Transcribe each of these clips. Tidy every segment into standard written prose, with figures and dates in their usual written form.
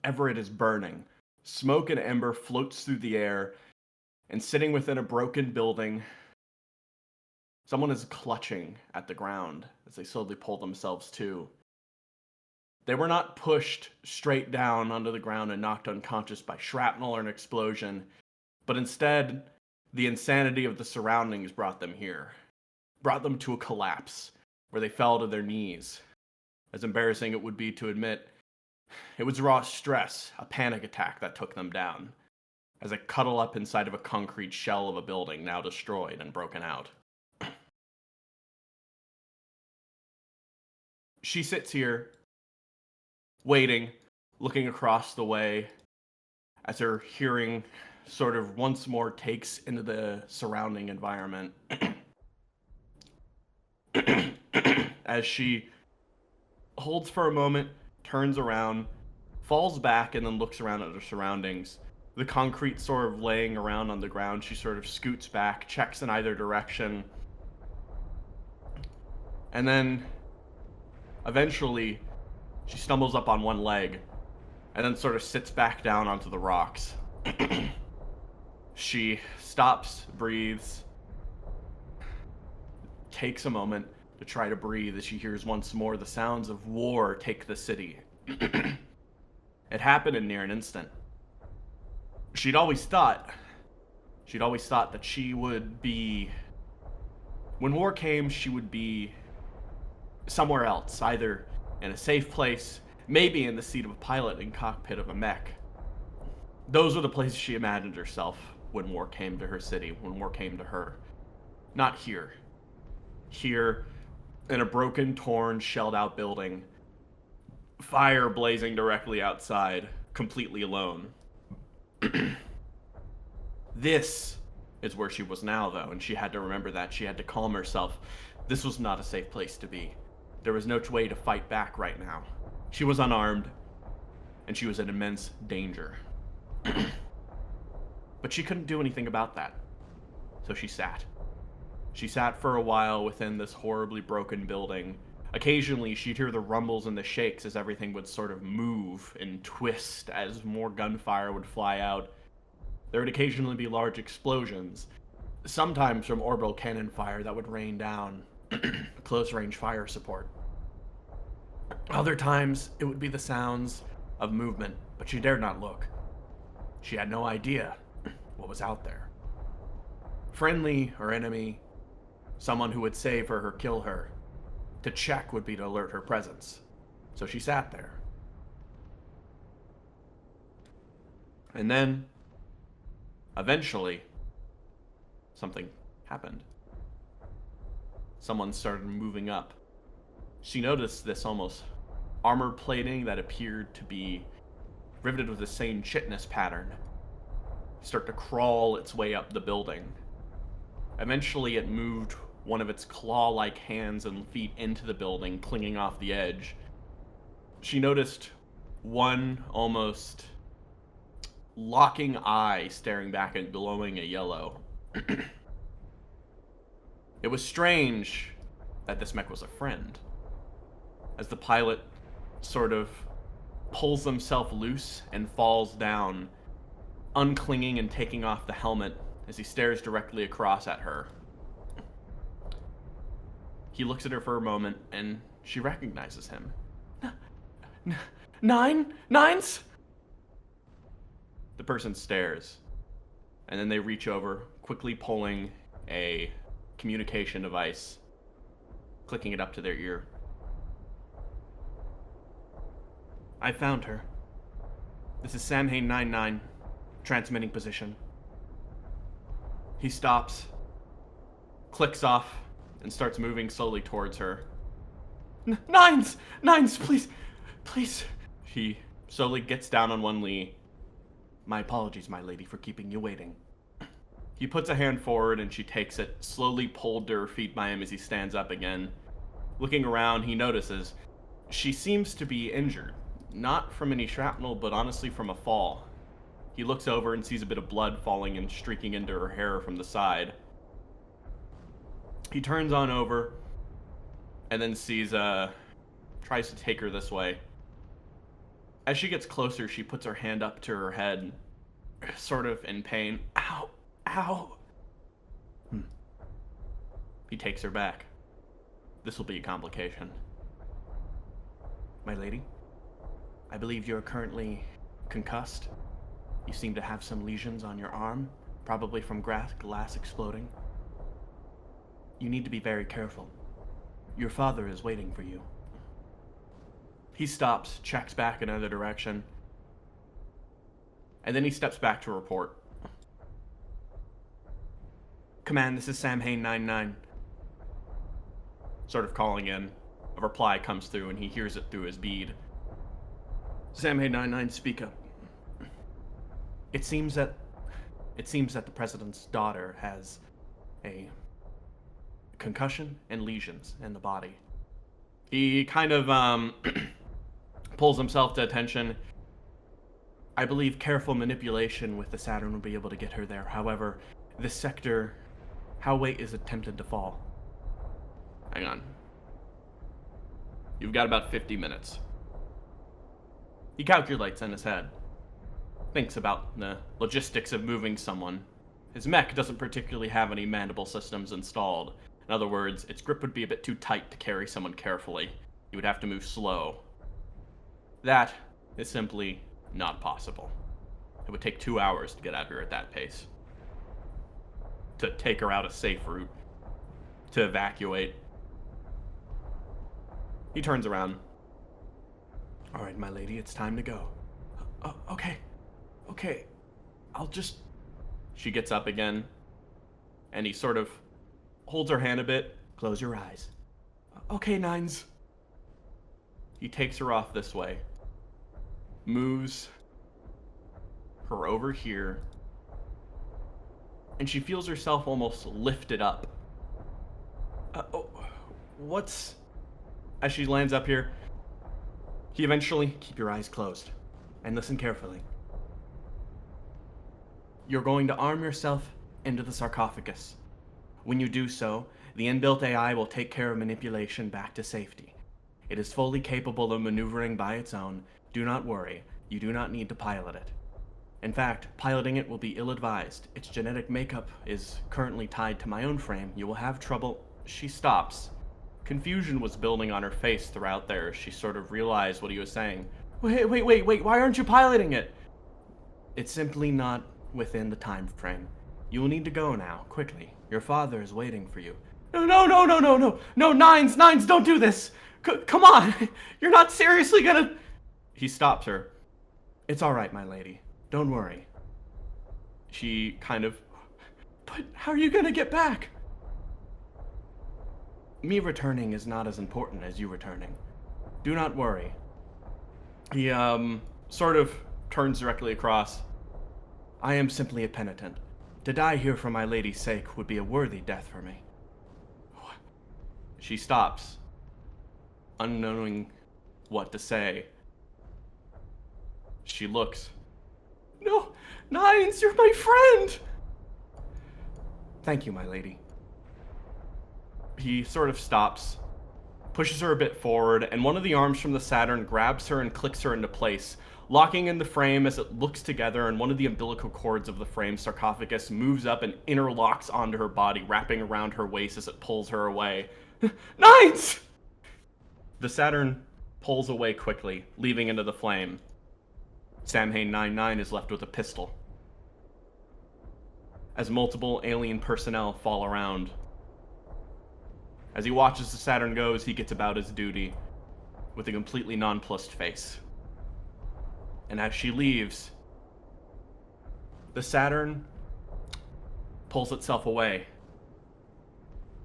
Everitt is burning. Smoke and ember floats through the air, and sitting within a broken building, someone is clutching at the ground as they slowly pull themselves to. They were not pushed straight down onto the ground and knocked unconscious by shrapnel or an explosion, but instead, the insanity of the surroundings brought them here. Brought them to a collapse, where they fell to their knees. As embarrassing it would be to admit, it was raw stress, a panic attack that took them down, as they cuddle up inside of a concrete shell of a building now destroyed and broken out. She sits here, waiting, looking across the way, as her hearing sort of once more takes into the surrounding environment. As she holds for a moment, turns around, falls back, and then looks around at her surroundings. The concrete sort of laying around on the ground, she sort of scoots back, checks in either direction, and then eventually she stumbles up on one leg and then sort of sits back down onto the rocks. She stops, breathes, takes a moment to try to breathe as she hears once more the sounds of war take the city. It happened in near an instant. She'd always thought that she would be, when war came, she would be somewhere else, either in a safe place, maybe in the seat of a pilot in cockpit of a mech. Those were the places she imagined herself when war came to her city, when war came to her. Not here. Here, in a broken, torn, shelled-out building, fire blazing directly outside, completely alone. This is where she was now, though, and she had to remember that. She had to calm herself. This was not a safe place to be. There was no way to fight back right now. She was unarmed, and she was in immense danger. But she couldn't do anything about that. So she sat. She sat for a while within this horribly broken building. Occasionally, she'd hear the rumbles and the shakes as everything would sort of move and twist as more gunfire would fly out. There would occasionally be large explosions, sometimes from orbital cannon fire that would rain down, close-range fire support. Other times, it would be the sounds of movement, but she dared not look. She had no idea what was out there. Friendly or enemy, someone who would save her or kill her. To check would be to alert her presence. So she sat there. And then, eventually, something happened. Someone started moving up. She noticed this almost armor plating that appeared to be riveted with the same chitness pattern start to crawl its way up the building. Eventually, it moved one of its claw-like hands and feet into the building, clinging off the edge. She noticed one almost locking eye staring back and glowing a yellow. It was strange that this mech was a friend. As the pilot sort of pulls himself loose and falls down, unclinging and taking off the helmet as he stares directly across at her. He looks at her for a moment, and she recognizes him. Nines? The person stares, and then they reach over, quickly pulling a communication device, clicking it up to their ear. I found her. This is Samhain 99, transmitting position. He stops, clicks off, and starts moving slowly towards her. Nines, please. He slowly gets down on one knee. My apologies, my lady, for keeping you waiting. He puts a hand forward and she takes it, slowly pulled to her feet by him as he stands up again. Looking around, he notices she seems to be injured. Not from any shrapnel, but honestly from a fall. He looks over and sees a bit of blood falling and streaking into her hair from the side. He turns on over and then sees, tries to take her this way. As she gets closer, she puts her hand up to her head, sort of in pain. Ow! Ow! He takes her back. This will be a complication. My lady, I believe you're currently concussed. You seem to have some lesions on your arm, probably from glass exploding. You need to be very careful. Your father is waiting for you. He stops, checks back another direction, and then he steps back to report. Command, this is Sam Hain 99. Sort of calling in. A reply comes through and he hears it through his bead. Sam Hain 99, speak up. It seems that the president's daughter has a concussion and lesions in the body. He kind of pulls himself to attention. I believe careful manipulation with the Saturn will be able to get her there. However, this sector, how weight is attempted to fall. Hang on. You've got about 50 minutes. He calculates in his head. Thinks about the logistics of moving someone. His mech doesn't particularly have any mandible systems installed. In other words, its grip would be a bit too tight to carry someone carefully. You would have to move slow. That is simply not possible. It would take 2 hours to get out here at that pace. To take her out a safe route. To evacuate. He turns around. All right, my lady, it's time to go. Okay. I'll just... She gets up again, and he sort of holds her hand a bit. Close your eyes. Okay, Nines. He takes her off this way. Moves her over here. And she feels herself almost lifted up. What's... As she lands up here, he eventually... Keep your eyes closed. And listen carefully. You're going to arm yourself into the sarcophagus. When you do so, the inbuilt AI will take care of manipulation back to safety. It is fully capable of maneuvering by its own. Do not worry. You do not need to pilot it. In fact, piloting it will be ill-advised. Its genetic makeup is currently tied to my own frame. You will have trouble... She stops. Confusion was building on her face throughout there as she sort of realized what he was saying. Wait, why aren't you piloting it? It's simply not within the time frame. You will need to go now, quickly. Your father is waiting for you. No, Nines, don't do this! Come on! You're not seriously gonna... He stops her. It's alright, my lady. Don't worry. She kind of... But how are you gonna get back? Me returning is not as important as you returning. Do not worry. He, sort of turns directly across. I am simply a penitent. To die here for my lady's sake would be a worthy death for me. She stops, unknowing what to say. She looks. No, Nines, you're my friend! Thank you, my lady. He sort of stops, pushes her a bit forward, and one of the arms from the Saturn grabs her and clicks her into place, locking in the frame as it looks together, and one of the umbilical cords of the frame sarcophagus moves up and interlocks onto her body, wrapping around her waist as it pulls her away. Nines! The Saturn pulls away quickly, leaving into the flame. Sam Hain 99 is left with a pistol. As multiple alien personnel fall around. As he watches the Saturn goes, he gets about his duty with a completely nonplussed face. And as she leaves, the Saturn pulls itself away.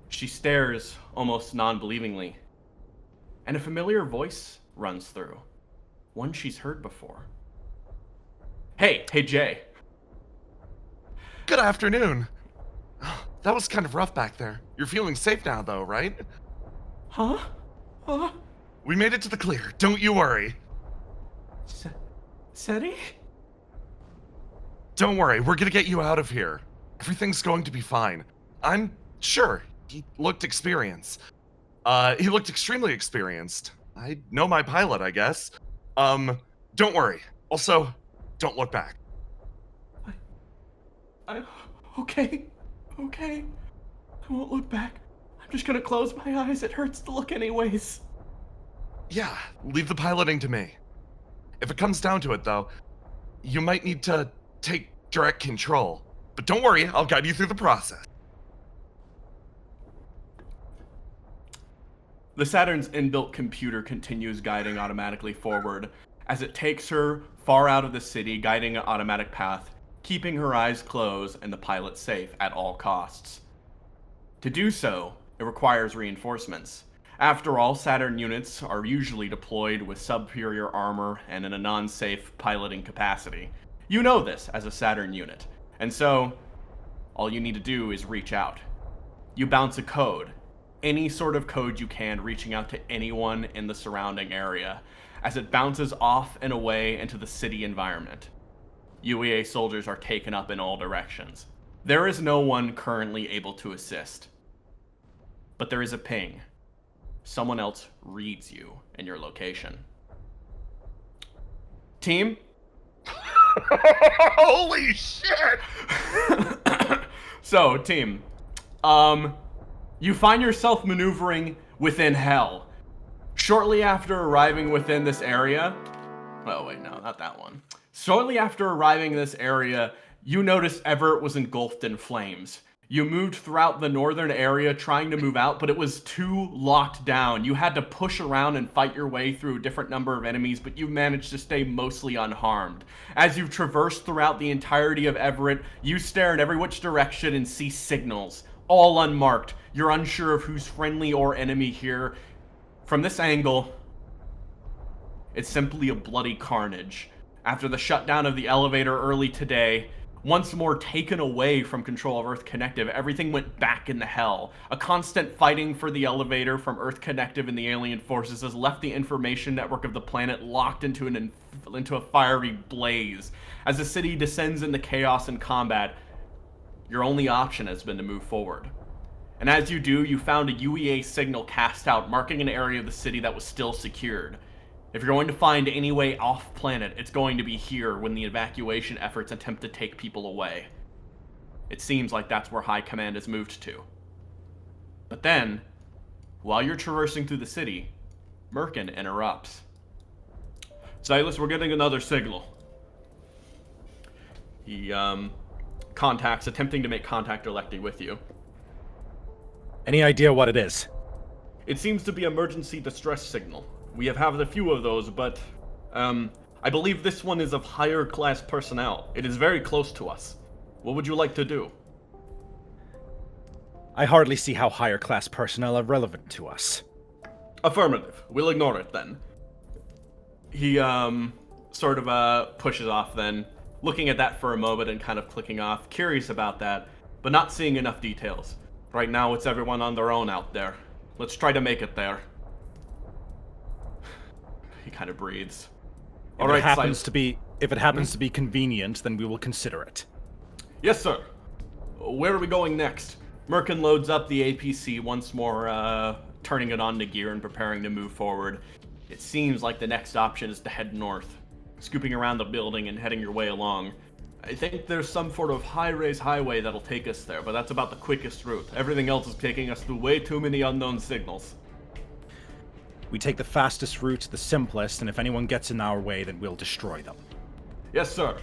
She stares almost non-believingly, and a familiar voice runs through, one she's heard before. Hey, Jay. Good afternoon. That was kind of rough back there. You're feeling safe now, though, right? Huh? We made it to the clear. Don't you worry. Seti? Don't worry. We're gonna get you out of here. Everything's going to be fine. I'm sure. He looked experienced. He looked extremely experienced. I know my pilot, I guess. Don't worry. Also, don't look back. Okay. I won't look back. I'm just gonna close my eyes. It hurts to look anyways. Yeah, leave the piloting to me. If it comes down to it, though, you might need to take direct control. But don't worry, I'll guide you through the process. The Saturn's inbuilt computer continues guiding automatically forward as it takes her far out of the city, guiding an automatic path, keeping her eyes closed and the pilot safe at all costs. To do so, it requires reinforcements. After all, Saturn units are usually deployed with superior armor and in a non-safe piloting capacity. You know this as a Saturn unit, and so all you need to do is reach out. You bounce a code, any sort of code you can, reaching out to anyone in the surrounding area, as it bounces off and away into the city environment. UEA soldiers are taken up in all directions. There is no one currently able to assist. But there is a ping. Someone else reads you and your location. Team? Holy shit! So, team, you find yourself maneuvering within hell. Shortly after arriving within this area... Oh, wait, no, not that one. Shortly after arriving in this area, you noticed Everitt was engulfed in flames. You moved throughout the northern area trying to move out, but it was too locked down. You had to push around and fight your way through a different number of enemies, but you managed to stay mostly unharmed. As you've traversed throughout the entirety of Everitt, you stare in every which direction and see signals, all unmarked. You're unsure of who's friendly or enemy here. From this angle, it's simply a bloody carnage. After the shutdown of the elevator early today, once more taken away from control of Earth Connective, everything went back into hell. A constant fighting for the elevator from Earth Connective and the alien forces has left the information network of the planet locked into a fiery blaze. As the city descends into chaos and combat, your only option has been to move forward. And as you do, you found a UEA signal cast out, marking an area of the city that was still secured. If you're going to find any way off planet, it's going to be here when the evacuation efforts attempt to take people away. It seems like that's where High Command has moved to. But then, while you're traversing through the city, Merkin interrupts. Sylas, we're getting another signal. He attempting to make contact directly with you. Any idea what it is? It seems to be emergency distress signal. We have had a few of those, but I believe this one is of higher class personnel. It is very close to us. What would you like to do? I hardly see how higher class personnel are relevant to us. Affirmative. We'll ignore it then. He pushes off then, looking at that for a moment and kind of clicking off, curious about that, but not seeing enough details. Right now it's everyone on their own out there. Let's try to make it there. He kind of breathes. If it happens to be convenient, then we will consider it. Yes, sir. Where are we going next? Merkin loads up the APC once more, turning it on to gear and preparing to move forward. It seems like the next option is to head north, scooping around the building and heading your way along. I think there's some sort of high-rise highway that'll take us there, but that's about the quickest route. Everything else is taking us through way too many unknown signals. We take the fastest route, the simplest, and if anyone gets in our way, then we'll destroy them. Yes, sir.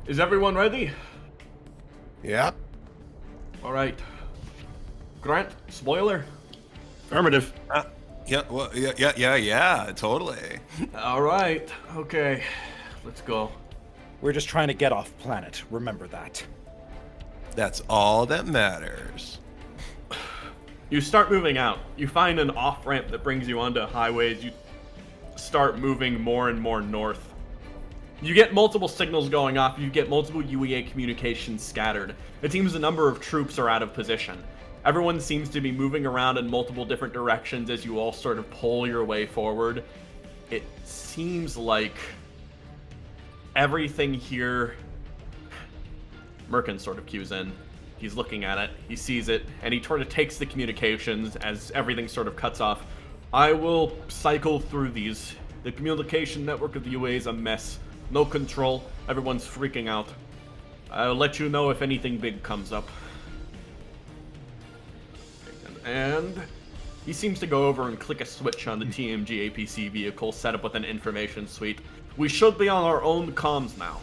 Is everyone ready? Yep. All right. Grant, spoiler? Affirmative. Yeah, totally. All right. Okay. Let's go. We're just trying to get off planet. Remember that. That's all that matters. You start moving out. You find an off-ramp that brings you onto highways. You start moving more and more north. You get multiple signals going off. You get multiple UEA communications scattered. It seems a number of troops are out of position. Everyone seems to be moving around in multiple different directions as you all sort of pull your way forward. It seems like everything here... Merkin sort of cues in. He's looking at it, he sees it, and he sort of takes the communications as everything sort of cuts off. I will cycle through these. The communication network of the UA is a mess. No control. Everyone's freaking out. I'll let you know if anything big comes up. And he seems to go over and click a switch on the TMG APC vehicle set up with an information suite. We should be on our own comms now.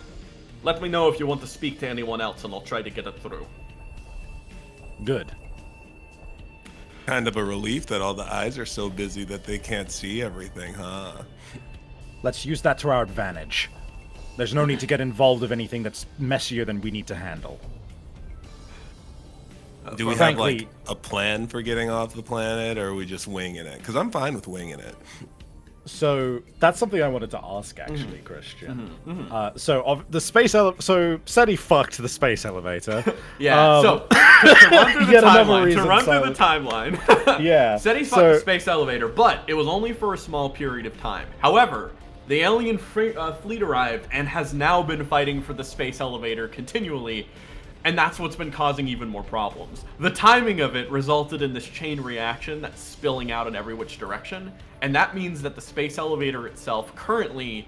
Let me know if you want to speak to anyone else and I'll try to get it through. Good. Kind of a relief that all the eyes are so busy that they can't see everything, huh? Let's use that to our advantage. There's no need to get involved with anything that's messier than we need to handle. Do we have, frankly- like, a plan for getting off the planet, or are we just winging it? Because I'm fine with winging it. So that's something I wanted to ask, actually, Christian. So of the space so SETI fucked the space elevator. Yeah, so to run through the Yet another timeline, reason timeline. Yeah, SETI fucked so- the space elevator, but it was only for a small period of time. However, the alien fleet arrived and has now been fighting for the space elevator continually, and that's what's been causing even more problems. The timing of it resulted in this chain reaction that's spilling out in every which direction, and that means that the space elevator itself currently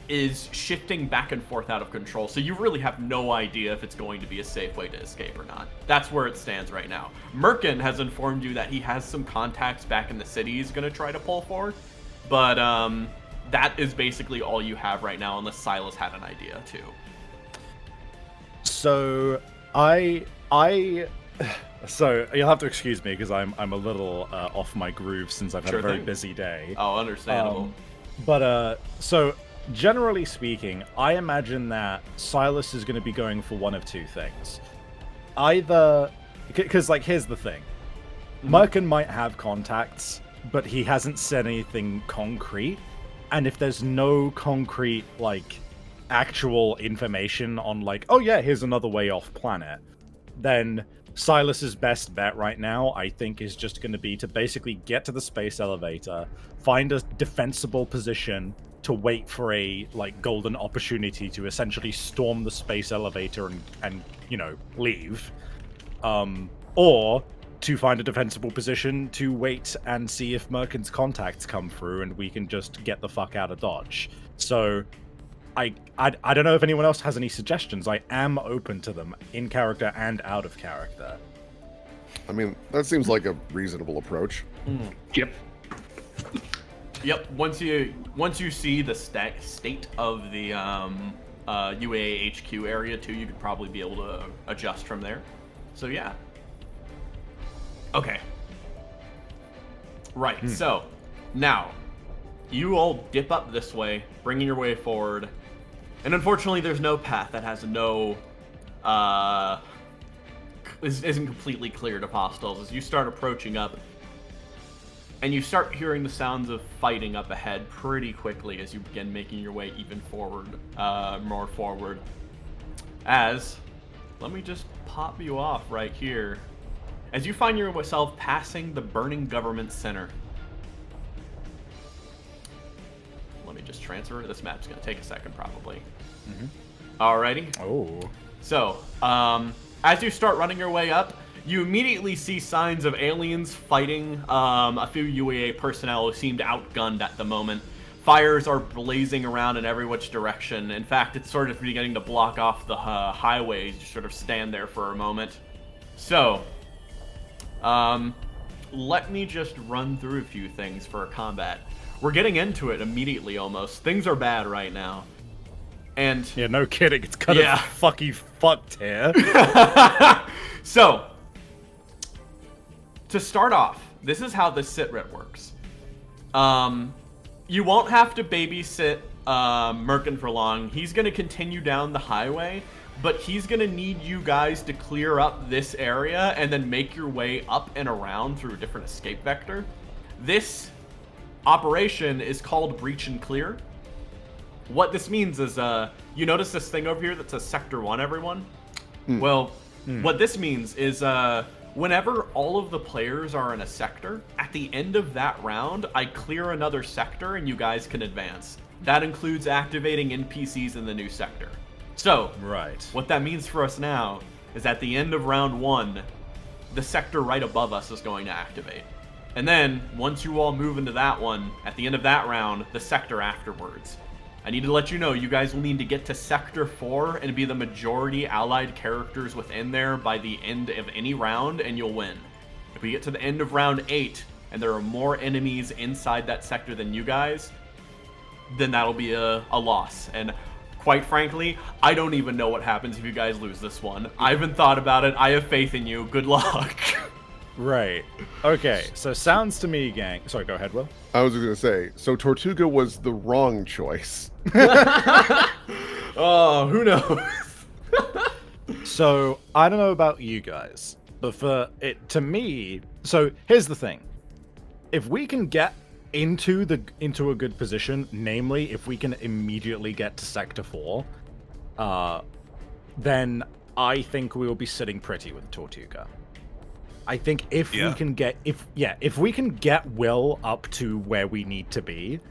is shifting back and forth out of control, so you really have no idea if it's going to be a safe way to escape or not. That's where it stands right now. Merkin has informed you that he has some contacts back in the city he's going to try to pull for, but that is basically all you have right now, unless Sylas had an idea too. So so you'll have to excuse me because I'm a little off my groove since I've had Sure a very thing. busy day. Oh, understandable. So generally speaking, I imagine that Sylas is going to be going for one of two things. Either because like here's the thing. Merkin might have contacts, but he hasn't said anything concrete. And if there's no concrete like actual information on like, oh yeah, here's another way off planet, then Sylas's best bet right now, I think, is just going to be to basically get to the space elevator, find a defensible position to wait for a like golden opportunity to essentially storm the space elevator and you know, leave, or to find a defensible position to wait and see if Merkin's contacts come through and we can just get the fuck out of Dodge. So I don't know if anyone else has any suggestions. I am open to them, in character and out of character. I mean, that seems like a reasonable approach. Yep. Yep. Once you see the state of the UAA HQ area too, you could probably be able to adjust from there. So yeah. Okay. Right. So now you all dip up this way, bringing your way forward. And unfortunately, there's no path that has no, isn't completely clear to hostiles. As you start approaching up, and you start hearing the sounds of fighting up ahead pretty quickly as you begin making your way even forward, more forward. As, let me just pop you off right here. As you find yourself passing the burning government center. Let me just transfer it. This map's gonna take a second, probably. Alrighty. Oh. So, as you start running your way up, you immediately see signs of aliens fighting a few UAA personnel who seemed outgunned at the moment. Fires are blazing around in every which direction. In fact, it's sort of beginning to block off the highways. You sort of stand there for a moment. So, let me just run through a few things for combat. We're getting into it immediately, almost. Things are bad right now. And Yeah, no kidding. It's kind of fucky fucked here. so, to start off, this is how the sit-rep works. You won't have to babysit Merkin for long. He's going to continue down the highway, but he's going to need you guys to clear up this area and then make your way up and around through a different escape vector. This operation is called Breach and Clear. What this means is, you notice this thing over here that says Sector 1, everyone? Well, what this means is, whenever all of the players are in a sector, at the end of that round, I clear another sector and you guys can advance. That includes activating NPCs in the new sector. So, Right. what that means for us now is at the end of round 1, the sector right above us is going to activate. And then, once you all move into that one, at the end of that round, the sector afterwards. I need to let you know, you guys will need to get to Sector 4 and be the majority allied characters within there by the end of any round, and you'll win. If we get to the end of round 8, and there are more enemies inside that sector than you guys, then that'll be a loss. And quite frankly, I don't even know what happens if you guys lose this one. I haven't thought about it. I have faith in you. Good luck. Right. Okay, so sounds to me, gang. Sorry, go ahead, Will. I was going to say, so Tortuga was the wrong choice. Oh, who knows? So, I don't know about you guys, but for it, to me, so here's the thing. If we can get into a good position, namely, if we can immediately get to Sector 4, then I think we will be sitting pretty with Tortuga. I think if we can get if we can get Will up to where we need to be,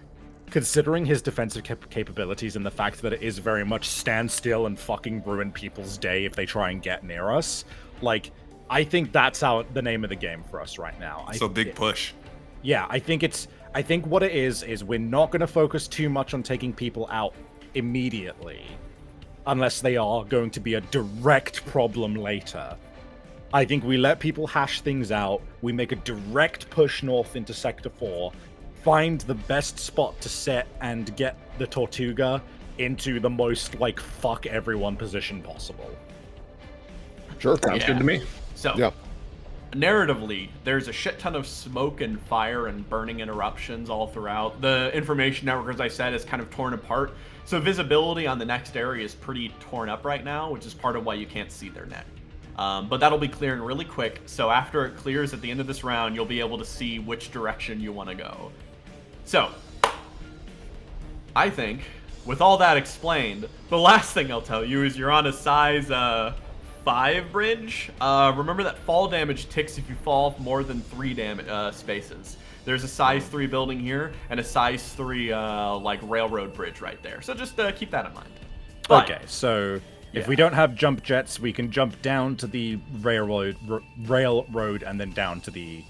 considering his defensive capabilities and the fact that it is very much stand still and fucking ruin people's day if they try and get near us, like, I think that's the name of the game for us right now. So big push. Yeah, I think what it is we're not going to focus too much on taking people out immediately, unless they are going to be a direct problem later. I think we let people hash things out, we make a direct push north into Sector 4, find the best spot to set and get the Tortuga into the most, like, fuck everyone position possible. Sure. Sounds good to me. So, Yeah. narratively, there's a shit ton of smoke and fire and burning interruptions all throughout. The information network, as I said, is kind of torn apart. So visibility on the next area is pretty torn up right now, which is part of why you can't see their net. But that'll be clearing really quick. So after it clears at the end of this round, you'll be able to see which direction you want to go. So, I think, with all that explained, the last thing I'll tell you is you're on a size 5 bridge. Remember that fall damage ticks if you fall more than 3 spaces. There's a size 3 building here and a size 3 like railroad bridge right there. So just keep that in mind. But, Okay, so if we don't have jump jets, we can jump down to the railroad and then down to the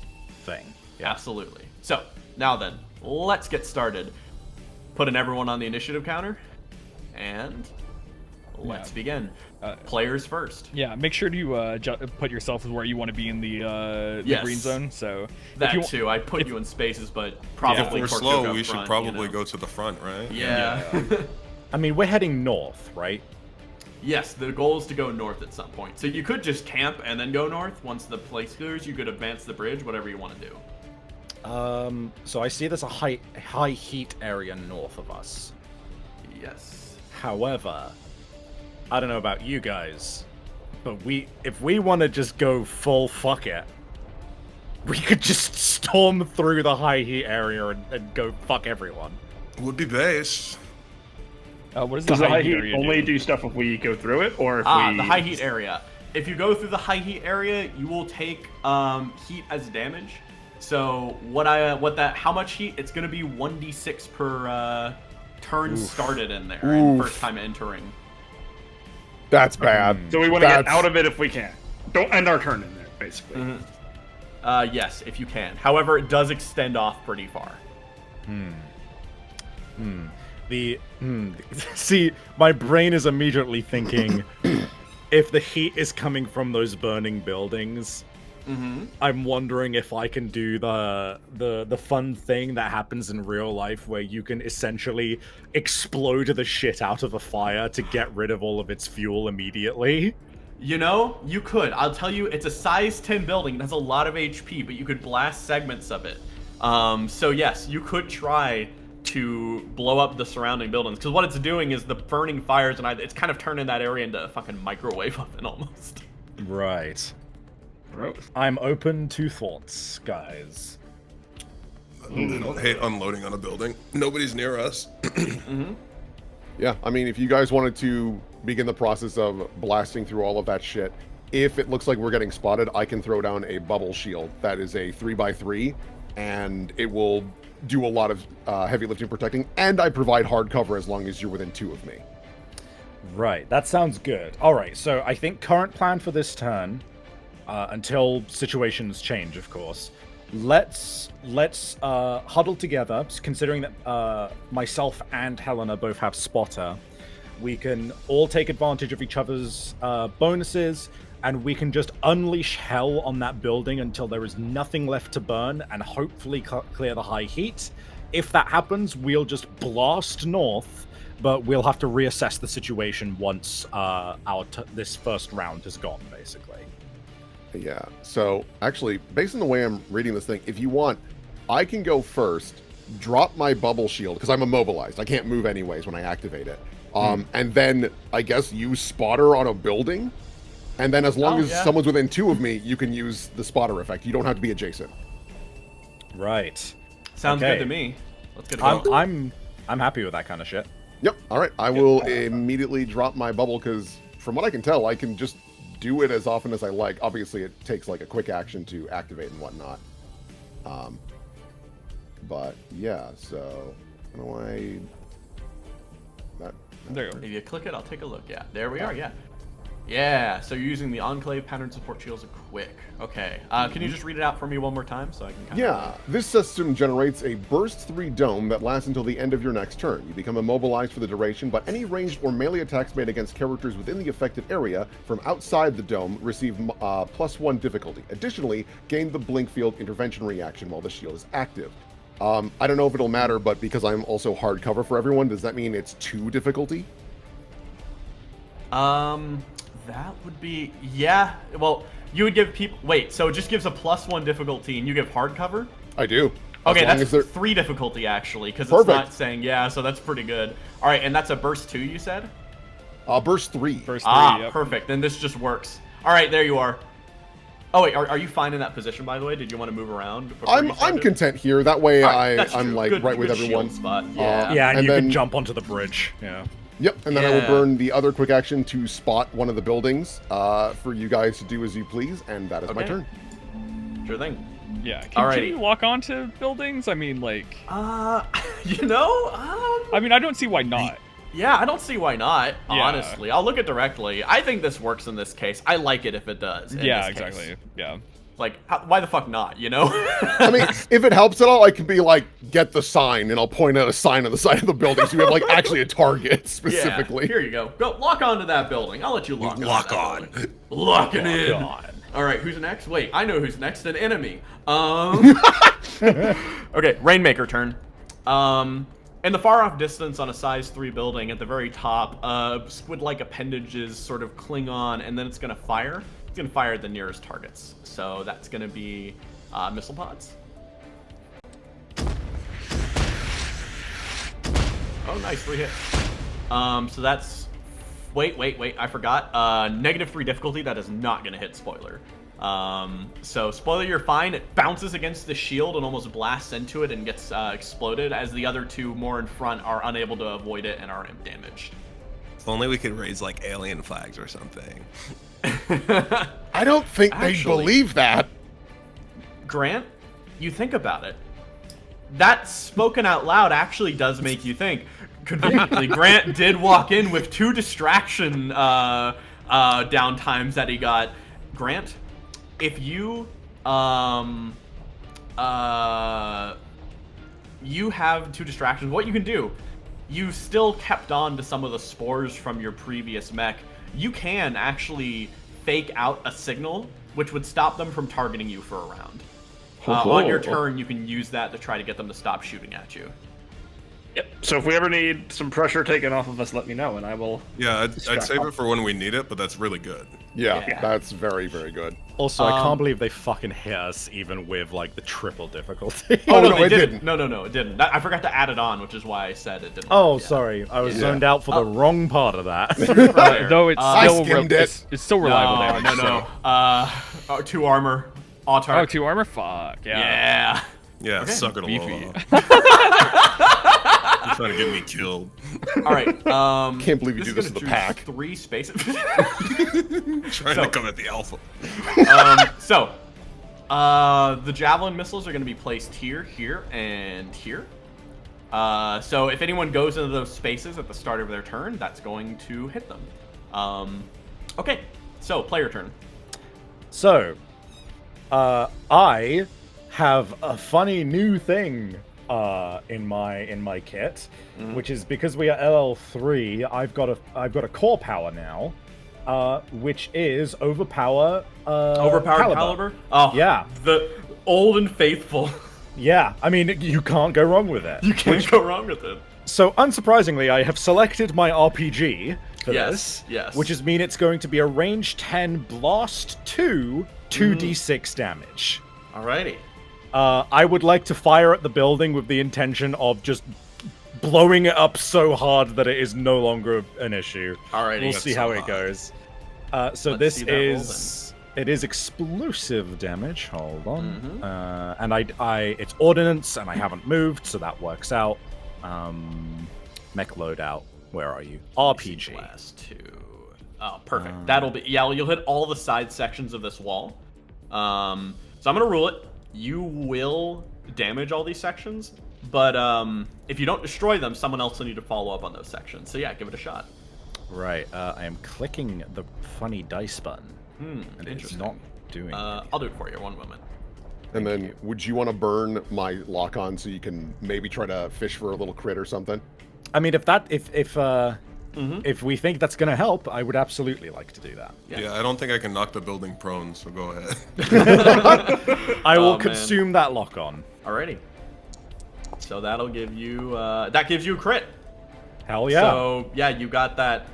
thing. Yeah. Absolutely. So, now then, let's get started. Putting everyone on the initiative counter, and let's begin. Players first. Yeah, make sure to put yourself where you want to be in the Yes. green zone. So That too. I put you in spaces, but probably If we're Tortuga slow, we front, should probably you know? go to the front, right? Yeah. I mean, we're heading north, right? Yes, the goal is to go north at some point. So you could just camp and then go north. Once the place clears, you could advance the bridge, whatever you want to do. So I see there's a high heat area north of us. Yes. However, I don't know about you guys, but if we want to just go full fuck it, we could just storm through the high heat area and go fuck everyone. Would be base. what is Does the high heat area only do? do stuff if we go through it, or if we... The high heat area. If you go through the high heat area, you will take heat as damage. So how much heat? It's gonna be 1d6 per turn started in there, and first time entering. That's bad. So we want to get out of it if we can. Don't end our turn in there, basically. Yes, if you can. However, it does extend off pretty far. See, my brain is immediately thinking, if the heat is coming from those burning buildings, I'm wondering if I can do the fun thing that happens in real life where you can essentially explode the shit out of a fire to get rid of all of its fuel immediately. You know, you could. I'll tell you, it's a size 10 building. It has a lot of HP, but you could blast segments of it. So yes, you could try to blow up the surrounding buildings, because what it's doing is the burning fires, and it's kind of turning that area into a fucking microwave oven almost. Right. Gross. I'm open to thoughts, guys. They don't hate unloading on a building. Nobody's near us. Yeah, I mean, if you guys wanted to begin the process of blasting through all of that shit, if it looks like we're getting spotted, I can throw down a bubble shield. That is a 3x3, and it will do a lot of heavy lifting protecting, and I provide hard cover as long as you're within 2 of me. Right, that sounds good. Alright, so I think current plan for this turn, until situations change, of course, let's huddle together. Considering that myself and Helena both have spotter, we can all take advantage of each other's bonuses, and we can just unleash hell on that building until there is nothing left to burn, and hopefully clear the high heat. If that happens, we'll just blast north, but we'll have to reassess the situation once this first round is gone, basically. Yeah, so actually, based on the way I'm reading this thing, if you want, I can go first, drop my bubble shield, because I'm immobilized. I can't move anyways when I activate it. And then, I guess, use spotter on a building. And then as long as someone's within 2 of me, you can use the spotter effect. You don't have to be adjacent. Right. Sounds good to me. Let's get it going. I'm happy with that kind of shit. Yep, all right. I will immediately drop my bubble, because from what I can tell, I can just do it as often as I like. Obviously, it takes like a quick action to activate and whatnot. But yeah, so how do I? There you go. If you click it, I'll take a look. Yeah, there we are. Yeah. Yeah, so you're using the Enclave Pattern Support Shields quick. Okay. Can you just read it out for me one more time so I can kind Yeah, this system generates a Burst 3 dome that lasts until the end of your next turn. You become immobilized for the duration, but any ranged or melee attacks made against characters within the affected area from outside the dome receive +1 difficulty. Additionally, gain the Blink Field intervention reaction while the shield is active. I don't know if it'll matter, but because I'm also hardcover for everyone, does that mean it's 2 difficulty? That would be, yeah. Well, you would give people, wait, so it just gives a +1 difficulty and you give hardcover? I do. Okay, that's 3 difficulty actually, because it's not saying, so that's pretty good. All right, and that's a burst 2, you said? Burst 3. Burst 3, yep. Perfect, then this just works. All right, there you are. Oh wait, are you fine in that position, by the way? Did you want to move around? I'm content here. That way I'm like good, right with everyone. Spot. Yeah, and you can jump onto the bridge. Yeah. Yep, and then I will burn the other quick action to spot one of the buildings for you guys to do as you please, and that is my turn. Sure thing. Yeah, can you lock onto buildings? I mean, like... you know? I mean, I don't see why not. Yeah, I don't see why not, honestly. I'll look it directly. I think this works in this case. I like it if it does. Yeah, exactly. Yeah. Like, why the fuck not, you know? I mean, if it helps at all, I can be like, get the sign, and I'll point out a sign on the side of the building so you have, like, actually a target specifically. Yeah, here you go. Go, lock onto that building. I'll let you lock on. Lock on. Lock it in. All right, who's next? Wait, I know who's next. An enemy. Okay, Rainmaker turn. In the far-off distance on a size 3 building at the very top, squid-like appendages sort of cling on, and then it's going to fire. It's going to fire at the nearest targets. So that's going to be missile pods. Oh, nice, 3 hits. So that's... Wait, I forgot. -3 difficulty, that is not going to hit Spoiler. So Spoiler, you're fine. It bounces against the shield and almost blasts into it and gets exploded, as the other 2 more in front are unable to avoid it and are damaged. If only we could raise like alien flags or something. I don't think they believe that. Grant, you think about it. That spoken out loud actually does make you think. Conveniently, Grant did walk in with 2 distraction downtimes that he got. Grant, if you you have 2 distractions, what you can do, you still kept on to some of the spores from your previous mech. You can actually fake out a signal, which would stop them from targeting you for a round. On your turn, you can use that to try to get them to stop shooting at you. Yep. So if we ever need some pressure taken off of us, let me know, and I will. Yeah, I'd save it for when we need it, but that's really good. Yeah, that's very, very good. Also, I can't believe they fucking hit us even with like the triple difficulty. Oh no, it didn't. No, it didn't. I forgot to add it on, which is why I said it didn't. Oh, sorry, I was zoned out for the wrong part of that. Though it's still reliable damage. No. 2 armor. Auto. Oh, 2 armor? Fuck, yeah. Yeah, Okay. suck it along. You're trying to get me killed. All right. Can't believe you do this in the pack. 3 spaces. Trying to come at the alpha. The javelin missiles are going to be placed here, here, and here. So if anyone goes into those spaces at the start of their turn, that's going to hit them. Okay. So player turn. So, I have a funny new thing in my kit, which is because we are LL3. I've got a core power now, which is overpowered caliber. Oh, Yeah. The old and faithful. Yeah, I mean, you can't go wrong with it. You can't go wrong with it. So, unsurprisingly, I have selected my RPG for this. Yes. Which is mean it's going to be a range 10 blast 2 2d6 damage. Alrighty. I would like to fire at the building with the intention of just blowing it up so hard that it is no longer an issue. Alrighty. We'll see how it goes. So Let's this see that roll, is... It is explosive damage. Hold on. And it's ordnance, and I haven't moved, so that works out. Mech loadout. Where are you? RPG. Blast 2. Oh, perfect. That'll be... Yeah, well, you'll hit all the side sections of this wall. So I'm going to rule it. You will damage all these sections, but if you don't destroy them, someone else will need to follow up on those sections. So yeah, give it a shot. Right. I am clicking the funny dice button. And it's not doing I'll do it for you. One moment. And then, would you want to burn my lock on so you can maybe try to fish for a little crit or something? I mean, if we think that's going to help, I would absolutely like to do that. Yeah, I don't think I can knock the building prone, so go ahead. I will consume that lock on. Alrighty. So that'll give you that gives you a crit. Hell yeah. So yeah, you got that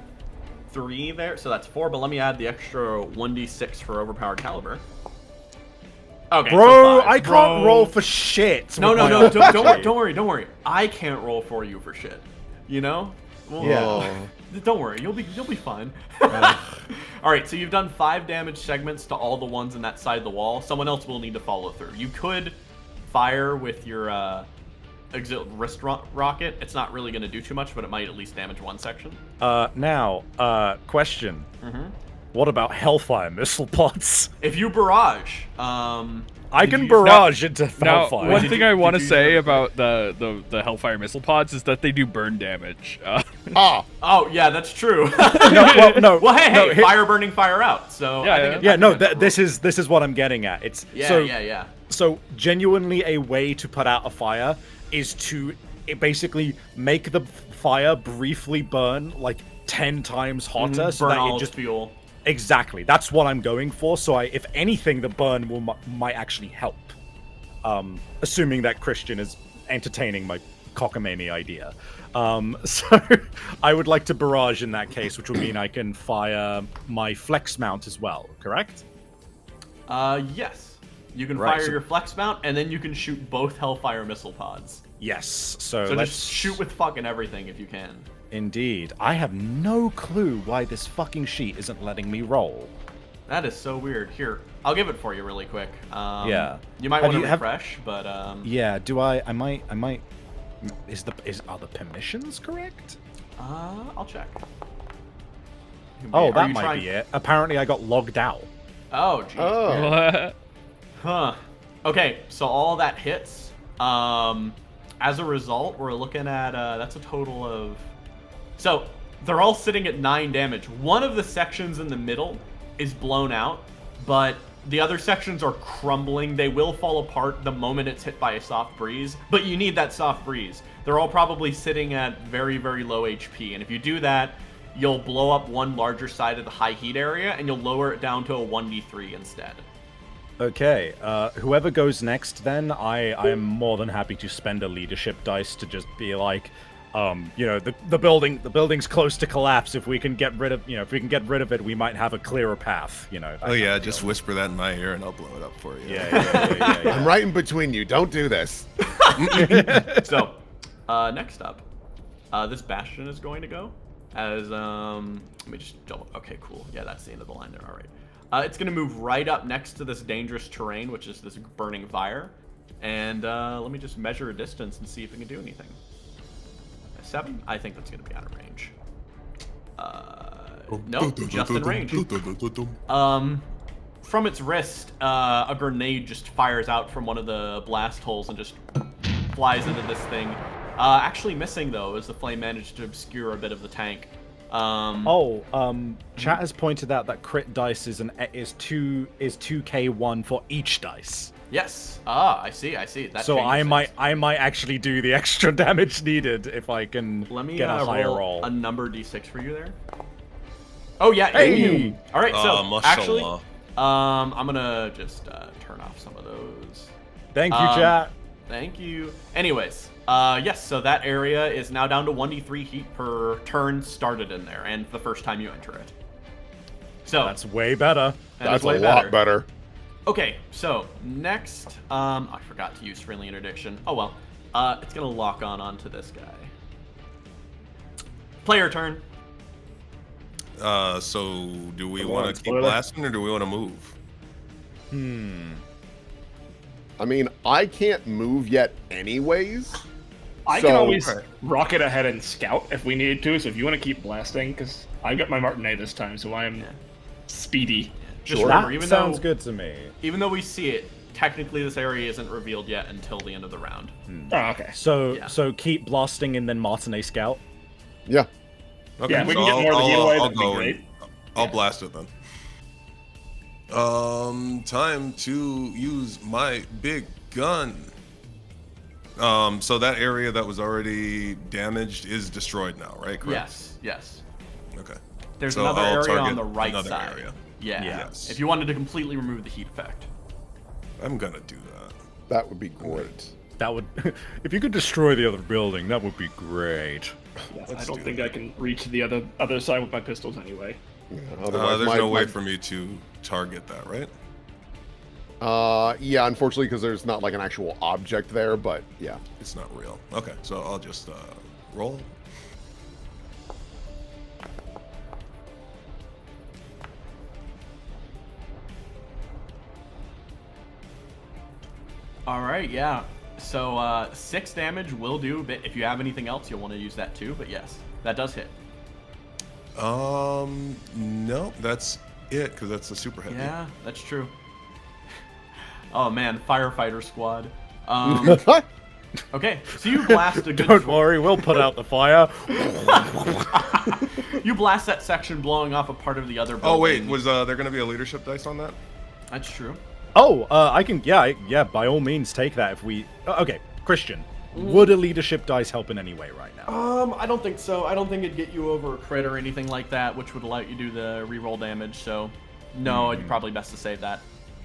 3 there, so that's 4. But let me add the extra 1d6 for overpowered caliber. Okay, bro, so 5. I can't roll for shit. No, don't worry. I can't roll for you for shit. You know? Well, Yeah. Don't worry, you'll be fine. All right, so you've done 5 damage segments to all the ones in that side of the wall. Someone else will need to follow through. You could fire with your wrist rocket. It's not really going to do too much, but it might at least damage one section. Now, question. What about Hellfire missile pods? If you barrage, I can barrage into Now, Hellfire. one thing I want to you say use about the Hellfire missile pods is that they do burn damage. Oh yeah, that's true. no. Well, hey, no, fire burning, fire out. So Yeah, I think yeah. I think that's this is what I'm getting at. It's yeah. So genuinely, a way to put out a fire is to basically make the fire briefly burn like 10 times hotter, so burn that all it its just fuel. exactly. That's what I'm going for. So if anything, the burn might actually help. Assuming that Christian is entertaining my cockamamie idea. So I would like to barrage in that case, which would mean I can fire my flex mount as well, correct? Yes. You can Right, fire so- your flex mount, and then you can shoot both Hellfire missile pods. Yes. So Just let's shoot with fucking everything if you can. Indeed. I have no clue why this fucking sheet isn't letting me roll. That is so weird. Here, I'll give it for you really quick. Yeah. You might Have want to you- have- refresh, but Yeah, do I might are the permissions correct? I'll check. Oh, Are that you might trying- be it. Apparently I got logged out. Oh, geez. Oh. Huh. Okay, so all that hits. As a result, we're looking at that's a total of. So they're all sitting at 9 damage. One of the sections in the middle is blown out, but the other sections are crumbling. They will fall apart the moment it's hit by a soft breeze, but you need that soft breeze. They're all probably sitting at very, very low HP, and if you do that, you'll blow up one larger side of the high heat area, and you'll lower it down to a 1d3 instead. Okay, whoever goes next then, I am more than happy to spend a leadership dice to just be like, the building's close to collapse. If we can get rid of it, we might have a clearer path, Oh yeah, just whisper that in my ear and I'll blow it up for you. Yeah. I'm right in between you. Don't do this. So, next up, this Bastion is going to go as, let me just double, okay, cool. Yeah, that's the end of the line there, all right. It's going to move right up next to this dangerous terrain, which is this burning fire. And let me just measure a distance and see if it can do anything. 7? I think that's going to be out of range. Nope, just in range. From its wrist, a grenade just fires out from one of the blast holes and just flies into this thing. Actually missing, though, as the flame managed to obscure a bit of the tank. Chat has pointed out that crit dice is 2k1 for each dice. Yes. Ah, I see. That So changes things. I might actually do the extra damage needed if I can Let me get a higher roll roll. a number d6 for you there. Oh yeah. Hey! All right. So Mashallah. actually, I'm gonna just turn off some of those. Thank you, chat. Thank you. Anyways, yes. So that area is now down to 1d3 heat per turn started in there, and the first time you enter it. So That's way better. that That's is way a lot better. Okay, so next, I forgot to use friendly interdiction. Oh well, it's gonna lock onto this guy. Player turn. So do we Come want on, to keep spoiler. blasting or do we want to move? I mean, I can't move yet anyways. I can So- always rocket ahead and scout if we need to. So if you want to keep blasting, because I've got my Martinet this time, so I'm speedy. Just Sure. remember, That even sounds though good to me. even though we see it, technically this area isn't revealed yet until the end of the round. Oh, okay. So Yeah. so keep blasting and then Martinet Scout. Yeah. Okay, Yeah, if we can get more of the heat away, that'd be go great. and- I'll blast it then. Time to use my big gun. So that area that was already damaged is destroyed now, right? Correct? Yes. Okay. There's So another I'll area target on the right another side. area. Yeah. Yes. If you wanted to completely remove the heat effect. I'm gonna do that. That would be great. That would if you could destroy the other building, that would be great. Yeah, I Let's don't do think that. I can reach the other side with my pistols anyway. Yeah, otherwise, There's my- no way my- for me to target that, right? Yeah, unfortunately, because there's not like an actual object there, but yeah. It's not real. Okay, so I'll just roll. All right. Yeah. So 6 damage will do. But if you have anything else, you'll want to use that too. But yes, that does hit. No, that's it, because that's the super heavy. Yeah, that's true. Oh man, firefighter squad. Okay, so you blast a good. Don't worry, we'll put out the fire. You blast that section, blowing off a part of the other building. Oh wait, was there gonna be a leadership dice on that? That's true. Oh, I can yeah, by all means take that if we okay, Christian. Would a leadership dice help in any way right now? I don't think so. I don't think it'd get you over a crit or anything like that, which would allow you to do the reroll damage. So, no, it'd probably best to save that.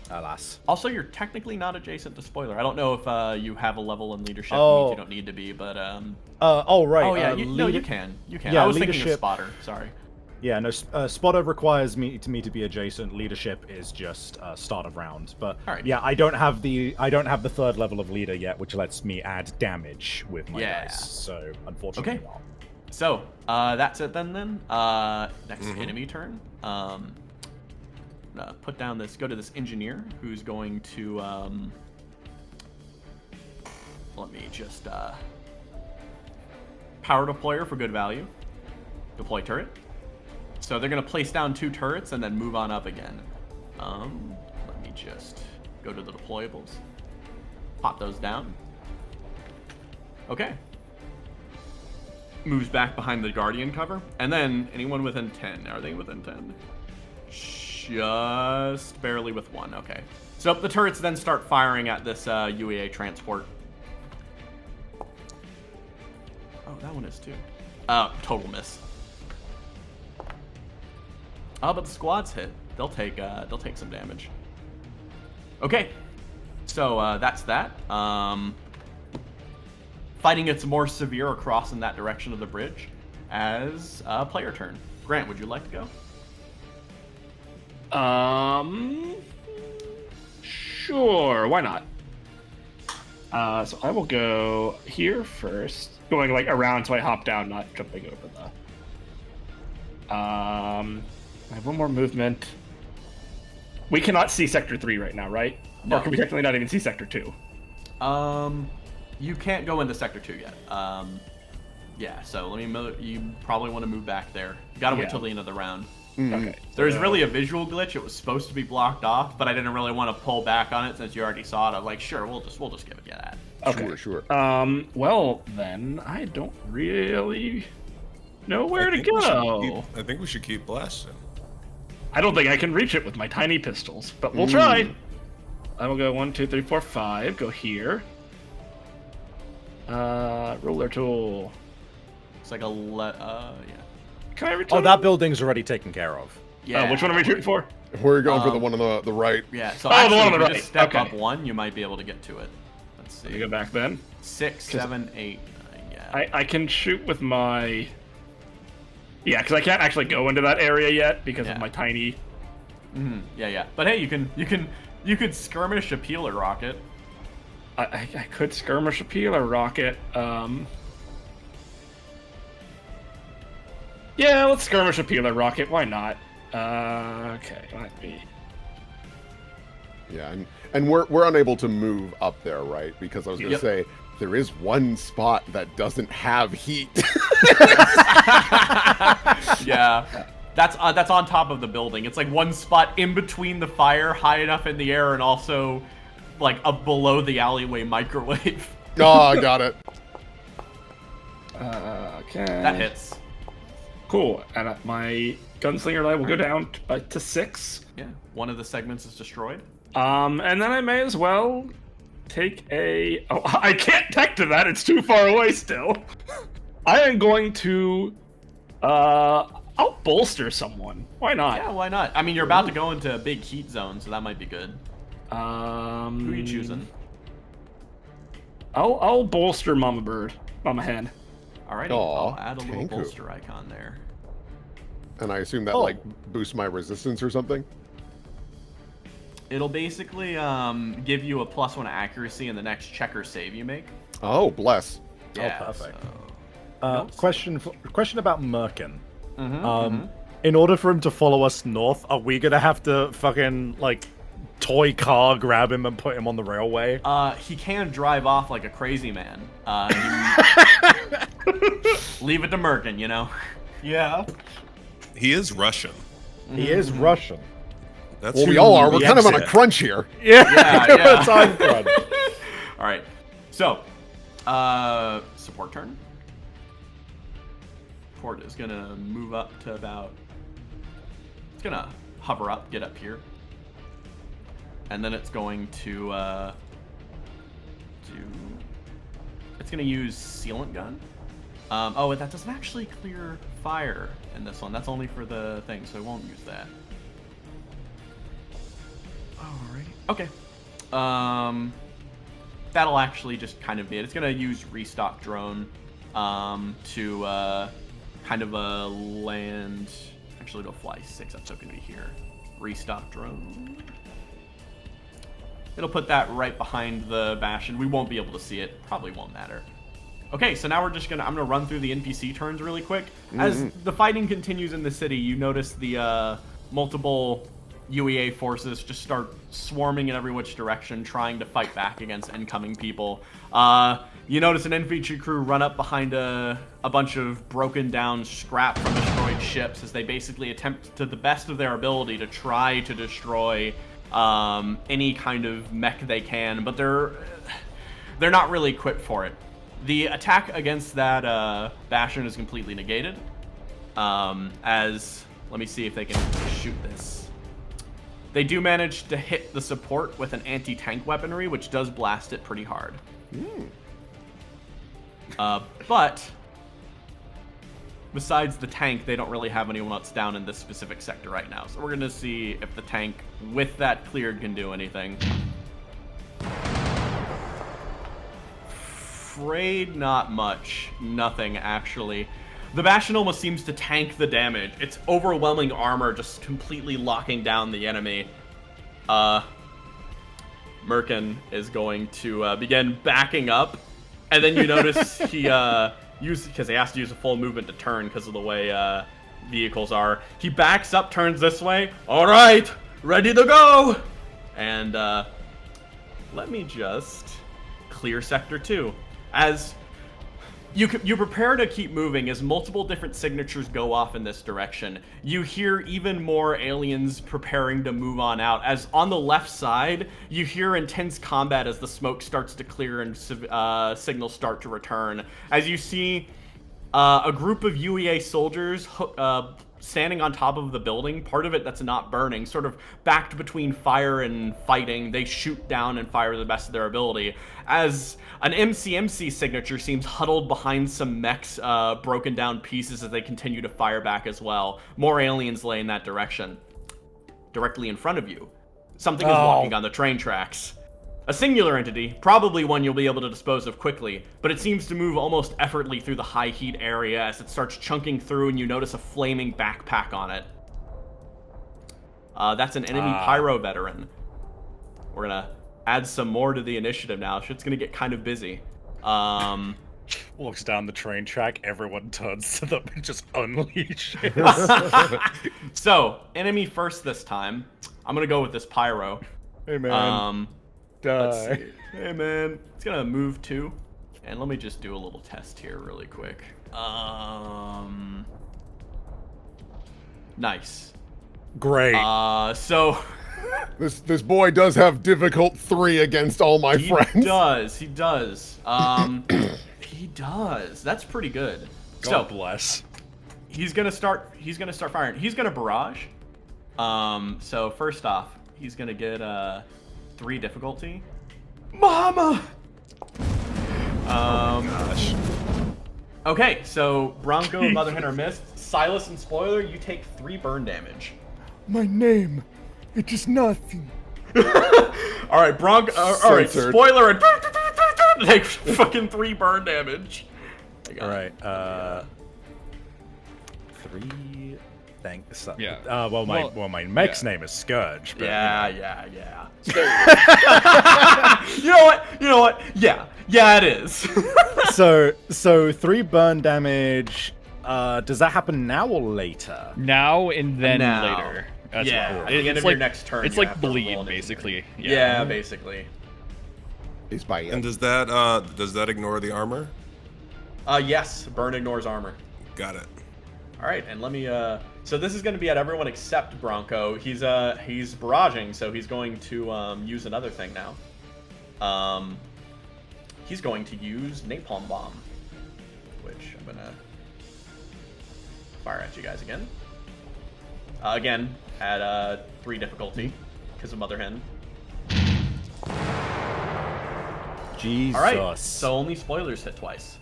Alas. Also, you're technically not adjacent to spoiler. I don't know if you have a level in leadership. Oh. You don't need to be, but Oh right. oh yeah, no, you leader- can. You can. Yeah, I was thinking of leadership- spotter. Sorry. Yeah, no. Spotter requires me to be adjacent. Leadership is just start of round. But Alright. yeah, I don't have the third level of leader yet, which lets me add damage with my Yeah. dice. So unfortunately Okay. not. So that's it then. Next enemy turn. Put down this. Go to this engineer who's going to. Let me just power deployer for good value. Deploy turret. So they're gonna place down 2 turrets and then move on up again. Let me just go to the deployables. Pop those down. Okay. Moves back behind the guardian cover, and then anyone within 10. Are they within 10? Just barely with 1. Okay. So the turrets then start firing at this UEA transport. Oh, that one is too. Total miss. But the squads hit. They'll take some damage. Okay. So that's that. Fighting gets more severe across in that direction of the bridge as player turn. Grant, would you like to go? Sure, why not? So I will go here first, going like around so I hop down, not jumping over the. I have one more movement. We cannot see Sector 3 right now, right? No. Or can we technically not even see Sector 2? You can't go into Sector 2 yet. Yeah, so let me. You probably want to move back there. You gotta wait Yeah. till the end of the round. Okay. There's really a visual glitch. It was supposed to be blocked off, but I didn't really want to pull back on it since you already saw it. I'm like, sure, we'll just give it that. Okay. Sure. Well, then I don't really know where to I think we should go. I think we should keep blasting. I don't think I can reach it with my tiny pistols, but we'll try. I will go 1, 2, 3, 4, 5. Go here. Ruler tool. It's like yeah. Can I return? Oh, that building's already taken care of. Yeah. Which one am I shooting for? We're going for the one on the right. Yeah. So Oh, the actually, one on if the you right. just step Okay. up one, you might be able to get to it. Let's Let me see. go back then. 6, 7, 8. Yeah. I can shoot with my... Yeah, because I can't actually go into that area yet because Yeah. of my tiny... Yeah. But hey, you could skirmish a peeler rocket. I could skirmish a peeler rocket. Yeah, let's skirmish a peeler rocket. Why not? Okay, let me... Yeah, and we're unable to move up there, right? Because I was going to say there is one spot that doesn't have heat. Yeah. That's on top of the building. It's like one spot in between the fire, high enough in the air, and also like up below the alleyway microwave. Oh, I got it. Okay. That hits. Cool. And my gunslinger and I will go down to 6. Yeah. One of the segments is destroyed. And then I may as well take a... Oh, I can't tech to that. It's too far away still. I am going to... I'll bolster someone. Why not? Yeah, why not? I mean, you're about to go into a big heat zone, so that might be good. Who are Who you choosing? I'll bolster Mama Bird. Mama Hen. Alrighty, Aw, I'll add a little thank you. bolster icon there. And I assume that like boosts my resistance or something. It'll basically give you a +1 accuracy in the next check or save you make. Oh, bless. Yeah, perfect. so- Question about Merkin. In order for him to follow us north, are we gonna have to fucking like toy car grab him and put him on the railway? He can drive off like a crazy man. Leave it to Merkin, you know? Yeah. He is Russian. He is Russian. That's Well, we who- all are. We're kind of on a exit. crunch here. Yeah. Yeah. Time crunch. Alright. So, support turn. Support is gonna move up to about... It's gonna hover up, get up here. And then it's going to, it's gonna use Sealant Gun. Oh, that doesn't actually clear fire in this one. That's only for the thing, so I won't use that. Alright. Okay. That'll actually just kind of be it. It's gonna use Restock Drone to kind of land... Actually, it'll fly 6. That's gonna be here. Restock Drone. It'll put that right behind the Bastion. We won't be able to see it. Probably won't matter. Okay, so now I'm gonna run through the NPC turns really quick. As the fighting continues in the city, you notice the multiple UEA forces just start swarming in every which direction, trying to fight back against incoming people. You notice an infantry crew run up behind a bunch of broken down scrap from destroyed ships as they basically attempt to the best of their ability to try to destroy any kind of mech they can, but they're not really equipped for it. The attack against that Bastion is completely negated. Let me see if they can shoot this. They do manage to hit the support with an anti-tank weaponry, which does blast it pretty hard. But besides the tank, they don't really have anyone else down in this specific sector right now. So we're going to see if the tank, with that cleared, can do anything. Afraid not much. Nothing, actually. The Bastion almost seems to tank the damage. Its overwhelming armor just completely locking down the enemy. Merkin is going to begin backing up. And then you notice he because he has to use a full movement to turn because of the way vehicles are. He backs up, turns this way. All right, ready to go. And let me just clear Sector 2. As you prepare to keep moving, as multiple different signatures go off in this direction, you hear even more aliens preparing to move on out. As on the left side, you hear intense combat as the smoke starts to clear and signals start to return. As you see A group of UEA soldiers standing on top of the building, part of it that's not burning, sort of backed between fire and fighting. They shoot down and fire the best of their ability, as an MCMC signature seems huddled behind some mechs, broken down pieces as they continue to fire back as well. More aliens lay in that direction. Directly in front of you, something is walking on the train tracks. A singular entity, probably one you'll be able to dispose of quickly, but it seems to move almost effortlessly through the high heat area as it starts chunking through, and you notice a flaming backpack on it. That's an enemy pyro veteran. We're gonna add some more to the initiative now. Shit's gonna get kind of busy. Walks down the train track, everyone turns to them and just unleash. So, enemy first this time. I'm gonna go with this pyro. Hey man. Let's Die. see. Hey man, it's gonna move too. And let me just do a little test here really quick. Nice. Great. So This boy does have difficult 3 against all my friends. he does. He does. He does. That's pretty good. God bless. He's gonna start firing. He's gonna barrage. So first off, he's gonna get 3 difficulty. Mama! Gosh. Okay, so Bronco, Mother Hen are missed. Sylas and Spoiler, you take 3 burn damage. My name, it is nothing. Alright, Bronco, alright, Censored. Spoiler and take fucking 3 burn damage. Alright, 3. Thanks. Yeah. Well, my mech's name is Scourge. But, Yeah. You know what? Yeah, it is. So 3 burn damage. Does that happen now or later? Now and then Now. later. That's Yeah, what, at the end it's of like your next turn, It's you like have to roll bleed, an basically. Yeah, basically. He's by And does that ignore the armor? Yes, burn ignores armor. Got it. All right, and let me. So this is going to be at everyone except Bronco. He's barraging, so he's going to use another thing now. He's going to use Napalm Bomb, which I'm gonna fire at you guys again. Again at 3 difficulty because of Mother Hen. Jesus. All right, so only Spoilers hit twice.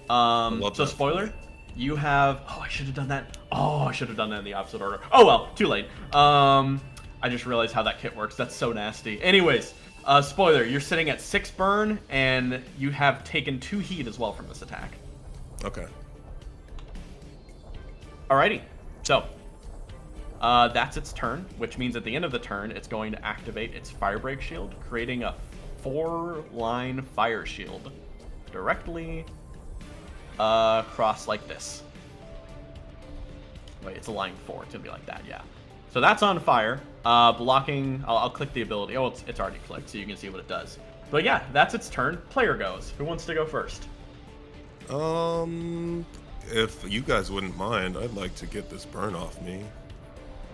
love So that. Spoiler, you have. Oh, I should have done that. Oh, I should have done that in the opposite order. Oh well, too late. I just realized how that kit works. That's so nasty. Anyways, Spoiler, you're sitting at 6 burn, and you have taken 2 heat as well from this attack. Okay. Alrighty, so that's its turn, which means at the end of the turn, it's going to activate its Fire Break Shield, creating a 4-line fire shield directly across like this. Wait, it's a line 4. It's gonna be like that, yeah. So that's on fire. Blocking. I'll click the ability. Oh, it's already clicked, so you can see what it does. But yeah, that's its turn. Player goes. Who wants to go first? If you guys wouldn't mind, I'd like to get this burn off me.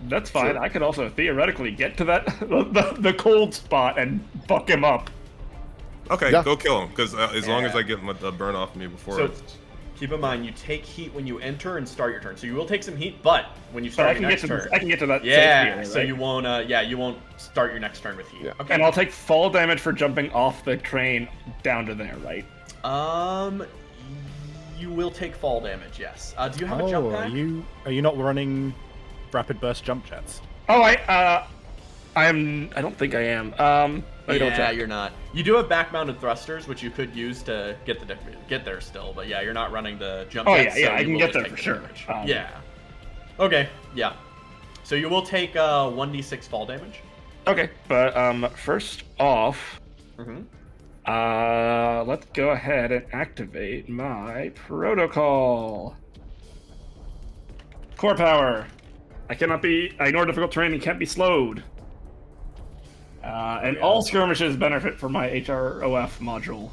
That's fine. I could also theoretically get to that the cold spot and fuck him up. Okay, Yeah. go kill him, because as long as Yeah. I get the burn off me before. So keep in mind, you take heat when you enter and start your turn. So you will take some heat, but when you But start I your can get next to turn, I can get to that. yeah. safe here, So right? you won't. You won't start your next turn with heat. Yeah. Okay. And I'll take fall damage for jumping off the train down to there, right? You will take fall damage. Yes. Do you have a jump pack? Are you not running rapid burst jump jets? Oh, I don't think I am. Let me double Yeah, check. you're not. You do have back-mounted thrusters, which you could use to get there still. But yeah, you're not running the jump. Oh, jets, yeah, so I you can will get just there take for the sure. damage. Yeah. Okay. Yeah. So you will take 1d6 fall damage. Okay, but first off, Mm-hmm. let's go ahead and activate my protocol. Core power. I ignore difficult terrain and can't be slowed. And all skirmishes benefit from my HROF module.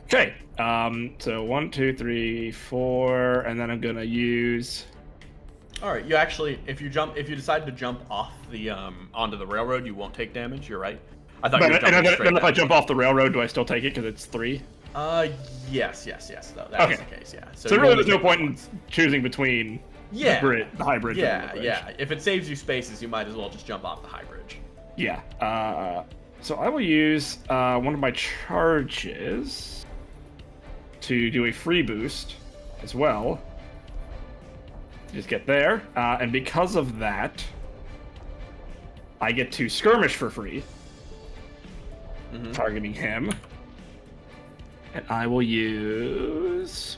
Okay, so 1, 2, 3, 4, and then I'm gonna use. All right. You actually, if you decide to jump off the onto the railroad, you won't take damage. You're right. I thought you were But jumping and straight then if I down. jump off the railroad, do I still take it because it's 3? Yes, though. That is Okay. the case, yeah. So you really, only there's no take point in once. choosing between Yeah. the high bridge. and the low bridge. If it saves you spaces, you might as well just jump off the high bridge. Yeah. So I will use one of my charges to do a free boost as well. Just get there, and because of that, I get to skirmish for free, targeting him. And I will use...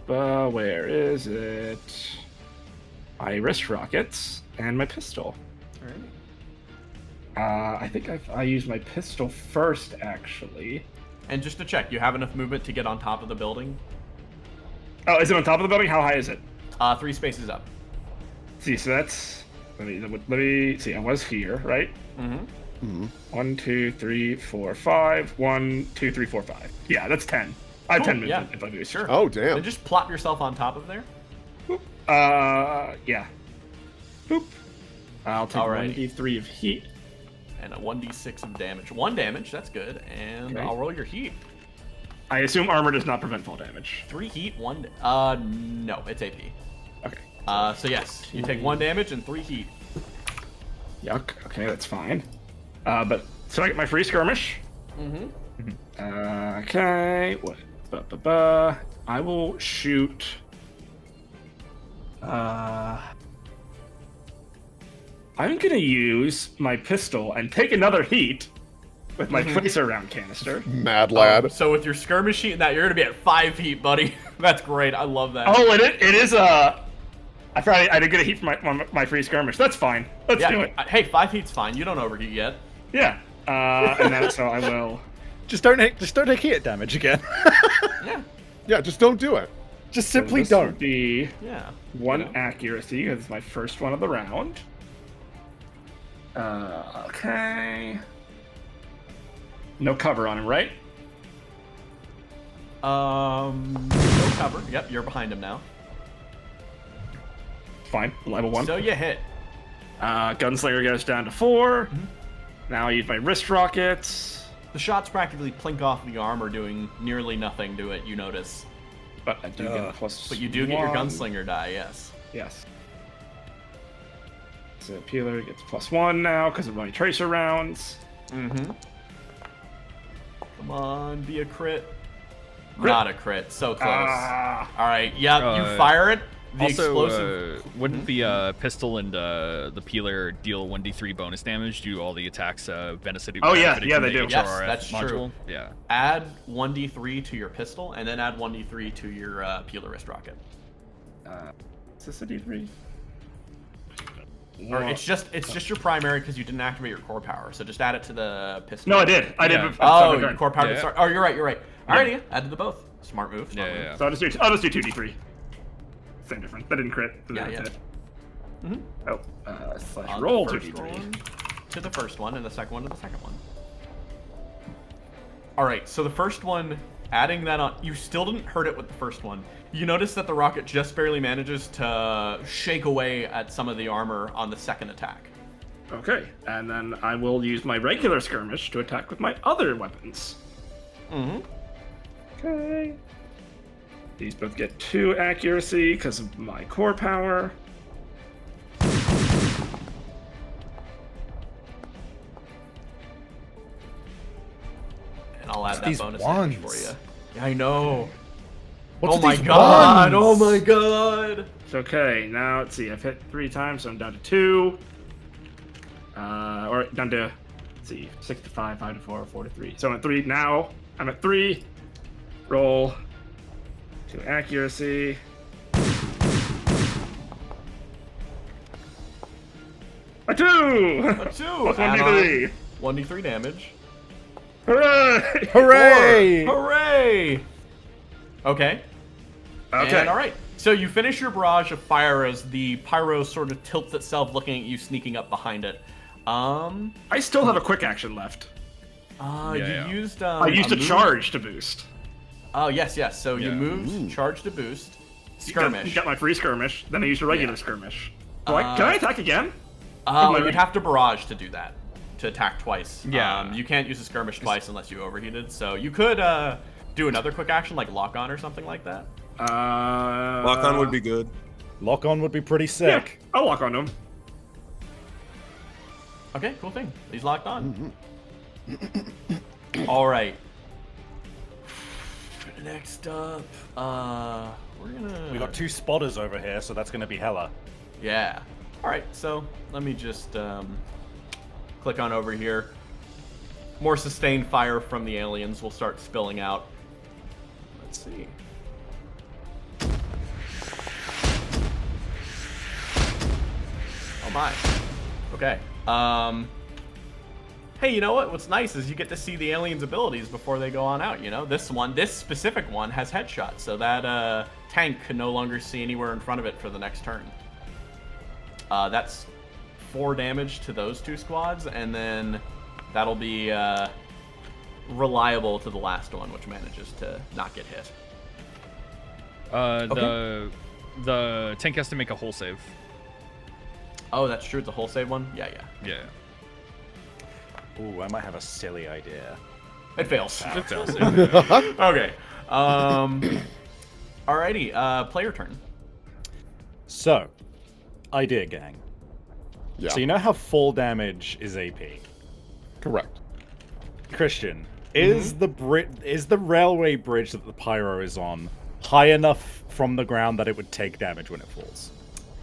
where is it? My wrist rockets and my pistol. Alright. I think I used my pistol first, actually. And just to check, you have enough movement to get on top of the building? Oh, is it on top of the building? How high is it? 3 spaces up. See, so that's... Let me see, I was here, right? Mm-hmm. 1, 2, 3, 4, 5. 1, 2, 3, 4, 5. Yeah, that's 10. I have Cool, 10 movement yeah. if I do. Sure. Oh, damn. Then just plop yourself on top of there. Yeah. Boop. I'll take Alright. 1d3 of heat. And a 1d6 of damage. 1 damage, that's good. And Okay. I'll roll your heat. I assume armor does not prevent fall damage. 3 heat, 1... no, it's AP. Okay. So yes, you take 1 damage and 3 heat. Yuck. Okay, that's fine. But so I get my free skirmish. Okay. What? I will shoot. I'm gonna use my pistol and take another heat with my tracer round canister. Mad lad. So with your skirmish heat and that, you're gonna be at 5 heat, buddy. That's great. I love that. Oh, it is I forgot I didn't get a heat from my free skirmish. That's fine. Let's do it. Hey, 5 heat's fine. You don't overheat yet. Yeah. And then so I will. Just don't take hit damage again. Yeah. Yeah, just don't do it. Just simply This would don't. be Yeah. 1 accuracy because it's my first one of the round. Okay. No cover on him, right? No cover. Yep, you're behind him now. Fine. Level 1. So you hit. Gunslinger goes down to 4. Now I use my wrist rockets. The shots practically plink off the armor, doing nearly nothing to it, you notice. But I do get a plus. But you do get your 1. gunslinger die, yes. Yes. So Peeler gets +1 now because of my tracer rounds. Mm-hmm. Come on, be a crit. Crit. Not a crit. So close. Ah. All right. Yep. You fire it. The Also, explosive. wouldn't the pistol and the peeler deal 1d3 bonus damage? Do all the attacks benefiting? Oh, yeah. benefiting Yeah, from they the do. Yes, HRF that's module? true. Yeah. Add 1d3 to your pistol, and then add 1d3 to your peeler wrist rocket. Is this a D3? Or it's just your primary because you didn't activate your core power. So just add it to the pistol. No, I did. I did. Yeah. at the start Oh, of the your turn. core power. Yeah. Did start. Oh, you're right. You're right. Alrighty, add to the both. Smart move. Smart move. Yeah. So I'll just do 2 D3. Same difference. That didn't crit. Yeah, yeah. Oh, On slash roll the 2 first D3. one to the first one, and the second one to the second one. All right, so the first one, adding that on, you still didn't hurt it with the first one. You notice that the rocket just barely manages to shake away at some of the armor on the second attack. Okay, and then I will use my regular skirmish to attack with my other weapons. Mm-hmm. Okay. These both get 2 accuracy because of my core power. And I'll add that these bonus damage for wands? you. Yeah, I know. What's Oh with my these god! wands? Oh my god! It's okay. Now let's see. I've hit 3 times, so I'm down to 2. Or down to, let's see, 6 to 5, 5 to 4, 4 to 3. So I'm at 3 now. I'm at 3. Roll 2 accuracy. A 2. A 2! Plus Add 1d3. on 1d3 damage. Hooray! Hooray! Hooray! Okay. Okay. And, all right. So you finish your barrage of fire as the pyro sort of tilts itself, looking at you, sneaking up behind it. I still have a quick action left. Yeah. You used. I used a move. charge to boost. Oh yes. So you Yeah. moved, charge to boost, skirmish. Got my free skirmish. Then I used a regular skirmish. Can I attack again? You'd have to barrage to do that, to attack twice. Yeah. You can't use a skirmish twice unless you overheated. So you could do another quick action like lock on or something like that? Lock on would be good. Lock on would be pretty Yeah, sick. I'll lock on him. Okay, cool thing. He's locked on. All right. Next up, we're gonna. We got 2 spotters over here, so that's gonna be hella. Yeah. All right. So let me just click on over here. More sustained fire from the aliens will start spilling out. Let's see. Oh my. Okay. Hey, you know what? What's nice is you get to see the aliens' abilities before they go on out, you know? This specific one has headshot, so that tank can no longer see anywhere in front of it for the next turn. That's 4 damage to those 2 squads, and then that'll be reliable to the last one, which manages to not get hit. The tank has to make a hull save. Oh, that's true. It's a whole save one? Yeah. Yeah. Ooh, I might have a silly idea. It fails. It fails. Okay. Alrighty, player turn. So, idea gang. Yeah. So you know how full damage is AP? Correct. Christian, is the railway bridge that the pyro is on high enough from the ground that it would take damage when it falls?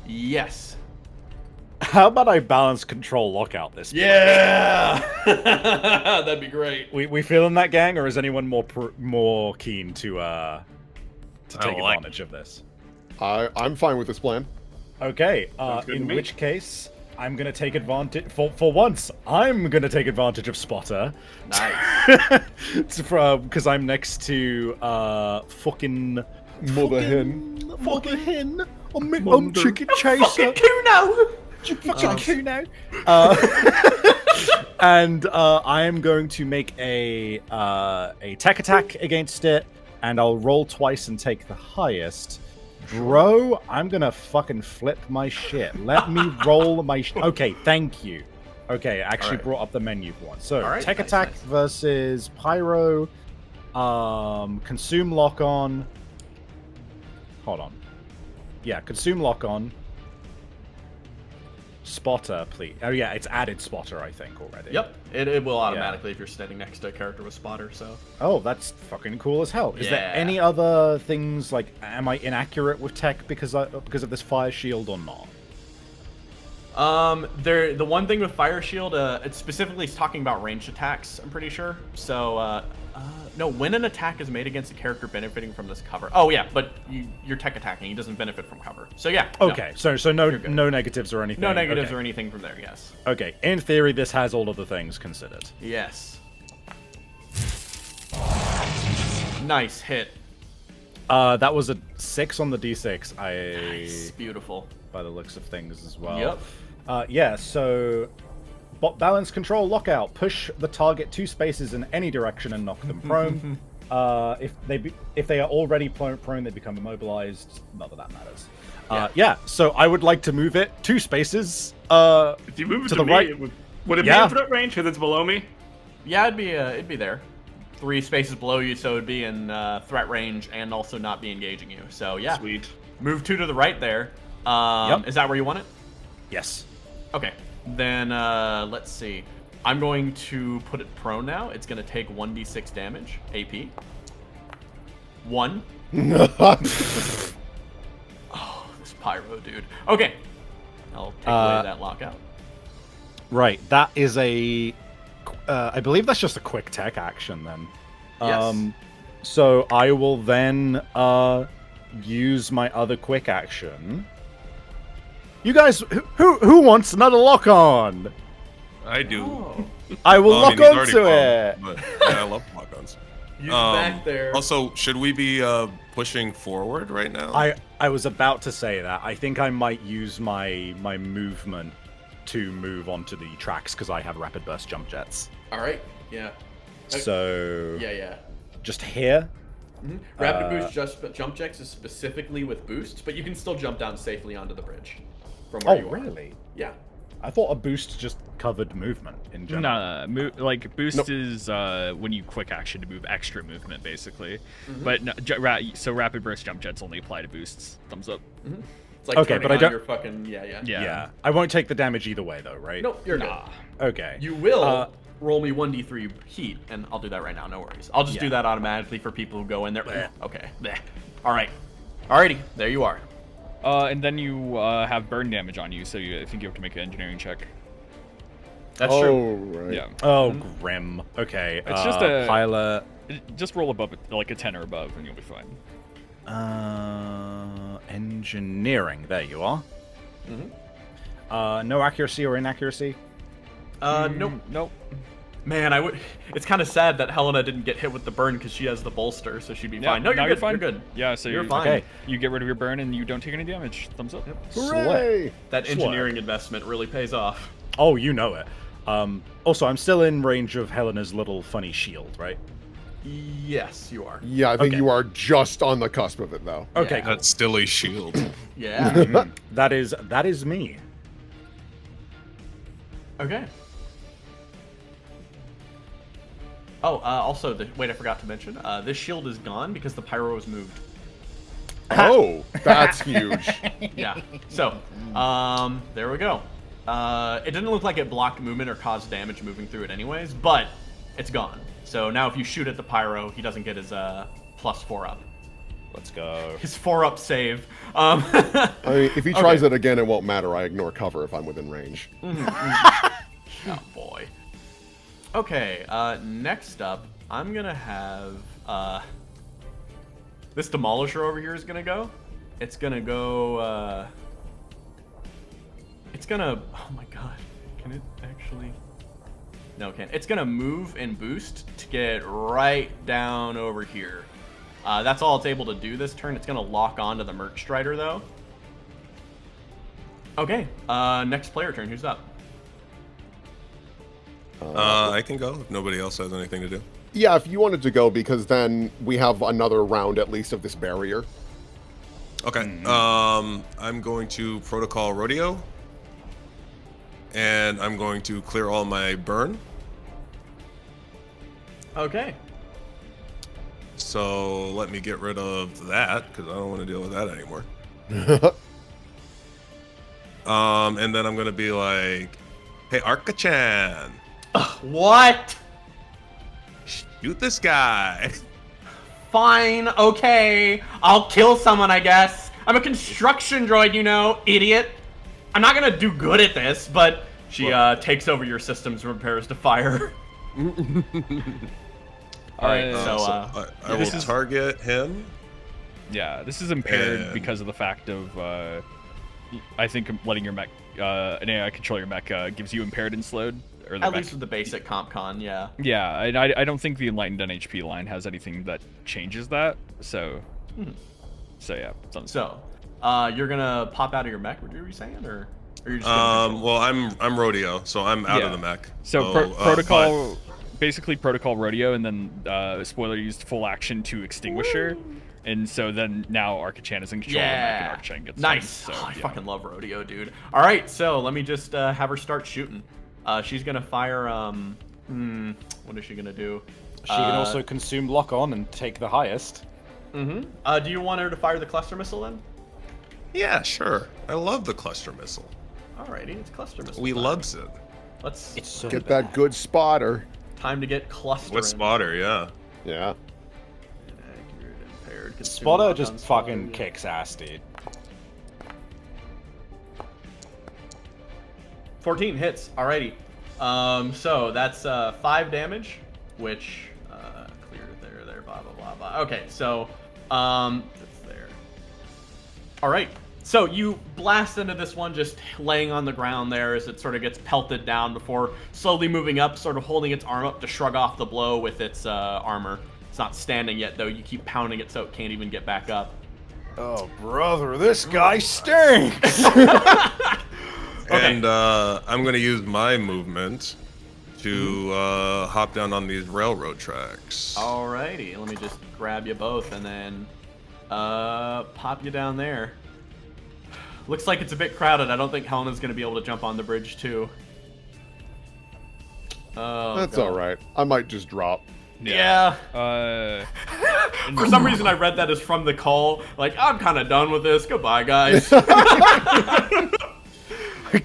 Yes. How about I balance control lockout this? Yeah! That'd be great. We feeling that, gang, or is anyone more keen to take advantage of this? I'm fine with this plan. Okay. good to In me. which case, I'm gonna take advantage for once. I'm gonna take advantage of Spotter. Nice. Because I'm next to fucking Mother hen. Mother hen. I'm chicken chaser. Fucking Kuno! Fucking Kuno. And I am going to make a tech attack against it, and I'll roll twice and take the highest. Bro, I'm gonna fucking flip my shit. Let me roll my Okay, thank you. Okay, I actually Alright. brought up the menu for one. So, Alright, tech nice, attack nice. versus pyro, consume lock on. Hold on. Yeah, consume lock on. Spotter, please. Oh yeah, it's added spotter, I think, already. Yep, it will automatically if you're standing next to a character with spotter, so. Oh, that's fucking cool as hell. Is there Yeah. any other things, like, am I inaccurate with tech because of this fire shield or not? The one thing with Fire Shield, it specifically is talking about ranged attacks, I'm pretty sure. So, no, when an attack is made against a character benefiting from this cover. Oh, yeah, but you're tech attacking, he doesn't benefit from cover. So, yeah. Okay, so no You're good. no negatives or anything. No negatives Okay. or anything from there, yes. Okay, in theory, this has all of the things considered. Yes. Nice hit. That was a 6 on the d6. Nice. Beautiful. By the looks of things as well. Yep. Yeah, so balance control lockout. Push the target 2 spaces in any direction and knock them prone. If they are already prone, they become immobilized. Not that that matters. Yeah, so I would like to move it 2 spaces. If you move it to to the me, right. would it Yeah. be in threat range because it's below me? Yeah, it'd be there. 3 spaces below you, so it'd be in threat range and also not be engaging you. So yeah, Sweet. move 2 to the right there. Yep. Is that where you want it? Yes. Okay, then let's see. I'm going to put it prone now. It's going to take 1d6 damage, AP. 1. Oh, this pyro dude. Okay, I'll take away that lockout. Right, that is a... I believe that's just a quick tech action then. Yes. So I will then use my other quick action. You guys, who wants another lock on? I do. Oh, I will Well, lock he's already onto prone, it. But yeah, I love lock-ons. you back there. Also, should we be pushing forward right now? I was about to say that. I think I might use my movement to move onto the tracks because I have rapid burst jump jets. All right. Yeah. So Yeah. just here. Rapid boost jump jacks is specifically with boosts, but you can still jump down safely onto the bridge from where Oh you are. really? Yeah. I thought a boost just covered movement in general. No, like boost is when you quick action to move extra movement, basically. But no, so rapid burst jump jets only apply to boosts. Thumbs up. It's like Okay, turning but I on don't- your fucking Yeah. I won't take the damage either way, though, right? Nope, you're Nah. Okay. good. You will roll me 1d3 heat, and I'll do that right now. No worries. I'll just do that automatically for people who go in there. Bleh. Okay. Bleh. All right. Alrighty. There you are. And then you have burn damage on you, so I think you have to make an engineering check. That's oh, true. right. Yeah. Oh, grim. Okay. It's just a- pilot. Just roll above it, like a 10 or above, and you'll be fine. Engineering. There you are. No accuracy or inaccuracy. Nope. Nope. Man, I would. It's kind of sad that Helena didn't get hit with the burn because she has the bolster, so she'd be Yeah, fine. No, now you're good. fine. You're good. Yeah, so You're you, fine. Okay. You get rid of your burn and you don't take any damage. Thumbs up. Hooray! That Swag. engineering investment really pays off. Oh, you know it. Also, I'm still in range of Helena's little funny shield, right? Yes, you are. Yeah, I think Okay. you are just on the cusp of it, though. Okay, Yeah. cool. That stilly shield. Yeah. That is me. Okay. Oh, also, wait, I forgot to mention. This shield is gone because the pyro was moved. Oh, that's huge. Yeah. So, there we go. It didn't look like it blocked movement or caused damage moving through it anyways, but it's gone. So now if you shoot at the pyro, he doesn't get his +4 up. Let's go. His 4-up save. I mean, if he tries it again, it won't matter. I ignore cover if I'm within range. Oh boy. Okay, next up, I'm gonna have this demolisher over here is gonna go. It's gonna go it's gonna, oh my god, can it actually? No, it can't. It's gonna move and boost to get right down over here. That's all it's able to do this turn. It's gonna lock onto the Merc Strider though. Okay, next player turn. Who's up? I can go if nobody else has anything to do. Yeah, if you wanted to go, because then we have another round at least of this barrier. Okay. I'm going to protocol rodeo, and I'm going to clear all my burn. Okay. So let me get rid of that because I don't want to deal with that anymore. And then I'm gonna be like, "Hey, Arca-chan, What? shoot this guy." Fine, okay. I'll kill someone, I guess. I'm a construction droid, you know, idiot. I'm not gonna do good at this, but she takes over your systems and prepares to fire. Alright, so, I will this is- target him. Yeah, this is impaired And- because of the fact of, I think letting your mech, an AI control your mech gives you impaired and slowed. Or the at mech. least with the basic comp con, yeah. Yeah, and I don't think the Enlightened NHP line has anything that changes that, so... So yeah. Sounds So, you're gonna pop out of your mech, what were you saying, or you're just gonna Well, I'm rodeo, so I'm out of the mech. So protocol, basically protocol rodeo, and then spoiler used full action to extinguisher, and so then now Arca-chan is in control of the mech, and Yeah, Arca-chan gets nice. stunned, Oh, so, I yeah. fucking love rodeo, dude. All right, so let me just have her start shooting. She's gonna fire. What is she gonna do? She can also consume lock on and take the highest. Do you want her to fire the cluster missile then? Yeah, sure. I love the cluster missile. Alrighty, it's cluster missile. We time. loves it. Let's. It's so Get that good spotter. Time to get cluster. What spotter? Yeah. Yeah. Inaccurate, impaired, consume Spotter lock just on fucking spotter. kicks ass, dude. 14 hits. Alrighty. So that's 5 damage, which clear there, blah blah blah blah. Okay, so that's there. All right. So you blast into this one, just laying on the ground there as it sort of gets pelted down before slowly moving up, sort of holding its arm up to shrug off the blow with its armor. It's not standing yet, though. You keep pounding it so it can't even get back up. Oh, brother, this guy stinks! And I'm gonna use my movement to hop down on these railroad tracks. Alrighty, let me just grab you both and then pop you down there. Looks like it's a bit crowded. I don't think Helena's going to be able to jump on the bridge, too. Oh, That's God. all right. I might just drop. Yeah. For some reason, I read that as from the call. Like, I'm kind of done with this. Goodbye, guys. I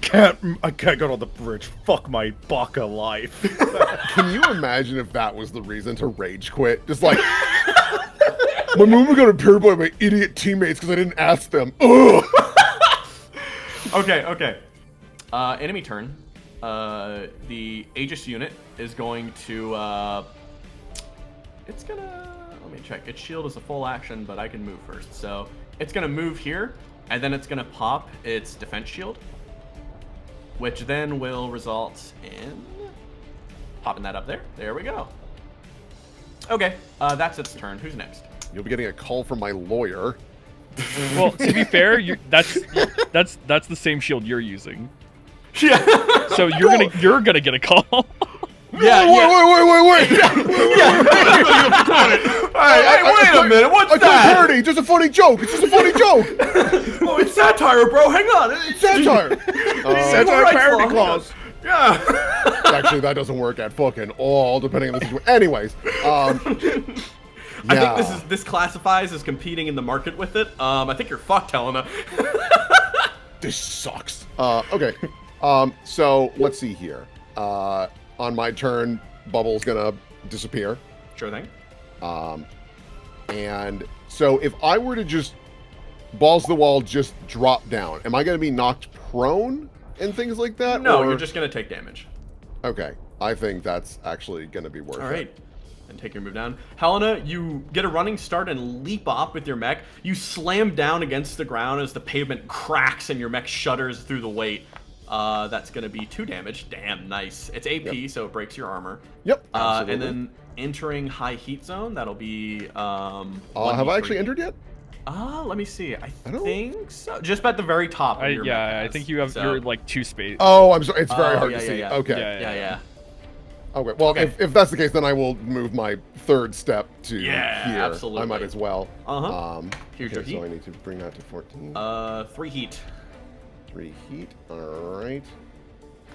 can't get on the bridge. Fuck my baka life. Can you imagine if that was the reason to rage quit? Just like, my movement got impaired by my idiot teammates because I didn't ask them. Ugh. Okay. Enemy turn. The Aegis unit is going to, it's gonna, let me check. Its shield is a full action, but I can move first. So it's gonna move here, and then it's gonna pop its defense shield, which then will result in popping that up there. There we go. Okay, that's its turn. Who's next? You'll be getting a call from my lawyer. Well, to be fair, that's the same shield you're using. Yeah. So you're gonna get a call. Yeah. Wait. Hey, wait a minute. What's I that? told Parody, just a funny joke. It's just a funny joke. Oh, it's satire, bro. Hang on. It's Satire. Satire parody clause. Yeah. Actually, that doesn't work at fucking all, depending on the situation. Anyways, I think this classifies as competing in the market with it. I think you're fucked, Helena. This sucks. Okay. So let's see here. On my turn, Bubble's gonna disappear. Sure thing. And so if I were to just balls to the wall, just drop down, am I gonna be knocked prone and things like that? No, or... you're just gonna take damage. Okay. I think that's actually gonna be worth it. All right. And take your move down. Helena, you get a running start and leap up with your mech. You slam down against the ground as the pavement cracks and your mech shudders through the weight. That's going to be 2 damage. Damn, nice. It's AP, so it breaks your armor. Yep. Absolutely. And then entering high heat zone, that'll be have I actually entered yet? Let me see. I don't- think so. Just at the very top. Of your mech I has. think you have So- you're like 2 space. Oh, I'm sorry. It's very Oh, hard yeah, to yeah, see. yeah. Okay. Yeah. Okay. Well, Okay. if that's the case, then I will move my 3rd step to Yeah, here. absolutely. I might as well. Here's your okay, heat. so I need to bring that to 14. 3 heat. 3 heat. All right.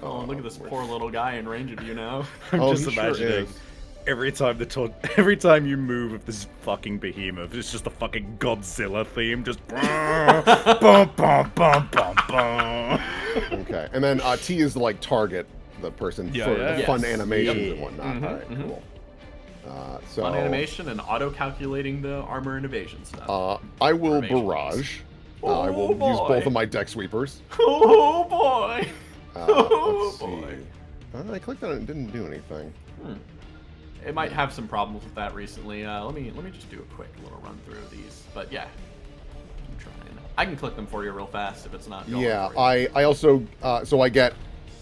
Oh, look at this poor little guy in range of you now. I'm Oh, just he sure imagining is. every time you move with this fucking behemoth, it's just a fucking Godzilla theme, just bum bum bum bum bum. Okay. And then T is like target the person Yeah, for yeah. the fun Yes. animations Yep. and whatnot. Mhm, All right. mhm. Cool. So On animation and auto-calculating the armor and evasion stuff. I will Formations. barrage. I Oh, will use boy. both of my deck sweepers. Oh boy! Let's see. boy. I clicked on it and didn't do anything. It might have some problems with that recently. Let me just do a quick little run through of these. But yeah, I'm trying. I can click them for you real fast if it's not. Going Yeah, for you. I also so I get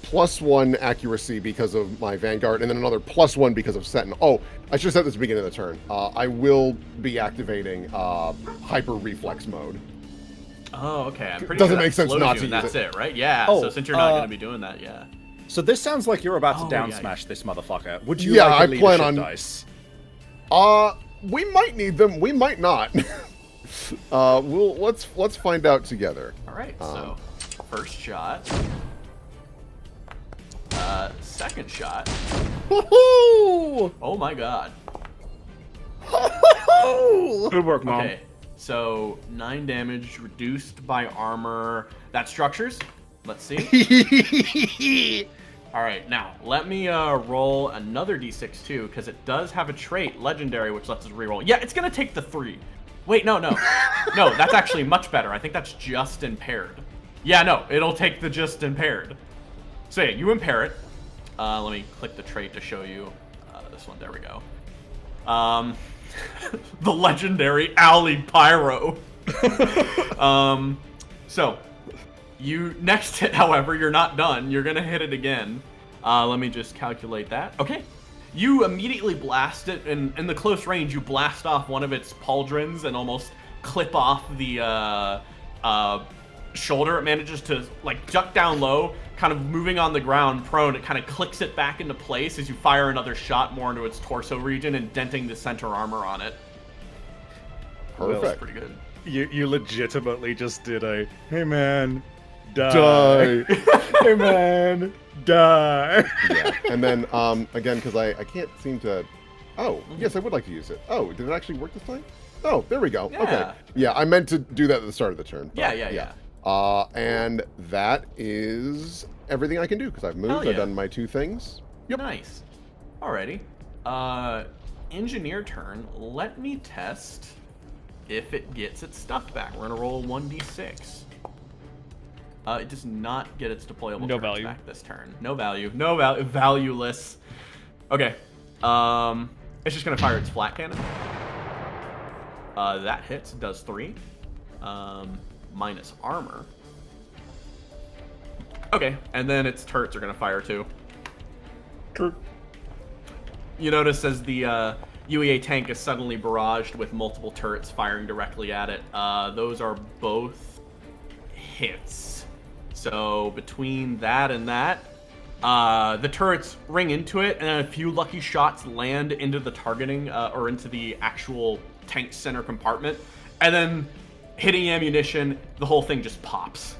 +1 accuracy because of my Vanguard, and then another +1 because of Sentinel. Oh, I should have said this at the beginning of the turn. I will be activating Hyper Reflex mode. Oh, okay. I'm pretty Doesn't sure make that sense slows not you to and use that's it. it, right? Yeah. Oh, so since you're not going to be doing that, yeah. So this sounds like you're about to Oh, down yeah. smash this motherfucker. Would you Yeah, like a I plan leadership on- dice? We might need them. We might not. Let's find out together. All right. So first shot. Second shot. Woohoo! Oh my god. Good work, Mom. Okay. So 9 damage reduced by armor. That structures. Let's see. All right, now let me roll another d6 too, because it does have a trait, legendary, which lets us reroll. Yeah, it's gonna take the 3. Wait, no, no, that's actually much better. I think that's just impaired. Yeah, no, it'll take the just impaired. So yeah, you impair it. Let me click the trait to show you this one. There we go. The legendary Alley Pyro. So you next hit, however, you're not done. You're gonna hit it again. Let me just calculate that. Okay. You immediately blast it, and in the close range, you blast off one of its pauldrons and almost clip off the shoulder. It manages to like duck down low, kind of moving on the ground prone. It kind of clicks it back into place as you fire another shot more into its torso region and denting the center armor on it. That's Perfect. pretty good. You legitimately just did a, hey man, die. Hey man, die. Yeah. And then, again, because I can't seem to... Oh, yes, I would like to use it. Oh, did it actually work this time? Oh, there we go. Yeah. Okay. Yeah, I meant to do that at the start of the turn. But Yeah. And that is everything I can do, because I've moved, Hell yeah. I've done my 2 things. Yep. Nice. Alrighty. Engineer turn. Let me test if it gets its stuff back. We're gonna roll 1d6. It does not get its deployable No turns value. back this turn. No value. No value. Valueless. Okay. It's just gonna fire its flat cannon. That hits. Does 3. Minus armor. Okay, and then its turrets are gonna fire too. You notice as the UEA tank is suddenly barraged with multiple turrets firing directly at it. Those are both hits. So between that and that, the turrets ring into it, and then a few lucky shots land into the targeting, or into the actual tank center compartment, and then hitting ammunition, the whole thing just pops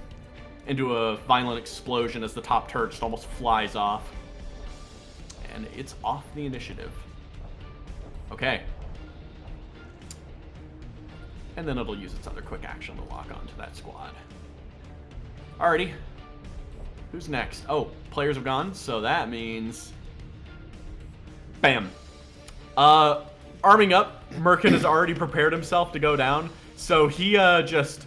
into a violent explosion as the top turret just almost flies off. And it's off the initiative. Okay. And then it'll use its other quick action to lock onto that squad. Alrighty. Who's next? Oh, players have gone, so that means... Bam. Arming up, Merkin has already prepared himself to go down, so he just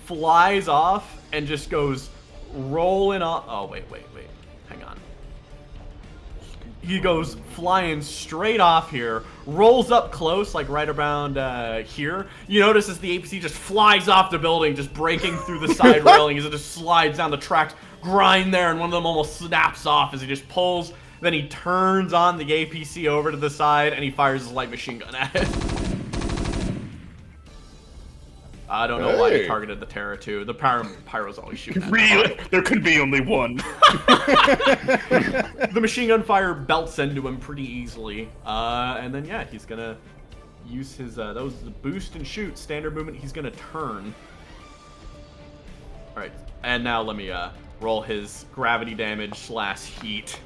flies off and just goes rolling off. Oh, wait. Hang on. He goes flying straight off here, rolls up close, like right around here. You notice as the APC just flies off the building, just breaking through the side railing as it just slides down the tracks, grind there, and one of them almost snaps off as he just pulls. Then he turns on the APC over to the side, and he fires his light machine gun at it. I don't know why he targeted the Terra too. The Pyro's always shooting at Really? There could be only one. The machine gun fire belts into him pretty easily. And then, yeah, he's going to use his, that was the boost and shoot standard movement. He's going to turn. All right. And now let me roll his gravity damage / heat.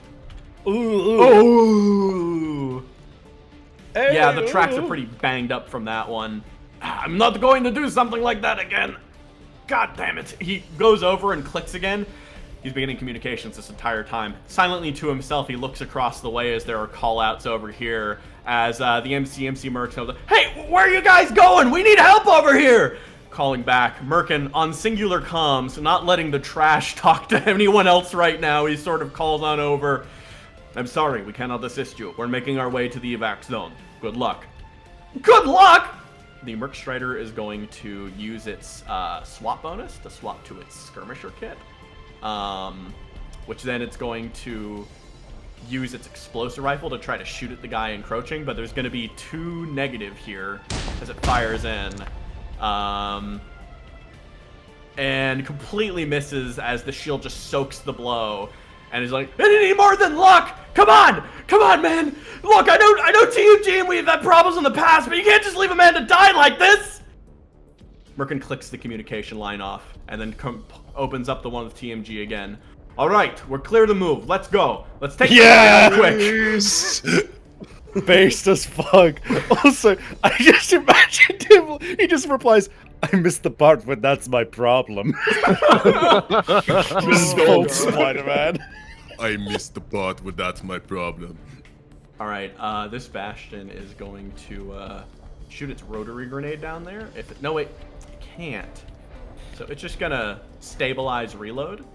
Ooh. Hey, Yeah, the tracks are pretty banged up from that one. I'm not going to do something like that again. God damn it. He goes over and clicks again. He's beginning communications this entire time. Silently to himself, he looks across the way as there are call-outs over here as the MC Merc goes, hey, where are you guys going? We need help over here. Calling back. Merkin on singular comms, not letting the trash talk to anyone else right now. He sort of calls on over. I'm sorry, we cannot assist you. We're making our way to the evac zone. Good luck. Good luck? The Merc Strider is going to use its swap bonus to swap to its Skirmisher kit. Which then it's going to use its explosive rifle to try to shoot at the guy encroaching, but there's going to be 2 negative here as it fires in. And completely misses as the shield just soaks the blow. And he's like, I need more than luck! Come on, man! Look, I know TUG and we've had problems in the past, but you can't just leave a man to die like this! Merkin clicks the communication line off, and then opens up the one with TMG again. Alright, we're clear to move. Let's go. Let's take this quick. Based as fuck. Also, I just imagined him, he just replies, I missed the part when that's my problem. Just full Spider-Man. I missed the part where that's my problem. Alright, this Bastion is going to shoot its rotary grenade down there. No, wait, it can't. So it's just gonna stabilize reload.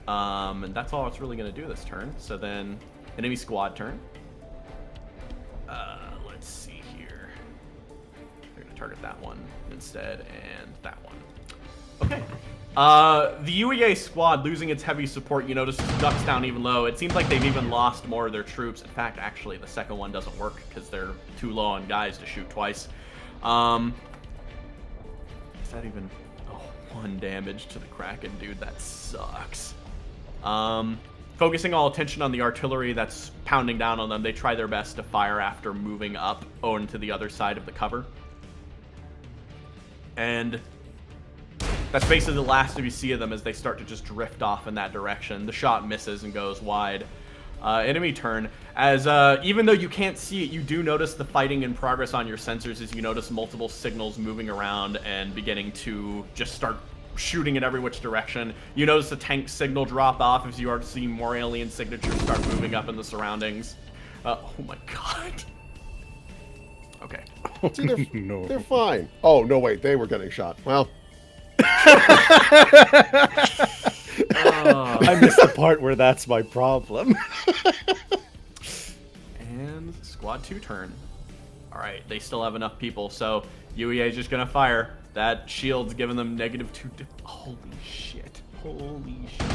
And that's all it's really gonna do this turn. So then, enemy squad turn. Let's see here. They're gonna target that one instead, and that one. Okay. The UEA squad losing its heavy support, you notice, ducks down even low. It seems like they've even lost more of their troops. In fact, actually, the second one doesn't work because they're too low on guys to shoot twice. Is that even... Oh, 1 damage to the Kraken, dude. That sucks. Focusing all attention on the artillery that's pounding down on them, they try their best to fire after moving up onto the other side of the cover. And that's basically the last of you see of them as they start to just drift off in that direction. The shot misses and goes wide. Enemy turn. As even though you can't see it, you do notice the fighting in progress on your sensors as you notice multiple signals moving around and beginning to just start shooting in every which direction. You notice the tank signal drop off as you are seeing more alien signatures start moving up in the surroundings. Oh my god. Okay. See, they're, No. they're fine. Oh, no, wait. They were getting shot. Well, I missed the part where that's my problem. And squad 2 turn. Alright, they still have enough people, so UEA is just gonna fire. That shield's giving them -2. Holy shit. Holy shit.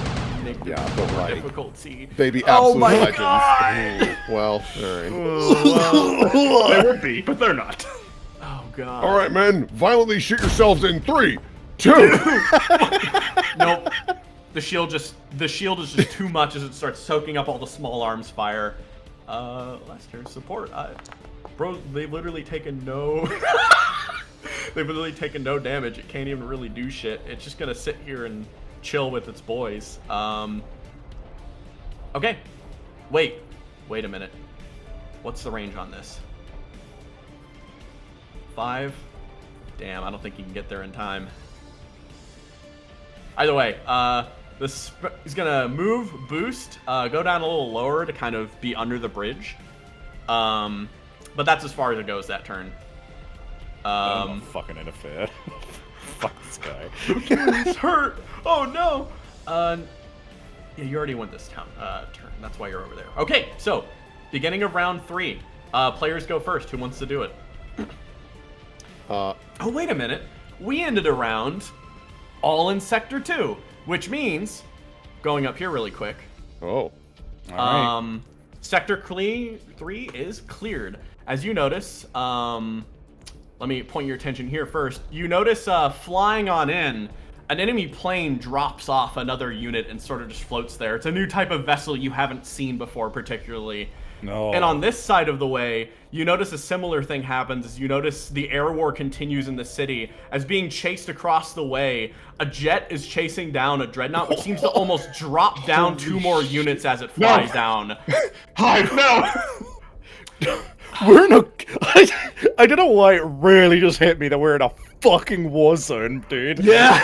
Negative Yeah, but like, difficulty. they'd be Oh absolute my legends. God! Well, all right. They would be, but they're not. Oh god. All right, men. Violently shoot yourselves in 3, 2. Nope. The shield is just too much as it starts soaking up all the small arms fire. Lester, support. Bro, they've literally taken no... They've literally taken no damage. It can't even really do shit. It's just gonna sit here and chill with its boys. Okay. Wait a minute. What's the range on this? 5? Damn, I don't think you can get there in time. Either way, he's gonna move, boost, go down a little lower to kind of be under the bridge. But that's as far as it goes that turn. I'm not fucking interfere. Fuck this guy. He's hurt. Oh no. Yeah, you already went this turn. That's why you're over there. Okay, so beginning of round 3. Players go first. Who wants to do it? Oh, wait a minute. We ended a round all in Sector 2, which means going up here really quick. Oh. All right. Sector 3 is cleared. As you notice, let me point your attention here first. You notice flying on in, an enemy plane drops off another unit and sort of just floats there. It's a new type of vessel you haven't seen before particularly. No. And on this side of the way, you notice a similar thing happens as you notice the air war continues in the city. As being chased across the way, a jet is chasing down a dreadnought, which seems to almost drop down 2 more units as it flies down. Hi, no! We're in a... I don't know why it really just hit me that we're in a fucking war zone, dude. Yeah!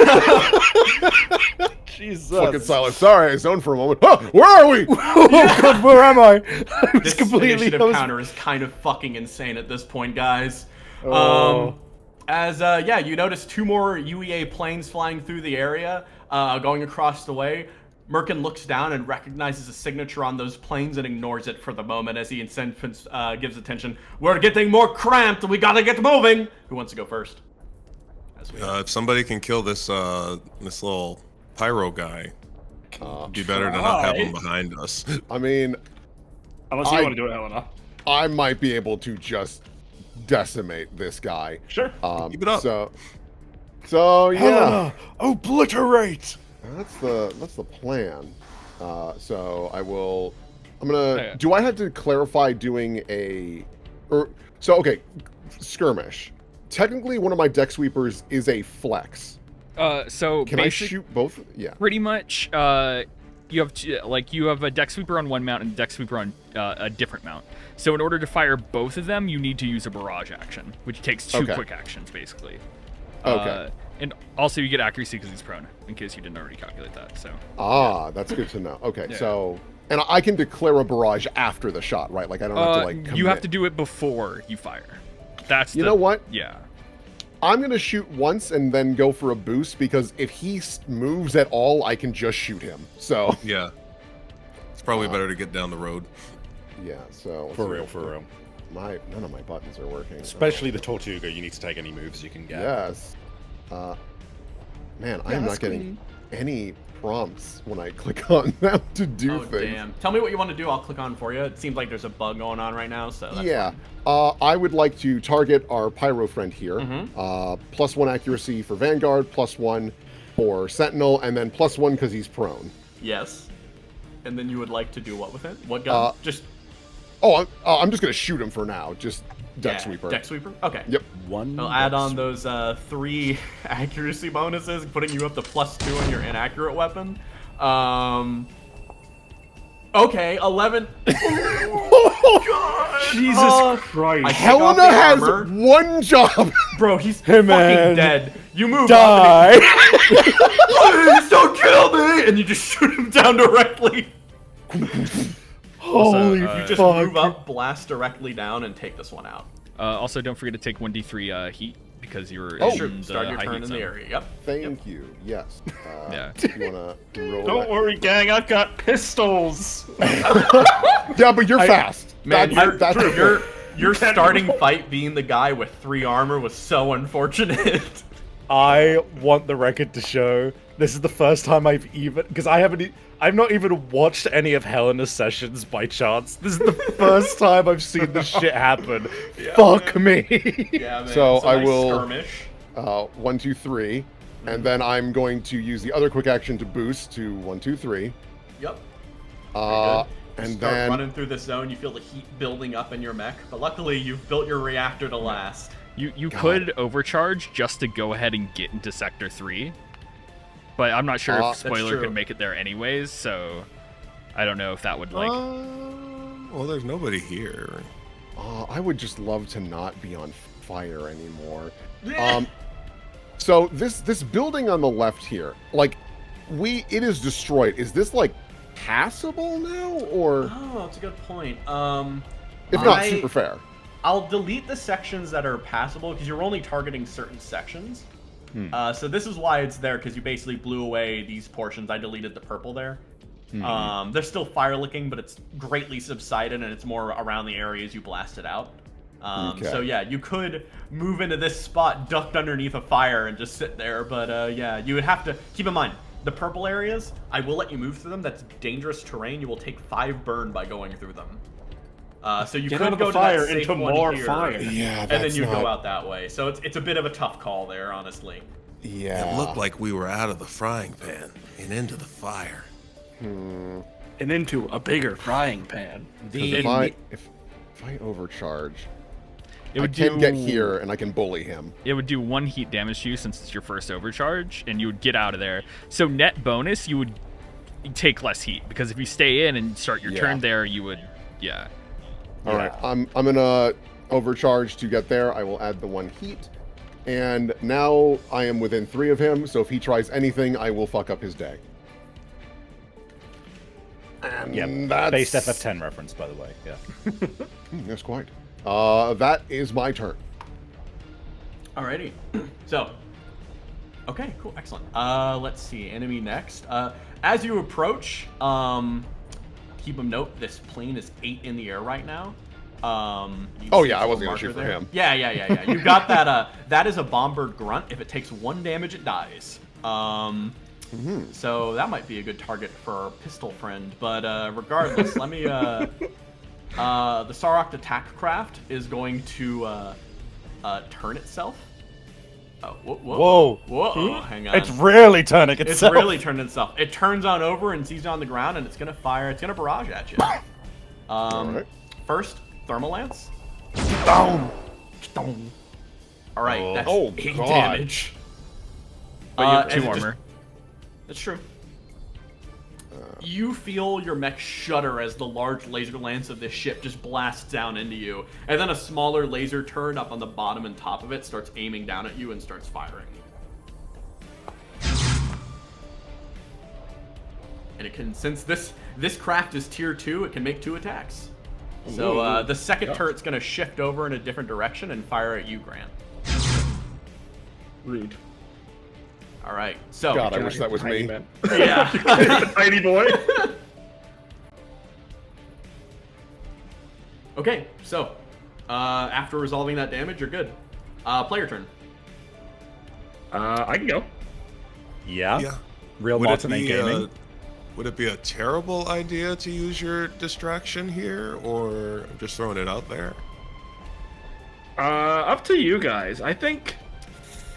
Jesus. Fucking Sylas. Sorry, I zoned for a moment. Huh, where are we? Oh god, where am I? I was This completely... initiative I was- counter is kind of fucking insane at this point, guys. Oh. Yeah, you notice 2 more UEA planes flying through the area, going across the way. Merkin looks down and recognizes a signature on those planes and ignores it for the moment as he gives attention. We're getting more cramped. We gotta get moving. Who wants to go first? If somebody can kill this this little pyro guy, it'd be better to not have him behind us. I mean, Unless you want to do it, Helena. I might be able to just decimate this guy. Sure. Keep it up. So yeah, Helena, obliterate! that's the plan. So I'm gonna. Okay. Do I have to clarify doing okay, skirmish. Technically, one of my deck sweepers is a flex. So Can I shoot both? Yeah. Pretty much, you have a deck sweeper on one mount and a deck sweeper on a different mount. So in order to fire both of them, you need to use a barrage action, which takes 2 Okay. quick actions basically. Okay. And also you get accuracy because he's prone, in case you didn't already calculate that. So That's good to know. Okay, Yeah. so and I can declare a barrage after the shot, right? Like I don't have to like. you have commit. to do it before you fire. That's You know what? Yeah. I'm gonna shoot once and then go for a boost because if he moves at all, I can just shoot him. So Yeah. It's probably better to get down the road. yeah. So let's For see. real. None of my buttons are working. Especially the Tortuga, you need to take any moves you can get. Yes. Man, I am not getting any prompts when I click on them to do Oh, things. damn. Tell me what you want to do. I'll click on for you. It seems like there's a bug going on right now, so that's Yeah. fine. I would like to target our pyro friend here. Mhm. +1 accuracy for Vanguard, +1 for Sentinel, and then +1 because he's prone. Yes. And then you would like to do what with it? What gun? I'm just gonna shoot him for now. Just Deck Sweeper. Deck sweeper. Okay. Yep. One. I'll add on those 3 accuracy bonuses, putting you up to +2 on your inaccurate weapon. Okay, 11. Jesus Christ. I take off Helena the has armor. one job. Bro, he's Hey, fucking man. dead. You move Die. up and please don't kill me! And you just shoot him down directly. Holy You just fuck. move up, blast directly down, and take this one out. Also, don't forget to take 1d3 heat because you're Oh, in Sure, the start your high turn heat in zone. the area. Yep. Thank you. Yes. Yeah. You wanna roll Don't that? worry, gang. I've got pistols. Yeah, but you're fast. Man, That's the your starting fight being the guy with 3 armor was so unfortunate. I want the record to show this is the first time I've even, because I've not even watched any of Helena's sessions by chance. This is the first time I've seen this shit happen. Fuck me. Yeah, man. So it's a I nice will- skirmish. 1, 2, 3, and then I'm going to use the other quick action to boost to 1, 2, 3. Yep. And Start then running through the zone, you feel the heat building up in your mech, but luckily you've built your reactor to last. You could overcharge just to go ahead and get into Sector 3. But I'm not sure if that's Spoiler true. could make it there anyways, so I don't know if that would, like... Well, there's nobody here. I would just love to not be on fire anymore. So this building on the left here, like, it is destroyed. Is this like passable now, or Oh, that's a good point. if not super fair? I'll delete the sections that are passable because you're only targeting certain sections. So this is why it's there, because you basically blew away these portions. I deleted the purple there. They're still fire licking, but it's greatly subsided, and it's more around the areas you blasted out. So yeah, you could move into this spot, ducked underneath a fire, and just sit there. But yeah, you would have to keep in mind the purple areas. I will let you move through them. That's dangerous terrain. You will take 5 burn by going through them. So you Get could out of go the to fire that safe into one more here, fire. Yeah, and then that's you go not- out that way. So it's a bit of a tough call there, honestly. Yeah. It looked like we were out of the frying pan and into the fire. And into a bigger frying pan. If I overcharge, It I would can do, get here and I can bully him. It would do 1 heat damage to you since it's your first overcharge, and you would get out of there. So net bonus, you would take less heat, because if you stay in and start your turn there, you would, yeah. All right, I'm gonna overcharge to get there. I will add the 1 heat, and now I am within 3 of him. So if he tries anything, I will fuck up his day. And Yeah, that's based FF10 reference, by the way. Yeah. Yes, quite. That is my turn. Alrighty. So, okay, cool, excellent. Let's see, enemy next. As you approach, keep a note, this plane is 8 in the air right now. You Oh see yeah, I the wasn't gonna marker shoot for there? him. Yeah. You got that. That is a bombard grunt. If it takes 1 damage, it dies. So that might be a good target for our pistol friend. But regardless, let me. The Sarok attack craft is going to turn itself. Oh, whoa! Hang on. It's really turning It's itself. really turned itself. It turns on over and sees you on the ground, and it's gonna fire. It's gonna barrage at you. Alright. First, thermal lance. Boom. All right, that's Oh, 8 God. damage. But you have and 2 it just- armor. That's true. You feel your mech shudder as the large laser lance of this ship just blasts down into you, and then a smaller laser turret up on the bottom and top of it starts aiming down at you and starts firing. And it can, since this craft is tier 2, it can make 2 attacks. So the second turret's gonna shift over in a different direction and fire at you, Grant. Rude. All right, so God, I wish that was Tiny me. man. yeah. Tiny boy. Okay, so after resolving that damage, you're good. Player turn. I can go. Yeah. Yeah. Real Martin Gaming. Would it be a terrible idea to use your distraction here, or just throwing it out there? Up to you guys. I think.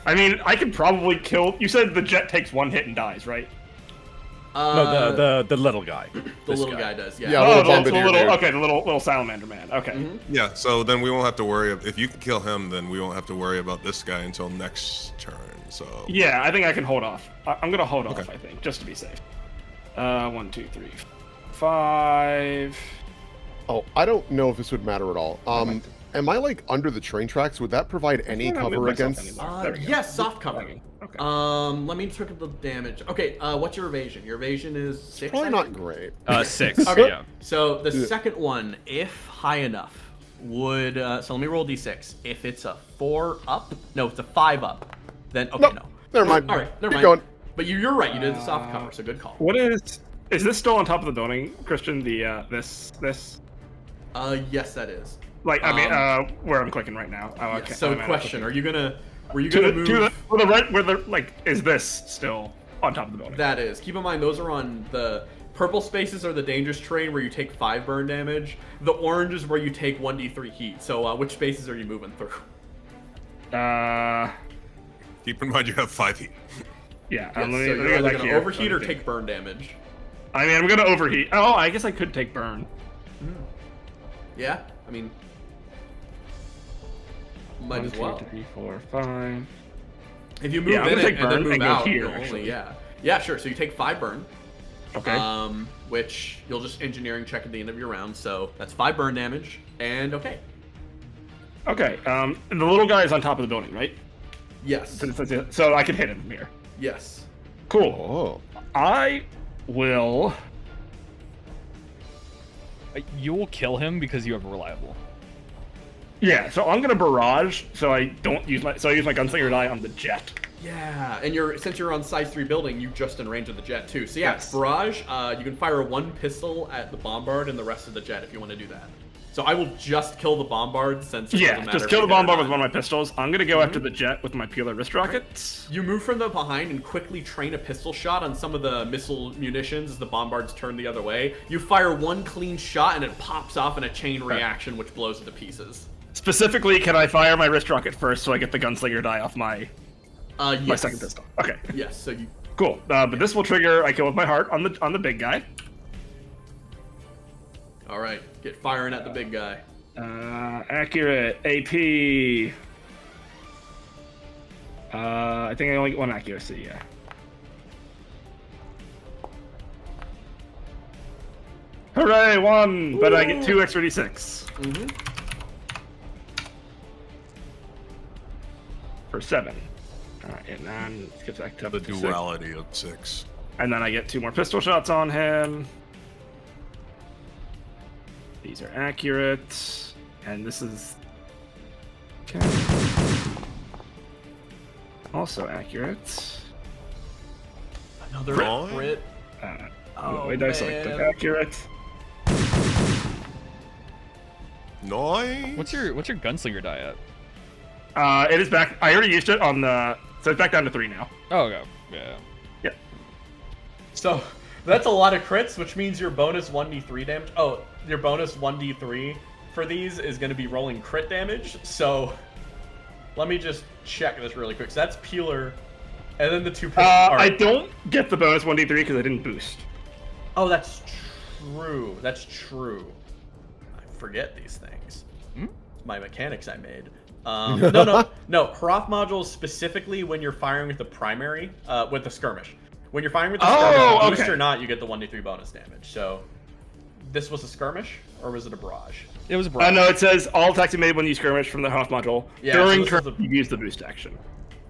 I mean, I could probably kill. You said the jet takes 1 hit and dies, right? No, the little guy. The This little guy. guy does, yeah. Yeah, Oh, little the bombardier little, dude. okay, the little salamander man. Okay. Mhm. Yeah, so then we won't have to worry. If you can kill him, then we won't have to worry about this guy until next turn. So Yeah, I think I can hold off. I'm gonna hold off, Okay. I think, just to be safe. 1, 2, 3, 5. Oh, I don't know if this would matter at all. Am I like under the train tracks? Would that provide any can't cover move myself against? anymore. There we go. Yes, soft cover. Okay. Let me check the damage. Okay, what's your evasion? Your evasion is 6. Probably I not think? great. 6. Okay. Yeah. So the Yeah. second one, if high enough, would so let me roll d6. If it's a 4 up, no, it's a 5 up, then okay, Nope. no. Never mind. All right, never Keep mind. going. But you're right. You did the soft cover, so good call. What is this still on top of the building, Christian? The this? Yes, that is. Like, I mean, where I'm clicking right now. Oh, Yeah, okay. so I'm at- question: Were you to gonna the, move? to the right, where the like is this still on top of the building? That is. Keep in mind, those are on the purple spaces are the dangerous terrain where you take 5 burn damage. The orange is where you take 1d3 heat. So which spaces are you moving through? keep in mind you have 5 heat. Yeah. Yes, let me, so let me you're go either back gonna here. overheat or Let me take think. burn damage. I mean, I'm gonna overheat. Oh, I guess I could take burn. Yeah, I mean, might 1, as 2, well. 3, 4, 5. If you move Yeah, I'm in gonna it take and then burn move and go out, here, you'll only, actually. yeah, sure. So you take 5 burn. Okay. Which you'll just engineering check at the end of your round. So that's 5 burn damage, and okay. Okay. And the little guy is on top of the building, right? Yes. So I can hit him from here. Yes. Cool. Oh. I will. You will kill him because you have reliable. Yeah. So I'm gonna barrage. So I don't use my. So I use my gunslinger die on the jet. Yeah, and since you're on size 3 building, you just in range of the jet too. So yeah, Yes. barrage. You can fire 1 pistol at the bombard and the rest of the jet if you want to do that. So I will just kill the bombard since it Yeah. doesn't matter Just if kill you the hit or bombard with not. one of my pistols. I'm gonna go after the jet with my peeler wrist rockets. You move from the behind and quickly train a pistol shot on some of the missile munitions as the bombards turn the other way. You fire 1 clean shot and it pops off in a chain reaction which blows it to pieces. Specifically, can I fire my wrist rocket first so I get the gunslinger die off my Yes. second pistol? Okay. Yes, so you... Cool. But this will trigger. I kill with my heart on the big guy. Alright, get firing at the big guy. Accurate AP. I think I only get 1 accuracy. Yeah. Hooray! 1, but I get 2 extra d6 Mm-hmm. for 7. Alright, and then it gets back to The 6. duality of 6. And then I get 2 more pistol shots on him. These are accurate. And this is... Okay. Also accurate. Another Crit? crit. Oh, My dice select man. accurate. Nice. What's your gunslinger die at? It is back. I already used it on the... So it's back down to 3 now. Oh, okay. Yeah. So, that's a lot of crits, which means your bonus 1d3 damage... Oh, your bonus 1d3 for these is going to be rolling crit damage. So, let me just check this really quick. So that's Peeler, and then the 2... I don't get the bonus 1d3 because I didn't boost. Oh, that's true. That's true. I forget these things. My mechanics I made. No. Hroth modules specifically when you're firing with the primary, with the skirmish. When you're firing with the skirmish, boost okay. or not, you get the 1d3 bonus damage. So, this was a skirmish, or was it a barrage? It was a barrage. No, it says all attacks you made when you skirmish from the Hoth module. Yeah, During so this turn, is a- you use the boost action.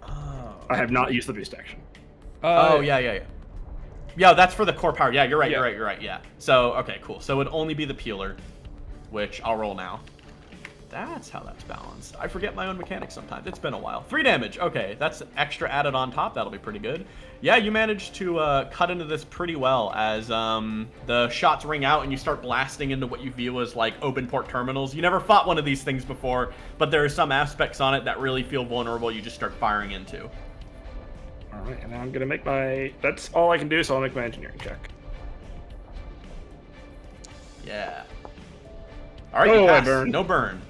Oh. I have not used the boost action. Yeah. Yeah, that's for the core power. Yeah, you're right. Yeah. You're right. Yeah. So, okay, cool. So it would only be the peeler, which I'll roll now. That's how that's balanced. I forget my own mechanics sometimes. It's been a while. 3 damage. Okay, that's extra added on top. That'll be pretty good. Yeah, you managed to cut into this pretty well as the shots ring out and you start blasting into what you view as like open port terminals. You never fought one of these things before, but there are some aspects on it that really feel vulnerable. You just start firing into. All right, and now I'm gonna make my. That's all I can do, so I'll make my engineering check. Yeah. All right, Oh, you I pass. burn. No burn.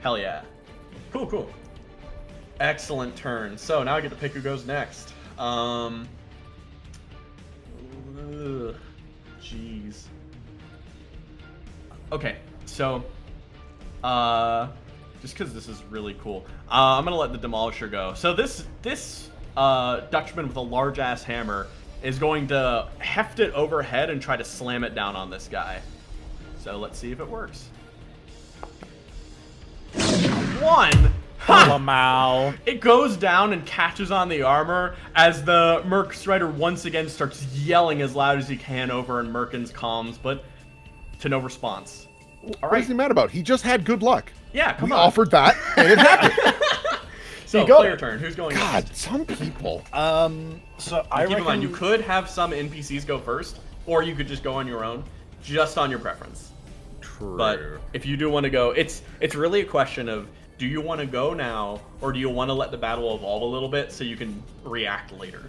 Hell yeah. Cool. Excellent turn. So now I get to pick who goes next. Jeez. NPCs. Okay, so just because this is really cool, I'm gonna let the Demolisher go. So this Dutchman with a large ass hammer is going to heft it overhead and try to slam it down on this guy. So let's see if it works. 1. Wow. It goes down and catches on the armor as the Merc Strider once again starts yelling as loud as he can over in Merkin's comms, but to no response. All What is he mad about? He just had good luck. Yeah, come We on. offered that, and it happened. So, got player it. turn. Who's going God, next? some people. So I Keep in mind, reckon you could have some NPCs go first, or you could just go on your own, just on your preference. True. But if you do want to go, it's really a question of, do you want to go now, or do you want to let the battle evolve a little bit so you can react later?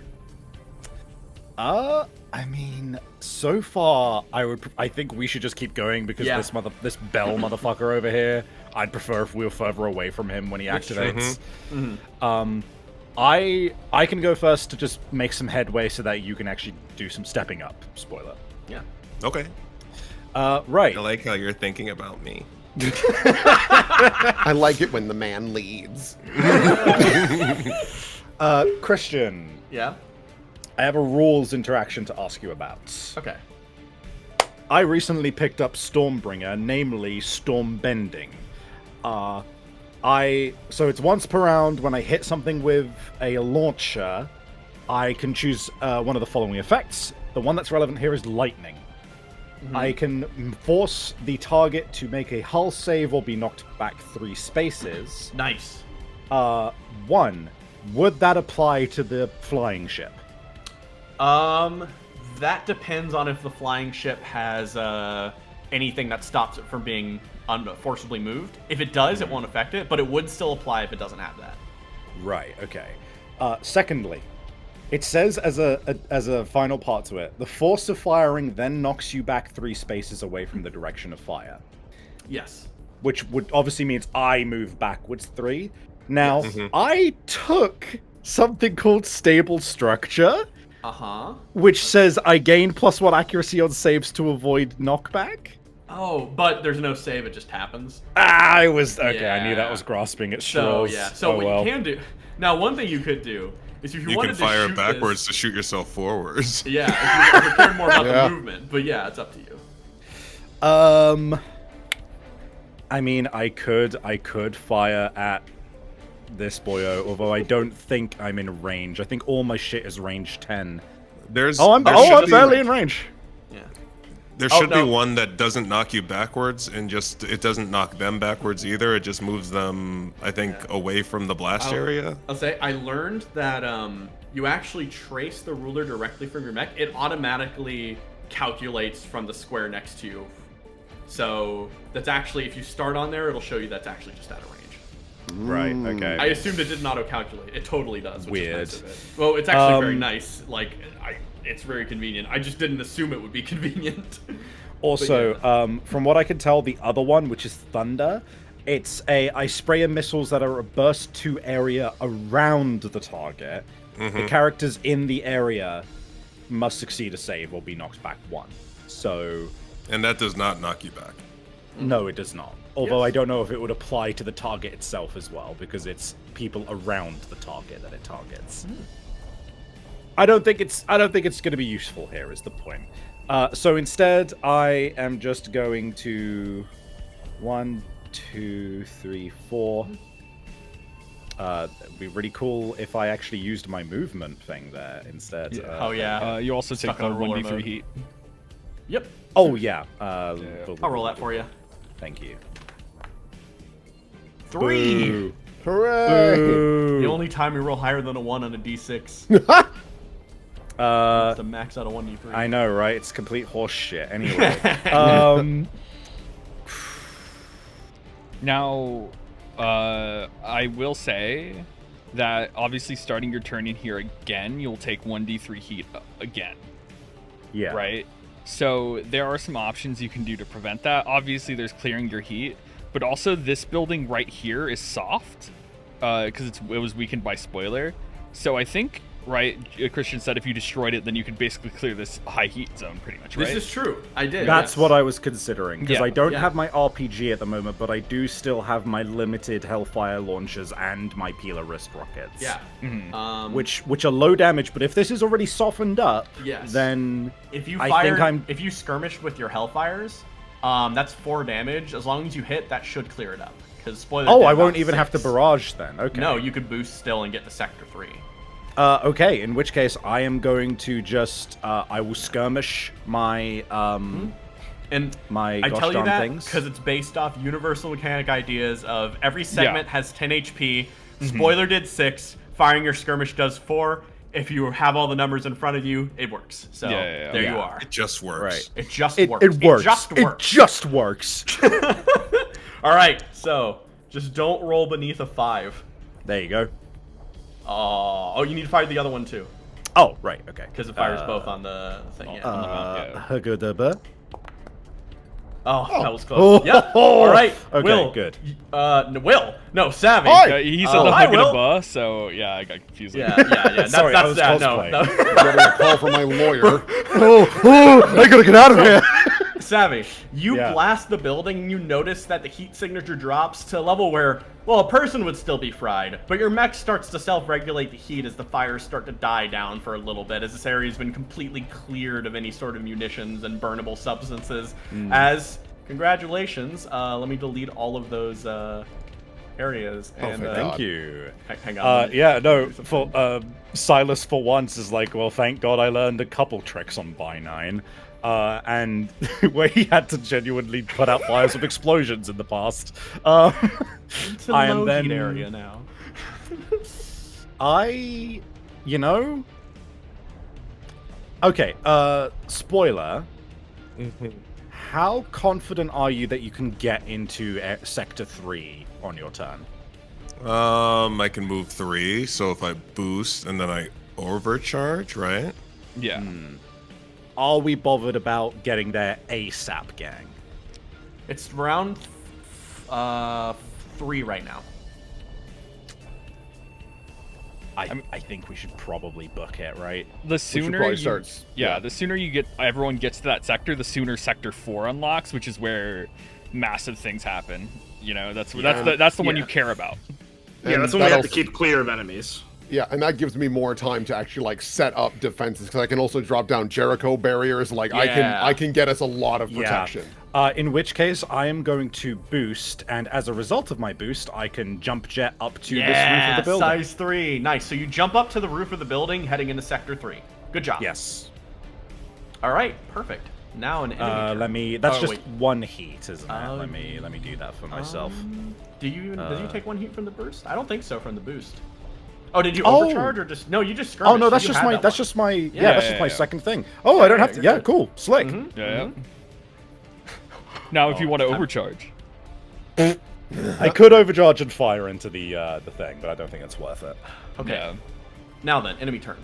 I mean, so far, I think we should just keep going because Yeah. this Bell motherfucker over here, I'd prefer if we were further away from him when he That's true. activates. Mm-hmm. I can go first to just make some headway so that you can actually do some stepping up. Spoiler. Yeah. Okay. Right. I like how you're thinking about me. I like it when the man leads. Christian, Yeah? I have a rules interaction to ask you about. Okay. I recently picked up Stormbringer, namely Storm Bending. So it's once per round when I hit something with a launcher, I can choose one of the following effects. The one that's relevant here is lightning. I can force the target to make a hull save or be knocked back 3 spaces. Nice. 1. Would that apply to the flying ship? That depends on if the flying ship has anything that stops it from being forcibly moved. If it does, it won't affect it, but it would still apply if it doesn't have that. Right, okay. Secondly, it says as a final part to it, the force of firing then knocks you back 3 spaces away from the direction of fire. Yes. Which would obviously means I move backwards 3. Now, I took something called Stable Structure, Uh-huh. which says I gain +1 accuracy on saves to avoid knockback. Oh, but there's no save, it just happens. I was... Okay, I knew that Yeah. was grasping at So, straws. yeah. So Oh, what well. you can do... Now, one thing you could do is if you You wanted can to fire shoot backwards this, to shoot yourself forwards. Yeah, if you cared more about Yeah. the movement. But yeah, it's up to you. I mean, I could fire at this boyo, although I don't think I'm in range. I think all my shit is range 10. There's I'm there should I'm be- barely in range. Yeah. There Oh, should no. be one that doesn't knock you backwards, and just it doesn't knock them backwards either. It just moves them, I think, away from the blast area. I'll say I learned that you actually trace the ruler directly from your mech. It automatically calculates from the square next to you. So that's actually, if you start on there, it'll show you that's actually just out of range. Right, okay. I assumed it didn't auto-calculate. It totally does. Which Weird. Is nice of it. Well, it's actually very nice. Like, it's very convenient. I just didn't assume it would be convenient. Also, But yeah. from what I can tell, the other one, which is Thunder, I spray missiles that are a burst to area around the target. The characters in the area must succeed a save or be knocked back 1. So, And that does not knock you back. no, it does not. Although Yes. I don't know if it would apply to the target itself as well, because it's people around the target that it targets. I don't think it's going to be useful here. Is the point? So instead, I am just going to 1, 2, 3, 4. It'd be really cool if I actually used my movement thing there instead. Oh yeah. You also take Stuck the on roller 1d3 mode. heat. Yep. Oh yeah. I'll roll that for you. Thank you. 3. Boo. Hooray! The only time we roll higher than a 1 on a d6. It's the max out of 1d3. I know, right? It's complete horse shit. Anyway. Now, I will say that obviously starting your turn in here again, you'll take 1d3 heat again, Yeah. right? So there are some options you can do to prevent that. Obviously, there's clearing your heat, but also this building right here is soft because it was weakened by spoiler. So I think right? Christian said if you destroyed it, then you could basically clear this high heat zone, pretty much, right? This is true. I did. That's yes. what I was considering, because Yeah. I don't Yeah. have my RPG at the moment, but I do still have my limited Hellfire launchers and my Peeler wrist rockets. Yeah. Which are low damage, but if this is already softened up, Yes. then If you I think fired, if you skirmished with your Hellfires, that's 4 damage. As long as you hit, that should clear it up. Because spoiler. oh, did I won't about even have to 6. barrage then. Okay. No, you could boost still and get to Sector 3. Okay, in which case I am going to just I will skirmish my And my I gosh tell you darn that things. because it's based off universal mechanic ideas of every segment has 10 HP. Mm-hmm. Spoiler did 6. Firing your skirmish does 4. If you have all the numbers in front of you, it works. So there you are. It just works. Right. It just It works. works. It just It works. just works. All right. So just don't roll beneath a 5. There you go. Oh, you need to fire the other one too, Oh, right. Okay. because it fires both on the thing. Yeah. Hugudaba. Oh, that was close. Oh. Yep. All right. Okay, Will. good. Will. No, Savvy. Hi. He said Oh, the hi, hug Will. bus, so yeah, I got confused. Yeah. That's, Sorry, I was no. cosplaying. Getting a call from my lawyer. I gotta get out of here. Savvy, you Yeah. blast the building and you notice that the heat signature drops to a level where, well, a person would still be fried, but your mech starts to self-regulate the heat as the fires start to die down for a little bit, as this area has been completely cleared of any sort of munitions and burnable substances. As, congratulations, let me delete all of those areas. And, thank Thank you. Hang on. let me Yeah, no, do something. for Sylas for once is like, well, thank God I learned a couple tricks on By9. And where he had to genuinely put out fires with explosions in the past. It's a I am low then heat area now. Okay, spoiler. How confident are you that you can get into Sector 3 on your turn? I can move 3, so if I boost and then I overcharge, right? Yeah. Are we bothered about getting there ASAP, gang? It's round 3 right now. I think we should probably book it, right? The should sooner probably you, start- yeah, the sooner everyone gets to that sector, the sooner Sector 4 unlocks, which is where massive things happen. You know, that's the one you care about. Yeah, And that's when we have to that'll- keep clear of enemies. Yeah, and that gives me more time to actually like set up defenses because I can also drop down Jericho barriers. Like Yeah. I can get us a lot of protection. In which case, I am going to boost, and as a result of my boost, I can jump jet up to this roof of the building. Size 3. Nice. So you jump up to the roof of the building, heading into Sector 3. Good job. Yes. All right. Perfect. Now an enemy. turn. That's Oh, just wait. one heat, isn't it? Oh. Let me do that for myself. Does you take 1 heat from the boost? I don't think so from the boost. Oh, did you Oh. overcharge or just no? You just skirmished. Oh no, that's You just had my that that's one. just my yeah, Yeah, that's just my yeah. second thing. Oh, I don't have to. you're Yeah, good. cool, slick. Yeah. Now, if you want to overcharge, I could overcharge and fire into the thing, but I don't think it's worth it. Okay. yeah. Now then, enemy turn.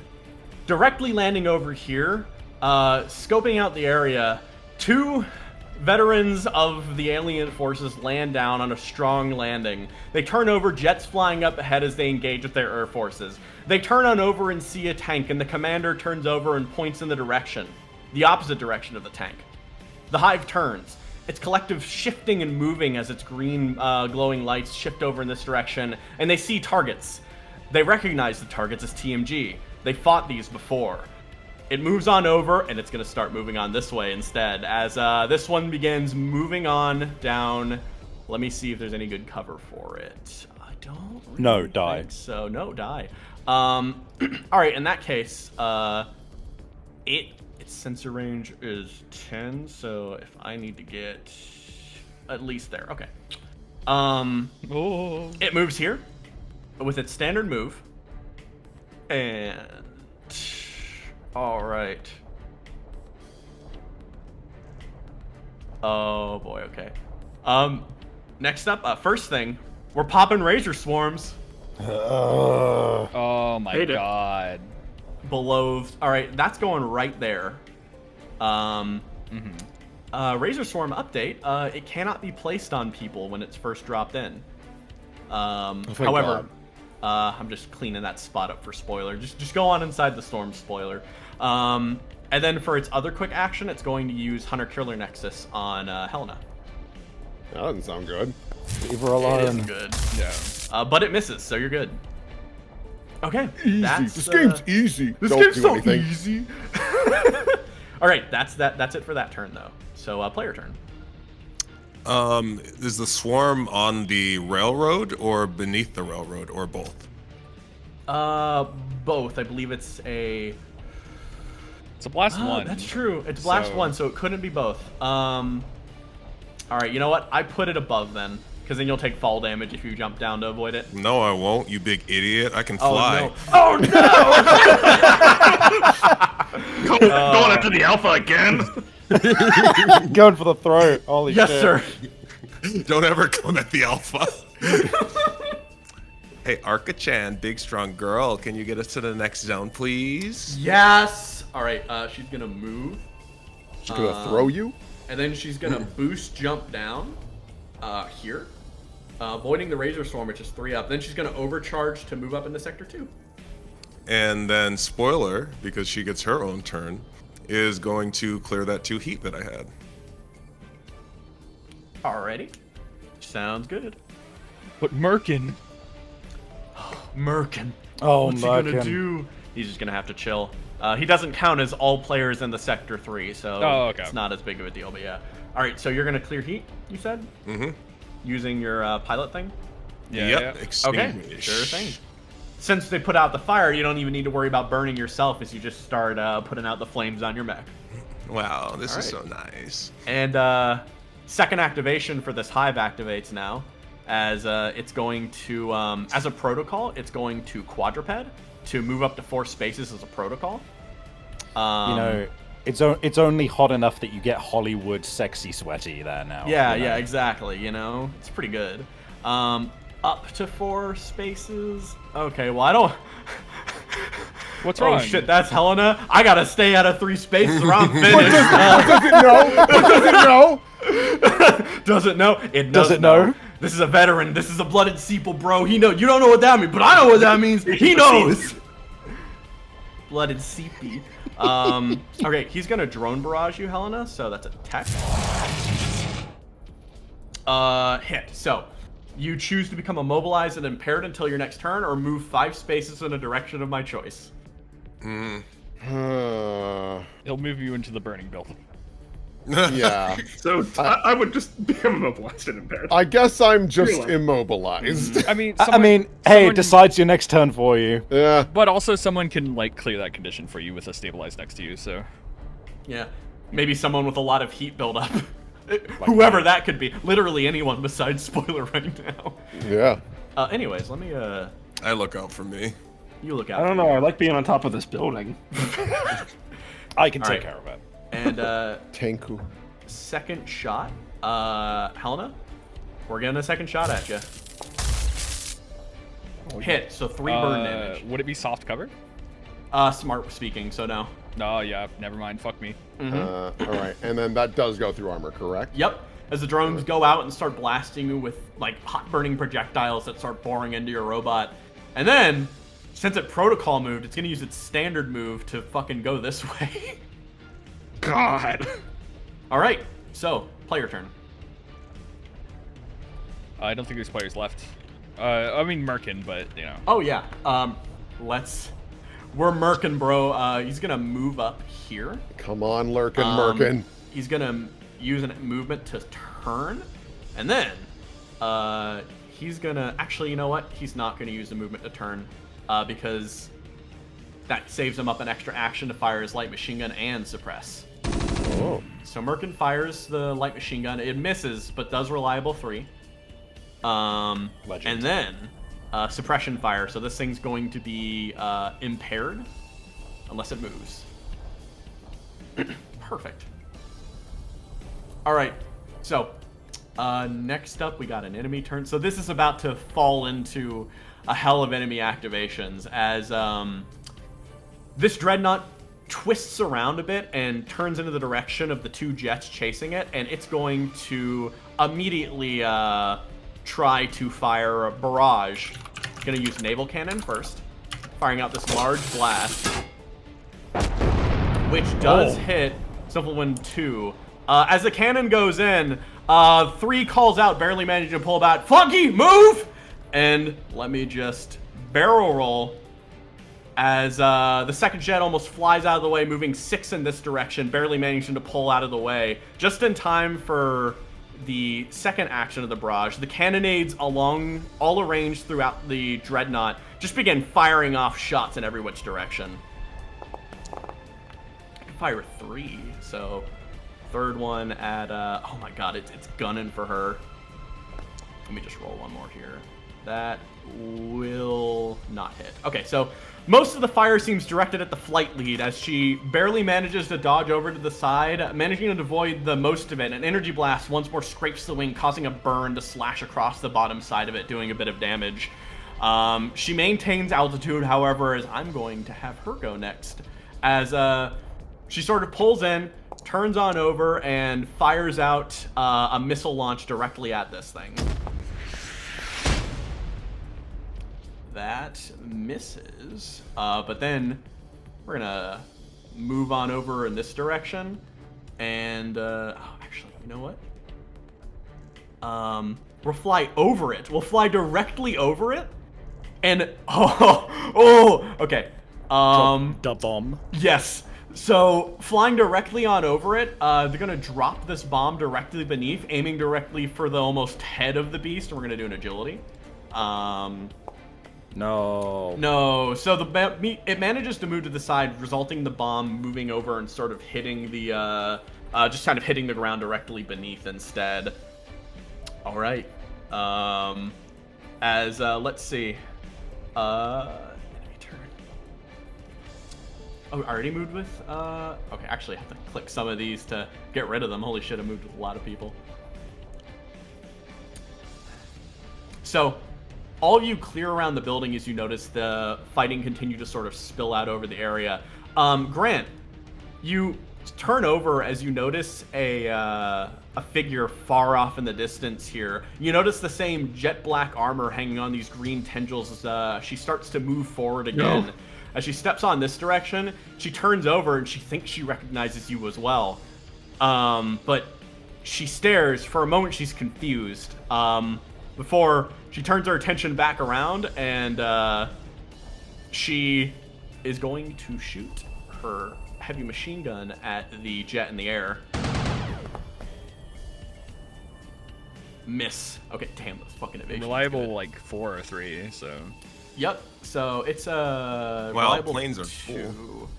Directly landing over here, scoping out the area, 2 veterans of the alien forces land down on a strong landing. They turn over, jets flying up ahead as they engage with their air forces. They turn on over and see a tank, and the commander turns over and points in the opposite direction of the tank. The hive turns. Its collective shifting and moving as its green glowing lights shift over in this direction, and they see targets. They recognize the targets as TMG. They fought these before. It moves on over, and it's going to start moving on this way instead, as this one begins moving on down. Let me see if there's any good cover for it. I don't really No, die. think so. No, die. All right, in that case, its sensor range is 10, so if I need to get at least there. Okay. Oh. It moves here with its standard move. And all right. Oh boy, okay. Next up, first thing, we're popping razor swarms. Oh my Hate it. god. Below. All right, that's going right there. Razor Swarm update. It cannot be placed on people when it's first dropped in. thank However, God. I'm just cleaning that spot up for spoiler. Just go on inside the storm, spoiler. And then for its other quick action, it's going to use Hunter-Killer Nexus on Helena. That doesn't sound good. Leave her alone. It is good. Yeah. But it misses, so you're good. Okay. Easy. That's, This game's easy. This Don't game's do so anything. easy. All right, that's it for that turn, though. So player turn. Is the swarm on the railroad or beneath the railroad or both? Both. I believe it's a. It's a blast one. That's true. It's blast So- one, so it couldn't be both. All right, you know what? I put it above then, because then you'll take fall damage if you jump down to avoid it. No, I won't, you big idiot. I can fly. Oh no! Going after the alpha again. Going for the throat. Holy Yes, shit. sir. Don't ever come at the alpha. Hey, Arca-chan, big strong girl, can you get us to the next zone, please? Yes. All right. She's gonna move, She's gonna throw you? and then she's gonna boost jump down, here, avoiding the Razor Storm, which is 3 up. Then she's gonna overcharge to move up into Sector 2. And then spoiler, because she gets her own turn, is going to clear that 2 heat that I had. Alrighty. Sounds good. But Merkin. Merkin. Oh, What's he gonna Merkin. do? He's just gonna have to chill. He doesn't count as all players in the Sector 3, so Oh, okay. it's not as big of a deal, but yeah. Alright, so you're gonna clear heat, you said? Mm-hmm. Using your pilot thing? Yeah. Yep, Yeah. Okay, extinguish. sure thing. Since they put out the fire, you don't even need to worry about burning yourself as you just start putting out the flames on your mech. Wow, this is so Alright. nice. And second activation for this hive activates now, as it's going to, as a protocol, it's going to quadruped to move up to 4 spaces as a protocol. You know, it's only hot enough that you get Hollywood sexy sweaty there now. Yeah, you know? yeah, exactly. You know, it's pretty good. Up to 4 spaces. Okay, well I don't. What's Oh wrong? shit, that's Helena. I gotta stay out of 3 spaces or I'm What finished. does it know? What does it know? Doesn't know. It Does doesn't it know? This is a veteran. This is a blooded seeple, bro. He know. You don't know what that means, but I know what that means. He knows. Blooded sepia. Okay, he's gonna drone barrage you, Helena. So that's a tech. Hit. So you choose to become immobilized and impaired until your next turn, or move 5 spaces in a direction of my choice. Mm. He'll move you into the burning building. Yeah. So I would just become immobilized and impaired. I guess I'm just Really? immobilized. I mean, I mean, hey, someone- it decides your next turn for you. Yeah. But also, someone can like clear that condition for you with a stabilize next to you. So Yeah, maybe someone with a lot of heat buildup. Whoever that could be. Literally anyone besides spoiler right now. Yeah. Anyways, let me I look out for me. you look out. I don't know. I like being on top of this building. I can take Alright. care of it. And Tanku. second shot, Helena, we're getting a second shot at you. Hit, so 3 burn damage. would it be soft cover? Smart speaking, so no. No, yeah, never mind. Fuck me. All right, and then that does go through armor, correct? Yep. As the drones go out and start blasting you with like hot burning projectiles that start boring into your robot, and then since it protocol moved, it's gonna use its standard move to fucking go this way. God. All right, so player turn. I don't think there's players left. I mean Merkin, but you know. Oh yeah. We're Merkin, bro. He's gonna move up here. Come on, Lurkin, Merkin. He's gonna use a movement to turn, and then he's gonna actually, you know what? He's not gonna use the movement to turn because that saves him up an extra action to fire his light machine gun and suppress. Oh. So Merkin fires the light machine gun. It misses, but does reliable 3. Legend. And then suppression fire. So this thing's going to be impaired unless it moves. Perfect. All right. So next up, we got an enemy turn. So this is about to fall into a hell of enemy activations as this dreadnought twists around a bit and turns into the direction of the 2 jets chasing it, and it's going to immediately try to fire a barrage. It's going to use naval cannon first, firing out this large blast, which does hit Simple Wind 2. As the cannon goes in, 3 calls out, barely managing to pull back. Flunky, move! And let me just barrel roll as the second jet almost flies out of the way, moving 6 in this direction, barely managing to pull out of the way. Just in time for the second action of the barrage, the cannonades all arranged throughout the dreadnought just begin firing off shots in every which direction. I can fire 3, so third one at, oh my god, it's gunning for her. Let me just roll one more here. That will not hit. Okay, so most of the fire seems directed at the flight lead as she barely manages to dodge over to the side, managing to avoid the most of it. An energy blast once more scrapes the wing, causing a burn to slash across the bottom side of it, doing a bit of damage. She maintains altitude, however, as I'm going to have her go next. As she sort of pulls in, turns on over, and fires out a missile launch directly at this thing. That misses, but then we're gonna move on over in this direction, and actually, you know what? We'll fly over it. We'll fly directly over it, and okay. Da bomb. Yes. So flying directly on over it, they're gonna drop this bomb directly beneath, aiming directly for the almost head of the beast, and we're gonna do an agility. No. So it manages to move to the side, resulting in the bomb moving over and sort of hitting the, just kind of hitting the ground directly beneath instead. All right. Let's see. Enemy turn. Oh, I already moved with, okay, actually I have to click some of these to get rid of them. Holy shit, I moved with a lot of people. So, all of you clear around the building as you notice the fighting continue to sort of spill out over the area. Grant, you turn over as you notice a figure far off in the distance here. You notice the same jet black armor hanging on these green tendrils as she starts to move forward again. No. As she steps on this direction, she turns over and she thinks she recognizes you as well. But she stares. For a moment, she's confused. Before she turns her attention back around, and she is going to shoot her heavy machine gun at the jet in the air. Miss. Okay, damn, those fucking evasions. Reliable, like 4 or 3, so. Yep, so it's a reliable planes are cool.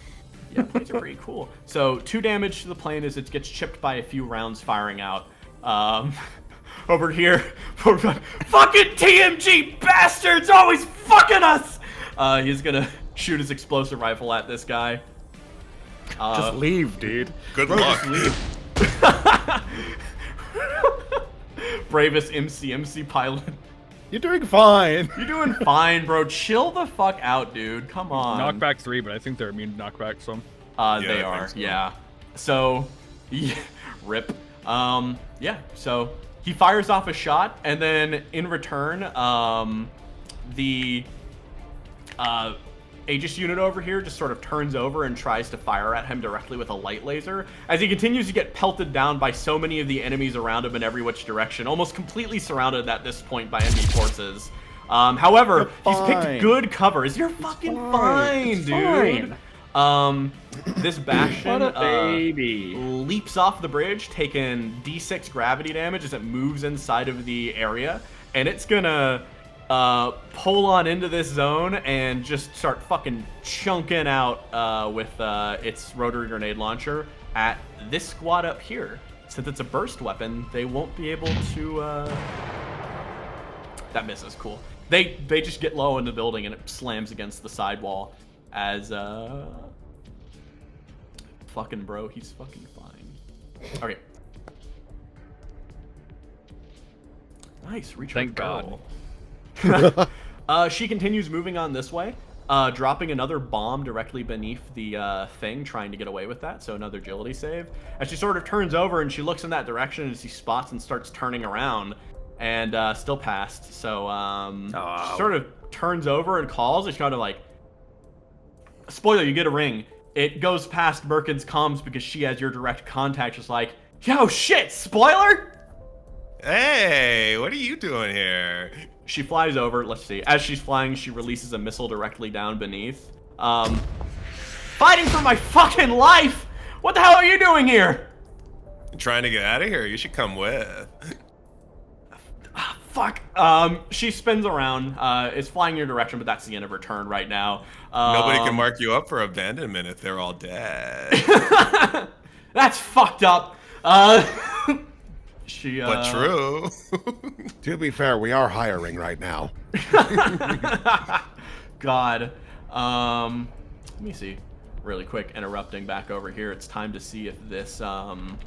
Yeah, planes are pretty cool. So 2 damage to the plane as it gets chipped by a few rounds firing out. Over here, fucking TMG bastards, always fucking us! He's gonna shoot his explosive rifle at this guy. Just leave, dude. Good luck. Just leave. Bravest MC pilot. You're doing fine. You're doing fine, bro. Chill the fuck out, dude. Come on. Knockback 3, but I think they're immune to knockback, so. They are, so. Yeah. So, yeah, rip. Yeah, so he fires off a shot, and then in return, the Aegis unit over here just sort of turns over and tries to fire at him directly with a light laser, as he continues to get pelted down by so many of the enemies around him in every which direction, almost completely surrounded at this point by enemy forces. However, he's picked good covers. You're fucking fine, dude. This Bastion what a baby. Leaps off the bridge, taking D6 gravity damage as it moves inside of the area, and it's gonna pull on into this zone and just start fucking chunking out with its rotary grenade launcher at this squad up here. Since it's a burst weapon, they won't be able to. That misses. Cool. They just get low in the building and it slams against the sidewall as fucking bro, he's fucking fine. Okay. Nice. Recharge. Thank God. She continues moving on this way, dropping another bomb directly beneath the thing, trying to get away with that. So another agility save. As she sort of turns over and she looks in that direction and she spots and starts turning around, and still passed. So she sort of turns over and calls. It's kind of like, spoiler, you get a ring. It goes past Merkin's comms because she has your direct contact. Just like, yo, shit, spoiler? Hey, what are you doing here? She flies over. Let's see. As she's flying, she releases a missile directly down beneath. Fighting for my fucking life! What the hell are you doing here? Trying to get out of here. You should come with. Fuck. She spins around, is flying your direction, but that's the end of her turn right now. Nobody can mark you up for abandonment if they're all dead. That's fucked up. She. But true. To be fair, we are hiring right now. God. Let me see. Really quick, interrupting back over here. It's time to see if this C6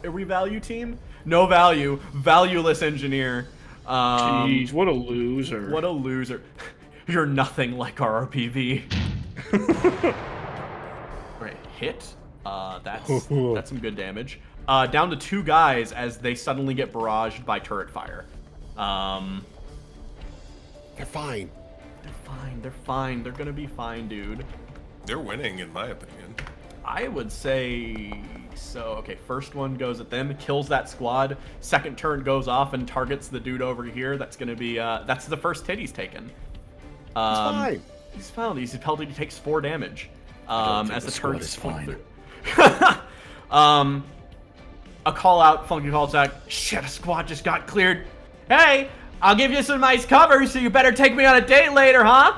a revalue team? No value. Valueless engineer. Jeez, what a loser. What a loser. You're nothing like our RPV. Right, hit. That's some good damage. Down to 2 guys as they suddenly get barraged by turret fire. They're fine. They're fine. They're gonna be fine, dude. They're winning, in my opinion. I would say so. Okay, first one goes at them, kills that squad. Second turn goes off and targets the dude over here. That's gonna be that's the first hit he's taken. He's fine. He's fine. He's pelted. He takes 4 damage. As the turn is fine. A call out. Funky calls out. Shit, a squad just got cleared. Hey, I'll give you some nice cover, so you better take me on a date later, huh?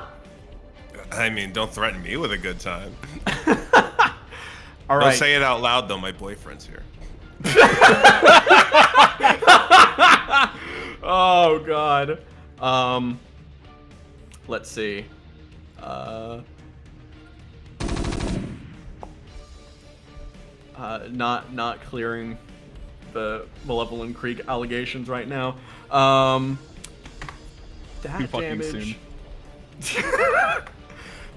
I mean, don't threaten me with a good time. All Don't right. say it out loud, though. My boyfriend's here. Oh God. Let's see. Not clearing the Malevolent Creek allegations right now. That Too fucking damage.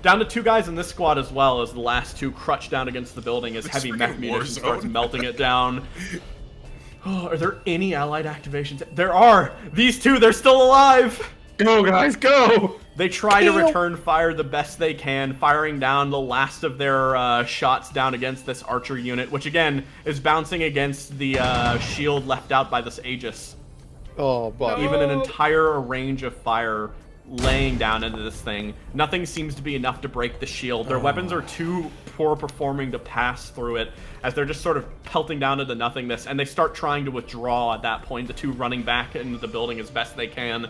Down to 2 guys in this squad as well as the last 2 crutch down against the building as heavy mech freaking munitions war starts zone. melting it down. Oh, are there any allied activations? There are! These 2, they're still alive! Go, guys, go! They try to return fire the best they can, firing down the last of their shots down against this archer unit, which again is bouncing against the shield left out by this Aegis. Oh, but Even an entire range of fire laying down into this thing. Nothing seems to be enough to break the shield. Their weapons are too poor performing to pass through it, as they're just sort of pelting down into nothingness, and they start trying to withdraw at that point, the 2 running back into the building as best they can.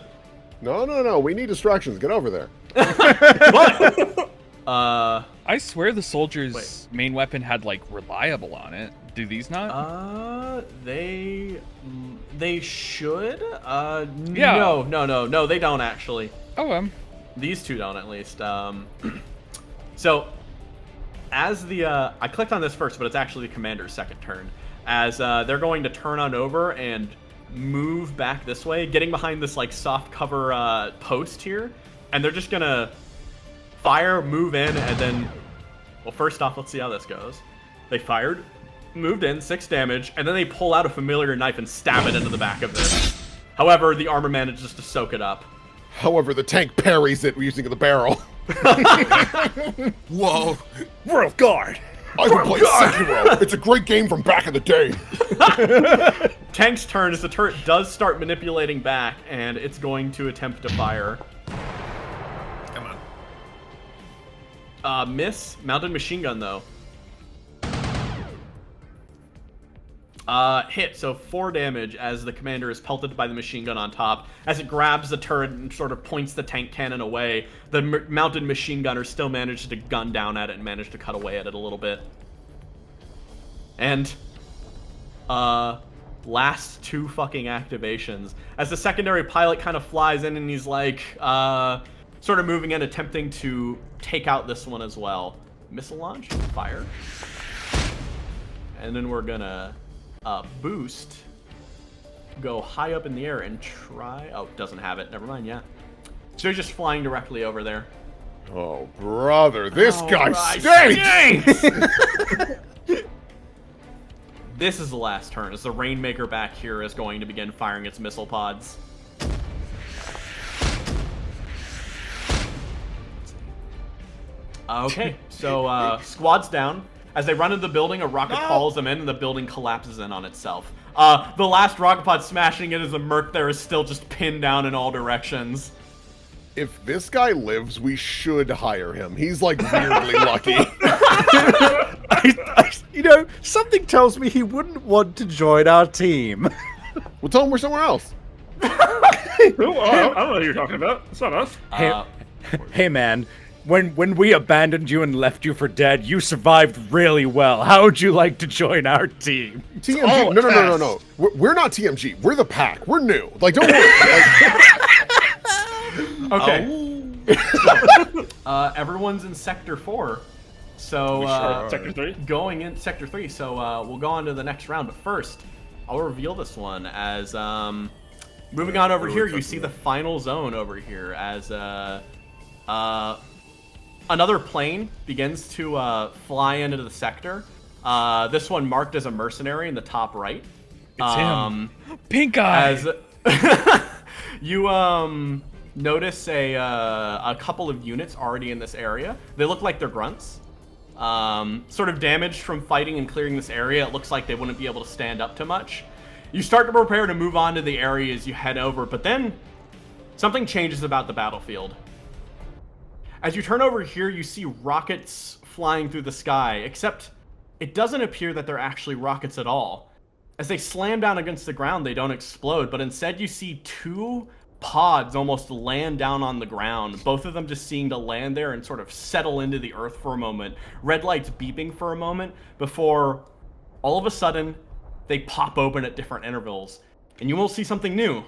No. We need distractions. Get over there. What? I swear the soldier's main weapon had like reliable on it. Do these not? They should. Yeah. No, they don't actually. Oh, These 2 don't, at least. So, as the I clicked on this first, but it's actually the commander's second turn. As they're going to turn on over and move back this way, getting behind this like soft cover post here, and they're just gonna fire, move in, and then. Well, first off, let's see how this goes. They fired, moved in, 6 damage, and then they pull out a familiar knife and stab it into the back of this. However, the armor manages to soak it up. However, the tank parries it using the barrel. Whoa. Royal Guard! I can play Sekiro. It's a great game from back in the day. Tank's turn as the turret does start manipulating back, and it's going to attempt to fire. Come on. Miss. Mounted machine gun, though. Hit, so 4 damage as the commander is pelted by the machine gun on top. As it grabs the turret and sort of points the tank cannon away, the mounted machine gunner still manages to gun down at it and manage to cut away at it a little bit. And, last 2 fucking activations. As the secondary pilot kind of flies in and he's like, sort of moving in, attempting to take out this one as well. Missile launch, fire. And then we're gonna boost, go high up in the air and try. Oh, doesn't have it. Never mind. Yeah. So you're just flying directly over there. Oh, brother, this guy Right, stinks! This is the last turn, as the Rainmaker back here is going to begin firing its missile pods. Okay, so squad's down. As they run into the building, a rocket follows them in, and the building collapses in on itself. The last rocket pod smashing it as the merc there is still just pinned down in all directions. If this guy lives, we should hire him. He's like weirdly lucky. You know, something tells me he wouldn't want to join our team. We'll tell him we're somewhere else. Who? I don't know who you're talking about. It's not us. Hey man, when we abandoned you and left you for dead, you survived really well. How would you like to join our team? TMG? No. We're not TMG. We're the pack. We're new. Like, don't worry. Okay. So, everyone's in Sector 4. So, Sector 3? Going in Sector 3. So, we'll go on to the next round. But first, I'll reveal this one as, moving on over here, you see the final zone over here as, another plane begins to, fly into the sector. This one marked as a mercenary in the top right. It's him. Pink eye. As you, notice a couple of units already in this area. They look like they're grunts. Sort of damaged from fighting and clearing this area. It looks like they wouldn't be able to stand up to much. You start to prepare to move on to the area as you head over, but then something changes about the battlefield. As you turn over here, you see rockets flying through the sky, except it doesn't appear that they're actually rockets at all. As they slam down against the ground, they don't explode, but instead you see two pods almost land down on the ground, both of them just seeming to land there and sort of settle into the earth for a moment. Red lights beeping for a moment before all of a sudden they pop open at different intervals, and you will see something new,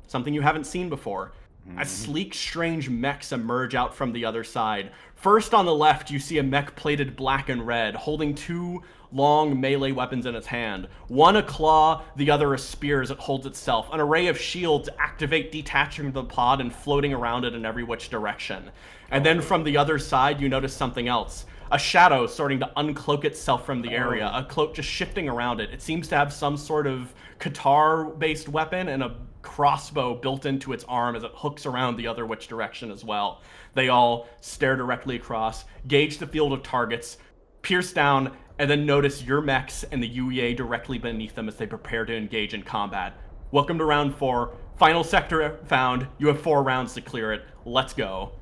something you haven't seen before. As sleek, strange mechs emerge out from the other side. First on the left, you see a mech plated black and red, holding two long melee weapons in its hand. One a claw, the other a spear as it holds itself. An array of shields activate, detaching from the pod and floating around it in every which direction. And then from the other side, you notice something else. A shadow starting to uncloak itself from the area, a cloak just shifting around it. It seems to have some sort of guitar-based weapon and a crossbow built into its arm as it hooks around the other which direction as well. They all stare directly across, gauge the field of targets, pierce down, and then notice your mechs and the UEA directly beneath them as they prepare to engage in combat. Welcome to round 4. Final sector found. You have 4 rounds to clear it. Let's go.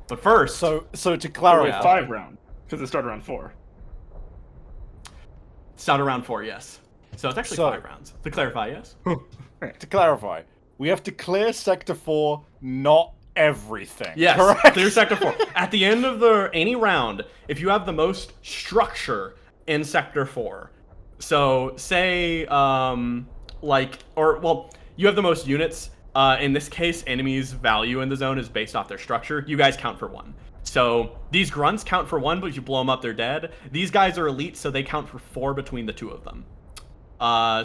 But first... So to clarify... 5 rounds, because it started around 4. Started around 4, yes. So it's actually 5 rounds. To clarify, yes? To clarify, we have to clear Sector 4, not everything. Yes, correct? clear Sector 4. At the end of any round, if you have the most structure in Sector 4, so say, you have the most units. In this case, enemies' value in the zone is based off their structure. You guys count for 1. So these grunts count for 1, but if you blow them up, they're dead. These guys are elite, so they count for 4 between the 2 of them.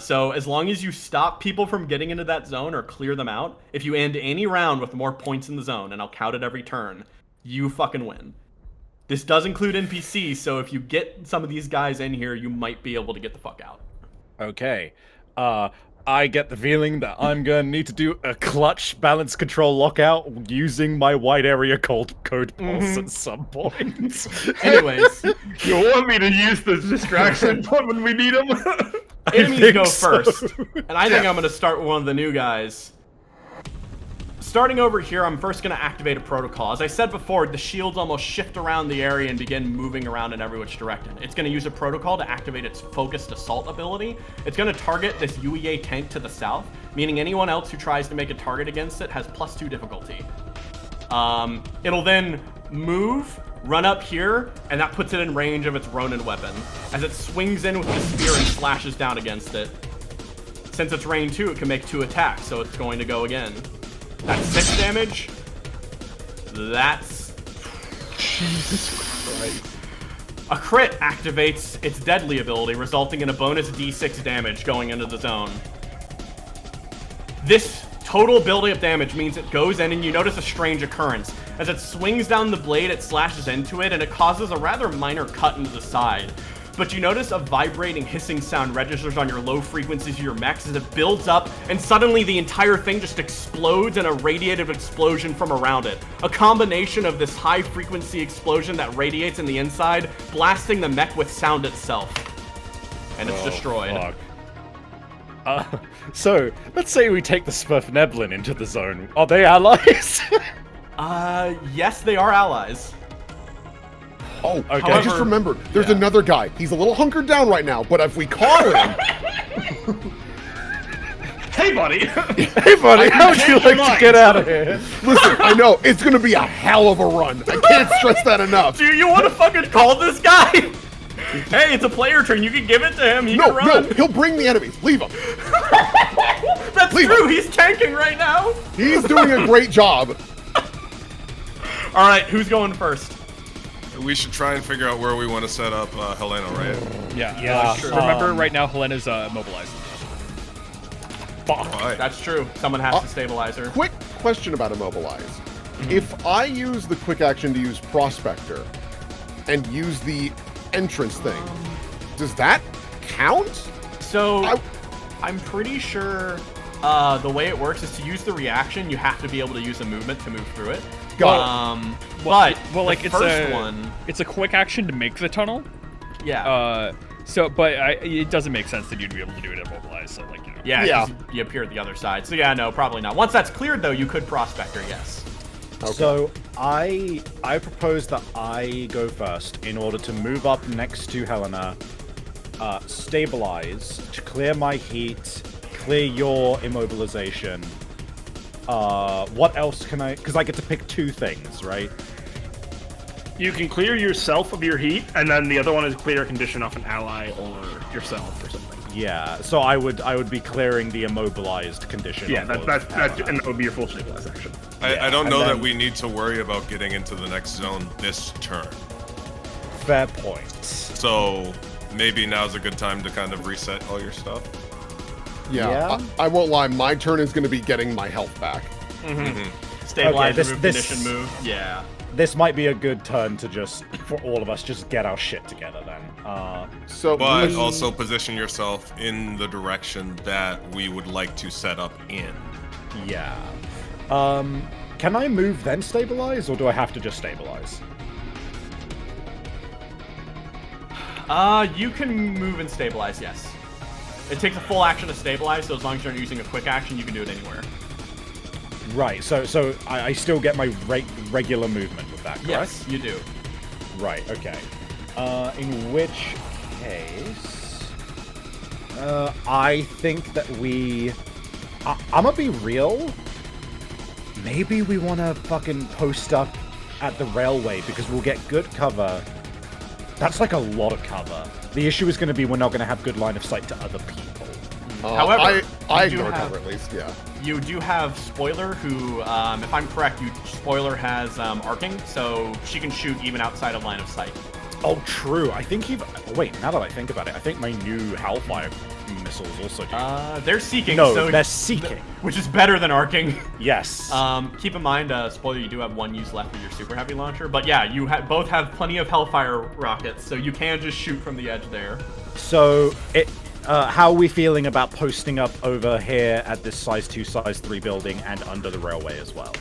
So as long as you stop people from getting into that zone or clear them out, if you end any round with more points in the zone, and I'll count it every turn, you fucking win. This does include NPCs, so if you get some of these guys in here, you might be able to get the fuck out. Okay. I get the feeling that I'm going to need to do a clutch balance control lockout using my wide area code pulse at some point. Anyways. You want me to use the distraction when we need them? Enemies go first. And I think I'm going to start with one of the new guys. Starting over here, I'm first going to activate a protocol. As I said before, the shields almost shift around the area and begin moving around in every which direction. It's going to use a protocol to activate its focused assault ability. It's going to target this UEA tank to the south, meaning anyone else who tries to make a target against it has +2 difficulty. It'll then move, run up here, and that puts it in range of its Ronin weapon. As it swings in with the spear and slashes down against it. Since it's range 2, it can make 2 attacks, so it's going to go again. That's 6 damage. That's... Jesus Christ. A crit activates its deadly ability, resulting in a bonus d6 damage going into the zone. This total building up damage means it goes in and you notice a strange occurrence. As it swings down the blade, it slashes into it, and it causes a rather minor cut into the side. but you notice a vibrating, hissing sound registers on your low frequencies of your mechs as it builds up, and suddenly the entire thing just explodes in a radiative explosion from around it. A combination of this high-frequency explosion that radiates in the inside, blasting the mech with sound itself. And it's destroyed. Fuck. So, let's say we take the Smurfneblin into the zone. Are they allies? Yes, they are allies. Oh, Okay. I just However- remembered. There's yeah. another guy. He's a little hunkered down right now, but if we call him, Hey, buddy. Hey, buddy, how would you like to get out of here? listen, I know it's gonna be a hell of a run. I can't stress that enough. Do you want to fucking call this guy? Hey, it's a player turn. You can give it to him. He can No, run. he'll bring the enemies. Leave him. That's Leave true. him. He's tanking right now. He's doing a great job. All right, who's going first? We should try and figure out where we want to set up Helena, right? Yeah. Yeah, Sure. Remember, um, right now Helena's immobilized. Fuck. All right. That's true. Someone has to stabilize her. Quick question about Immobilize. If I use the quick action to use Prospector and use the entrance thing, does that count? So, I'm pretty sure the way it works is to use the reaction, you have to be able to use a movement to move through it. Got But Well, like the it's first a one, it's a quick action to make the tunnel. yeah. It doesn't make sense that you'd be able to do it immobilized. So like, you know. Yeah, Yeah. 'cause you appear at the other side. So yeah, no, probably not. Once that's cleared, though, you could Prospector, yes. Okay. So I propose that I go first in order to move up next to Helena, stabilize, to clear my heat, clear your immobilization. What else can I? Because I get to pick two things, right? You can clear yourself of your heat, and then the other one is clear a condition off an ally or yourself or something. Yeah. So I would be clearing the immobilized condition. Yeah, off that's of and Helena. that would be your full stabilize action. Yeah, I don't and know that then- we need to worry about getting into the next zone this turn. Fair point. So maybe now's a good time to kind of reset all your stuff. Yeah, Yeah. I won't lie. My turn is going to be getting my health back. Stabilize, this- move, this- condition, move. Yeah. This might be a good turn to just, for all of us, just get our shit together then. So, But we- also position yourself in the direction that we would like to set up in. Yeah. Can I move then stabilize, or do I have to just stabilize? You can move and stabilize, yes. It takes a full action to stabilize, so as long as you're using a quick action, you can do it anywhere. Right, so I still get my regular movement with that, correct? Yes, you do. Right, okay. In which case... I think that I'm gonna be real. Maybe we want to fucking post up at the railway, because we'll get good cover. That's like a lot of cover. The issue is going to be we're not going to have good line of sight to other people. However, I you do ignore have- cover at least. Yeah. You do have Spoiler, who, if I'm correct, Spoiler has arcing, so she can shoot even outside of line of sight. Oh, true. I think wait, now that I think about it, I think my new Hellfire missiles also do. They're seeking. No, so they're seeking. which is better than arcing. Yes. Keep in mind, Spoiler, you do have one use left with your super heavy launcher, but yeah, you both have plenty of Hellfire rockets, so you can just shoot from the edge there. So, how are we feeling about posting up over here at this size 2, size 3 building and under the railway as well?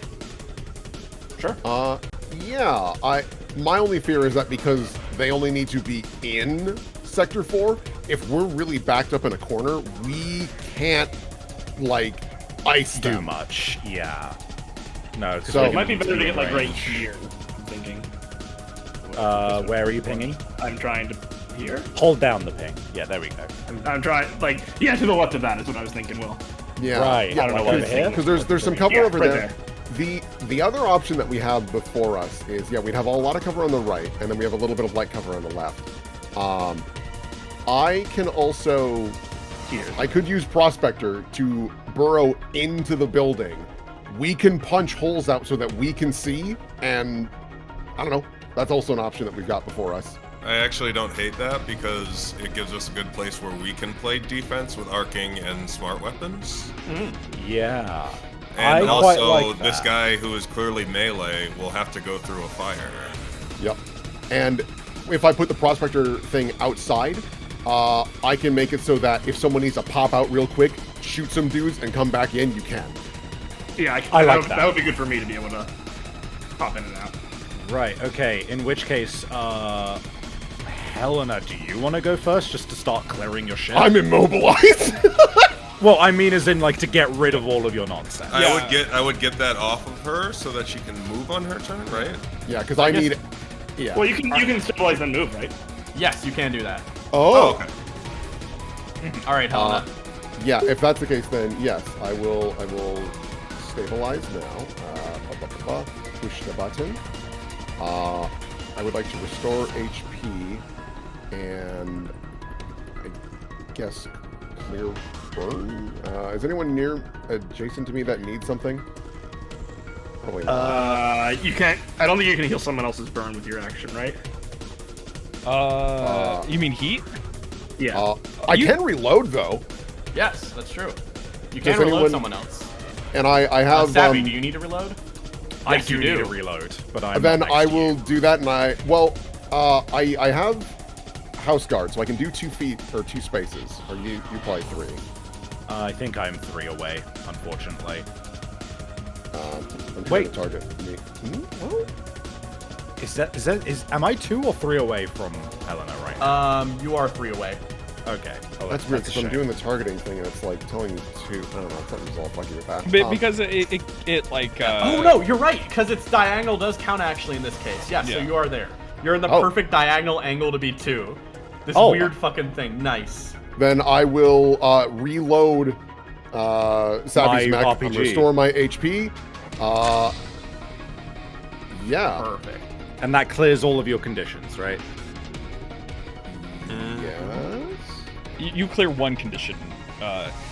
Sure. Yeah. My only fear is that because they only need to be in Sector 4, if we're really backed up in a corner, we can't like ice Too them. much, yeah. No, because So- It might be better to get like right here. I'm thinking. Where are you pinging? I'm trying to here. Hold down the ping. Yeah, there we go. I'm trying like yeah to the left of that is what I was thinking. Will. Yeah. Right. Yeah, I don't know like, over here. because there's some cover Yeah, over right there. The other option that we have before us is, yeah, we'd have a lot of cover on the right, and then we have a little bit of light cover on the left. I can also, I could use Prospector to burrow into the building. We can punch holes out so that we can see, and I don't know. That's also an option that we've got before us. I actually don't hate that because it gives us a good place where we can play defense with arcing and smart weapons. Yeah. And I quite also, like this that. guy who is clearly melee will have to go through a fire. Yep. And if I put the prospector thing outside, I can make it so that if someone needs to pop out real quick, shoot some dudes, and come back in, you can. Yeah, I like that. That would be good for me to be able to pop in and out. Right, okay. In which case, Helena, do you want to go first just to start clearing your shit? I'm immobilized. Well, I mean as in, like, to get rid of all of your nonsense. I would get that off of her so that she can move on her turn, right? Yeah, because I need. Yeah. Well, you can stabilize and move, right? Yes, you can do that. Oh. Okay. All right, Helena. Yeah, if that's the case, then yes, I will stabilize now. Push the button. I would like to restore HP and I guess clear burn. Is anyone near adjacent to me that needs something? Probably not. You can't. I don't think you can heal someone else's burn with your action, right? You mean heat? Yeah. I can reload though, Yes, that's true. You Does can reload anyone- someone else. and I have. Stabby, do you need to reload? Yes, you you do. need to reload, but I'm Then not I next to will you. do that, and I have house guard, so I can do 2 feet or 2 spaces. Or you probably 3. I think I'm 3 away, unfortunately. I'm trying Wait. to target me. Well, Am I 2 or 3 away from Helena right now? You are 3 away. Okay. Oh, that's weird a because I'm shame. doing the targeting thing, and it's like telling me to. I don't know. Something's all fucky with that. Because it like. Oh no, you're right, because it's diagonal does count actually in this case. Yeah, so Yeah. you are there. You're in the Oh. perfect diagonal angle to be 2. This Oh. weird fucking thing. Nice. Then I will reload Savvy's My mech, RPG. restore my HP. Yeah. Perfect. And that clears all of your conditions, right? Yes. You clear one condition.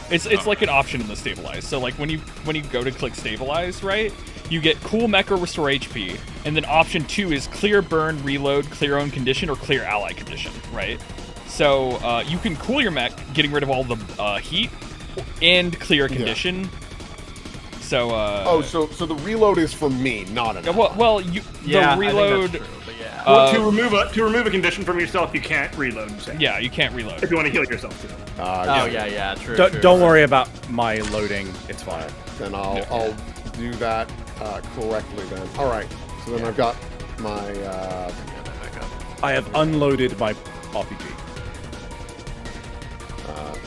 It's like an option in the stabilize. So like when you go to click stabilize, right? You get cool mech or restore HP, and then option 2 is clear burn, reload, clear own condition, or clear ally condition, right? So you can cool your mech, getting rid of all the heat, and clear a condition. So So the reload is for me, not an. well Yeah, the reload. I think that's true, but yeah. Well, to remove a condition from yourself, you can't reload. You say. Yeah, you can't reload. If you want to heal yourself too. Oh yeah, true. Don't worry about my loading. It's fine. Then I'll do that correctly then. All right. So then I've got my. I have unloaded my RPG.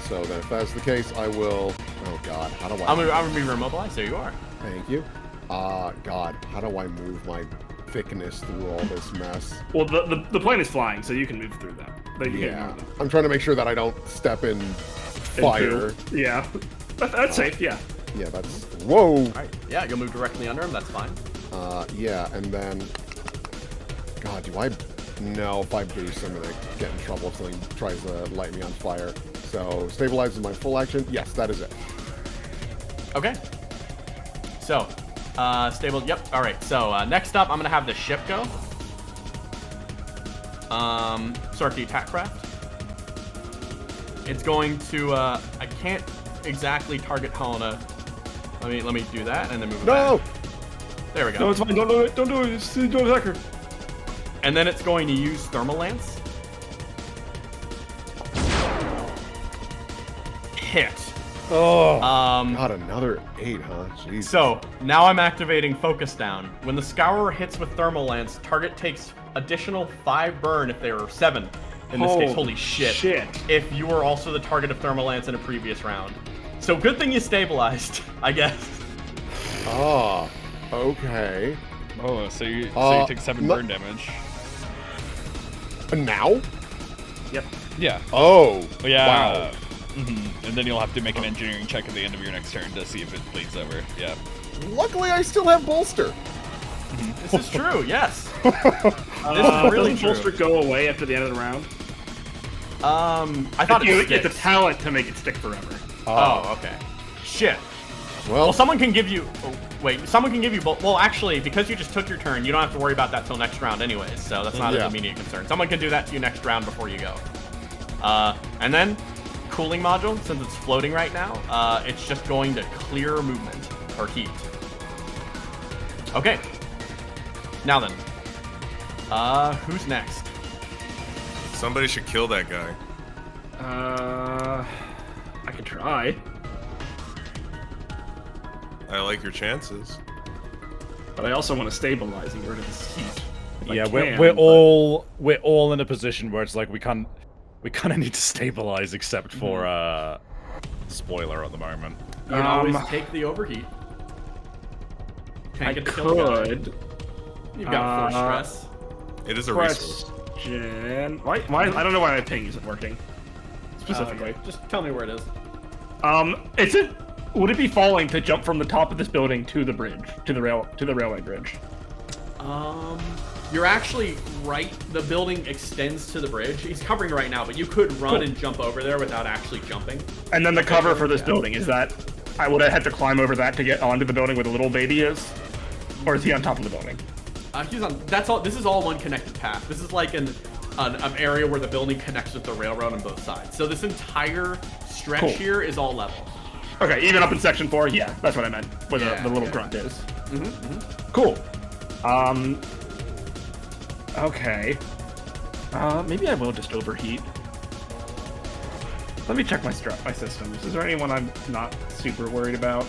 So then, if that's the case, I will. Oh God, how do I? I'm gonna be remobilized. There you are. Thank you. God, how do I move my thickness through all this mess? Well, the plane is flying, so you can move through that. But you can't Yeah, move them. I'm trying to make sure that I don't step in fire. Yeah, that's safe. Yeah. Yeah, that's. Whoa. All right. Yeah, you'll move directly under him. That's fine. Yeah, and then. God, do I? No, if I boost, I'm gonna get in trouble if something tries to light me on fire. So, stabilize is my full action. Yes, that is it. Okay. So, stable. Yep. All right. So next up, I'm gonna have the ship go. Start the attack craft. It's going to. I can't exactly target Helena. Let me do that and then move it No. back. There we go. No, it's fine. Don't do it. Don't do it. Just don't attack her. And then it's going to use Thermal Lance. Hit. Oh. God, another 8, huh? Jeez. So, now I'm activating Focus Down. When the Scourer hits with Thermal Lance, target takes additional 5 burn if there are 7. In this case, holy shit. If you were also the target of Thermal Lance in a previous round. So, good thing you stabilized, I guess. Ah, okay. Oh, so you take 7 no- burn damage. Now? Yep. Yeah. Oh. Yeah. Wow. And then you'll have to make an engineering check at the end of your next turn to see if it bleeds over. Yeah. Luckily, I still have bolster. This is true, yes. This is really Doesn't true. bolster go away after the end of the round? I thought it It's a sticks. talent to make it stick forever. Oh, okay. Shit. Well, Well, someone can give you... Oh, wait, someone can give you... Well, actually, because you just took your turn, you don't have to worry about that till next round anyways, so that's not Yeah. an immediate concern. Someone can do that to you next round before you go. And then, cooling module, since it's floating right now, it's just going to clear movement, or heat. Okay. Now then. Who's next? Somebody should kill that guy. I could try. I like your chances. But I also want to stabilize and get rid of this heat. if I Yeah, can, we're but- all in a position where it's like we kind of need to stabilize, except for spoiler at the moment. You can always take the overheat. Can't I get the kill guy. could. You've got force stress. It is a resource. Question. Why? I don't know why my ping isn't working. Specifically. Just tell me where it is. Is it? Would it be falling to jump from the top of this building to the bridge, to the railway bridge? You're actually right. The building extends to the bridge. He's covering right now, but you could run and jump over there without actually jumping. And then the cover for this building is that I would have had to climb over that to get onto the building where the little baby is, or is he on top of the building? He's on. That's all. This is all one connected path. This is like an area where the building connects with the railroad on both sides. So this entire stretch here is all level. Okay, even up in section 4, yeah, that's what I meant, where the little grunt is. Cool. Okay. Maybe I will just overheat. Let me check my systems. Is there anyone I'm not super worried about?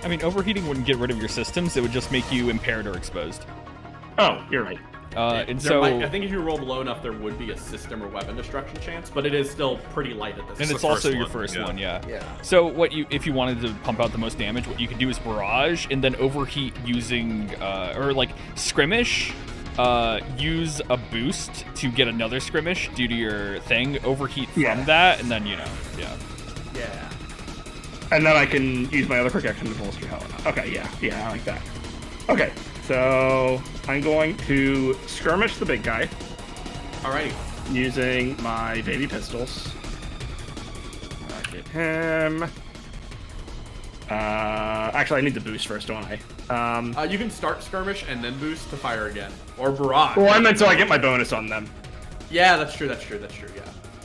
I mean, overheating wouldn't get rid of your systems. It would just make you impaired or exposed. Oh, you're right. And so, I think if you rolled low enough, there would be a system or weapon destruction chance, but it is still pretty light at this. and point. it's also your one, first yeah. one, yeah. Yeah. So if you wanted to pump out the most damage, what you could do is barrage and then overheat using or like skirmish. Use a boost to get another skirmish due to your thing. Overheat from that, and then yeah. And then I can use my other quick action to bolster Helena. Okay, yeah, I like that. Okay, so I'm going to skirmish the big guy. Alrighty. Using my baby pistols. I get him. Actually, I need the boost first, don't I? You can start skirmish and then boost to fire again, or barrage. Well, I meant so I get my bonus on them. Yeah, that's true. Yeah.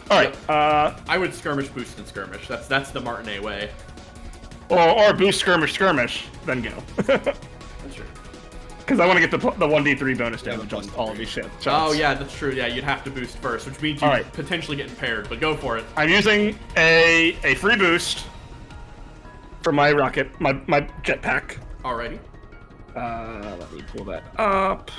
All right. I would skirmish, boost, and skirmish. That's the Martinet way. Or boost, skirmish, then go. That's true. Because I want to get the 1d3 bonus damage on all of these shit. Oh yeah, that's true. Yeah, you'd have to boost first, which means you potentially get impaired. But go for it. I'm using a free boost for my rocket, my jetpack. Alrighty. Let me pull that up.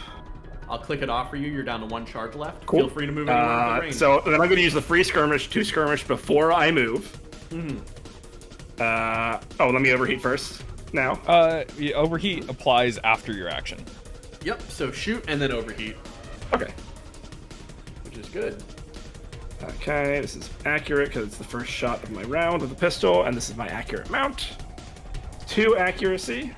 I'll click it off for you. You're down to 1 charge left. Cool. Feel free to move anywhere in the range. So then I'm going to use the free skirmish to skirmish before I move. Let me overheat first. Now. Overheat applies after your action. Yep. So shoot and then overheat. Okay. Which is good. Okay, this is accurate because it's the first shot of my round with the pistol, and this is my accurate mount. 2 accuracy.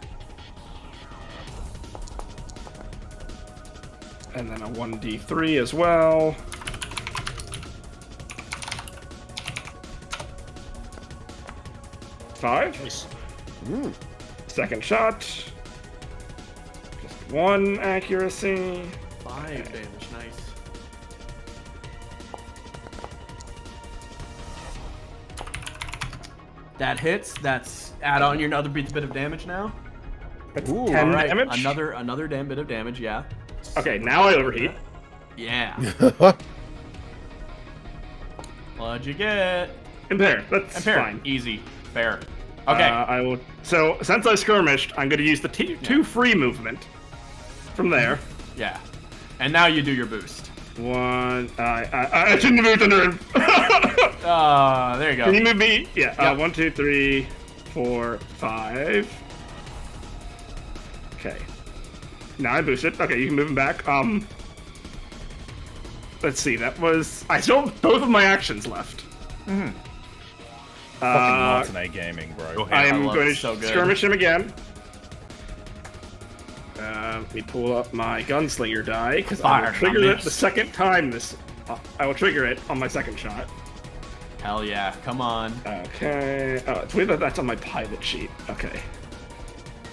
And then a 1d3 as well. Five. Second shot. Just 1 accuracy. 5 damage. Nice. That hits. That's add on your another bit of damage now. That's Ooh, 10 all right. damage. Another damn bit of damage. Yeah. Okay, now I overheat. Yeah. What'd you get? Impair. That's Impair. fine. Easy. Fair. Okay. I will. So since I skirmished, I'm going to use the 2 free movement from there. Yeah. And now you do your boost. 1. I shouldn't have moved under him. There you go. Can you move me? Yeah. Yep. 1, 2, 3, 4, 5. Okay. Now I boost it. Okay, you can move him back. Let's see. That was. I still have both of my actions left. Fucking Martinet gaming, bro. Go ahead. I am love going it, to so good. skirmish him again. Let me pull up my gunslinger die because I will Fire, trigger not it miss. the second time. I will trigger it on my second shot. Hell yeah. Come on. Okay. Oh, it's weird that that's on my pilot sheet. Okay.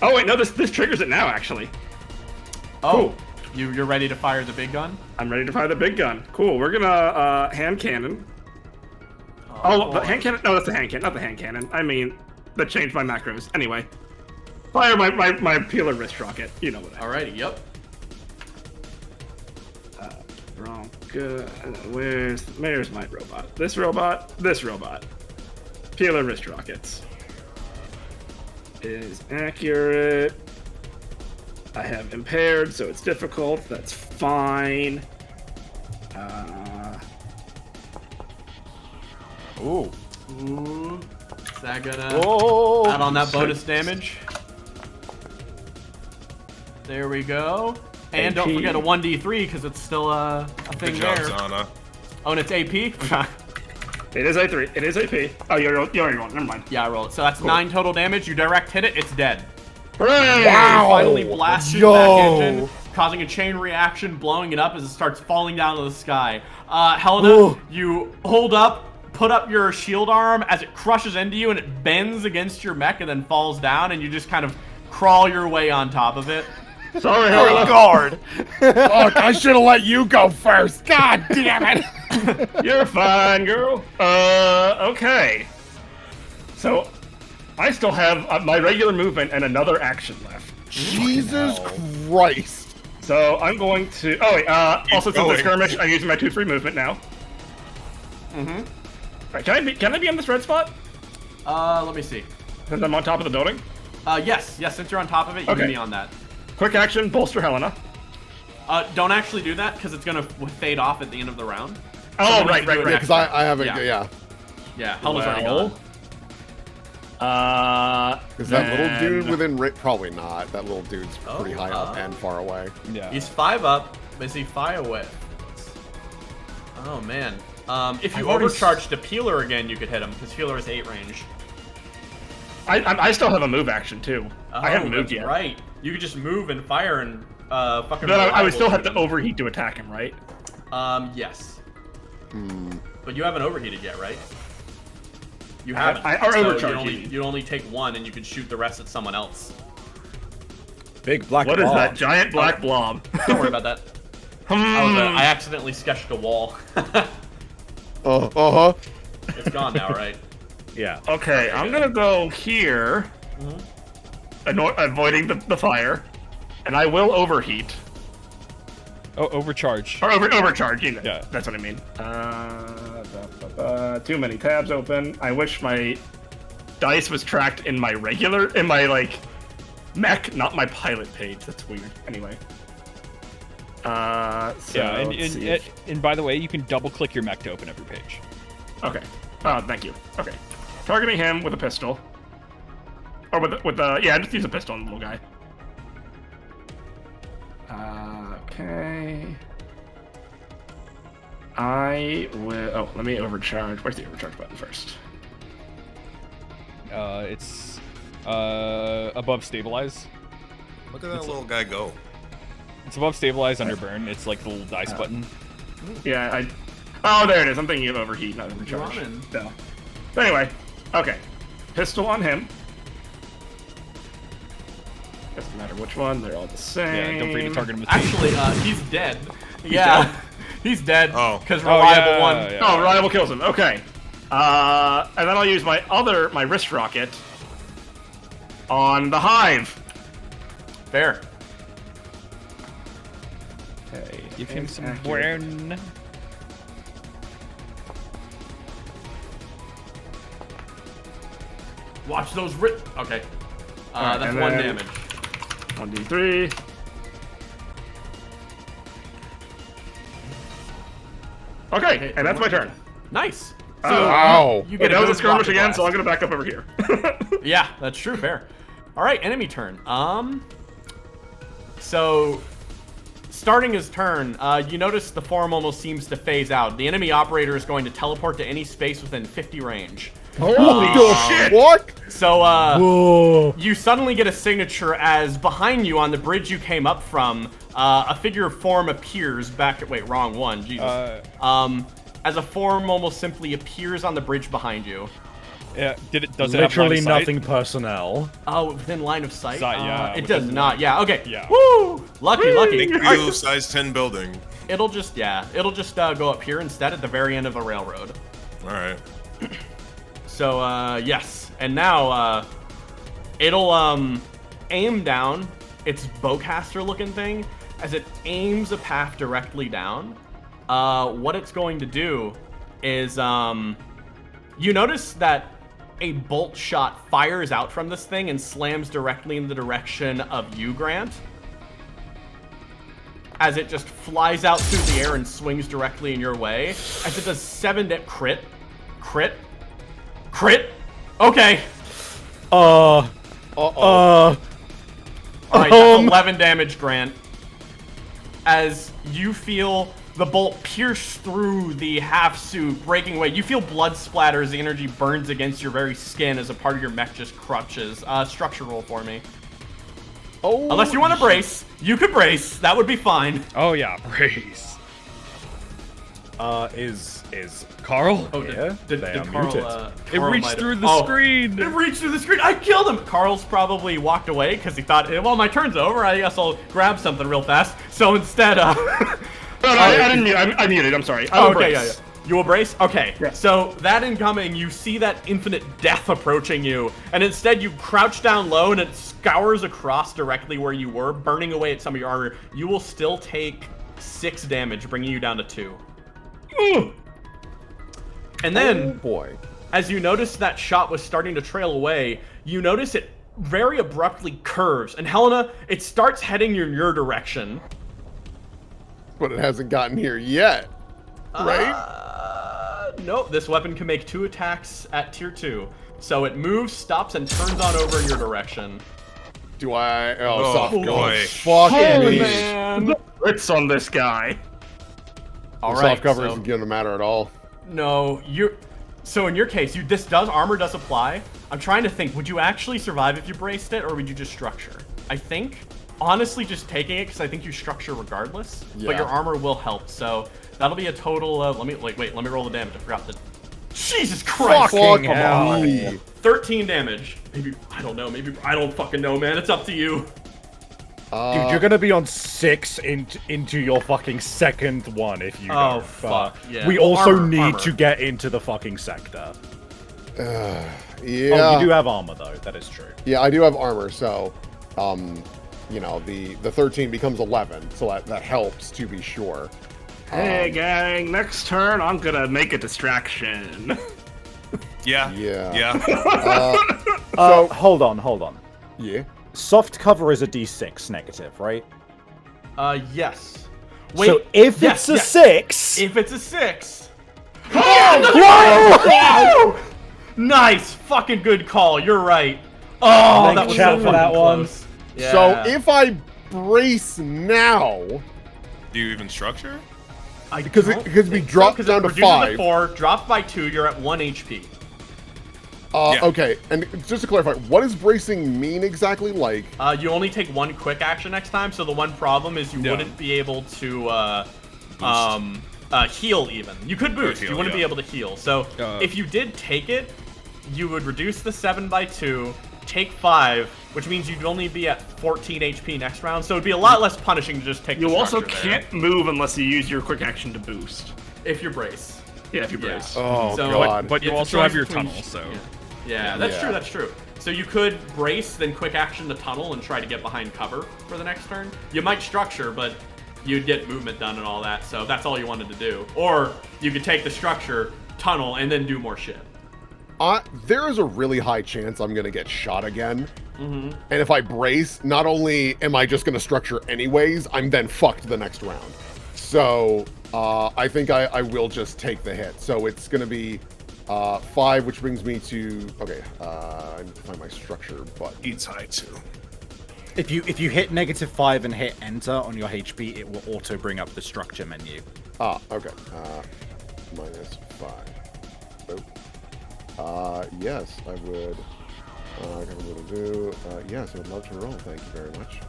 Oh wait, no. This triggers it now. Actually, Oh, you're ready to fire the big gun? I'm ready to fire the big gun. Cool. We're gonna hand cannon. Oh, the boy. hand cannon. No, that's the hand cannon. Not the hand cannon. I mean, that changed my macros. Anyway, fire my peeler wrist rocket. You know what? Alrighty. Yep. Wrong. Good. Where's my robot? This robot. This robot. Peeler wrist rockets. Is accurate. I have impaired, so it's difficult. That's fine. Ooh. Is that gonna Oh, add on that bonus damage? There we go. And don't AP. forget a 1d3 because it's still a thing Good job, there. Zana. Oh, and it's AP? It is A3. It is AP. Oh, you already rolled. Never mind. Yeah, I rolled it. So that's 9 total damage. You direct hit it, it's dead. Hooray! Wow. Finally blasted Yo. back engine, causing a chain reaction, blowing it up as it starts falling down to the sky. Helena, Ooh. you hold up, put up your shield arm as it crushes into you and it bends against your mech and then falls down, and you just kind of crawl your way on top of it. Sorry, Helena. Guard. Fuck, I should have let you go first. God damn it. You're fine, girl. Okay. So, I still have my regular movement and another action left. Jesus Christ. So I'm going to. Oh wait. Also, since going. the skirmish, I'm using my 2/3 movement now. Mm-hmm. Right, can I be on this red spot? Let me see. Since I'm on top of the building. Yes, since you're on top of it, you Okay. can be on that. Quick action, bolster Helena. Don't actually do that because it's gonna fade off at the end of the round. Oh, Someone right, needs to do right, it right. Because I haven't, Yeah. yeah. Yeah, Helena's already Well, gone. Is that little then- dude within probably not. That little dude's pretty Oh, high up and far away. Yeah. He's 5 up. Is he 5 away? Oh man. If you I've already overcharge to Peeler again, you could hit him because Peeler is 8 range. I still have a move action too. I haven't moved that's yet. Right. You could just move and fire and fucking. But I would still have to reliable overheat to attack him, right? shoot him. Yes. But you haven't overheated yet, right? You haven't. or So overcharged, you only take 1, and you can shoot the rest at someone else. Big black What is blob. that giant black blob? Don't worry about that. I accidentally sketched a wall. Uh-huh. It's gone now, right? Yeah. Okay, I'm gonna go here, avoiding the fire, and I will overheat. Oh, overcharge. Or overcharge, you know. Yeah. That's what I mean. Too many tabs open. I wish my dice was tracked in my like, mech, not my pilot page. That's weird. Anyway. So Yeah, let's see if- and by the way, you can double click your mech to open every page. Okay. Thank you. Okay. Targeting him with a pistol. Or yeah, just use a pistol on the little guy. Okay. I will. Let me overcharge. Where's the overcharge button first? It's above stabilize. Look at that little guy go. It's above stabilize under burn. It's like the little dice button. Yeah, Oh, there it is. I'm thinking of overheat, not You're overcharge. on. No. But anyway, okay. Pistol on him. Doesn't matter which one. They're all the same. Yeah, don't forget to target him with Actually, he's dead. Yeah, he's dead. Oh. Because reliable one. Yeah. Oh, rival kills him. Okay. And then I'll use my wrist rocket on the hive. Fair. Okay. Give him some accurate. burn. Watch those Okay. Alright, That's and 1 then- damage. 1d3. Okay, and that's my turn. Nice. Oh, wow. You Wait, get that was a good skirmish rocket again, so I'm blast. gonna back up over here. Yeah, that's true. Fair. All right, enemy turn. So starting his turn, you notice the form almost seems to phase out. The enemy operator is going to teleport to any space within 50 range. Holy shit! What? So Whoa. you suddenly get a signature as behind you on the bridge you came up from, a figure of form appears back. Wait, wrong one. Jesus. As a form almost simply appears on the bridge behind you. Yeah, does it have Literally line of sight? nothing personnel. Oh, within line of sight? Sight, yeah, It within does not. Yeah, okay. Yeah. Woo! Lucky. Thank All right, you, size 10 building. it'll just go up here instead at the very end of the railroad. All right. So, yes. And now, it'll, aim down its bowcaster looking thing as it aims a path directly down, what it's going to do is, you notice that a bolt shot fires out from this thing and slams directly in the direction of you, Grant. As it just flies out through the air and swings directly in your way. As it does 7 crit. Okay. Uh-oh. All right, that's 11 damage, Grant. As you feel the bolt pierce through the half suit, breaking away. You feel blood splatter as the energy burns against your very skin as a part of your mech just crutches. Structure roll for me. Oh, Unless you want to brace, you could brace. That would be fine. Oh yeah, brace. Is Carl? Oh, Yeah, did they are Carl, muted. It Carl reached might through have- the screen. It reached through the screen. I killed him. Carl's probably walked away because he thought, well, my turn's over. I guess I'll grab something real fast. So instead, No, I didn't mute. I muted. I'm sorry. I will okay, brace. yeah. You will brace? Okay. Yeah. So that incoming, you see that infinite death approaching you, and instead you crouch down low and it scours across directly where you were, burning away at some of your armor. You will still take 6 damage, bringing you down to 2. And Oh then, boy. as you notice that shot was starting to trail away, you notice it very abruptly curves. And Helena, it starts heading in your direction. But it hasn't gotten here yet. Right? Nope, this weapon can make 2 attacks at tier 2. So it moves, stops, and turns on over in your direction. Do I? Oh, soft boy. cover. Fuck Holy me. man! It's on this guy. All The right, soft cover so- isn't going to matter at all. No, you're... So in your case, armor does apply. I'm trying to think, would you actually survive if you braced it, or would you just structure? I think, honestly, just taking it, because I think you structure regardless. But Yeah. your armor will help, so that'll be a total of... Let me roll the damage. I forgot the... Jesus Christ! Fuck hell. me. 13 damage. Maybe, I don't know, maybe... I don't fucking know, man. It's up to you. Dude, you're gonna be on 6 into your fucking second one if you Oh, don't. fuck, yeah. We Well, also armor, need armor. to get into the fucking sector. Yeah. Oh, you do have armor though. That is true. Yeah, I do have armor, so, you know, the 13 becomes 11, so that helps to be sure. Hey, gang. Next turn, I'm gonna make a distraction. Yeah. Yeah. Yeah. So, Hold on. yeah. Soft cover is a d6 negative, right? Yes. Wait, so if yes, it's a yes. 6, If it's a 6... Whoa! Nice! Fucking good call, you're right. Oh, Thank that was chat so for fucking that one. close. Yeah. So if I brace now, Do you even structure? I because don't because we think so, dropped 'cause down it to reduces 5. To 4, dropped by 2, you're at 1 HP. Yeah. Okay, and just to clarify, what does bracing mean exactly? Like, You only take 1 quick action next time, so the one problem is you Yeah. wouldn't be able to heal even. You could boost, heal, you wouldn't be yeah. able to heal. So if you did take it, you would reduce the 7 by 2, take 5, which means you'd only be at 14 HP next round, so it'd be a lot less punishing to just take You the also structure there, can't move unless you use your quick action to boost. if you brace. Yeah, if you Yeah. brace. oh So- god. But you It's a also choice have your between- tunnel, so. Yeah, that's Yeah. true, that's true. So you could brace, then quick action the tunnel and try to get behind cover for the next turn. You might structure, but you'd get movement done and all that, so that's all you wanted to do. Or you could take the structure, tunnel, and then do more shit. There is a really high chance I'm gonna get shot again. Mm-hmm. And if I brace, not only am I just gonna structure anyways, I'm then fucked the next round. So I think I will just take the hit. So it's gonna be 5, which brings me to okay. I need to find my structure, but Eats high too. if you hit -5 and hit enter on your HP, it will auto bring up the structure menu. okay. -5. Oh. Yes, I would. I got a little do. Yes, I would love to roll. Thank you very much.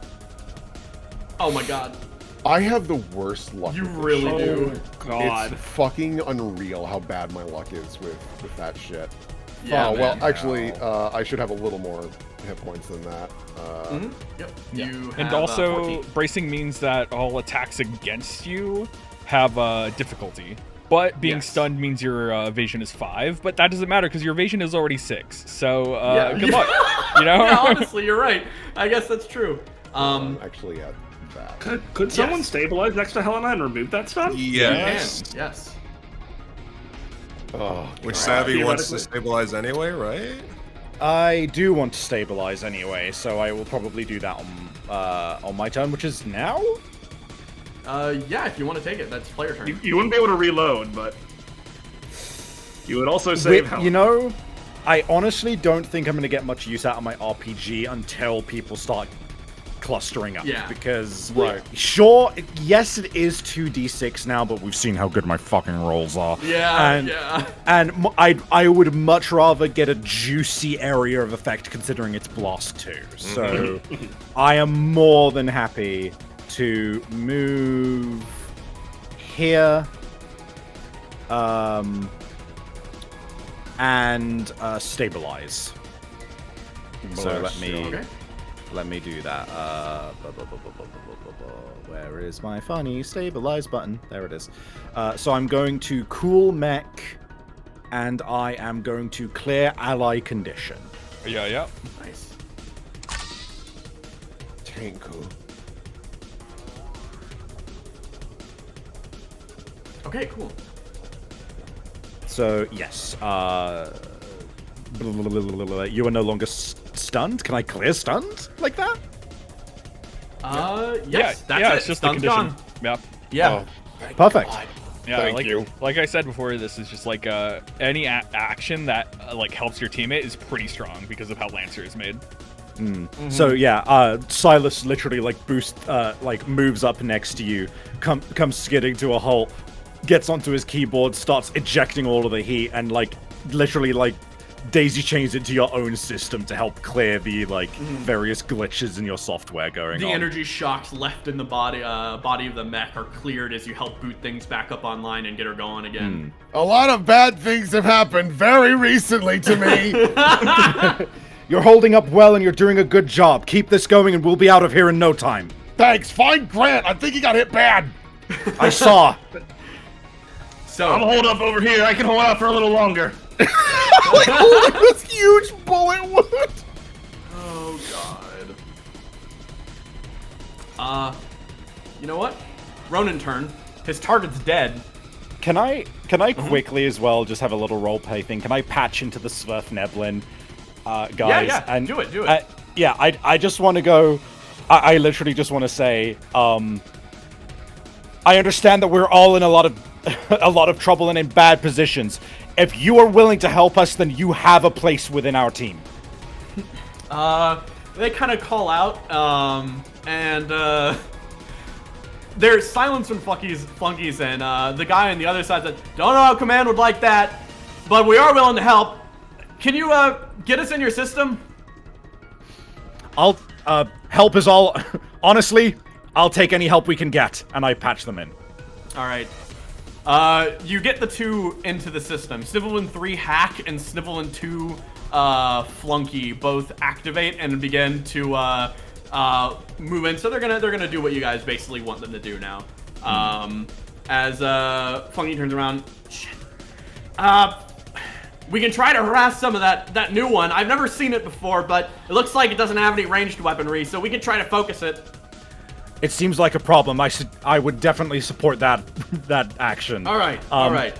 Oh my god. I have the worst luck. You with this really shit. do. God. It's fucking unreal how bad my luck is with that shit. Yeah, Oh, well, man. actually, I should have a little more hit points than that. Yep. Yeah. You And have, also, 14. bracing means that all attacks against you have difficulty. But being Yes. stunned means your evasion is 5, but that doesn't matter because your evasion is already 6. So Yeah. good luck. You know? Yeah, honestly, you're right. I guess that's true. Actually, yeah, that. Could someone stabilize next to Helena and remove that stun? Yes. Yes. Oh, Which God. Savvy wants to Theoretically. stabilize anyway, right? I do want to stabilize anyway, so I will probably do that on my turn, which is now. Yeah, if you want to take it, that's player turn. You wouldn't be able to reload, but you would also save health. You know, I honestly don't think I'm going to get much use out of my RPG until people start clustering up. Yeah. Because, Right. sure, yes, it is 2d6 now, but we've seen how good my fucking rolls are. Yeah, and, yeah. And I would much rather get a juicy area of effect considering it's Blast 2. So I am more than happy to move here. And stabilize. So let me do that. Where is my funny stabilize button? There it is. So I'm going to cool mech, and I am going to clear ally condition. Yeah. Nice. Tanko. Okay, cool. So yes, you are no longer stunned. Can I clear stunned like that? Yes. That's yeah, it. it's just the Stun's condition. gone. Yeah. Yeah. Thank Perfect. God. Yeah, Thank you. Like I said before, this is just like any action that like helps your teammate is pretty strong because of how Lancer is made. So yeah, Sylas literally like moves up next to you, comes skidding to a halt, gets onto his keyboard, starts ejecting all of the heat, and like literally like daisy chains into your own system to help clear the like various glitches in your software going The on. energy shocks left in the body of the mech are cleared as you help boot things back up online and get her going again. A lot of bad things have happened very recently to me. You're holding up well and you're doing a good job. Keep this going and we'll be out of here in no time. Thanks. Find Grant. I think he got hit bad. I saw. So I'm holed up over here. I can hold out for a little longer. Like holding this huge bullet wound. Oh god. You know what? Ronin turn. His target's dead. Can I quickly as well just have a little role play thing? Can I patch into the Swerf Neblin, guys? Yeah, and do it. Yeah, I just want to go. I literally just want to say, I understand that we're all in a lot of trouble and in bad positions. If you are willing to help us, then you have a place within our team. They kind of call out, and there's silence from flunkies, and the guy on the other side said, "Don't know how command would like that, but we are willing to help. Can you get us in your system?" I'll help is all. Honestly, I'll take any help we can get, and I patch them in. All right. You get the two into the system. Snivelin 3 hack and Snivelin 2 flunky both activate and begin to move in. So they're gonna do what you guys basically want them to do now. As Flunky turns around, shit. We can try to harass some of that new one. I've never seen it before, but it looks like it doesn't have any ranged weaponry, so we can try to focus it. It seems like a problem. I would definitely support that action. All right. All right.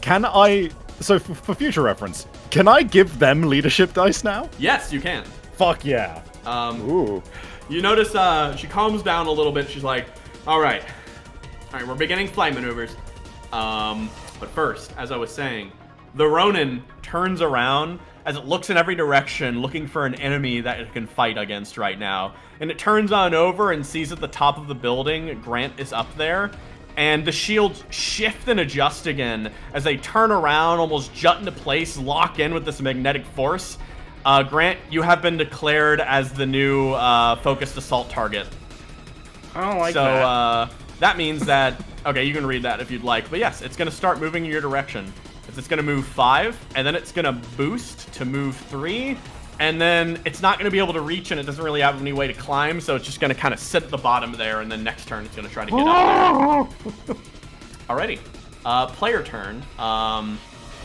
Can I? So for future reference, can I give them leadership dice now? Yes, you can. Fuck yeah. Ooh. You notice she calms down a little bit. She's like, all right, we're beginning flight maneuvers. But first, as I was saying, the Ronin turns around as it looks in every direction, looking for an enemy that it can fight against right now. And it turns on over and sees at the top of the building, Grant is up there. And the shields shift and adjust again as they turn around, almost jut into place, lock in with this magnetic force. Grant, you have been declared as the new focused assault target. I don't like so, that. that means that... Okay, you can read that if you'd like. But yes, it's going to start moving in your direction. It's going to move 5, and then it's going to boost to move 3, and then it's not going to be able to reach, and it doesn't really have any way to climb, so it's just going to kind of sit at the bottom there, and then next turn it's going to try to get up there. Alrighty. Player turn.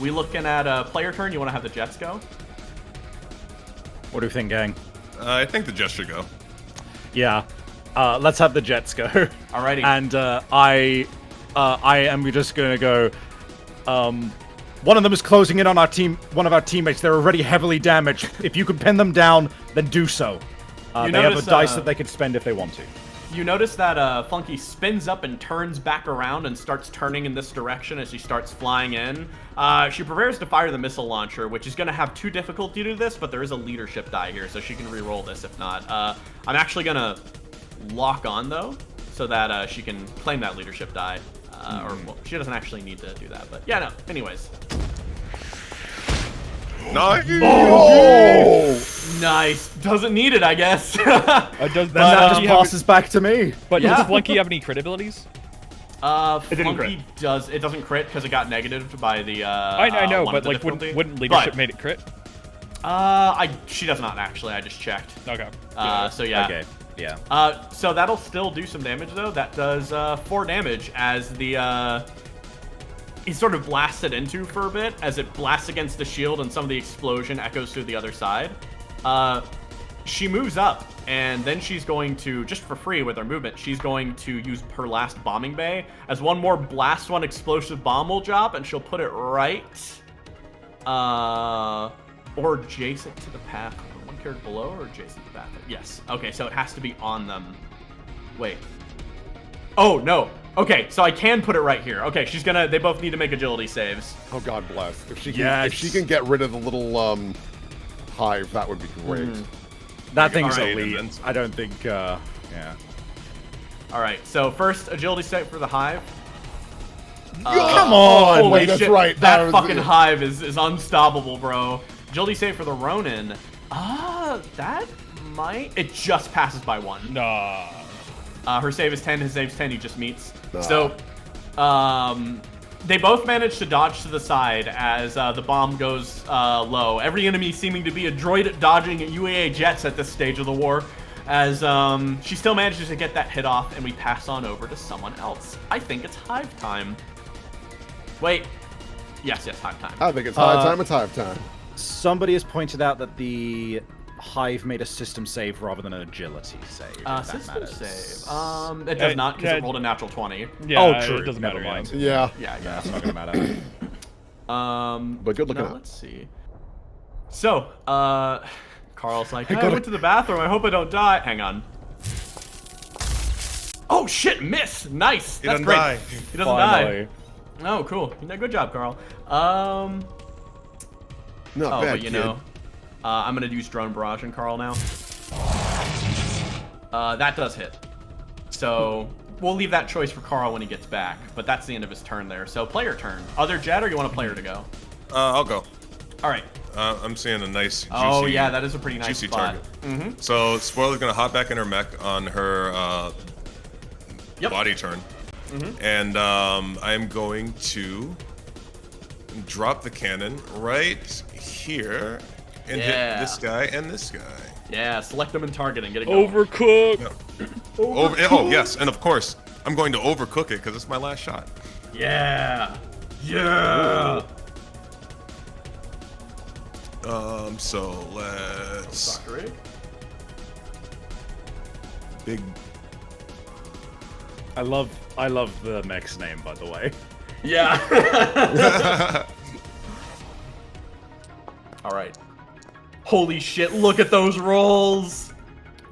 We looking at a player turn. You want to have the Jets go? What do you think, gang? I think the Jets should go. Yeah. let's have the jets go. Alrighty. And I am just gonna go. One of them is closing in on our team. One of our teammates. They're already heavily damaged. If you can pin them down, then do so. They have a dice that they can spend if they want to. You notice that Flunky spins up and turns back around and starts turning in this direction as she starts flying in. She prepares to fire the missile launcher, which is going to have 2 difficulty to this, but there is a leadership die here, so she can re-roll this if not. I'm actually going to lock on, though, so that she can claim that leadership die. Or, well, she doesn't actually need to do that, but yeah, no. Anyways. Nice. Oh! Nice. Doesn't need it, I guess. That just passes back to me. But does Flunky have any crit abilities? Flunky does. It doesn't crit because it got negatived by the. I know, but like, wouldn't leadership made it crit? She does not actually. I just checked. Okay. So yeah. Okay. Yeah. So that'll still do some damage though. That does 4 damage as the he's sort of blasted into for a bit as it blasts against the shield and some of the explosion echoes through the other side. She moves up and then she's going to, just for free with her movement, she's going to use her last bombing bay as one more blast one explosive bomb will drop and she'll put it right or adjacent to the path. One character below or adjacent to the path? Yes. Okay, so it has to be on them. Wait. Oh, no. Okay, so I can put it right here. Okay, they both need to make agility saves. Oh, God bless. If she can get rid of the little hive, that would be great. That thing's Alright, elite. I don't think, yeah. Alright, so first agility save for the hive. Come on! Holy Wait, that's shit, right. That fucking hive is unstoppable, bro. Agility save for the Ronin. That might... It just passes by 1. Nah. Her save is 10, his save's 10, he just meets. So, they both manage to dodge to the side as the bomb goes low. Every enemy seeming to be a droid dodging UAA jets at this stage of the war, as she still manages to get that hit off, and we pass on over to someone else. I think it's hive time. Wait. Yes, hive time. I think it's hive time. It's hive time. Somebody has pointed out that the hive made a system save rather than an agility save. System save. It does not because it rolled a natural 20. Yeah, true. it doesn't matter. Mind. Yeah. Yeah, That's not gonna matter. But good looking out. Let's see. So, Carl's like, I went to the bathroom. I hope I don't die. Hang on. Oh shit! Miss. Nice. That's great. Die. He doesn't die. Oh, cool. Good job, Carl. Not bad, but you know, I'm gonna use drone barrage on Carl now. That does hit. So we'll leave that choice for Carl when he gets back. But that's the end of his turn there. So player turn. Other jet, or you want a player to go? I'll go. All right. I'm seeing a nice juicy, Oh yeah, that is a pretty nice juicy spot. target. So Spoiler's gonna hop back in her mech on her body turn. And I'm going to drop the cannon right here and hit this guy and this guy. Yeah, select them and target and get it going. Overcooked. Oh yes, and of course I'm going to overcook it because it's my last shot. Yeah. Yeah. So let's big. I love the mech's name, by the way. Yeah. All right. Holy shit! Look at those rolls.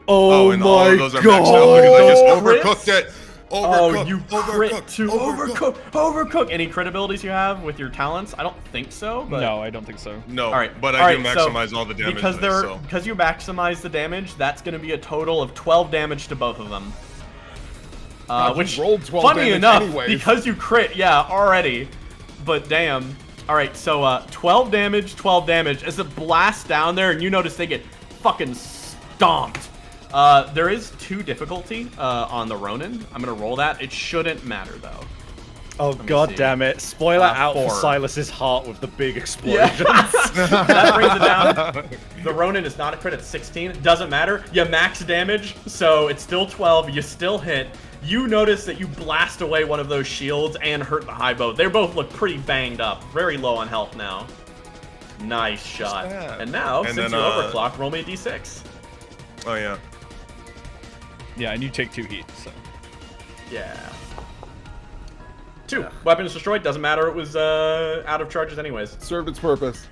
Oh and my all of those are god! maxed out because I just overcooked Crits? it. Oh, you crit to overcook. overcook. Any crit abilities you have with your talents? I don't think so. But... No, I don't think so. No, All right, but all I do right, maximize so all the damage. Because you maximize the damage, that's going to be a total of 12 damage to both of them. Which rolled 12 funny damage enough, anyways. because you crit, yeah, already. But damn. All right, so 12 damage as it blasts down there, and you notice they get fucking stomped. There is 2 difficulty on the Ronin. I'm gonna roll that. It shouldn't matter though. Oh god damn it! Spoiler out 4. for Sylas's heart with the big explosions. That brings it down. The Ronin is not a crit at 16. It doesn't matter. You max damage, so it's still 12. You still hit. You notice that you blast away one of those shields and hurt the high boat. They both look pretty banged up. Very low on health now. Nice shot. And now, since you overclock, roll me a d6. Oh yeah. Yeah, and you take 2 heat, so. Yeah. 2. Weapons destroyed. Doesn't matter. It was out of charges anyways. Served its purpose.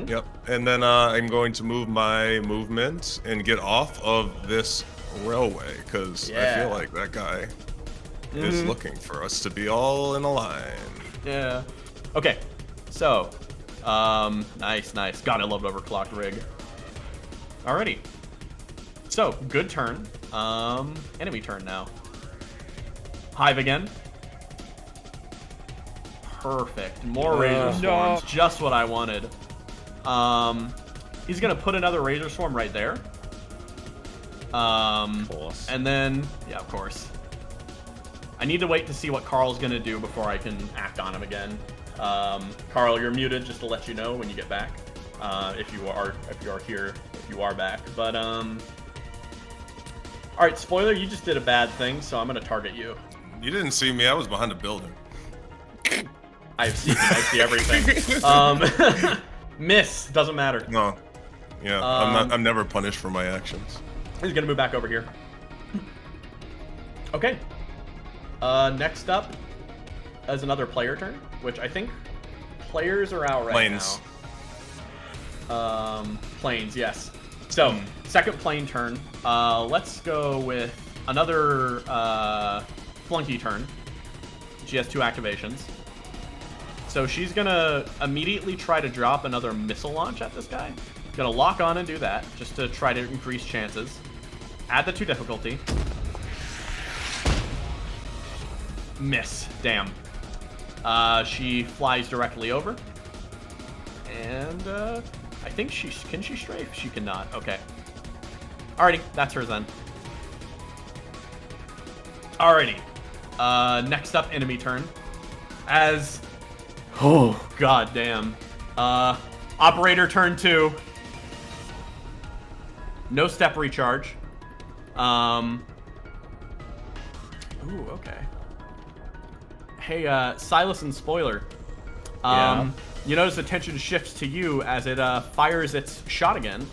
Yep. And then I'm going to move my movement and get off of this railway because I Yeah. feel like that guy is looking for us to be all in a line. Yeah. Okay. So, nice. God, I loved overclocked rig. Alrighty. So, good turn. Enemy turn now. Hive again. Perfect. More Razor Swarms. Just what I wanted. He's gonna put another Razor Swarm right there. Of course. And then, yeah, of course. I need to wait to see what Carl's gonna do before I can act on him again. Carl, you're muted, just to let you know when you get back. If you are here, if you are back. But all right, spoiler, you just did a bad thing, so I'm gonna target you. You didn't see me. I was behind a building. I see everything. Miss doesn't matter. No. Yeah, I'm never punished for my actions. He's gonna move back over here. Okay. Next up is another player turn, which I think players are out right Planes. now. Planes, yes. So, second plane turn. Let's go with another flunky turn. She has 2 activations. So she's gonna immediately try to drop another missile launch at this guy. Gonna lock on and do that, just to try to increase chances. Add the 2 difficulty. Miss. Damn. She flies directly over. And, I think can she strafe? She cannot. Okay. Alrighty, that's hers then. Alrighty. Next up, enemy turn. As... Oh, god damn. Operator turn 2. No step recharge. Ooh, okay. Hey, Sylas and Spoiler. Yeah. You notice the tension shifts to you as it fires its shot again.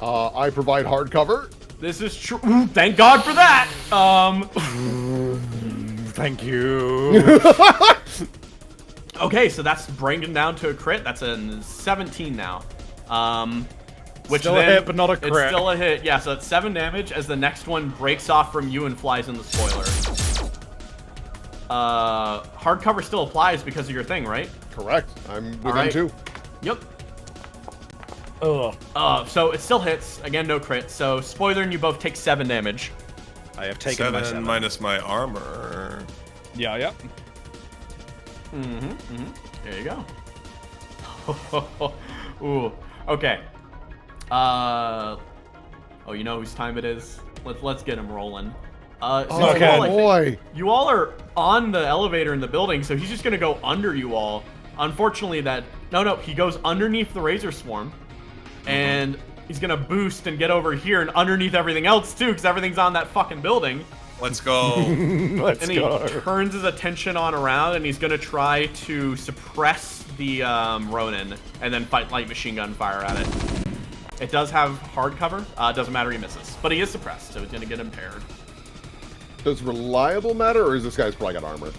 I provide hard cover. This is true. Thank God for that. Thank you. Okay, so that's bringing down to a crit. That's a 17 now. Which Still a then, hit, but not a It's crit. still a hit. Yeah, so it's 7 damage as the next one breaks off from you and flies in the spoiler. Hard cover still applies because of your thing, right? Correct. I'm within Alright. 2. Yep. Ugh. So it still hits. Again, no crit. So spoiler and you both take 7 damage. I have taken my 7. minus my armor. Yeah. There you go. Ooh. Okay. Oh, you know whose time it is? Let's get him rolling. So Oh, Okay. you all, boy. you all are on the elevator in the building, so he's just gonna go under you all. Unfortunately, he goes underneath the Razor Swarm, and he's gonna boost and get over here and underneath everything else too, because everything's on that fucking building. Let's go. Let's And he go. turns his attention on around, and he's gonna try to suppress the Ronin, and then fight light machine gun fire at it. It does have hard cover. Doesn't matter, he misses, but he is suppressed, so he's gonna get impaired. Does reliable matter, or is this guy's probably got armor?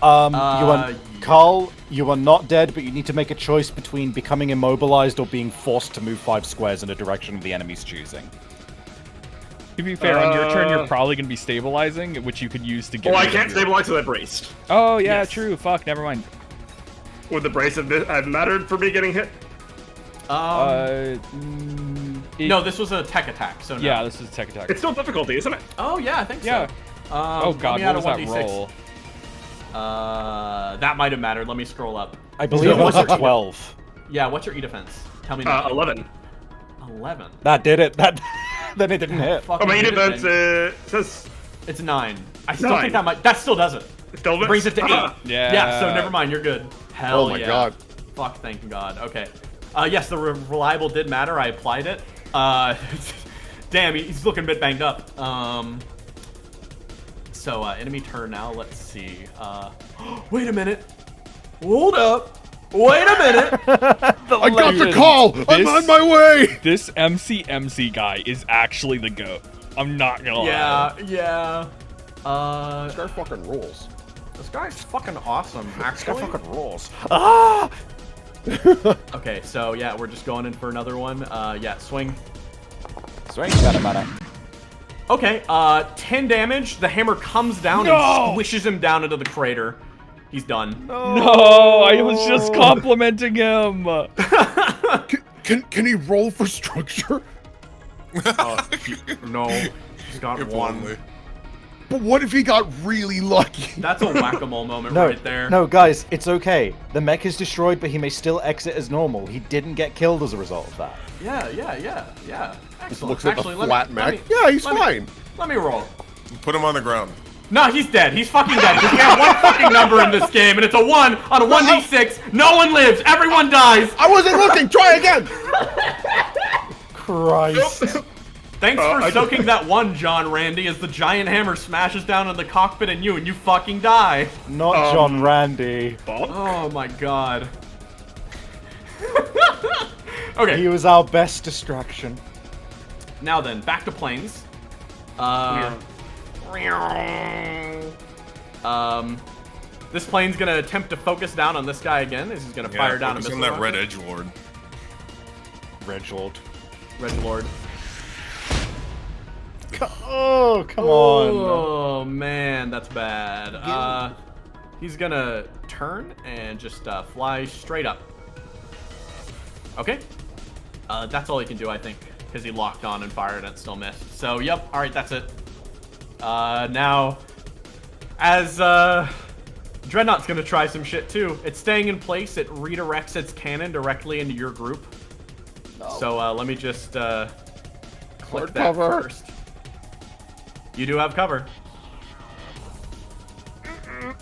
Carl, you are not dead, but you need to make a choice between becoming immobilized or being forced to move 5 squares in a direction of the enemy's choosing. To be fair, on your turn, you're probably going to be stabilizing, which you could use to get. Well, I rid of can't your- stabilize with a braced. Oh yeah, Yes. true. Fuck, never mind. Would the brace have mattered for me getting hit? No, this was a tech attack, so no. Yeah, this is tech attack. It's still difficulty, isn't it? Oh yeah, I think Yeah. so. Oh let god, me what add was a that 1d6. roll? That might have mattered. Let me scroll up. I believe it was a what's your- 12. Yeah, what's your E-defense? Tell me now. 11. 11. That did it. Then it didn't hit. Oh, my Fucking defense then. says It's 9. I still 9. think that still does it. still It brings it to 8. Yeah. Yeah, so never mind, you're good. Hell Oh my yeah. god. Fuck, thank God. Okay. Yes, the reliable did matter. I applied it. Damn, he's looking a bit banged up. So, enemy turn now. Let's see. Wait a minute. Hold up. Wait a minute. I got the legend. call! I'm This- on my way! This MC guy is actually the goat. I'm not gonna lie. Yeah. This guy fucking rules. This guy's fucking awesome, This guy actually. fucking rules. Ah! Okay, so yeah, we're just going in for another one. Yeah, swing. Swing, bada. Okay, 10 damage. The hammer comes down No! and squishes him down into the crater. He's done. No, I was just complimenting him. Can he roll for structure? No, he's got If one. only. But what if he got really lucky? That's a whack-a-mole moment No, right there. no, guys, it's okay. The mech is destroyed, but he may still exit as normal. He didn't get killed as a result of that. Yeah. Excellent. Looks like Actually, a let flat me, mech. let me- Yeah, he's let me- fine. Let me roll. Put him on the ground. No, he's dead. He's fucking dead. Because we have one fucking number in this game, and it's a 1 on a 1d6. No one lives. Everyone dies. I wasn't looking. Try again. Christ. Thanks for soaking that one, John Randy, as the giant hammer smashes down in the cockpit and you fucking die. Not John Randy. Oh my god. Okay. He was our best distraction. Now then, back to planes. This plane's gonna attempt to focus down on this guy again. He's gonna fire down a focus missile. on that red rocket. edgelord. Reginald. Red Lord. Oh, come on. Oh man, that's bad. He's gonna turn and just fly straight up. Okay. That's all he can do, I think, because he locked on and fired and it still missed. So, yep. All right, that's it. Now, as Dreadnought's gonna try some shit too. It's staying in place. It redirects its cannon directly into your group. No. So let me just click Hard that cover. first. You do have cover.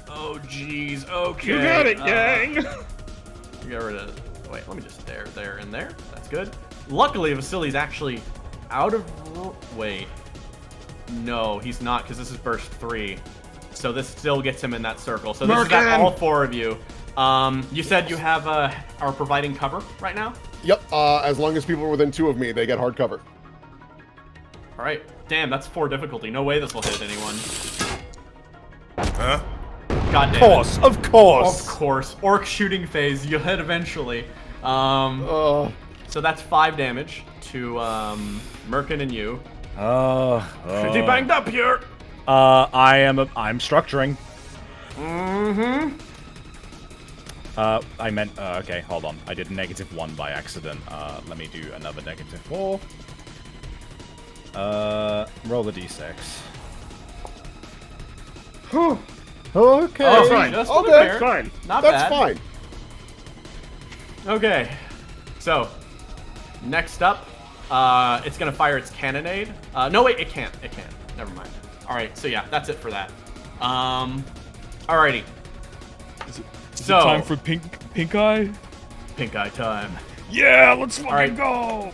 Oh jeez. Okay. You got it, gang. Get rid of. Wait, let me just there, and there. That's good. Luckily, Westerlies actually out of. Wait. No, he's not, because this is burst 3. So this still gets him in that circle. So this is at all 4 of you. You said you have are providing cover right now. Yep. As long as people are within 2 of me, they get hard cover. All right. Damn, that's 4 difficulty. No way this will hit anyone. Huh? God damn. Of course, of course. Of course. Orc shooting phase. You'll hit eventually. So that's 5 damage to Merkin and you. Pretty banged up here. I'm structuring. Mm-hmm. I meant, okay, hold on. I did -1 by accident. Let me do another -4. Roll the d6. Okay. Oh, fine. just Okay. repair. Fine. Not That's bad. fine. Okay. So, next up, it's gonna fire its cannonade. No, wait, it can't. It can't. Never mind. All right. So yeah, that's it for that. Alrighty. Is So it time for pink eye? pink eye time. Yeah, let's fucking right. go.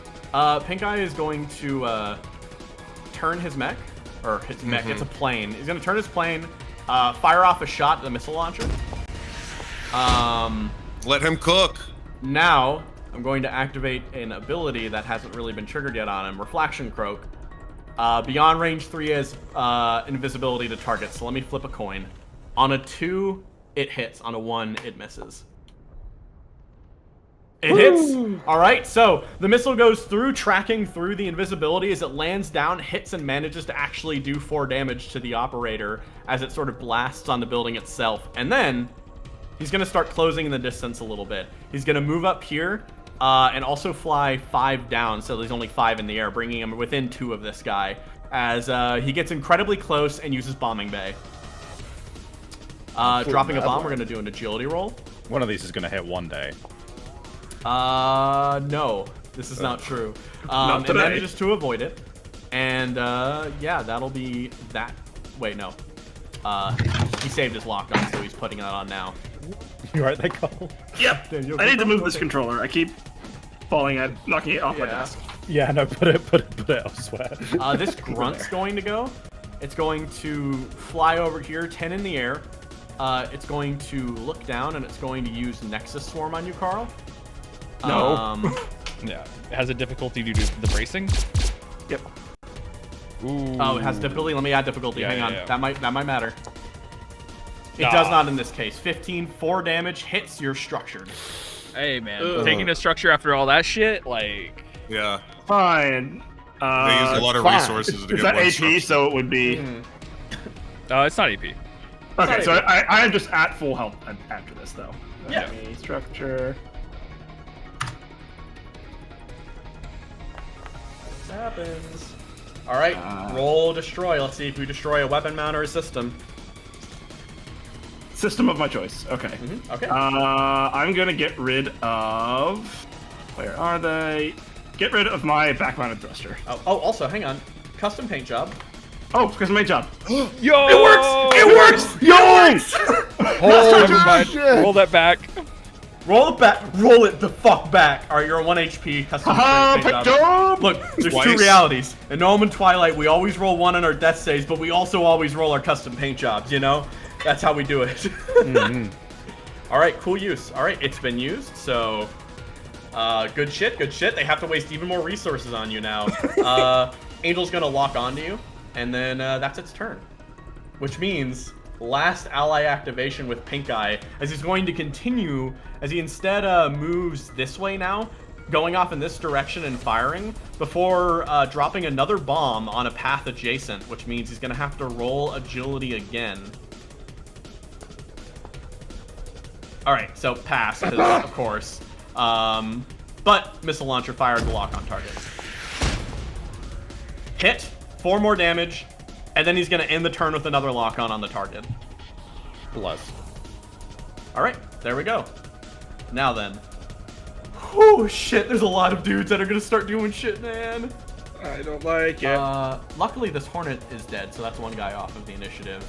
Pink eye is going to turn his mech, or his mech. It's a plane. He's gonna turn his plane, fire off a shot at the missile launcher. Let him cook. Now I'm going to activate an ability that hasn't really been triggered yet on him. Reflection Croak. Beyond range 3 is invisibility to targets. So let me flip a coin. On a 2, it hits. On a 1, it misses. It hits. All right, so the missile goes through, tracking through the invisibility as it lands down, hits, and manages to actually do 4 damage to the operator as it sort of blasts on the building itself. And then he's going to start closing in the distance a little bit. He's going to move up here and also fly 5 down, so there's only 5 in the air, bringing him within 2 of this guy as he gets incredibly close and uses Bombing Bay. Dropping a bomb, we're going to do an agility roll. One of these is going to hit one day. No, this is not true. Not It today. manages to avoid it. And, yeah, that'll be that. Wait, no. He saved his lock on, so he's putting that on now. You right there, Cole? Yep. I need to move this controller. I keep knocking it off my Yeah. desk. Yeah, no, put it elsewhere. This grunt's going to go. It's going to fly over here, 10 in the air. It's going to look down, and it's going to use Nexus Swarm on you, Carl. No. Yeah, it has a difficulty due to the bracing. Yep. Ooh. Oh, it has difficulty. Let me add difficulty. Yeah, Hang yeah, on. yeah. That might matter. It Ah. does not in this case. 15, 4 damage, hits, you're structured. Hey, man. Taking a structure after all that shit, like... Yeah. Fine. They use a lot of fine. resources to Is get that one AP? structure. So it would be. it's not AP. Okay, so I am just at full health after this, though. Yeah. Okay, structure. This happens. All right, roll destroy. Let's see if we destroy a weapon mount or a system. System of my choice. Okay. Okay. I'm gonna get rid of. Where are they? Get rid of my back-mounted thruster. Oh, also, hang on. Custom paint job. Oh, because of my job. Yo! It works! It works! Yo! Never mind. shit. Roll that back. Roll it back. Roll it the fuck back. All right, you're on 1 HP. Custom Haha, paint pick job. job! Look, there's two Twice. realities. In Gnome and Twilight, we always roll 1 on our death saves, but we also always roll our custom paint jobs, you know? That's how we do it. All right, cool use. All right, it's been used, so... good shit, good shit. They have to waste even more resources on you now. Angel's gonna lock onto you, and then that's its turn. Which means last ally activation with Pink Eye, as he's going to continue, as he instead moves this way now, going off in this direction and firing, before dropping another bomb on a path adjacent, which means he's gonna have to roll agility again. Alright, so pass, 'cause, of course. But missile launcher fired to lock on target. Hit, 4 more damage, and then he's gonna end the turn with another lock on the target. Bless. Alright, there we go. Now then. Oh shit, there's a lot of dudes that are gonna start doing shit, man. I don't like it. Luckily this Hornet is dead, so that's one guy off of the initiative.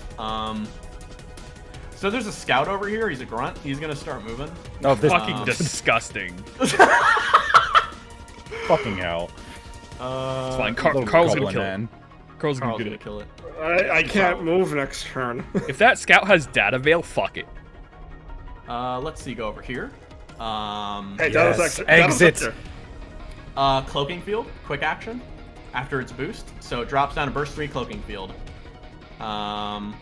So there's a scout over here, he's a grunt, he's gonna start moving. Oh, this Fucking disgusting. fucking hell. It's fine. Little Carl's gonna goblin kill it. man. Carl's gonna Carl's do gonna it. kill it. I can't move next turn. If that scout has data veil, fuck it. Let's see, go over here. Hey, Yes, exit. Cloaking field, quick action, after its boost. So it drops down to burst 3 cloaking field. The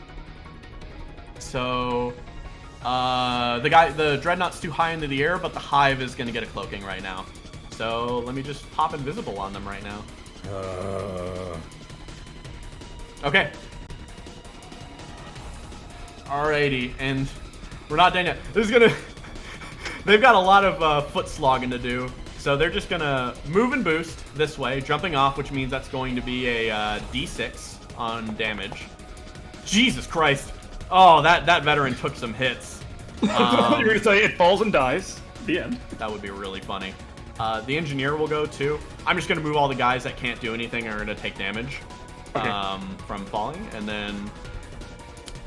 Dreadnought's too high into the air, but the Hive is gonna get a cloaking right now. So let me just pop invisible on them right now. Okay. Alrighty, and we're not done yet. This is gonna... They've got a lot of foot slogging to do. So they're just gonna move and boost this way, jumping off, which means that's going to be a D6 on damage. Jesus Christ. Oh, that veteran took some hits. You're gonna say it falls and dies. The end. That would be really funny. The engineer will go too. I'm just gonna move all the guys that can't do anything and are gonna take damage from falling, and then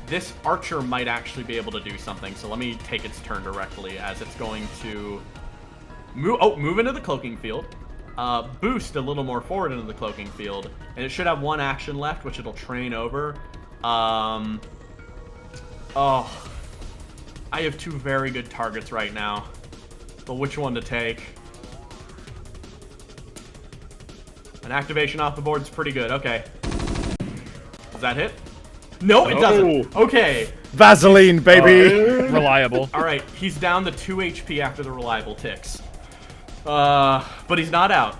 this archer might actually be able to do something. So let me take its turn directly, as it's going to move into the cloaking field, boost a little more forward into the cloaking field, and it should have 1 action left, which it'll train over. Oh, I have 2 very good targets right now, but which one to take? An activation off the board is pretty good. Okay. Does that hit? No, it doesn't. Okay. Vaseline, baby. Reliable. All right, he's down to 2 HP after the reliable ticks. But he's not out.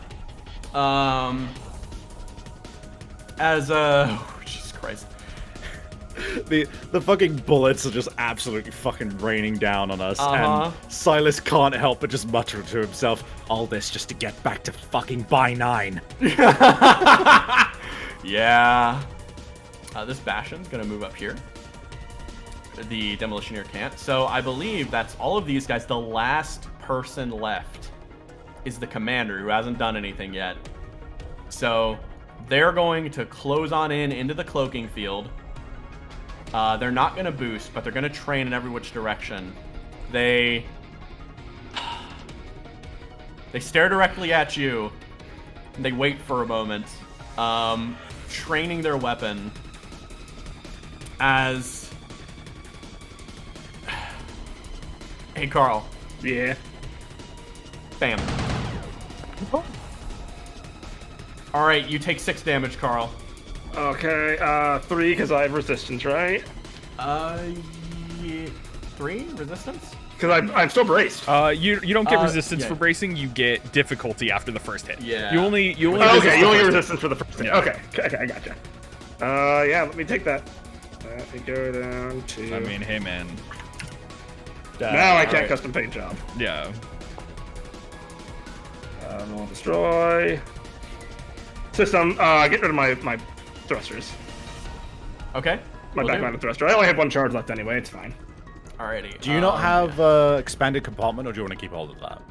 Jesus Christ. The fucking bullets are just absolutely fucking raining down on us, Uh-huh. and Sylas can't help but just mutter to himself, all this just to get back to fucking by 9. Yeah. This Bastion's gonna move up here. The Demolitioneer can't. So I believe that's all of these guys. The last person left is the commander, who hasn't done anything yet. So they're going to close on into the cloaking field. They're not gonna boost, but they're gonna train in every which direction. They stare directly at you, and they wait for a moment, training their weapon as... Hey, Carl. Yeah. Bam. Alright, you take 6 damage, Carl. Okay, 3 because I have resistance, right? Yeah, 3 resistance. Because I'm still braced. You don't get resistance yeah. for bracing. You get difficulty after the first hit. Yeah. You only Okay, you only get resistance for the first hit. Yeah. Okay, I gotcha. Yeah, let me take that. Let me go down to. I mean, hey man. Now I can't Alright. custom paint job. Yeah. We'll destroy. System, get rid of my thrusters. Okay. My will do. backline thruster. I only have 1 charge left anyway, it's fine. Alrighty. Do you not have expanded compartment, or do you want to keep hold of that?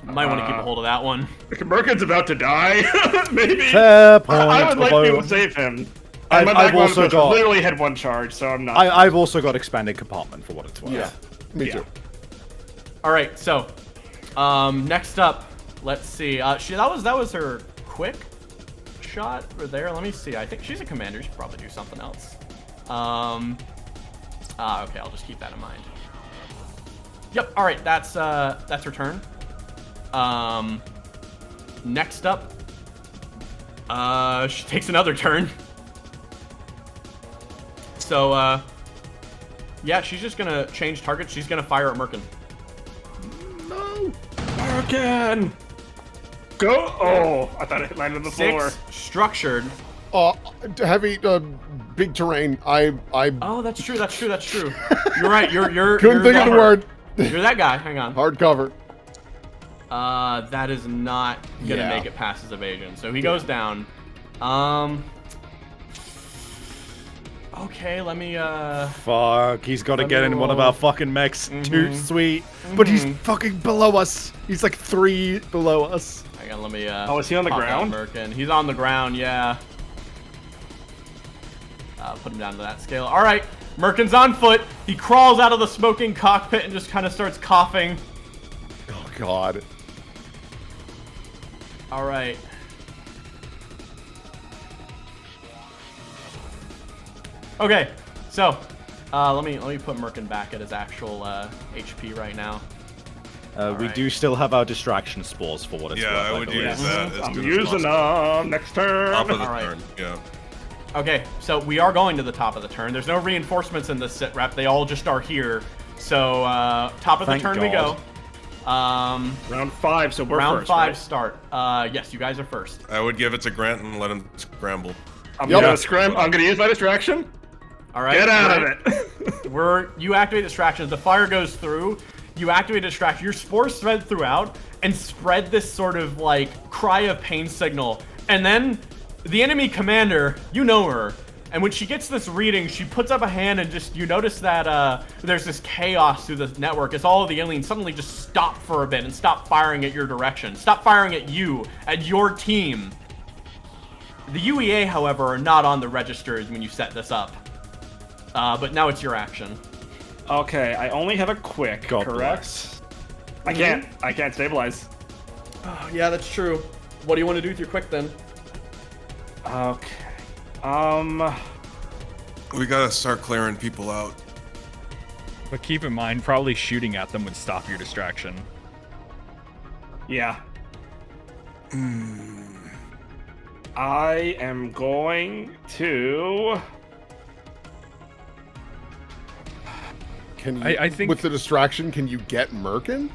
Might want to keep a hold of that one. Merkin's about to die. Maybe. Fair point. I would like although to save him. I've My backline also thruster got- literally had 1 charge, so I'm not. I've also got expanded compartment for what it's worth. Yeah, me Yeah. too. All right. So, next up, let's see. That was her quick shot over there. Let me see. I think she's a commander. She should probably do something else. Okay. I'll just keep that in mind. Yep. All right. That's her turn. Next up, she takes another turn. So, yeah, she's just gonna change targets. She's gonna fire at Merkin. No! Merkin! Go! Oh, I thought it landed on the 6 floor. structured. Heavy, big terrain. Oh, that's true. That's true. That's true. You're right. You're. Couldn't think of the word. You're that guy. Hang on. Hard cover. That is not gonna Yeah. make it past his evasion. So he goes down. Okay, let me. Fuck, he's got to Let get me in one of roll. our fucking mechs. Too sweet. But he's fucking below us. He's like 3 below us. Hang on. Let me. Oh, is he on the pop down ground? Merkin. He's on the ground. Yeah. Put him down to that scale. All right. Merkin's on foot. He crawls out of the smoking cockpit and just kind of starts coughing. Oh God. All right. Okay, so let me put Merkin back at his actual HP right now. We Alright. do still have our distraction spores for what it's Yeah, worth. I would believe. use that. as I'm good as using possible. them. Next turn. Top of the Alright. turn. Yeah. Okay, so we are going to the top of the turn. There's no reinforcements in this sit rep. They all just are here. So top of the Thank turn we God. go. Round 5, so we're Round first, 5 right? start. Yes, you guys are first. I would give it to Grant and let him scramble. I'm Yep. gonna scram. I'm gonna use my distraction. All right. Get out right. of it. You activate distractions. The fire goes through. You activate distraction. Your spores thread throughout and spread this sort of like cry of pain signal. And then the enemy commander, you know her, and when she gets this reading, she puts up a hand and just you notice that there's this chaos through the network. It's all of the aliens suddenly just stop for a bit and stop firing at your direction. Stop firing at you, at your team. The UEA, however, are not on the registers when you set this up. But now it's your action. Okay, I only have a quick, God correct? bless. I can't stabilize. Oh, yeah, that's true. What do you want to do with your quick then? Okay. We gotta start clearing people out. But keep in mind, probably shooting at them would stop your distraction. Yeah. I am going to. Can you? I think- with the distraction, can you get Merkin?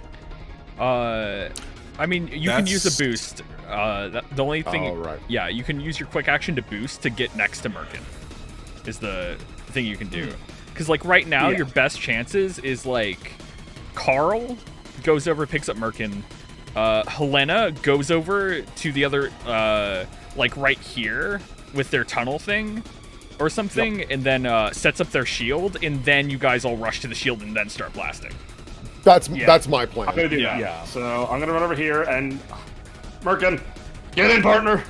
I mean, you can use a boost. The only thing, Oh, right. yeah, you can use your quick action to boost to get next to Merkin. Is the thing you can do. Because like right now, Yeah. your best chances is like Carl goes over, picks up Merkin. Helena goes over to the other, like right here with their tunnel thing or something, and then sets up their shield, and then you guys all rush to the shield and then start blasting. That's my plan. I'm gonna do Yeah. that. Yeah. So I'm gonna run over here and Merkin, get in, partner.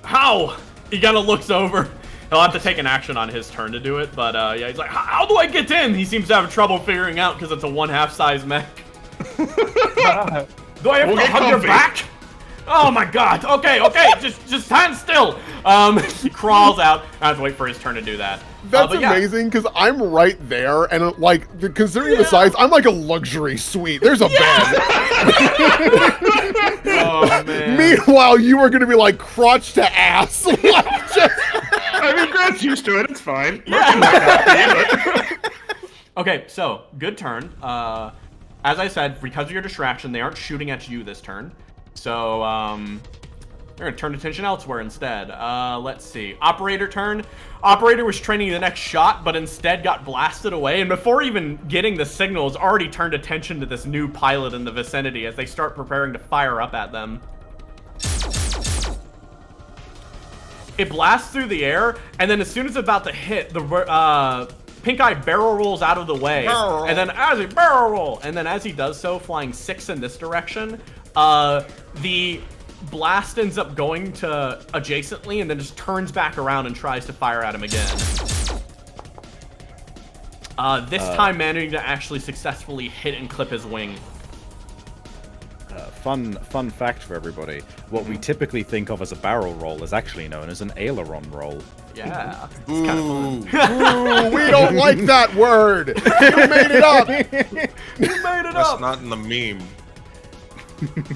How? He kind of looks over. He'll have to take an action on his turn to do it, but yeah, he's like, how do I get in? He seems to have trouble figuring out because it's a 1/2 size mech. Do I have We'll to get hug your comfy. back? Oh my god. Okay, just stand still. He crawls out. I have to wait for his turn to do that. That's but yeah. amazing because I'm right there, and like considering the size, I'm like a luxury suite. There's a bed. Oh man. Meanwhile, you are going to be like crotch to ass. Like, just... I mean, Grant's used to it. It's fine. Okay, so good turn. As I said, because of your distraction, they aren't shooting at you this turn. So they're gonna turn attention elsewhere instead. Let's see. Operator turn. Operator was training the next shot, but instead got blasted away. And before even getting the signals, already turned attention to this new pilot in the vicinity as they start preparing to fire up at them. It blasts through the air, and then as soon as it's about to hit, the Pink Eye barrel rolls out of the way. And then as he barrel roll, and then as he does so, flying 6 in this direction, the blast ends up going to adjacently and then just turns back around and tries to fire at him again. This time managing to actually successfully hit and clip his wing. Fun fact for everybody. What we typically think of as a barrel roll is actually known as an aileron roll. Yeah, it's kind of fun. Ooh, we don't like that word. You made it up. You made it That's up. not in the meme.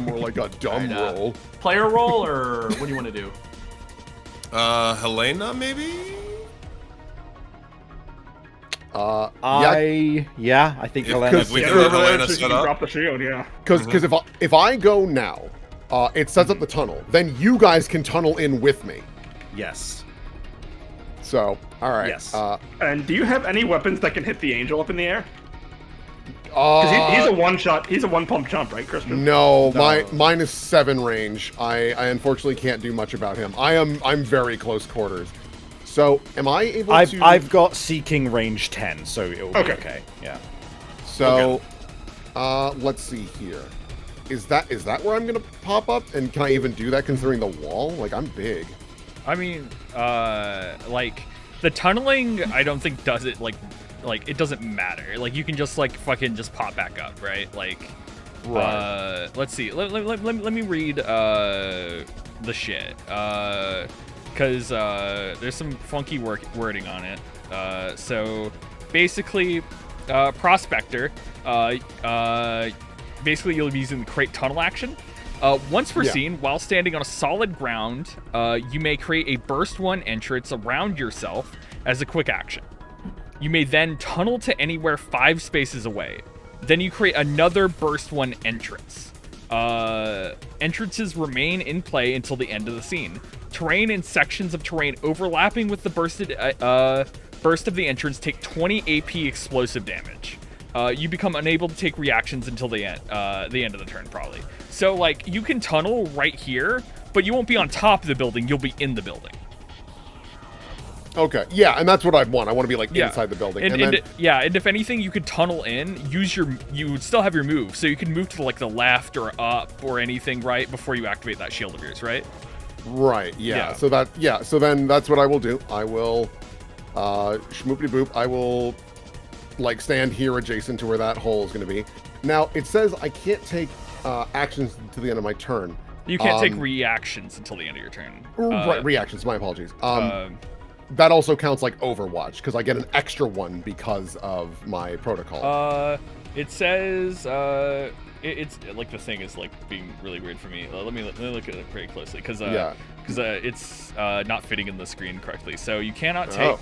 More like a dumb roll. Player roll, or what do you want to do? Helena, maybe? Yeah, I think Helena. If we can have Helena set up. Drop the shield, yeah. Because if I go now, it sets up the tunnel. Then you guys can tunnel in with me. Yes. So, all right. Yes. And do you have any weapons that can hit the angel up in the air? Because he's a one-shot, he's a one-pump jump, right, Crispin? No, mine is 7 range. I unfortunately can't do much about him. I'm very close quarters. So, am I able to... I've got Seeking range 10, so it'll be okay. Yeah. So, let's see here. Is that where I'm gonna pop up? And can I even do that considering the wall? Like, I'm big. I mean, like, the tunneling, I don't think does it, like, it doesn't matter. Like, you can just, like, fucking just pop back up, right? Like, right. Let's see. Let me read, the shit. Because, there's some funky wording on it. So, basically, Prospector, basically you'll be using the create tunnel action. Once per scene, while standing on a solid ground, you may create a burst 1 entrance around yourself as a quick action. You may then tunnel to anywhere 5 spaces away. Then you create another burst 1 entrance. Entrances remain in play until the end of the scene. Terrain and sections of terrain overlapping with the burst of the entrance take 20 AP explosive damage. You become unable to take reactions until the end of the turn, probably. So, like, you can tunnel right here, but you won't be on top of the building. You'll be in the building. Okay, yeah, and that's what I'd want. I want to be, like, inside the building. And if anything, you could tunnel in, you would still have your move, so you can move to, like, the left or up or anything, right, before you activate that shield of yours, right? Right, yeah. So then that's what I will do. I will, schmoopity boop, I will, like, stand here adjacent to where that hole is going to be. Now, it says I can't take actions to the end of my turn. You can't take reactions until the end of your turn. Right, reactions, my apologies. That also counts like Overwatch, because I get an extra one because of my protocol. It says, it's, like, the thing is, like, being really weird for me. Let me look at it pretty closely, because it's not fitting in the screen correctly. So you cannot take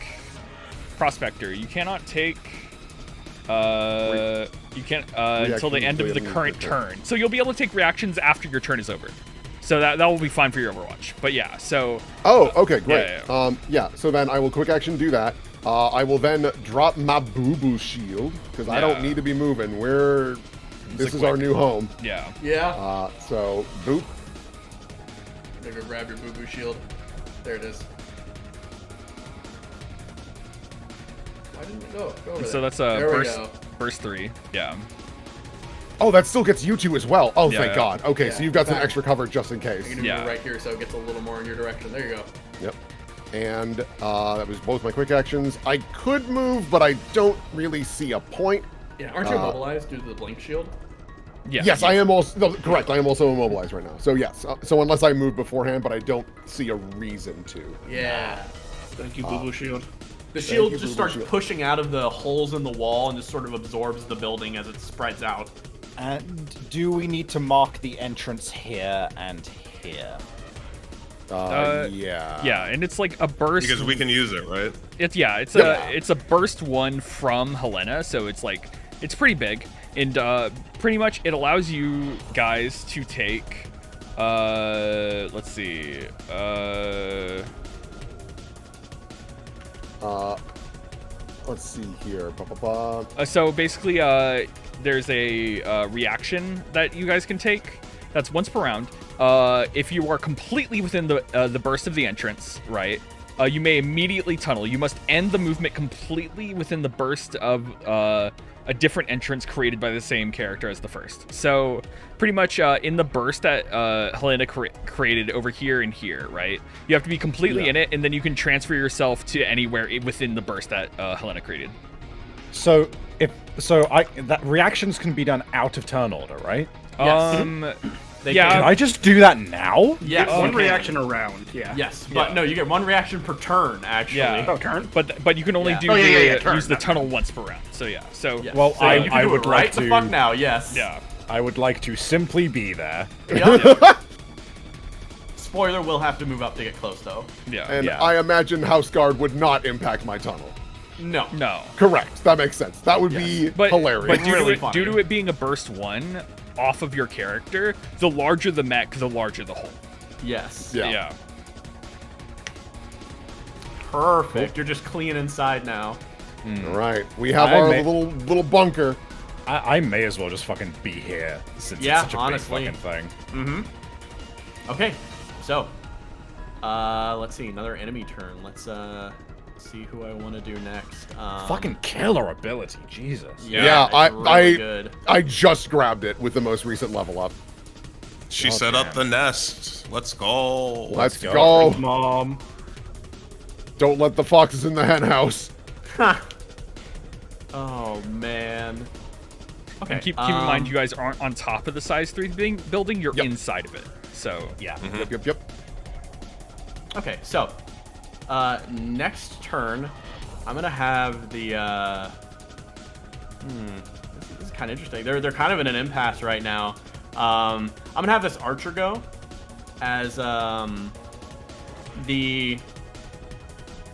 Prospector. You cannot take... you can't until the end of the current turn. So you'll be able to take reactions after your turn is over. So that will be fine for your Overwatch. But yeah, so... Oh, okay, great. So then I will quick action do that. I will then drop my boo-boo shield, because I don't need to be moving. This is our new home. Yeah. Yeah. So, boop. There, go grab your boo-boo shield. There it is. Why didn't it go? Go over So there. that's a burst 3. Yeah. Oh, that still gets you 2 as well. Oh, thank God. Okay, Yeah, so you've got some extra cover just in case. I'm gonna move right here so it gets a little more in your direction. There you go. Yep. And that was both my quick actions. I could move, but I don't really see a point. Yeah, aren't you immobilized due to the blink shield? Yeah. Yes, I am also... No, correct, I am also immobilized right now. So yes, so unless I move beforehand, but I don't see a reason to. Yeah. Thank you, Boo Boo Shield. The shield you, just Boomer starts Shield. pushing out of the holes in the wall and just sort of absorbs the building as it spreads out. And do we need to mark the entrance here and here? Yeah. Yeah, and it's like a burst. Because we can use it, right? It's a burst one from Helena, so it's like it's pretty big, and pretty much it allows you guys to take. Let's see. Let's see here. So basically, there's a reaction that you guys can take. That's once per round. If you are completely within the burst of the entrance, right? You may immediately tunnel. You must end the movement completely within the burst of a different entrance created by the same character as the first. So pretty much in the burst that Helena created over here and here, right? You have to be completely in it, and then you can transfer yourself to anywhere within the burst that Helena created. So that reactions can be done out of turn order, right? Yes. Yeah. Can I just do that now? Yes, One you can. reaction around, yeah. Yes, but no, you get one reaction per turn, actually. Yeah. Oh, turn? But you can only Yeah. do Oh, yeah, turn, use the not tunnel once per round. So yeah. So Yes. Well, So I- you can I do would it right like the to- fuck now, yes. yeah. I would like to simply be there. Yep. Spoiler, we'll have to move up to get close, though. Yeah. And Yeah. I imagine House Guard would not impact my tunnel. No. No. Correct. That makes sense. That would be But hilarious. But Really funny. due to it being a burst one off of your character, the larger the mech, the larger the hole. Yes. Yeah. Perfect. You're just clean inside now. All right. We have I our may- little bunker. I may as well just fucking be here since Yeah, it's such a honestly. big fucking thing. Okay. So, let's see. Another enemy turn. Let's see who I want to do next. Fucking killer ability, Jesus. Yeah, it's really good. I just grabbed it with the most recent level up. She Oh, set up damn. the nest. Let's go. Let's go. go. Mom. Don't let the foxes in the hen house. Oh man. Okay. And keep in mind, you guys aren't on top of the size 3 building. You're Yep. inside of it. So Yeah. Yep. Okay, so next turn, I'm gonna have the. This is kind of interesting. They're kind of in an impasse right now. I'm gonna have this archer go, as the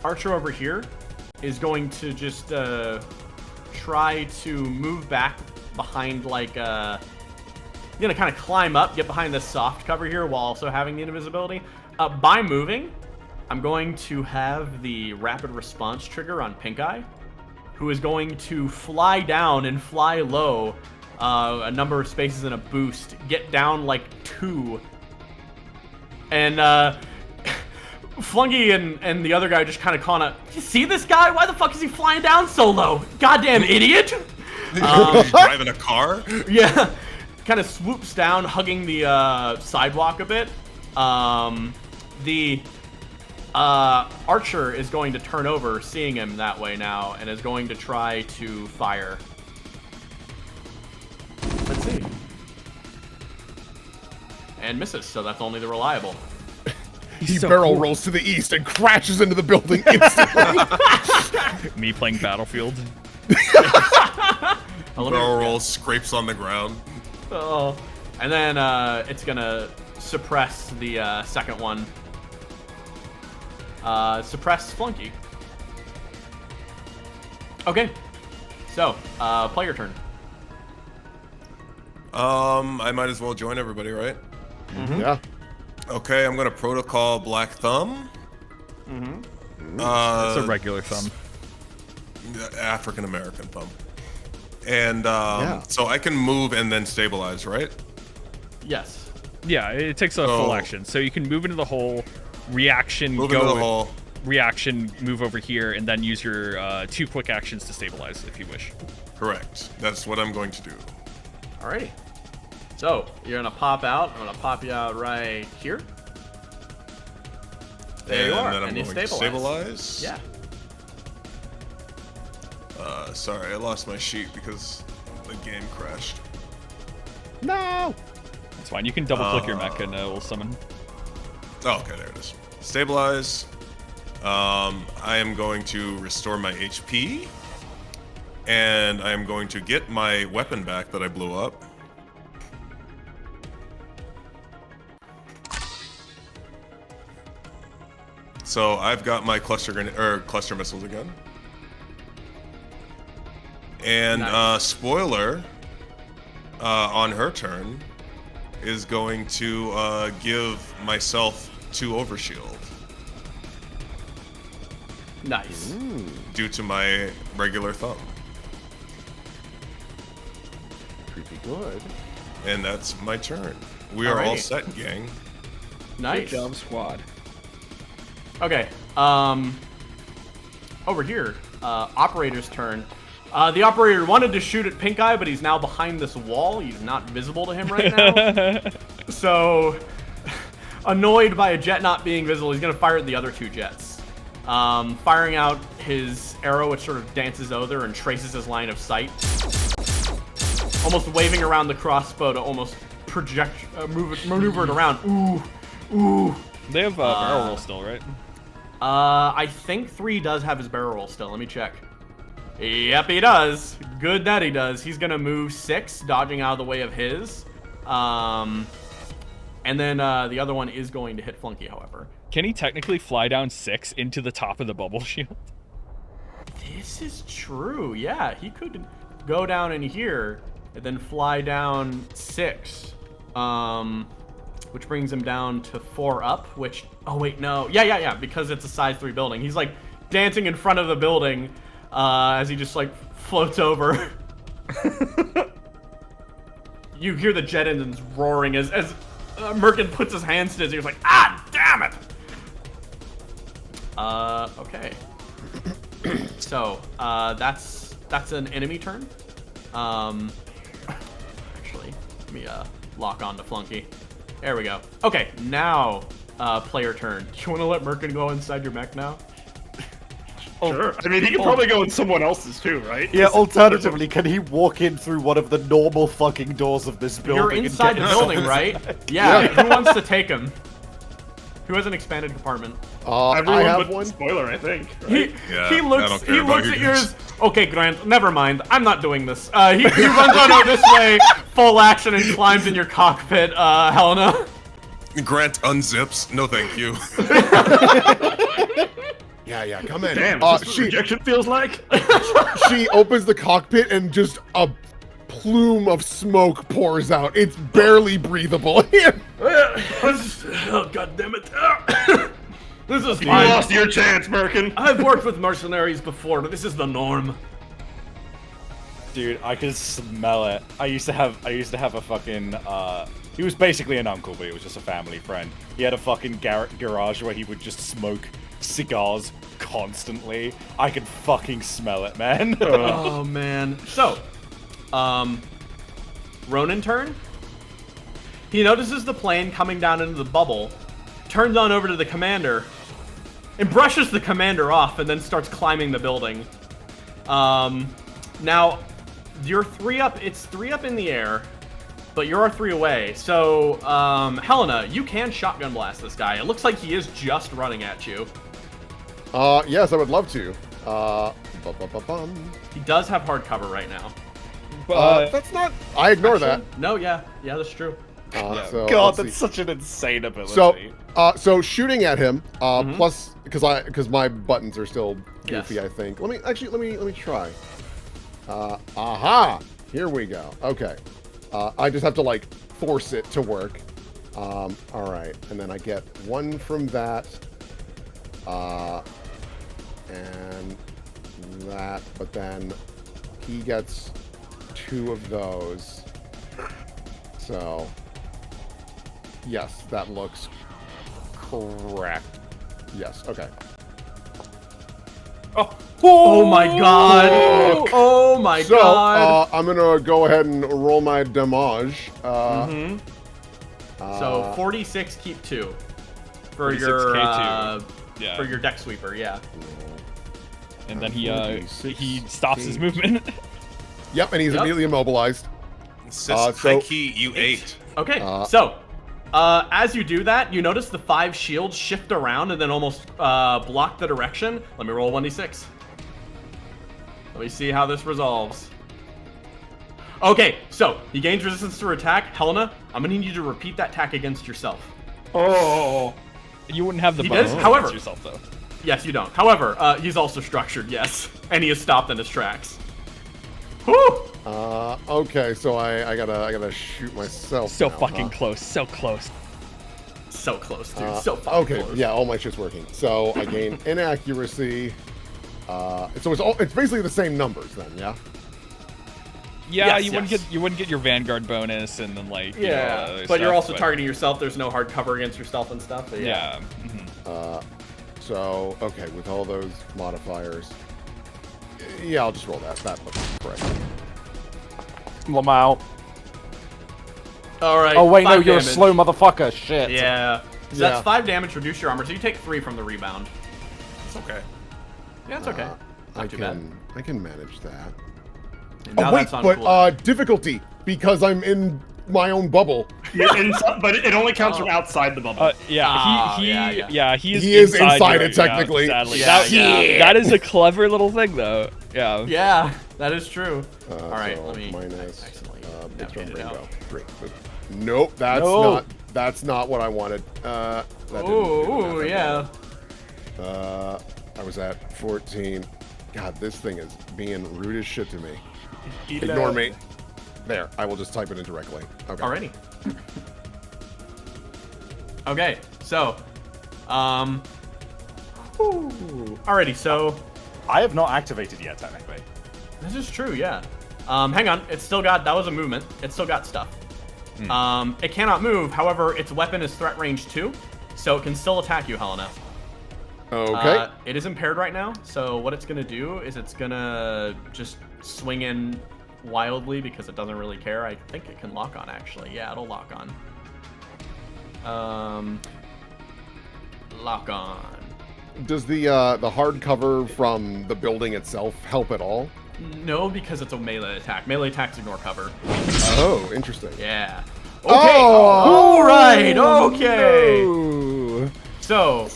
archer over here is going to just try to move back behind like I'm gonna kind of climb up, get behind this soft cover here while also having the invisibility. By moving, I'm going to have the rapid response trigger on Pink Eye, who is going to fly down and fly low a number of spaces in a boost, get down like 2, and Flunky and the other guy just kind of you see this guy? Why the fuck is he flying down so low? Goddamn idiot! He's driving a car? Yeah, kind of swoops down, hugging the sidewalk a bit. The archer is going to turn over, seeing him that way now, and is going to try to fire. Let's see. And misses, so that's only the reliable. He so barrel cool. rolls to the east and crashes into the building instantly. me playing Battlefield. Barrel roll, scrapes on the ground. Oh. And then it's gonna suppress the second one. Suppress Flunky. Okay. So, player turn. I might as well join everybody, right? Yeah. Okay, I'm gonna protocol Black Thumb. It's a regular thumb. African American thumb. And Yeah. so I can move and then stabilize, right? Yes. Yeah, it takes a full Oh. action. So you can move into the hole, reaction, Move go into the hole. reaction, move over here, and then use your 2 quick actions to stabilize if you wish. Correct. That's what I'm going to do. Alrighty. So, you're gonna pop out. I'm gonna pop you out right here. There you and are. then I'm And you going to stabilize. Yeah. Sorry, I lost my sheet because the game crashed. No. That's fine. You can double click your mech and it will summon. Oh, okay, there it is. Stabilize. I am going to restore my HP, and I am going to get my weapon back that I blew up. So I've got my cluster missiles again. And Nice. Spoiler, on her turn, is going to give myself 2 overshield Nice. due to my regular thumb. Pretty good. And that's my turn. We are all Alrighty. set, gang. Nice. Good job, squad. Okay. Over here, operator's turn. The operator wanted to shoot at Pink Eye, but he's now behind this wall. He's not visible to him right now. So, annoyed by a jet not being visible, he's gonna fire at the other 2 jets. Firing out his arrow, which sort of dances over and traces his line of sight. Almost waving around the crossbow to almost maneuver it around. Ooh. They have barrel roll still, right? I think 3 does have his barrel roll still. Let me check. Yep, he does. Good that he does. He's gonna move 6, dodging out of the way of his. And then the other one is going to hit Flunky, however. Can he technically fly down 6 into the top of the bubble shield? This is true. Yeah, he could go down in here and then fly down 6. Which brings him down to 4 up, which... Oh, wait, no. Yeah, because it's a size 3 building. He's, like, dancing in front of the building as he just, like, floats over. You hear the jet engines roaring as Merkin puts his hands to his ears, like, ah, damn it! Okay. So, that's an enemy turn. Actually, let me lock on to Flunky. There we go. Okay, now player turn. Do you want to let Merkin go inside your mech now? Sure. I mean, he could probably go in someone else's too, right? Yeah, alternatively, can he walk in through one of the normal fucking doors of this building? You're and inside get the building, right? Yeah. Who wants to take him? Who has an expanded compartment? Everyone I have but one. Spoiler, I think. He Yeah, he I looks don't care he about looks you at guys. yours. Okay, Grant, never mind. I'm not doing this. He runs on this way, full action, and climbs in your cockpit, Helena. Grant unzips. No, thank you. Yeah, come in. Damn, is this what she rejection feels like? she opens the cockpit and just a plume of smoke pours out. It's barely breathable. Oh, God damn it. This is You fine. lost your chance, Merkin. I've worked with mercenaries before, but this is the norm. Dude, I can smell it. I used to have a fucking he was basically an uncle, but he was just a family friend. He had a fucking garage where he would just smoke cigars constantly. I can fucking smell it, man. Oh, man. So, Ronin turn. He notices the plane coming down into the bubble, turns on over to the commander, and brushes the commander off, and then starts climbing the building. Now, you're 3 up. It's 3 up in the air, but you're 3 away. So, Helena, you can shotgun blast this guy. It looks like he is just running at you. Yes, I would love to. He does have hard cover right now. That's not. I ignore Actually, no, yeah, that's true. that. So, God, let's see. that's such an insane ability. So shooting at him, plus because my buttons are still goofy, Yes. I think. Let me try. Aha! Here we go. Okay. I just have to like force it to work. All right, and then I get 1 from that, and that, but then he gets 2 of those. So. Yes, that looks correct. Yes, okay. Oh my god! Oh my So, god! I'm gonna go ahead and roll my damage. So 46, keep 2 for 46 your K2. Yeah. for your deck sweeper. Yeah. And then he 46 stops his movement. Yep, and he's Yep. immediately immobilized. Sis, so- high key, you ate. Okay. Uh, So As you do that, you notice the 5 shields shift around and then almost block the direction. Let me roll 1d6. Let me see how this resolves. Okay, so he gains resistance to attack. Helena, I'm gonna need you to repeat that attack against yourself. Oh. You wouldn't have the He bonus does, against however- yourself though. Yes, you don't. However, he's also structured, yes. And he is stopped in his tracks. Whew! Okay, so I gotta shoot myself. So now, fucking huh? close, so close. So close, dude. So fucking Okay, close. yeah, all my shit's working. So I gain inaccuracy. So it's basically the same numbers then, yeah. Yeah, Yes, you wouldn't get your Vanguard bonus and then like you know, Yeah, other but stuff, you're also targeting yourself. There's no hard cover against yourself and stuff. But Yeah. Mhm. So okay, with all those modifiers, yeah, I'll just roll that. That looks correct. Lamau. All right. Oh wait, no, 5 you're damage. a slow motherfucker. Shit. Yeah. So Yeah. that's 5 damage. Reduce your armor. So you take 3 from the rebound. It's okay. Yeah, it's okay. Not too bad. I can manage that. And now Oh wait, that's on but cooldown. difficulty because I'm in my own bubble. But it only counts from outside the bubble. Ah, He yeah. he is He is inside your- it, technically. Yeah, sadly. Yeah, that, yeah. that is a clever little thing though. Yeah. Yeah, that is true. All right, So let me minus accidentally big strong navigate it out. rainbow. Great. Nope, that's not what I wanted. That didn't do Ooh, nothing. yeah. I was at 14. God, this thing is being rude as shit to me. Ignore me. There, I will just type it in directly. Okay. Alrighty. Okay, so, alrighty, so I have not activated yet, technically. this is true, yeah. Hang on, it's still got, that was a movement. It's still got stuff. It cannot move, however, its weapon is threat range 2, so it can still attack you, Helena. Okay. It is impaired right now, so what it's gonna do is it's gonna just swing in wildly because it doesn't really care. I think it can lock on, actually. Yeah, it'll lock on. Lock on. Does the hardcover from the building itself help at all? No, because it's a melee attack. Melee attacks ignore cover. Oh, interesting. Yeah. Okay. Oh, All right. Okay. no. So,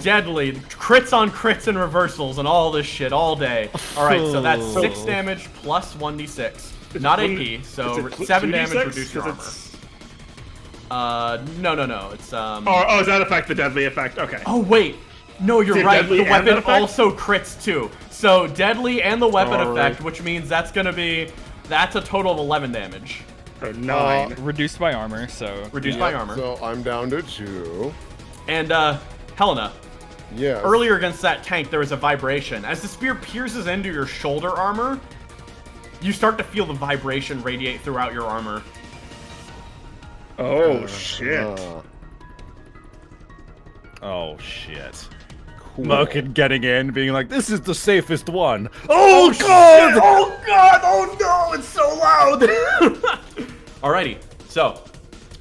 deadly crits on crits and reversals and all this shit all day. All right, so that's 6 damage plus 1d6. Not AP, so Is it 7 2d6? damage, reduce your armor. 'Cause No. It's Oh, is that effect the deadly effect? Okay. Oh wait, no, you're Is it right. deadly The and weapon that effect? also crits too. So deadly and the weapon Sorry. effect, which means that's a total of 11 damage. So 9. Reduced by armor, so Reduced by armor. So I'm down to 2. And Helena, Yes. earlier against that tank, there was a vibration. As the spear pierces into your shoulder armor, you start to feel the vibration radiate throughout your armor. Oh, shit. Oh shit. Cool. Merkin getting in, being like, "This is the safest one." Oh god! Shit! Oh god! Oh no! It's so loud! Alrighty, so,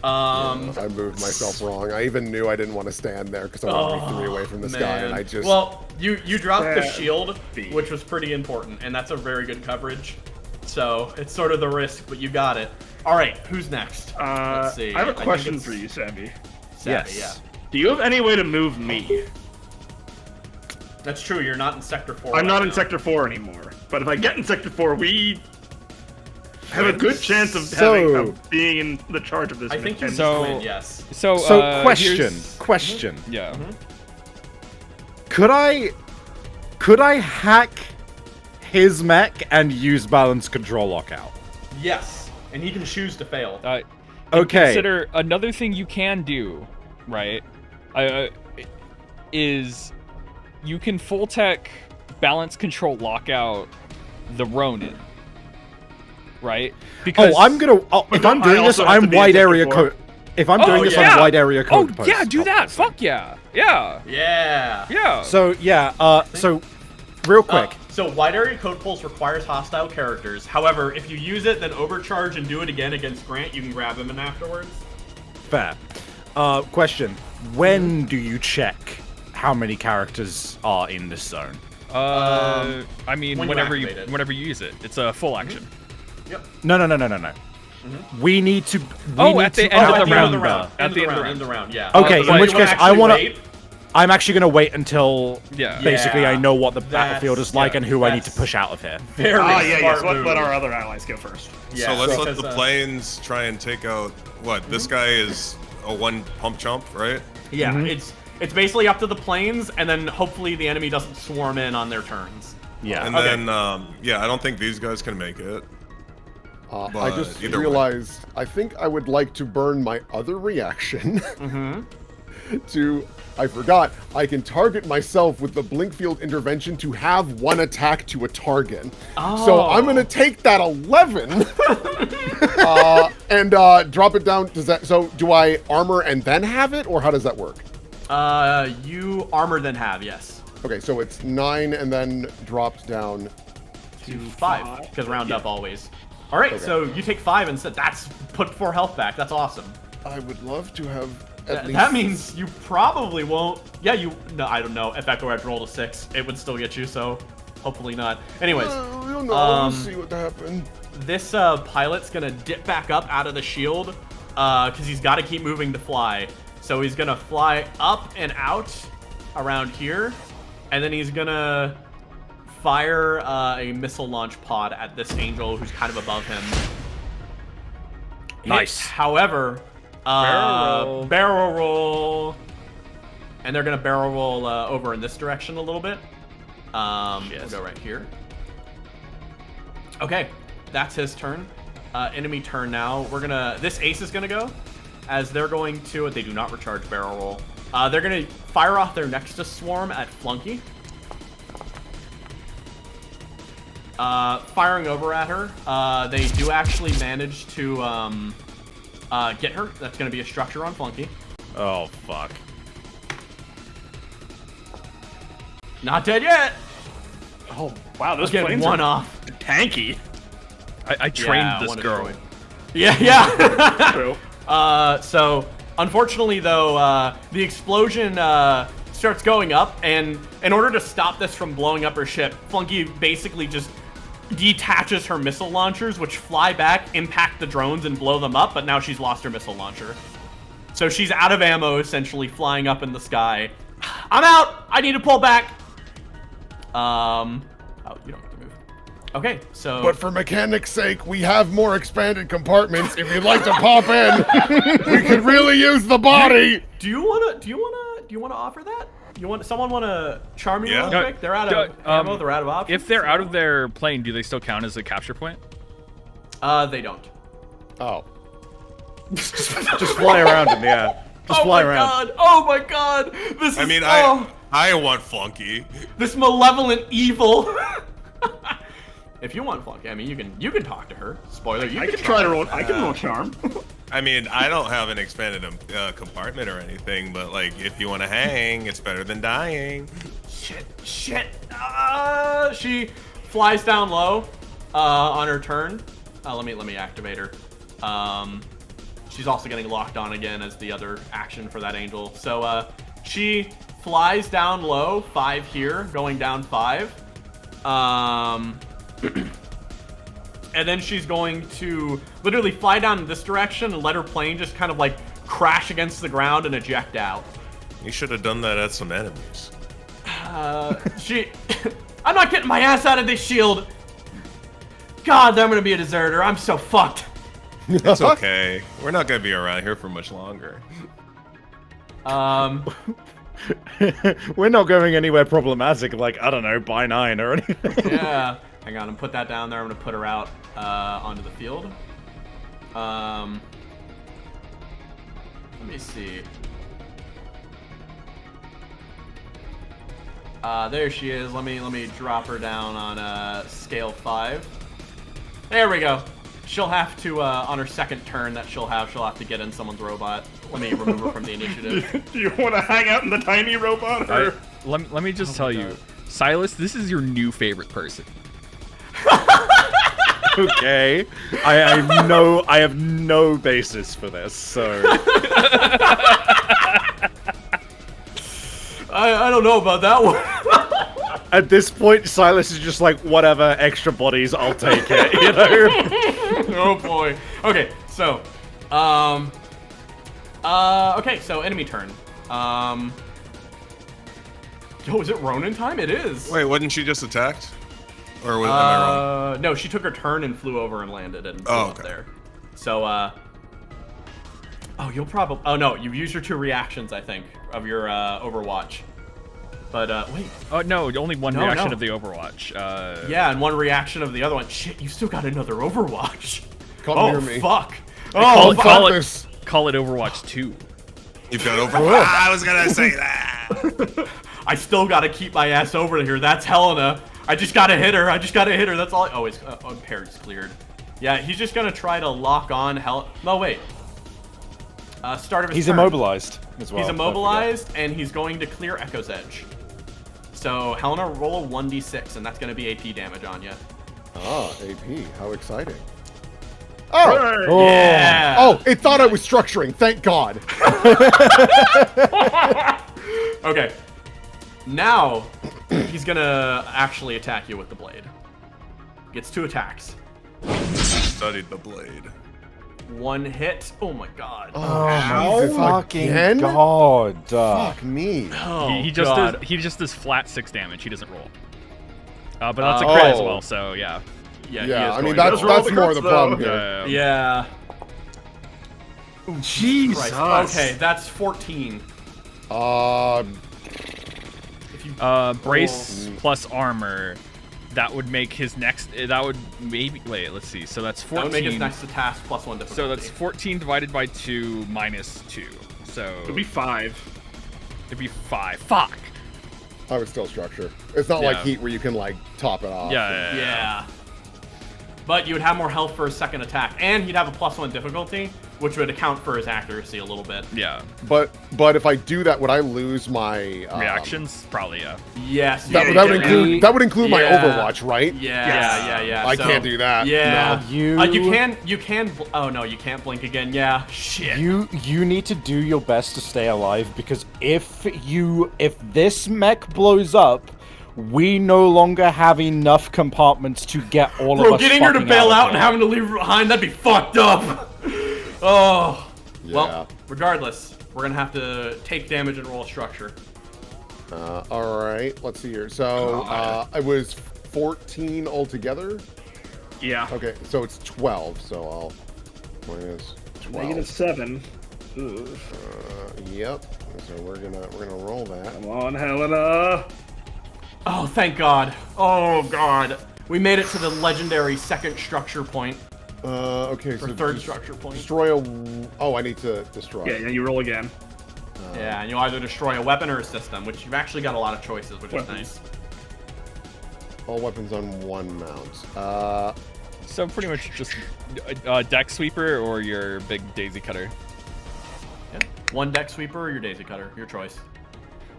I moved myself wrong. I even knew I didn't want to stand there because I wanted to be 3 away from this guy, and I just. Well, you dropped the Sad shield, beat. which was pretty important, and that's a very good coverage. So it's sort of the risk, but you got it. All right, who's next? Let's see. I have a think question it's for you, Sammy. Savvy, Yes. Do you have any way to move me? Yeah, that's true. You're not in Sector 4. I'm not right in now. Sector 4 anymore. But if I get in Sector 4, we have a good chance of being in the charge of this. I think you and- So- win, yes. so So question. here's- Yeah. Could I hack his mech and use balance control lockout? Yes, and he can choose to fail. Okay. Consider another thing you can do, right? Is you can full tech balance control lockout the Ronin, right? Because Oh, I'm gonna. Oh, if I'm I doing this, also have to I'm be in wide Sector area 4. code. If I'm Oh, doing this, yeah. I'm wide area oh code. yeah, do that. Fuck yeah, yeah, Yeah. yeah. So yeah. So, real quick. So wide area code pulse requires hostile characters. However, if you use it, then overcharge and do it again against Grant, you can grab him in afterwards. Fair. Question: when do you check how many characters are in this zone? I mean, when you whenever activate it. whenever you use it, it's a full action. Yep. No. we need to. At the end of the round. At the end of the round, yeah. Okay, But in which you wanna case I actually want to. wait? I'm actually going to wait until basically Yeah, I know what the battlefield is like and who I need to that's- push out of here. Very smart Let move. our other allies go first. Yeah, So let's let because, the planes try and take out what? This guy is a one pump chump, right? Yeah, it's basically up to the planes, and then hopefully the enemy doesn't swarm in on their turns. Yeah. And then I don't think these guys can make it. I But just either way. realized I think I would like to burn my other reaction to. I forgot. I can target myself with the blink field intervention to have one attack to a target. So I'm gonna take that 11 and drop it down. Does that? So do I armor and then have it, or how does that work? You armor then have, yes. Okay, so it's 9 and then drops down. To 5, because round up always. All right, so you take 5 instead. That's put 4 health back. That's awesome. I would love to have That means you probably won't. Yeah, no, I don't know. If Echo had rolled a 6, it would still get you. So hopefully not. Anyways, we'll know. We'll see what happened. this pilot's gonna dip back up out of the shield because he's got to keep moving to fly. So he's gonna fly up and out around here, and then he's gonna fire a missile launch pod at this angel who's kind of above him. Nice. However, barrel roll, and they're gonna barrel roll over in this direction a little bit. We'll go right here. Okay, that's his turn. Enemy turn now. This ace is gonna go, as they're going to. They do not recharge barrel roll. They're gonna fire off their Nexus Swarm at Flunky. Firing over at her. They do actually manage to get her. That's going to be a structure on Flunky. Oh, fuck. Not dead yet. Oh, wow, those Getting planes one are off. tanky. I trained Yeah, this one girl. destroyed. Yeah. True. So unfortunately, though, the explosion starts going up, and in order to stop this from blowing up her ship, Flunky basically just detaches her missile launchers, which fly back, impact the drones, and blow them up. But now she's lost her missile launcher, so she's out of ammo, essentially flying up in the sky. I'm out. I need to pull back. Oh, you don't have to move. Okay, so. But for mechanics' sake, we have more expanded compartments. If you'd like to pop in, we could really use the body. Do you wanna offer that? Someone wanna charm you real Yeah. quick? They're out of ammo. They're out of options. If they're out of their plane, do they still count as a capture point? They don't. Oh. Just fly around in the air. Just fly around. God! Oh my God! This is. I mean, oh, I want Flunky. this malevolent evil. If you want Flunky, I mean, you can talk to her. Spoiler, you I can can try to roll. I can roll charm. I mean, I don't have an expanded compartment or anything, but like, if you want to hang, it's better than dying. Shit. She flies down low on her turn. Let me activate her. She's also getting locked on again as the other action for that angel. So she flies down low, 5 here, going down 5. And then she's going to literally fly down in this direction and let her plane just kind of like crash against the ground and eject out. You should have done that at some enemies. I'm not getting my ass out of this shield. God, I'm gonna be a deserter. I'm so fucked. It's okay. We're not gonna be around here for much longer. We're not going anywhere problematic, like, I don't know, by 9 or anything. Yeah. Hang on, I'm gonna put that down there. I'm gonna put her out onto the field. Let me see. There she is. Let me drop her down on scale 5. There we go. She'll have to on her second turn that she'll have to get in someone's robot. Let me remove her from the initiative. Do you want to hang out in the tiny robot? Or... Let me just tell you, Sylas, this is your new favorite person. Okay. I have no basis for this, so. I don't know about that one. At this point, Sylas is just like, whatever, extra bodies, I'll take it, you know? Oh boy. Okay, so, okay, so enemy turn. Yo, is it Ronin time? It is. Wait, wasn't she just attacked? Or am I wrong? No, she took her turn and flew over and landed and flew up okay. there. So, oh, you'll probably, oh no, you've used your 2 reactions, I think, of your, Overwatch. But, wait. Oh, no, only one No, reaction no. of the Overwatch. Yeah, and 1 reaction of the other one. Shit, you still got another Overwatch. Come near me. Fuck. Call Oh, it- fuck. call it- This. Call it Overwatch 2. You've got over. Ah, I was gonna say that. I still gotta keep my ass over here. That's Helena. I just gotta hit her. That's all. Oh, it's impaired's cleared. Yeah, he's just gonna try to lock on No, wait. Start of his He's turn. immobilized as well. He's don't forget. immobilized, and he's going to clear Echo's Edge. So, Helena, roll a 1d6, and that's gonna be AP damage on you. Ah, AP. How exciting. Oh! Oh. Yeah! Oh, it thought I was structuring. Thank God. Okay. Now, he's gonna actually attack you with the blade. Gets 2 attacks. Studied the blade. 1 hit. Oh my god. Oh Jesus, my fucking again? god. Fuck me. Oh, He just god. does, he just does flat 6 damage. He doesn't roll. But that's a crit as Oh. well, so yeah. Yeah, he Yeah, is I mean, going that's to. that's more the problem here. Yeah. Jesus. Christ. Okay, that's 14. If you Brace plus armor. That would make his next. That would maybe. Wait, let's see. So that's 14. that would make his next attack plus 1 difficulty. So that's 14 divided by 2 minus 2. So It'd be 5. it'd be 5. Fuck. I would still structure. It's not like Yeah. Heat where you can like top it off. Yeah. Yeah. But you would have more health for his second attack, and he'd have a plus 1 difficulty, which would account for his accuracy a little bit. Yeah. But if I do that, would I lose my Reactions? Probably, yeah. Yes. That, you that would get include that would include my Yeah. Overwatch, right? Yeah. I So, can't do that. Yeah. No. You can. Oh no, you can't blink again. Yeah. Shit. You need to do your best to stay alive, because if this mech blows up, we no longer have enough compartments to get all of Bro, us getting her to fucking bail of out and here. having to leave her behind, that'd be fucked up. Oh. Yeah. Well, regardless, we're gonna have to take damage and roll a structure. All right. Let's see here. So I was 14 altogether. Yeah. Okay, so it's 12. So I'll minus 12. -7. Ooh. Yep. So we're gonna roll that. Come on, Helena. Oh, thank God. Oh God. We made it to the legendary second structure point, Okay, or so third just structure point. destroy a. Oh, I need to destroy. Yeah, and you roll again. Yeah, and you'll either destroy a weapon or a system, which you've actually got a lot of choices, which is nice. All weapons on 1 mount. So pretty much just deck sweeper or your big daisy cutter. Yeah. 1 deck sweeper or your daisy cutter, your choice.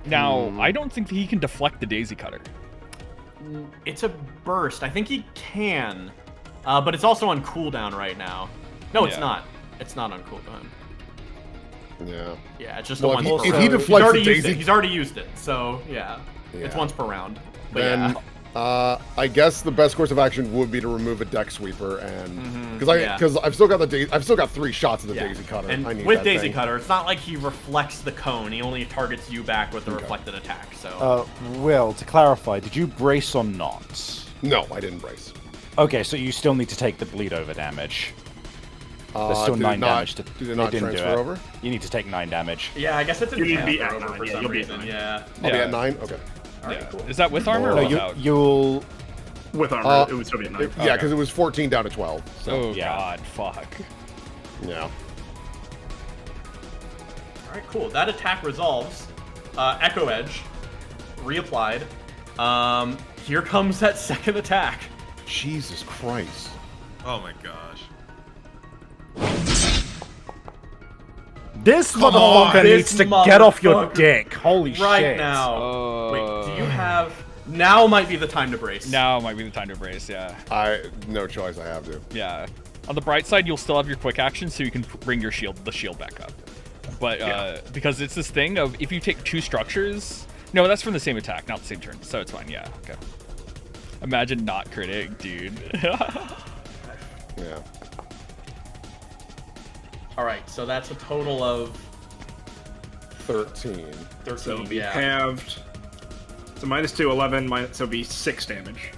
Now, I don't think that he can deflect the daisy cutter. It's a burst. I think he can, but it's also on cooldown right now. No, it's Yeah. not. It's not on cooldown. Yeah. Yeah, it's just Well, a once if per he round. deflects He's already the used daisy- it. He's already used it. So yeah, it's Yeah. once per round. But Then I guess the best course of action would be to remove a deck sweeper and because I've still got I've still got 3 shots of the yeah. daisy cutter. And I need with that daisy thing. cutter, it's not like he reflects the cone. He only targets you back with the reflected attack. So Will, to clarify, did you brace or not? No, I didn't brace. Okay, so you still need to take the bleed over damage. There's still did it 9 not- damage to. did it not they didn't do transfer it. over? You need to take 9 damage. yeah, I guess it's a You need to be transfer at over 9, for yeah, some you'll be at reason. 9. Yeah. I'll be Yeah. at 9. Okay. Alright, cool. Is that with armor No, or without? you'll. With armor, it would still be at 9. Yeah, because it was 14 down to 12. So Oh Yeah. god, fuck. yeah. All right, cool. That attack resolves. Echo Edge, reapplied. Here comes that second attack. Jesus Christ. Oh my gosh. This on, motherfucker this needs to get off your motherfucker. dick. Holy Right shit. now. Wait, do you have... Now might be the time to brace. Now might be the time to brace, yeah. No choice. I have to. Yeah. On the bright side, you'll still have your quick action, so you can bring your the shield back up. But because it's this thing of if you take 2 structures, no, that's from the same attack, not the same turn, so it's fine. Yeah. Okay. Imagine not critting, dude. Yeah. All right, so that's a total of 13. 13. So it'll be yeah. halved. So -2, 11, so it'll be 6 damage.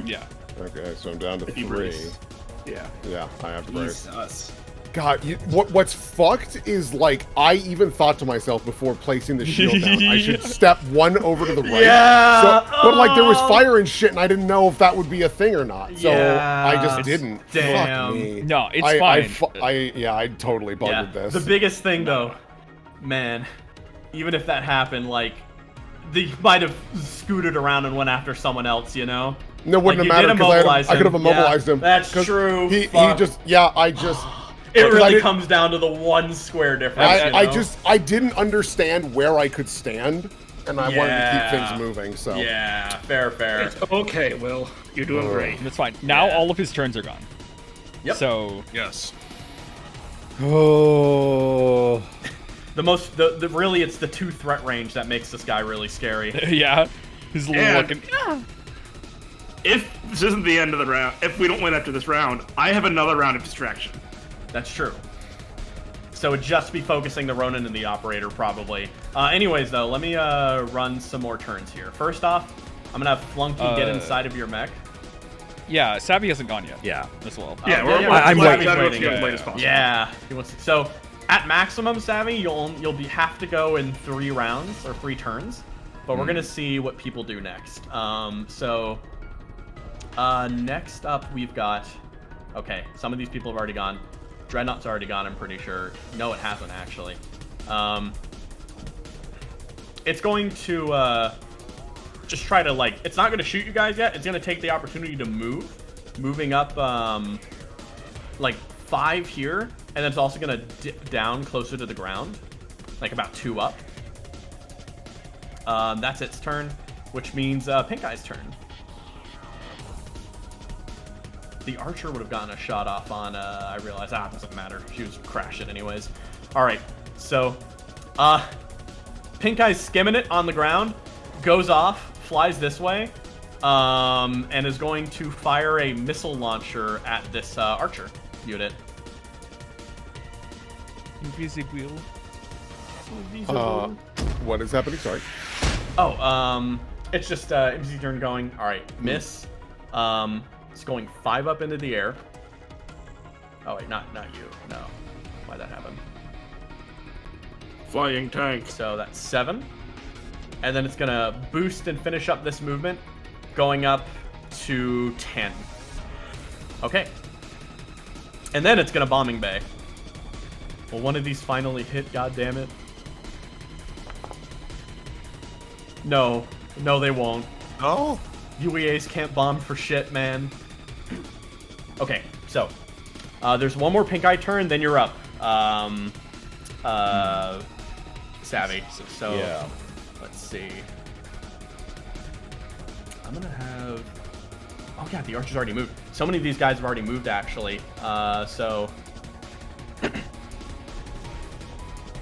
Yeah. Okay, so I'm down to If you 3. brace. Yeah. Yeah, I have to brace. Jesus. God, what's fucked is, like, I even thought to myself before placing the shield down, I should step 1 over to the right. Yeah. So, but, like, there was fire and shit, and I didn't know if that would be a thing or not. So Yeah. I just didn't. Damn. Fuck me. No, it's fine. I totally buggered this. The biggest thing, though, man, even if that happened, like, they might have scooted around and went after someone else, you know? No, wouldn't Like, have you mattered did immobilize because I could have him. immobilized Yeah, him. that's 'cause true. He Fuck. just, yeah, I just. It Because I really didn't- comes down to the 1 square difference. you know? I didn't understand where I could stand, and I wanted to keep Yeah. things moving. So Yeah, fair. It's okay, Will. You're doing great. That's fine. Now Yeah. all of his turns are gone. Yep. So Yes. Oh. The really, it's the 2 threat range that makes this guy really scary. yeah, he's Yeah. looking. If this isn't the end of the round, if we don't win after this round, I have another round of distraction. That's true. So it'd just be focusing the Ronin and the Operator, probably. Anyways, though, let me run some more turns here. First off, I'm gonna have Flunky get inside of your mech. Yeah, Savvy hasn't gone yet. Yeah. As well. Yeah, yeah, we're I'm trying waiting. to waiting. get as late as possible. Yeah. He wants to, so at maximum, Savvy, you'll have to go in 3 rounds or 3 turns, but we're gonna see what people do next. Next up we've got. Okay, some of these people have already gone. Dreadnought's already gone, I'm pretty sure. No, it hasn't actually. It's going to just try to, like, it's not going to shoot you guys yet. It's going to take the opportunity to move. Moving up, like, 5 here. And then it's also going to dip down closer to the ground. Like, about 2 up. That's its turn, which means Pink Eye's turn. The Archer would have gotten a shot off on, I realized, it doesn't matter. She was crashing anyways. Alright, so, Pink Eye's skimming it on the ground, goes off, flies this way, and is going to fire a missile launcher at this Archer unit. Invisible. what is happening? Sorry. Oh, it's just easy turn going. Alright, miss. It's going 5 up into the air. Oh wait, not you. No. Why'd that happen? Flying tank. So that's 7. And then it's gonna boost and finish up this movement, going up to 10. Okay. And then it's gonna bombing bay. Will one of these finally hit, goddammit? No. No, they won't. No. UEAs can't bomb for shit, man. Okay, so there's one more Pink Eye turn, then you're up. Savvy. So Yeah. let's see. I'm gonna have. Oh yeah, the Archer's already moved. So many of these guys have already moved actually. So.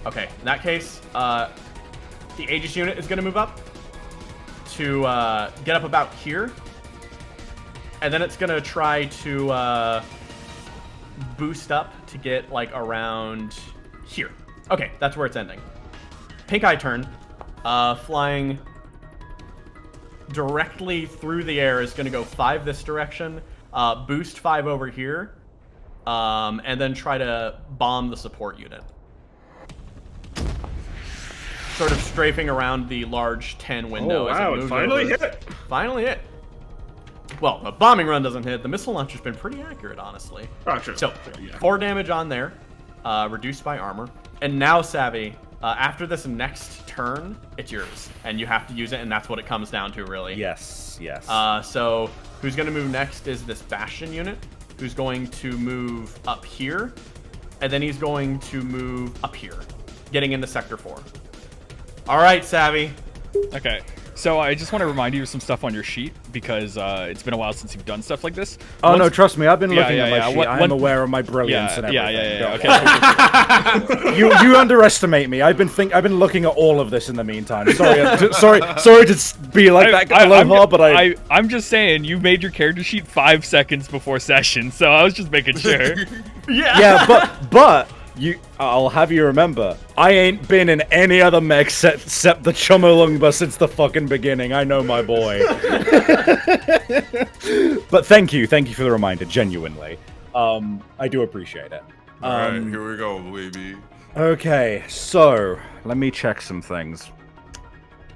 Okay, in that case, the Aegis unit is gonna move up to get up about here. And then it's gonna try to boost up to get like around here. Okay, that's where it's ending. Pink Eye turn, flying directly through the air is gonna go 5 this direction, boost 5 over here, and then try to bomb the support unit. Sort of strafing around the large 10 window. Oh, as wow, it moves finally over. hit. Finally hit. Well, the bombing run doesn't hit. The missile launcher's been pretty accurate, honestly. Oh, true. So, Yeah. 4 damage on there, reduced by armor. And now, Savvy, after this next turn, it's yours. And you have to use it, and that's what it comes down to, really. Yes, yes. So, who's going to move next is this Bastion unit, who's going to move up here. And then he's going to move up here, getting into Sector 4. All right, Savvy. Okay. So I just want to remind you of some stuff on your sheet because it's been a while since you've done stuff like this. Oh, Once- no, trust me. I've been Yeah, looking at yeah, my yeah. sheet. I'm aware of my brilliance and everything. Yeah. Okay. You underestimate me. I've been looking at all of this in the meantime. Sorry, sorry to be like that aloha, but I'm just saying you made your character sheet 5 seconds before session, so I was just making sure. yeah, but I'll have you remember, I ain't been in any other mech except the Chomolungba since the fucking beginning. I know my boy. But thank you for the reminder, genuinely. I do appreciate it. Alright, here we go, baby. Okay, so let me check some things.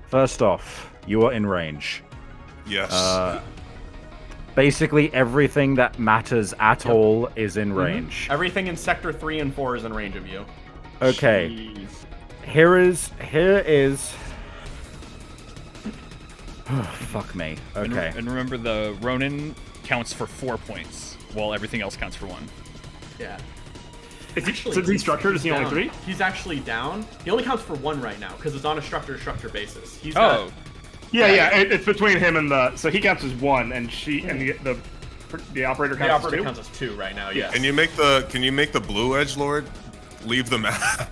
First off, you are in range. Yes. Basically, everything that matters at all is in range. Everything in Sector 3 and 4 is in range of you. Okay. Jeez. Here is. Fuck me. Okay. And remember, the Ronin counts for 4 points, while everything else counts for 1. Yeah. Since he's structured, is he only down. 3? He's actually down. He only counts for 1 right now because it's on a structure basis. He's Oh. got, Yeah. It's between him and the. So he counts as 1, and the operator counts as 2. the operator counts as 2 right now. Yes. Can you make the blue edgelord leave the map?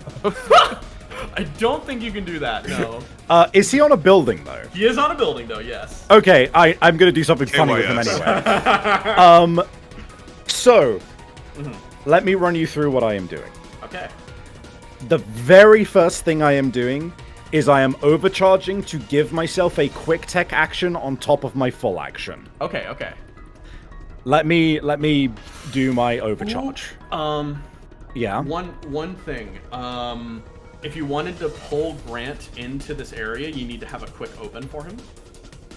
I don't think you can do that. No. Is he on a building though? He is on a building though. Yes. Okay, I'm gonna do something funny with him KYS. anyway. So, let me run you through what I am doing. Okay. The very first thing I am doing is I am overcharging to give myself a quick tech action on top of my full action. Okay. Let me do my overcharge. Yeah. One thing. If you wanted to pull Grant into this area, you need to have a quick open for him.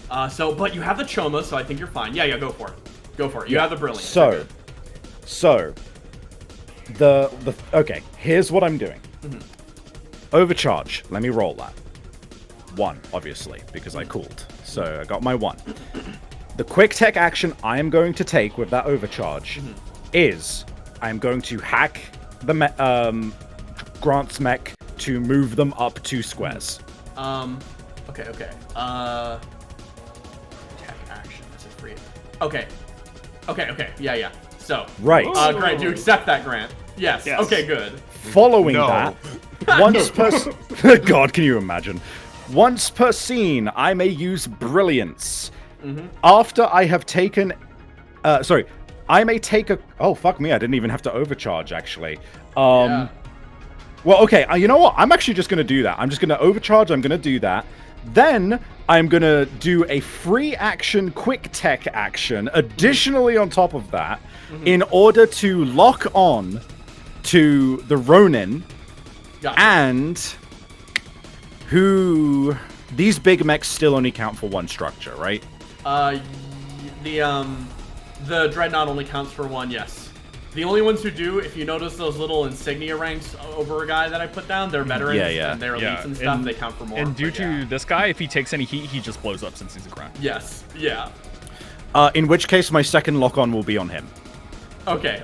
But you have the Choma, so I think you're fine. Yeah, go for it. You have the Brilliant. So, okay, here's what I'm doing. Overcharge. Let me roll that. 1, obviously, because I cooled. So I got my 1. The quick tech action I am going to take with that overcharge is I'm going to hack the Grant's mech to move them up 2 squares. Okay. Tech action. This is free. Okay. Yeah. So. Right. Grant, do you accept that, Grant? Yes. Okay, good. Following No. that, once God, can you imagine? Once per scene, I may use Brilliance. After I have taken... I may take a... Oh, fuck me, I didn't even have to overcharge, actually. Yeah. Well, okay, you know what? I'm actually just going to do that. I'm just going to overcharge, I'm going to do that. Then, I'm going to do a free action quick tech action, additionally on top of that, in order to lock on to the Ronin, Gotcha. and who... These big mechs still only count for 1 structure, right? The Dreadnought only counts for 1, yes. The only ones who do, if you notice those little insignia ranks over a guy that I put down, they're veterans and they're elites and stuff, they count for more. And due to this guy, if he takes any heat, he just blows up since he's a grunt. Yes, yeah. In which case, my second lock-on will be on him. Okay,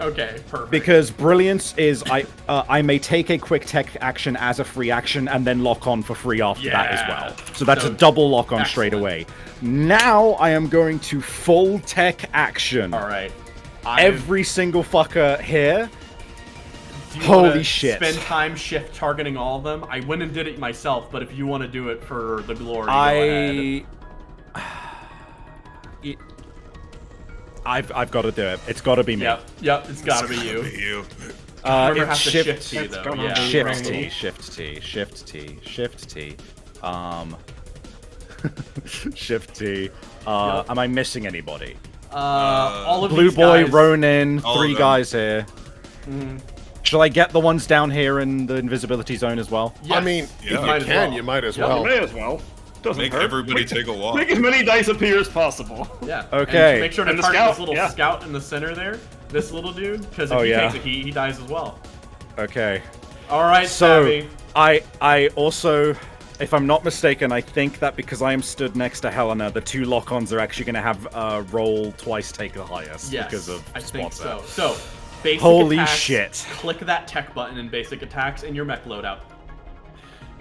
perfect. Because Brilliance is, I may take a quick tech action as a free action and then lock on for free after that as well. So that's a double lock on straight away. Now I am going to full tech action. Alright. Every single fucker here. Do you Holy wanna shit. Spend time shift targeting all of them? I went and did it myself, but if you want to do it for the glory, go ahead. I've got to do it. It's got to be me. Yep, it's gotta be you. You. Remember, have It's to shift T, though. Yeah. Shift T. Shift T. Shift T. Am I missing anybody? All of Blue these Boy, guys, Ronin, All of 3 them. guys here. Shall I get the ones down here in the invisibility zone as well? Yes, I mean, Yeah. if might you as can, well. you might as Yep. well. You may as well. Doesn't Make hurt. everybody take a walk. Make as many dice appear as possible. Yeah. Okay. And make sure to And the target scout, this little yeah. scout in the center there. This little dude, because if Oh, he yeah. takes a heat, he dies as well. Okay. All right, So, Stabby. I also, if I'm not mistaken, I think that because I am stood next to Helena, the 2 lock-ons are actually going to have roll twice take the highest Yes, because of I think spot so. So, basic Holy attacks, shit. Click that tech button in basic attacks in your mech loadout.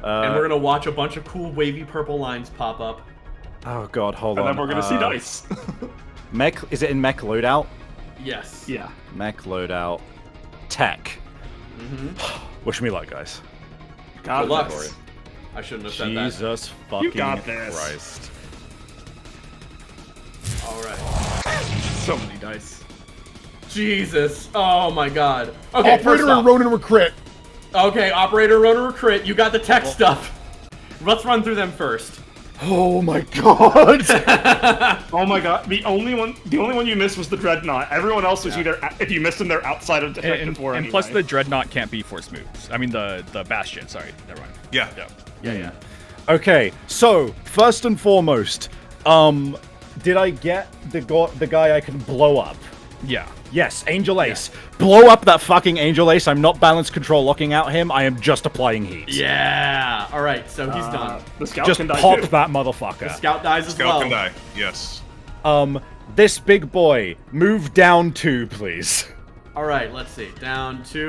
set. And we're gonna watch a bunch of cool wavy purple lines pop up. Oh god, hold And on. then we're gonna see dice. Mech, is it in mech loadout? Yes. Yeah. Mech loadout. Tech. Mm-hmm. Wish me luck, guys. God Good luck. bless. I shouldn't have said that. Jesus fucking got this. Christ. All right. So many dice. Jesus. Oh my God. Okay. Operator first off, and Ronin were crit. Okay, operator, runner, crit. You got the tech stuff. Let's run through them first. Oh my god! Oh my god, the only one you missed was the Dreadnought. Everyone else was either, if you missed them, they're outside of Detective 4 and anyway. plus the Dreadnought can't be force moves. I mean the Bastion, sorry, never mind. Yeah. Yeah. Okay, so first and foremost, did I get the guy I can blow up? Yeah. Yes, Angel Ace. Blow up that fucking Angel Ace. I'm not balance control locking out him. I am just applying heat. Yeah. All right, so he's done. The Scout Just can die pop too. that The motherfucker. Scout dies as Scout well. can die. Yes. This big boy, move down 2, please. All right, let's see. Down 2.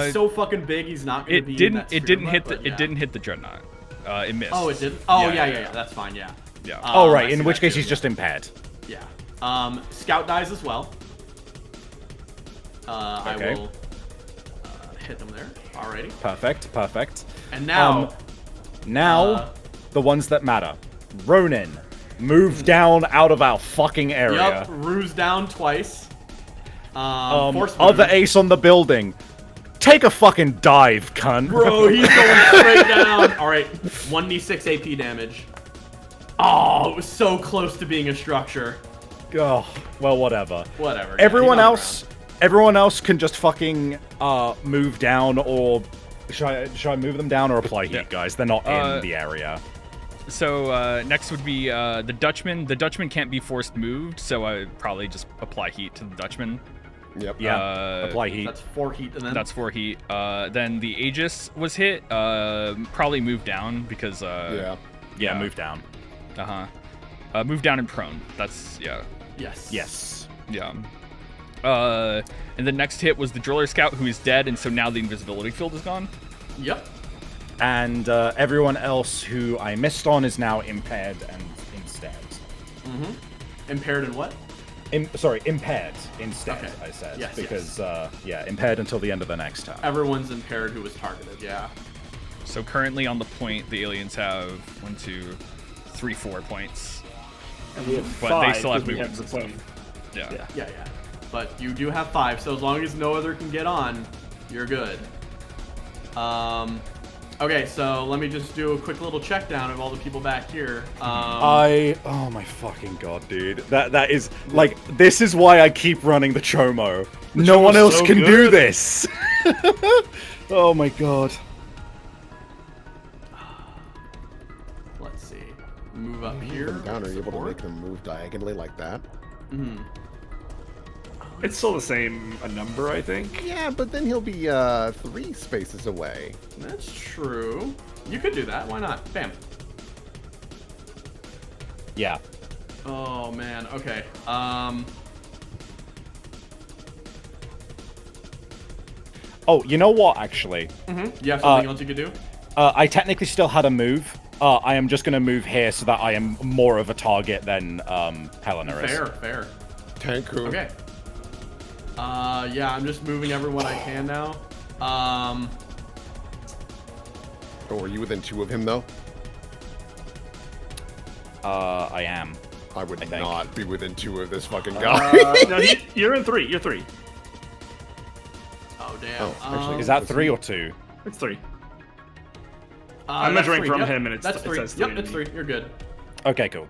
He's so fucking big, he's not going to be. It didn't hit the Dreadnought. It missed. Oh, it didn't. Oh, yeah. That's fine. Yeah. Yeah. Oh, I right, see in which that case too, he's just impaired. Yeah. Scout dies as well. I Okay. will hit them there. Alrighty. Perfect. And now, Now, the ones that matter. Ronin, move down out of our fucking area. yup, Ruse down twice. Force Other move. ace on the building. Take a fucking dive, cunt. Bro, he's going straight down. Alright, 1d6 AP damage. Oh, it was so close to being a structure. Oh, well, whatever. Whatever. yeah, Everyone he's on the else, everyone else can just fucking move down, or should I move them down or apply heat, guys? They're not in the area. So next would be the Dutchman. The Dutchman can't be forced moved, so I would probably just apply heat to the Dutchman. Yep. Yeah, apply heat. That's 4 heat, and then That's 4 heat. Then the Aegis was hit. Probably move down because Yeah. Yeah, move down. Move down and prone. That's yes. Yes. yeah. And the next hit was the Driller Scout, who is dead, and so now the invisibility field is gone. Yep. And everyone else who I missed on is now impaired and instead. Impaired in what? Impaired instead, Okay. I said. Yes, because, impaired until the end of the next turn. Everyone's impaired who was targeted, yeah. So currently on the point, the aliens have 1, 2, 3, 4 points. And we have But 5 they still have because we have movements the and plane. Yeah. Yeah. But you do have 5, so as long as no other can get on, you're good. Okay, so let me just do a quick little check down of all the people back here. Oh my fucking god, dude. That is, like, this is why I keep running the Chomo. No one else so can do good. this. Oh my god. Let's see. Move up here. Down, are you able to support. make them move diagonally like that? It's still the same number, I think. Yeah, but then he'll be 3 spaces away. That's true. You could do that. Why not? Bam. Yeah. Oh man. Okay. Oh, you know what, actually? You have something else you could do? I technically still had a move. I am just gonna move here so that I am more of a target than Helena is. Fair. Tanku. Okay. Yeah, I'm just moving everyone I can now. Oh, are you within 2 of him, though? I am. I would I think. not be within 2 of this fucking guy. No, you're in 3. You're 3. Oh damn. Oh, actually, Is that 3 or 2? It's 3. I'm measuring from him, and that's it 3. says Yep, 3 to it's me. 3. You're good. Okay, cool.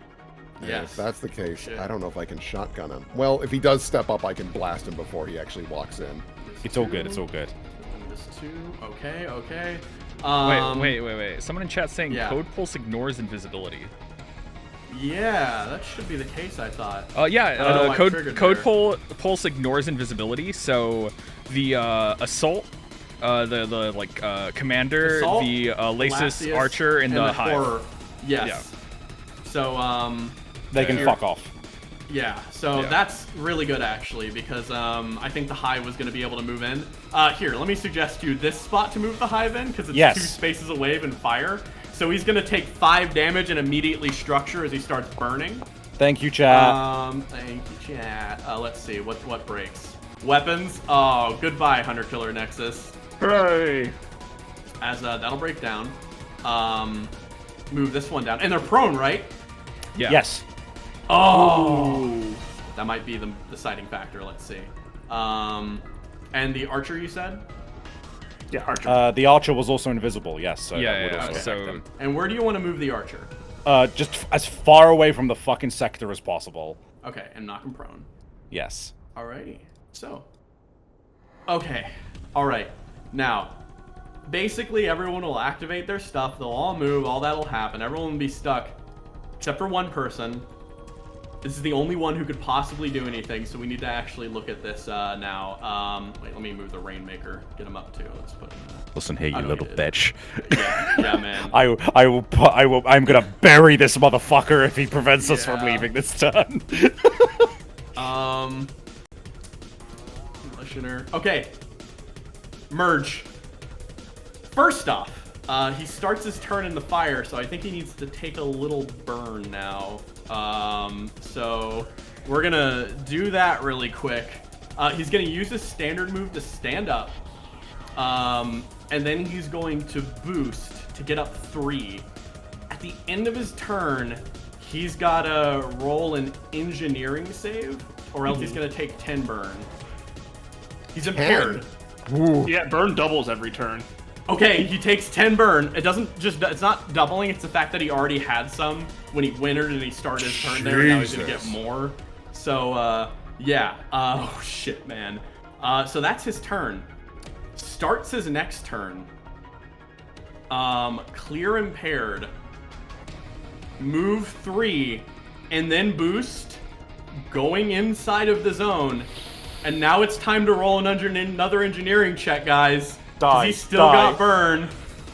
Yeah, if that's the case, Shit. I don't know if I can shotgun him. Well, if he does step up, I can blast him before he actually walks in. It's all good. It's all good. This 2. Okay. Wait. Someone in chat saying yeah. Code Pulse ignores invisibility. Yeah, that should be the case, I thought. Yeah, I don't know why it triggered Code there. Pulse ignores invisibility, so the Assault, the Commander, Assault, the Lasis Lassius, Archer, and the Hive. Horror. Yes. Yeah. So, They can here- fuck off. Yeah, so Yeah. that's really good actually, because I think the Hive was going to be able to move in. Here, let me suggest you this spot to move the Hive in, because it's Yes. 2 spaces away and fire. So he's going to take 5 damage and immediately structure as he starts burning. Thank you, chat. Thank you, chat. Let's see, what breaks? Weapons? Oh, goodbye, Hunter Killer Nexus. Hooray! As that'll break down. Move this one down. And they're prone, right? Yeah. Yes. Oh! That might be the deciding factor, let's see. And the archer, you said? Yeah, archer. The archer was also invisible, yes. So that would Yeah, also affect so him. And where do you want to move the archer? Just as far away from the fucking sector as possible. Okay, and knock him prone. Yes. Alrighty. So. Okay. Alright. Now, basically everyone will activate their stuff, they'll all move, all that'll happen, everyone will be stuck. Except for one person. This is the only one who could possibly do anything, so we need to actually look at this now. Wait, let me move the Rainmaker. Get him up too. Let's put him in. Listen here, you little Unmuted. bitch. Yeah, man. I'm gonna bury this motherfucker if he prevents us from leaving this turn. Listener. Okay. Merge. First off, he starts his turn in the fire, so I think he needs to take a little burn now. So we're gonna do that really quick. He's gonna use his standard move to stand up. And then he's going to boost to get up 3. At the end of his turn, he's gotta roll an engineering save, or else he's gonna take 10 burn. He's impaired. Yeah, burn doubles every turn. Okay, he takes 10 burn. It's not doubling, it's the fact that he already had some when he wintered and he started his turn there, and now he's gonna get more. So, yeah. Oh, shit, man. So that's his turn. Starts his next turn. Clear impaired. Move 3, and then boost, going inside of the zone. And now it's time to roll another engineering check, guys. Die. He's still got burn.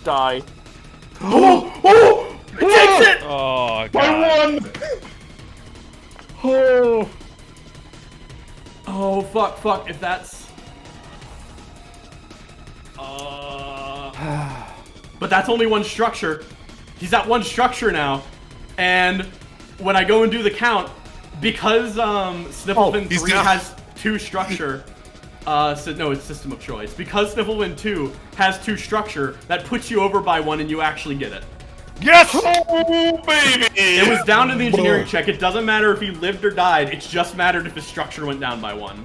Die. Oh! It takes it! Oh, God. By 1! Oh. Oh, fuck. If that's... But that's only one structure. He's at one structure now. And when I go and do the count, because Snifflefin 3 has 2 structure... no, it's system of choice. Because Snifflefin 2 has 2 structure, that puts you over by 1 and you actually get it. Yes! Oh, baby! It was down to the engineering check. It doesn't matter if he lived or died. It just mattered if his structure went down by 1.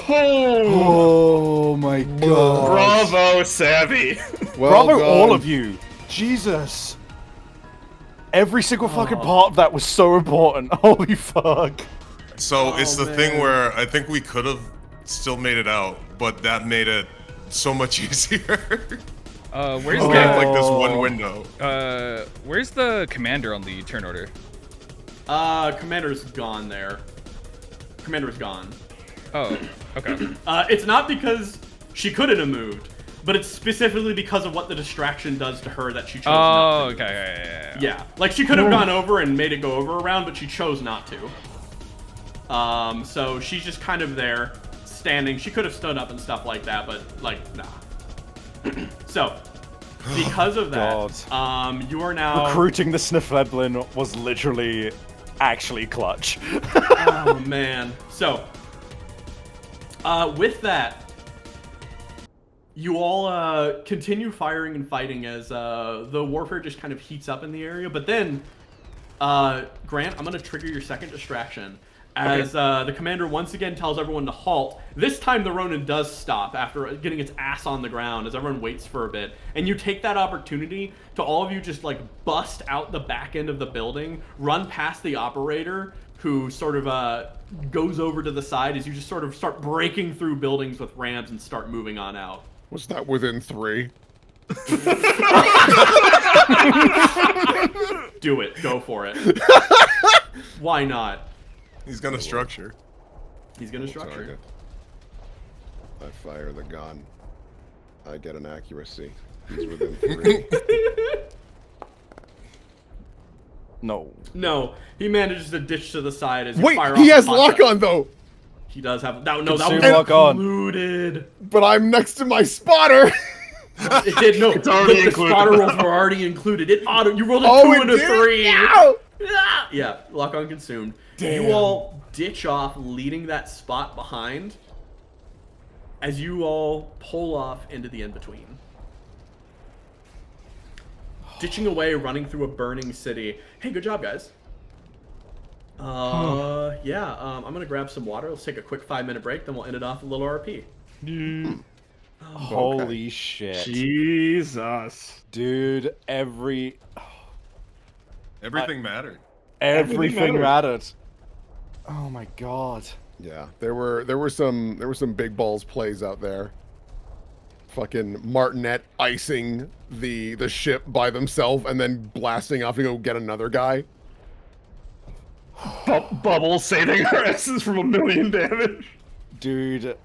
Oh my god. Bravo, Savvy. Well Bravo, done. all of you. Jesus. Every single fucking part of that was so important. Holy fuck. So it's the thing where I think we could have still made it out, but that made it so much easier. Where's We have like this one window. where's the commander on the turn order? Commander's gone there. Commander's gone. Oh, okay. It's not because she couldn't have moved, but it's specifically because of what the distraction does to her that she chose not to. Okay. Yeah, like she could have gone over and made it go over a round, but she chose not to. So she's just kind of there, standing. She could have stood up and stuff like that, but like, nah. So, because of that, you are now... Recruiting the Sniffleblin was literally actually clutch. Oh, man. So, with that, you all continue firing and fighting as the warfare just kind of heats up in the area. But then, Grant, I'm going to trigger your second distraction. As the commander once again tells everyone to halt. This time the Ronin does stop after getting its ass on the ground as everyone waits for a bit. And you take that opportunity to all of you just like bust out the back end of the building, run past the operator who sort of goes over to the side as you just sort of start breaking through buildings with ramps and start moving on out. Was that within 3? Do it. Go for it. Why not? He's gonna structure. He's gonna structure. I fire the gun. I get an accuracy. He's within 3. No. He manages to ditch to the side as you Wait, fire he off has the hot lock shot. on though. He does have that. No, that Consume was lock on. included. But I'm next to my spotter. It did no. It's already the included. spotter rolls were already included. It auto. You rolled a 2 and a 3. Yeah, lock on consumed. Damn. You all ditch off, leading that spot behind. As you all pull off into the in-between. Ditching away, running through a burning city. Hey, good job, guys. Yeah, I'm gonna grab some water. Let's take a quick 5-minute break, then we'll end it off with a little RP. Holy shit. Jesus. Dude, Everything mattered. everything mattered. mattered. Oh my god. Yeah, there were some big balls plays out there. Fucking Martinet icing the ship by themselves and then blasting off to go get another guy. Bubble saving our asses from 1,000,000 damage. Dude,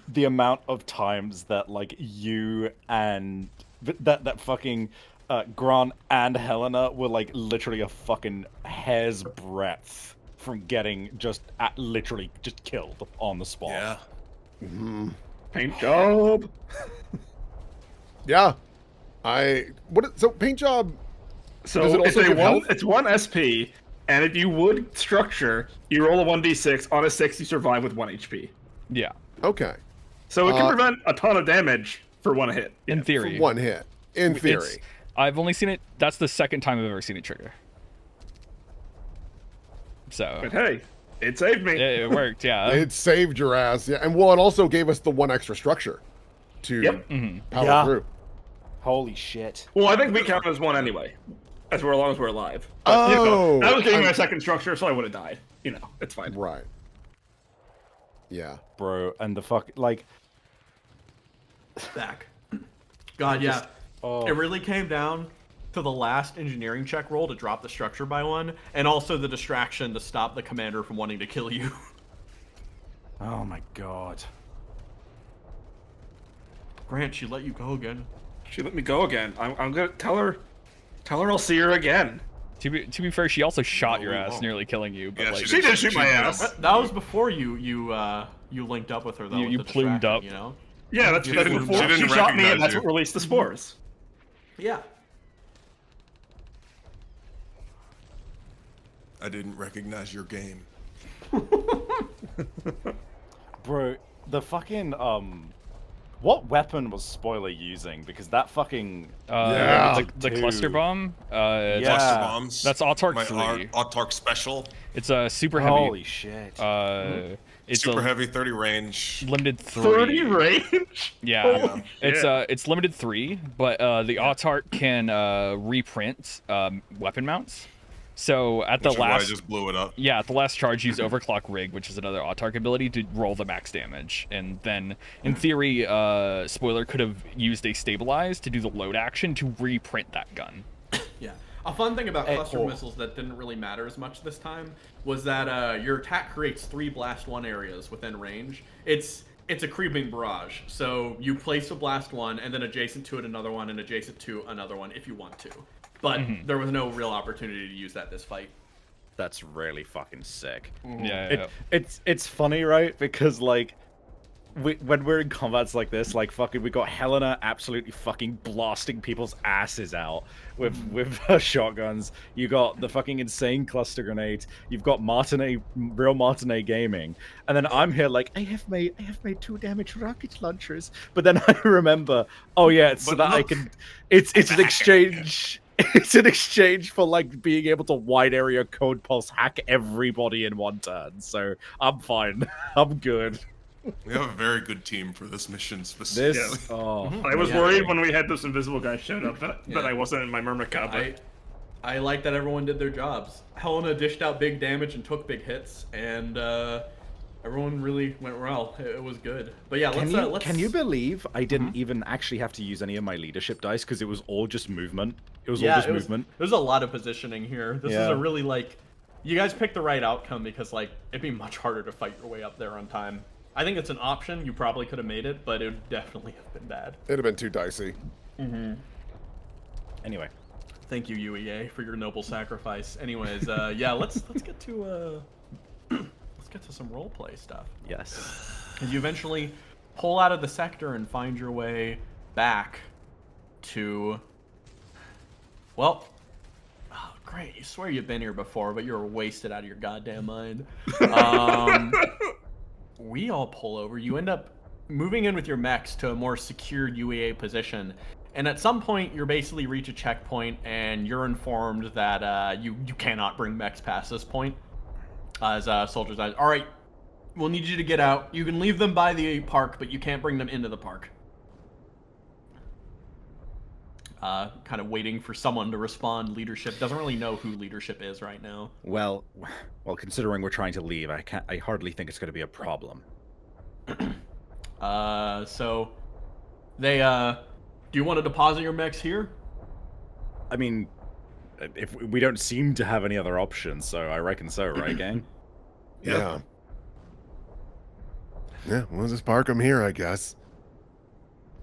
the amount of times that like you and that fucking Grant and Helena were like literally a fucking hair's breadth from getting literally just killed on the spot. Yeah. Paint job. Yeah, so paint job. So Does it it's also give health? it's 1 SP, and if you would structure, you roll a 1d6. On a 6, you survive with 1 HP. Yeah. Okay, So it can prevent a ton of damage for 1 hit. In theory. one hit in theory. It's- I've only seen it. That's the second time I've ever seen it trigger. So But hey, it saved me. it worked. Yeah. It saved your ass, yeah, and well, it also gave us the 1 extra structure to Yep. power Yeah. through. Holy shit. Well, I think we count as 1 anyway, as long as we're alive. But, you know, I was getting my second structure, so I would have died. You know, it's fine. Right. Yeah. Bro, and the fuck like Back. God, yeah. oh. It really came down to the last engineering check roll to drop the structure by 1, and also the distraction to stop the commander from wanting to kill you. Oh my god. Grant, she let you go again. She let me go again. I'm gonna tell her I'll see her again. To be fair, she also shot your ass, wow. nearly killing you. But Yeah, like, She did shoot my ass. That was before you linked up with her though. You with the plumed distraction, up. You know? Yeah, that's She didn't- before she didn't she shot me, and recognize that's you. what released the spores. Yeah. I didn't recognize your game. Bro, the fucking what weapon was Spoiler using? Because that fucking Yeah, the cluster dude. bomb. Yeah. Cluster bombs. That's Autark My 3. Autark special. It's a super heavy. holy shit. It's Super a heavy, 30 range. limited 3. 30 range. Yeah, Holy it's limited 3, but the Autark can reprint weapon mounts. So at the Which is why I last just blew it up. at the last charge, use Overclock Rig, which is another Autark ability to roll the max damage. And then, in theory, Spoiler could have used a Stabilize to do the load action to reprint that gun. Yeah. A fun thing about cluster cool. missiles that didn't really matter as much this time was that your attack creates 3 blast 1 areas within range. It's a creeping barrage. So you place a blast 1 and then adjacent to it another one and adjacent to another one if you want to. But there was no real opportunity to use that this fight. That's really fucking sick. Yeah, It's funny, right? Because like when we're in combats like this, like fucking, we got Helena absolutely fucking blasting people's asses out with her shotguns. You got the fucking insane cluster grenades. You've got real Martinet gaming, and then I'm here like I have made 2 damage rocket launchers. But then I remember, oh yeah, it's so But that I look, can. It's an exchange. It's an exchange for like being able to wide area code pulse hack everybody in 1 turn. So I'm fine. I'm good. We have a very good team for this mission specifically. This, oh, I was Yeah. worried when we had those invisible guys showed up that I wasn't in my Myrmica. I like that everyone did their jobs. Helena dished out big damage and took big hits, and everyone really went well. It was good. But yeah, let's. Can you believe I didn't even actually have to use any of my leadership dice because it was all just movement? It was all just movement. There's a lot of positioning here. This is Yeah. a really like, you guys picked the right outcome because like it'd be much harder to fight your way up there on time. I think it's an option. You probably could have made it, but it would definitely have been bad. It'd have been too dicey. Anyway, Thank you, UEA, for your noble sacrifice. Anyways, yeah, let's get to let's get to some roleplay stuff. yes. As you eventually pull out of the sector and find your way back to, well, oh, great. You swear you've been here before, but you're wasted out of your goddamn mind. We all pull over. You end up moving in with your mechs to a more secure UEA position. And at some point, you basically reach a checkpoint, and you're informed that you cannot bring mechs past this point. As soldiers, all right, we'll need you to get out. You can leave them by the park, but you can't bring them into the park. Kind of waiting for someone to respond. Leadership doesn't really know who leadership is right now. Well, considering we're trying to leave, I hardly think it's going to be a problem. So they do you want to deposit your mechs here? I mean, if we don't seem to have any other options, so I reckon so, right, gang? Yeah. Yeah, we'll just park them here, I guess.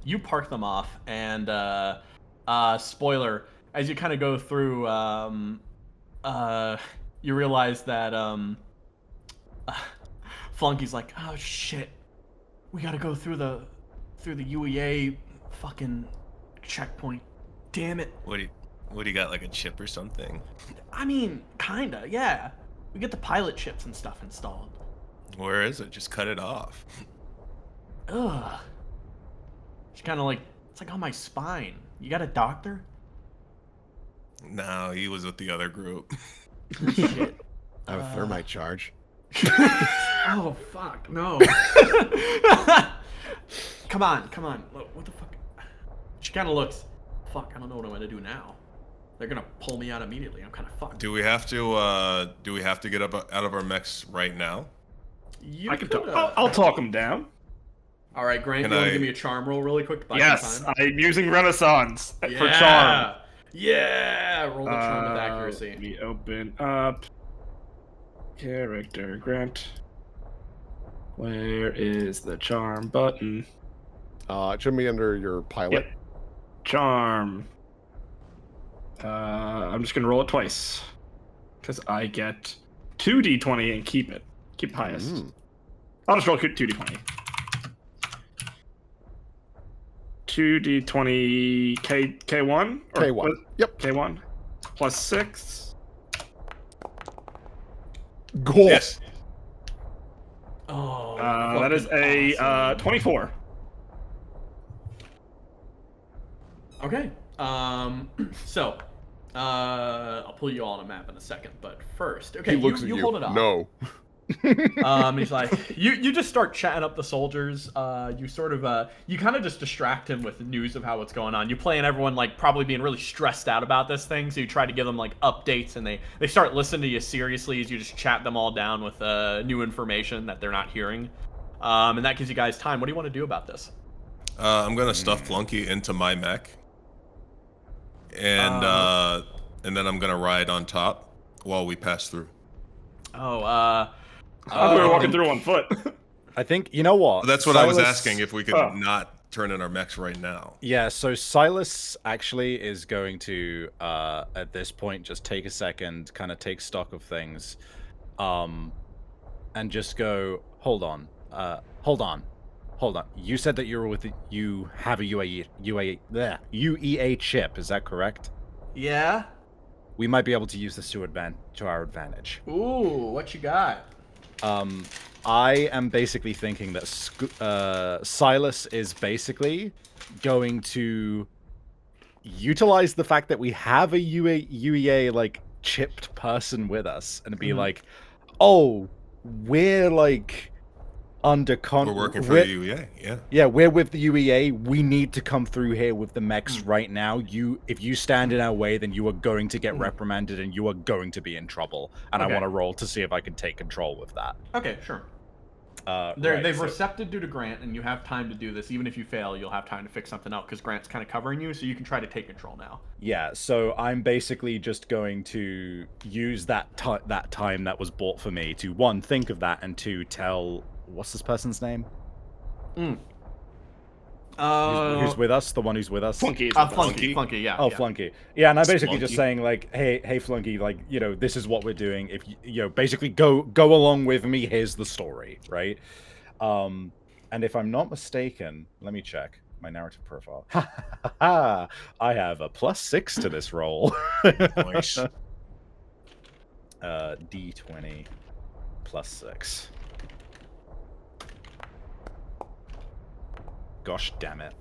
You park them off, and spoiler, as you kind of go through, you realize that Flunky's like, oh shit, we gotta go through the UEA fucking checkpoint. Damn it. What do you got, like a chip or something? I mean, kinda, yeah. We get the pilot chips and stuff installed. Where is it? Just cut it off. Ugh. It's kind of like, it's like on my spine. You got a doctor? No, he was with the other group. Shit. I have a thermite charge. Oh, fuck, no. Come on. What the fuck? She kind of looks, fuck, I don't know what I'm going to do now. They're going to pull me out immediately. I'm kind of fucked. Do we have to get up out of our mechs right now? You I can could, talk. I'll talk him down. All right, Grant, Can you want to I- give me a charm roll really quick? To buy Yes, some time? I'm using Renaissance for Yeah. charm. Yeah! Roll the charm with accuracy. Let me open up character Grant. Where is the charm button? It should be under your pilot. Yep. Charm. I'm just gonna roll it twice because I get 2d20 and keep it. Keep highest. Mm. I'll just roll 2d20. 2d20 K1? Or K1. what? Yep. K1. Plus 6. Goal. Yes. Oh, That is a awesome. 24. Okay. So, I'll pull you all on a map in a second, but first, okay, He looks at you you. hold it up. No. He's like, you just start chatting up the soldiers. You sort of, you kind of just distract him with news of how what's going on. You playing everyone like probably being really stressed out about this thing, so you try to give them like updates, and they start listening to you seriously as you just chat them all down with new information that they're not hearing. And that gives you guys time. What do you want to do about this? I'm gonna stuff Flunky into my mech, and then I'm gonna ride on top while we pass through. I thought we were walking through on foot. I think, you know what? That's what I was Sylas- asking, if we could not turn in our mechs right now. Yeah, so Sylas actually is going to, at this point, just take a second, kind of take stock of things, and just go, hold on. You said that you have a UEA chip, is that correct? Yeah. We might be able to use this to our advantage. Ooh, what you got? I am basically thinking that Sylas is basically going to utilize the fact that we have a UEA like chipped person with us and be like, oh, we're like under We're working for the UEA, yeah. Yeah, we're with the UEA. We need to come through here with the mechs right now. If you stand in our way, then you are going to get reprimanded and you are going to be in trouble. And Okay. I want to roll to see if I can take control with that. Okay, sure. They've recepted due to Grant, and you have time to do this. Even if you fail, you'll have time to fix something out because Grant's kind of covering you, so you can try to take control now. Yeah, so I'm basically just going to use that time that was bought for me to, one, think of that, and two, tell... What's this person's name? Who's with us? The one who's with us? Flunky. Flunky, yeah. Oh, yeah. Flunky. Yeah, and I'm basically just Flunky. saying, like, hey, Flunky, like, you know, this is what we're doing. If basically go along with me. Here's the story, right? And if I'm not mistaken, let me check my narrative profile. I have a +6 to this roll. Nice. D20 +6. Gosh damn it.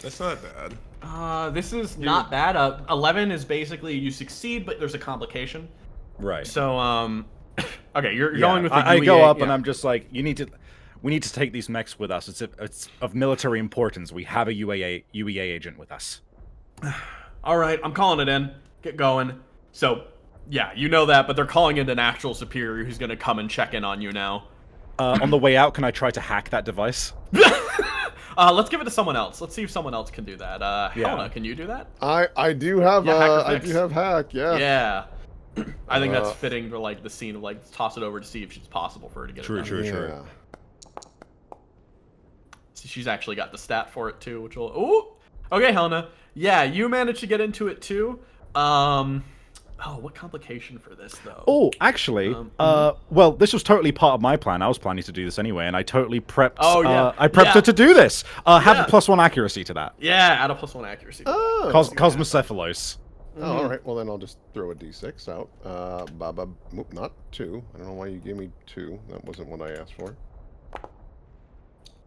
That's not bad. This is not bad. 11 is basically you succeed, but there's a complication. Right. So, Okay, you're going with the I UEA, go up and yeah. I'm just like, we need to take these mechs with us. It's of military importance. We have a UEA agent with us. All right, I'm calling it in. Get going. So, yeah, you know that, but they're calling in an actual superior who's going to come and check in on you now. On the way out, can I try to hack that device? Let's give it to someone else. Let's see if someone else can do that. Helena, can you do that? I do have I do have hack. Yeah. Yeah. I think that's fitting for like the scene of like toss it over to see if it's possible for her to get it done. True. See, she's actually got the stat for it too, which will. Ooh. Okay, Helena. Yeah, you managed to get into it too. Oh, what complication for this though? Oh, actually, well, this was totally part of my plan. I was planning to do this anyway, and I totally prepped. Oh, yeah. I prepped her to do this. Have Yeah. a +1 accuracy to that. Yeah, add a +1 accuracy. Oh, Cosmocephalos. oh, all right. Well, then I'll just throw a d6 out. Not 2. I don't know why you gave me 2. That wasn't what I asked for.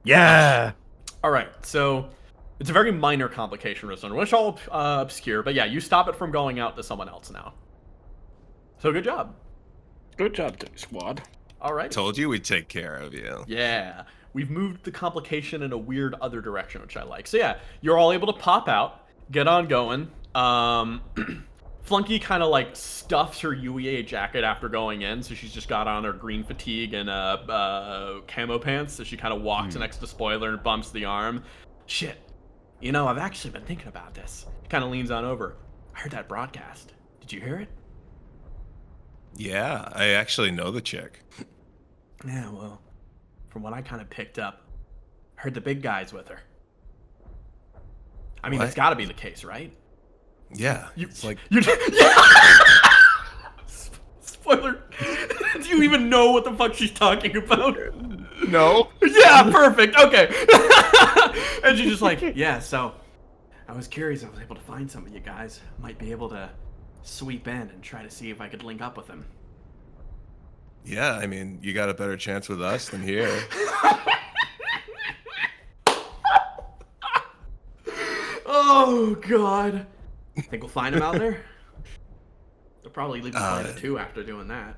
Yeah. All right, so it's a very minor complication for this one, which all obscure, but yeah, you stop it from going out to someone else now. So good job. Good job, squad. All right. Told you we'd take care of you. Yeah, we've moved the complication in a weird other direction, which I like. So yeah, you're all able to pop out, get on going. Flunky kind of like stuffs her UEA jacket after going in, so she's just got on her green fatigue and camo pants. So she kind of walks next to Spoiler and bumps the arm. Shit, you know, I've actually been thinking about this. Kind of leans on over. I heard that broadcast. Did you hear it? Yeah, I actually know the chick. Yeah, well, from what I kind of picked up, I heard the big guy's with her. I mean, What? that's got to be the case, right? Yeah, it's like Spoiler. Do you even know what the fuck she's talking about? No. Yeah, perfect. Okay. And she's just like, yeah, so I was curious. I was able to find some of you guys. Might be able to sweep in and try to see if I could link up with him. yeah. I mean, you got a better chance with us than here. Oh, God. Think we'll find him out there? They'll probably leave the planet too after doing that.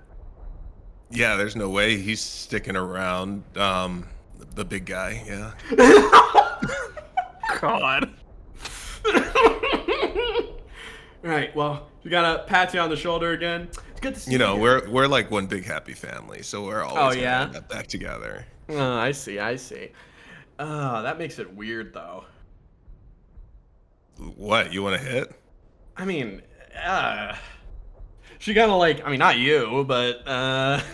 Yeah, there's no way he's sticking around. The big guy. Yeah. God. Right, well, we gotta pat you on the shoulder again. It's good to see you. You know, again. we're like one big happy family, so we're always gonna yeah? end up back together. Oh, I see. That makes it weird, though. What, you want to hit? I mean, she kind of like, I mean, not you, but, Ouch.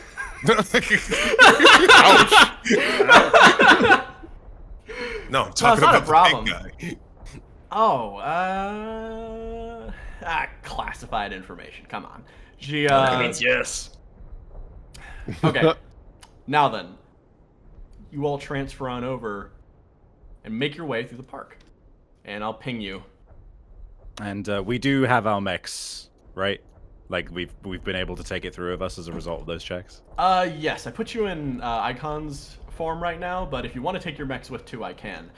No, I'm talking not a about the problem. big guy. oh, classified information. Come on. She, yes. okay. Now then, you all transfer on over and make your way through the park. And I'll ping you. And we do have our mechs, right? Like we've been able to take it through of us as a result of those checks. Yes, I put you in icons form right now, but if you want to take your mechs with too, I can.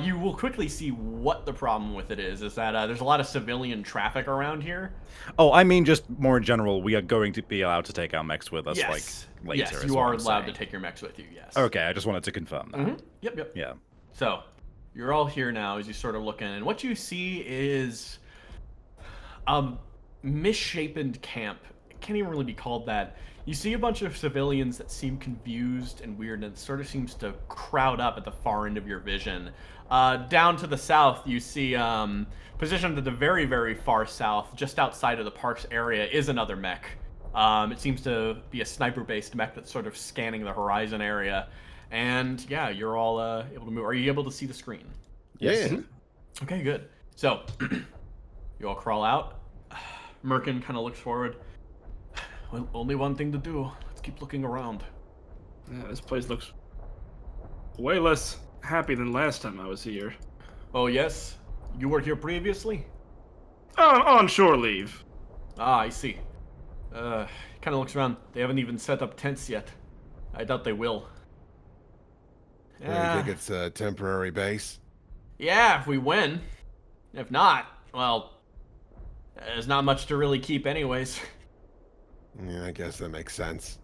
You will quickly see what the problem with it is that there's a lot of civilian traffic around here. Oh, I mean just more in general, we are going to be allowed to take our mechs with us, Yes. like later. Yes, is you what are I'm allowed saying. to take your mechs with you, yes. Okay, I just wanted to confirm that. Mm-hmm. Yep. Yeah. So, you're all here now as you sort of look in, and what you see is misshapen camp. It can't even really be called that. You see a bunch of civilians that seem confused and weird, and it sort of seems to crowd up at the far end of your vision. Down to the south, you see positioned at the very, very far south, just outside of the park's area, is another mech. It seems to be a sniper-based mech that's sort of scanning the horizon area. And yeah, you're all able to move. Are you able to see the screen? Yeah. Okay, good. So, you all crawl out. Merkin kind of looks forward. Well, only one thing to do. Let's keep looking around. Yeah, this place looks way less happy than last time I was here. Oh, yes? You were here previously? On shore leave. Ah, I see. Kind of looks around. They haven't even set up tents yet. I doubt they will. Do you think it's a temporary base? Yeah, if we win. If not, well, there's not much to really keep anyways. Yeah, I guess that makes sense.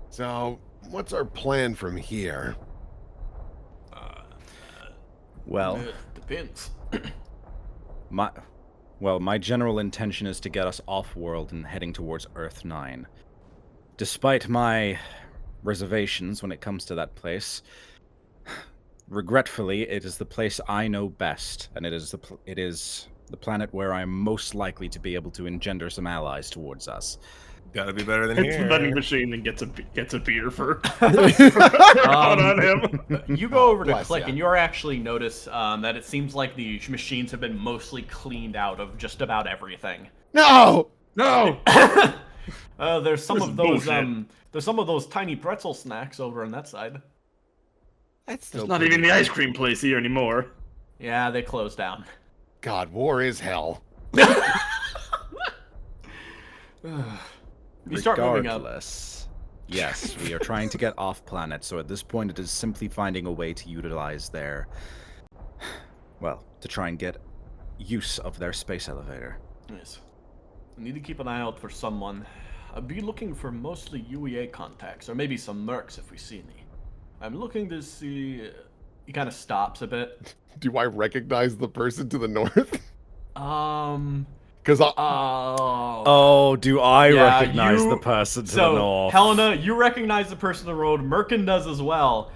So, what's our plan from here? Well, Depends. my general intention is to get us off-world and heading towards Earth 9. Despite my reservations when it comes to that place, regretfully, it is the place I know best, and it is the planet where I'm most likely to be able to engender some allies towards us. Gotta be better than Hits the vending here. machine and gets a beer for out on him. You go over to bless Click, ya. and you actually notice that it seems like the machines have been mostly cleaned out of just about everything. No! No. There's some This of is those bullshit. there's some of those tiny pretzel snacks over on that side. That's It's not even the ice cream place here anymore. Yeah, they closed down. God, war is hell. You start moving up. Regardless, yes, we are trying to get off planet, so at this point it is simply finding a way to utilize their, well, to try and get use of their space elevator. Yes. I need to keep an eye out for someone. I'll be looking for mostly UEA contacts, or maybe some mercs if we see any. I'm looking to see... He kind of stops a bit. Do I recognize the person to the north? Because Oh, do I Yeah, recognize you- the person to So, the north? Helena, you recognize the person on the road. Merkin does as well.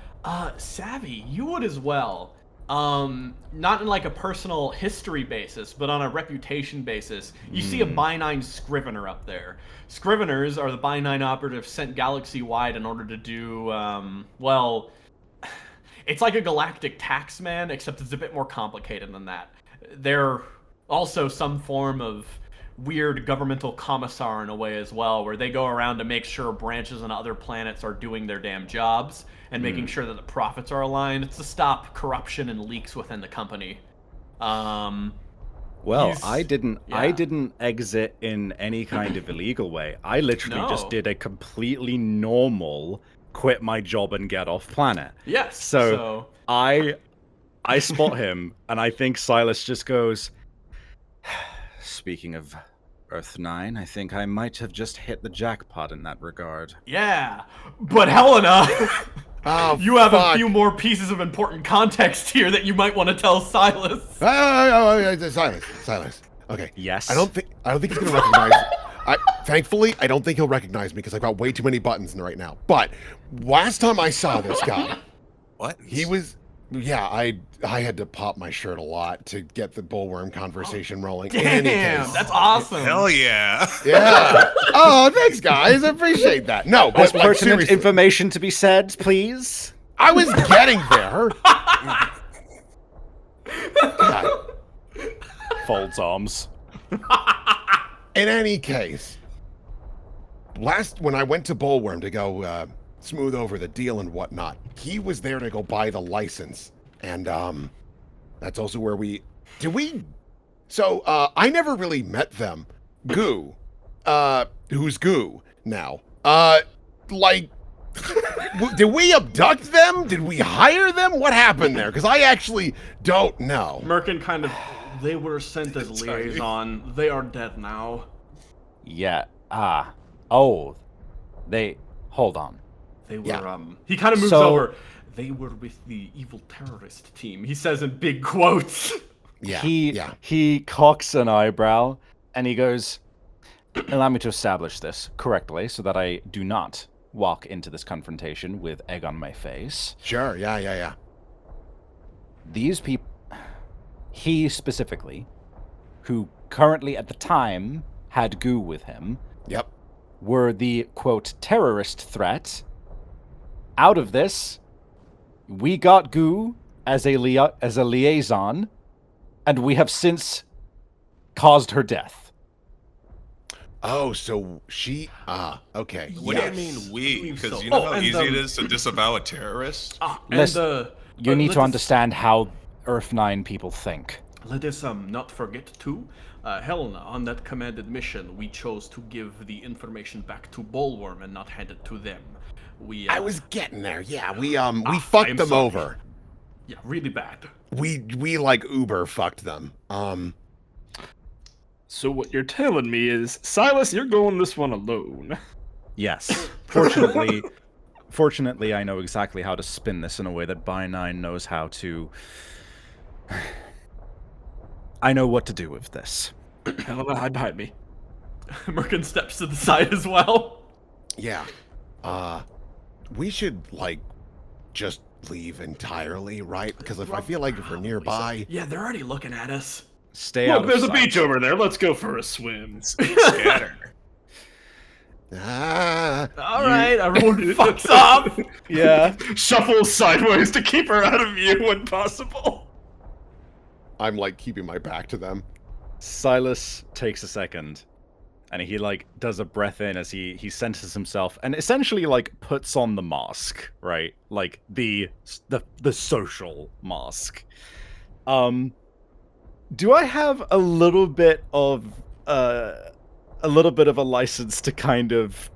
Savvy, you would as well. Not in like a personal history basis, but on a reputation basis. You see a Bi-9 Scrivener up there. Scriveners are the Bi-9 operatives sent galaxy-wide in order to do, well... It's like a galactic taxman, except it's a bit more complicated than that. They're also some form of weird governmental commissar in a way as well, where they go around to make sure branches on other planets are doing their damn jobs and making sure that the profits are aligned. It's to stop corruption and leaks within the company. Well, he's- I didn't yeah. exit in any kind of illegal way. I literally just No. did a completely normal quit my job and get off planet. Yes. So I spot him, and I think Sylas just goes, speaking of Earth 9, I think I might have just hit the jackpot in that regard. yeah. But Helena, oh, you have fuck. a few more pieces of important context here that you might want to tell Silas. Silas. Okay. Yes. I don't think he's gonna recognize. Thankfully, I don't think he'll recognize me because I've got way too many buttons in right now. But last time I saw this guy, What? he was. Yeah, I had to pop my shirt a lot to get the bullworm conversation rolling. In any Damn, case. that's awesome. Hell yeah. Yeah. Oh, thanks, guys. I appreciate that. No, There's but like, pertinent seriously, information to be said, please. I was getting there. God. Folds arms. In any case, when I went to Bullworm to go smooth over the deal and whatnot, he was there to go buy the license, and that's also where So I never really met them. Goo, who's Goo now? Did we abduct them? Did we hire them? What happened there? Because I actually don't know. Merkin kind of, they were sent as Sorry. liaison. They are dead now. Yeah. Oh. Hold on. They were, Yeah. he kind of moves So- over. They were with the evil terrorist team. He says in big quotes. Yeah, yeah. He cocks an eyebrow and he goes, allow me to establish this correctly so that I do not walk into this confrontation with egg on my face. Sure, yeah. These people, he specifically, who currently at the time had Goo with him, Yep. were the, quote, terrorist threat. Out of this, we got Goo as a liaison, and we have since caused her death. Oh, so she. Okay. What yeah. do you mean we? believe Because so. you know Oh, how and, easy it is to disavow a terrorist? And Listen, you need let to us- understand how Earth 9 people think. Let us not forget too, Helena, on that commanded mission, we chose to give the information back to Bullworm and not hand it to them. We I was getting there. Yeah, we I'm fucked them sorry. over. yeah, really bad. We like Uber fucked them. So what you're telling me is, Silas, you're going this one alone. Yes. Fortunately, I know exactly how to spin this in a way that By9 knows how to... I know what to do with this. Helena, hide behind me. Merkin steps to the side as well. Yeah. We should, like, just leave entirely, right? Because if I feel like if we're nearby... Yeah, they're already looking at us. Stay out Look, of there's a sight. beach over there. Let's go for a swim. Scatter. All right, everyone fucks off. Yeah. Shuffle sideways to keep her out of view when possible. I'm, like, keeping my back to them. Sylas takes a second, and he, like, does a breath in as he centers himself, and essentially, like, puts on the mask, right? Like, the social mask. Do I have a little bit of a license to kind of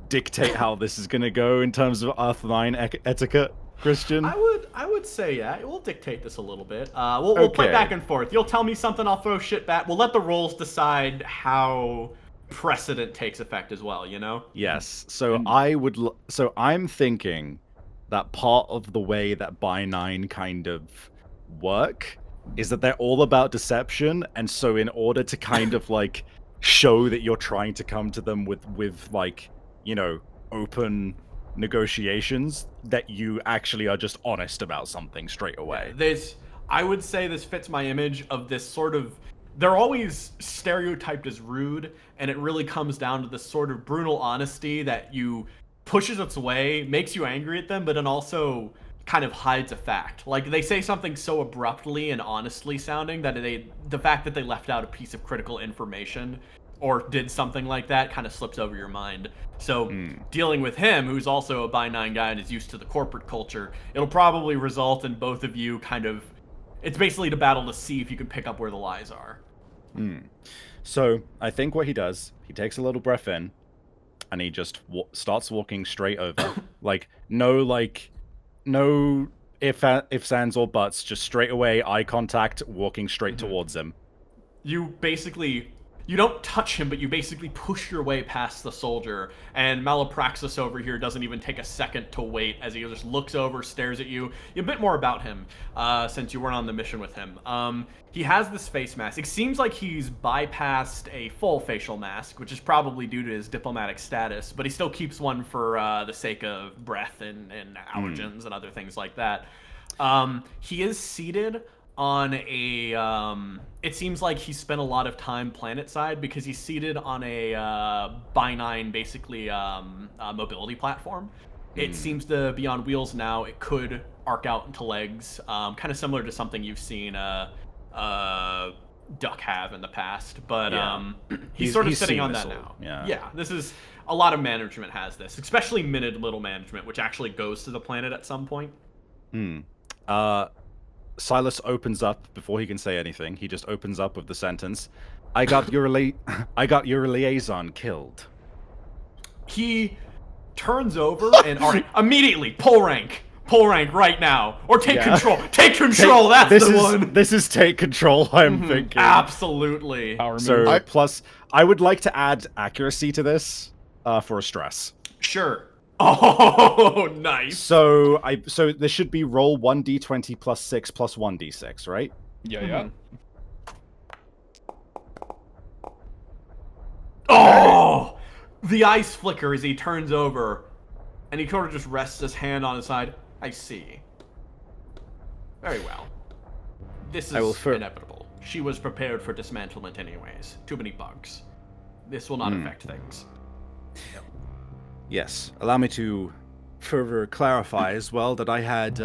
dictate how this is going to go in terms of Earth 9 etiquette, Christian? I would say, yeah, we'll dictate this a little bit. We'll play Okay. back and forth. You'll tell me something, I'll throw shit back. We'll let the roles decide how precedent takes effect as well, you know? Yes. So I'm thinking that part of the way that By9 kind of work is that they're all about deception, and so in order to kind of like show that you're trying to come to them with like, you know, open negotiations, that you actually are just honest about something straight away. I would say this fits my image of this sort of, they're always stereotyped as rude, and it really comes down to this sort of brutal honesty that you pushes its way, makes you angry at them, but then also kind of hides a fact. Like, they say something so abruptly and honestly sounding that the fact that they left out a piece of critical information or did something like that kind of slips over your mind. So dealing with him, who's also a By9 guy and is used to the corporate culture, it'll probably result in both of you kind of, it's basically to battle to see if you can pick up where the lies are. So I think what he does, he takes a little breath in, and he just starts walking straight over. No ifs, ands, or buts, just straight away, eye contact, walking straight towards him. You don't touch him, but you basically push your way past the soldier, and Malapraxis over here doesn't even take a second to wait as he just looks over, stares at you. A bit more about him, since you weren't on the mission with him. He has this face mask. It seems like he's bypassed a full facial mask, which is probably due to his diplomatic status, but he still keeps one for the sake of breath and allergens and other things like that. He is seated on a, it seems like he spent a lot of time planet side because he's seated on a By9 basically mobility platform. It seems to be on wheels now. It could arc out into legs, kind of similar to something you've seen Duck have in the past, but he's sort of sitting on that now. Yeah, this is a lot of management has this, especially little management, which actually goes to the planet at some point. Sylas opens up before he can say anything. He just opens up with the sentence, I got your liaison killed. He turns over and immediately pull rank right now, or take control. Take control. That's the one. This is take control. I'm thinking absolutely. Plus, I would like to add accuracy to this for a stress. Sure. Oh, nice. So there should be roll 1d20 plus 6 plus 1d6, right? Yeah. Oh, the eyes flicker as he turns over, and he sort of just rests his hand on his side. I see. Very well. This is inevitable. She was prepared for dismantlement anyways. Too many bugs. This will not affect things. Yes. Allow me to further clarify as well that I had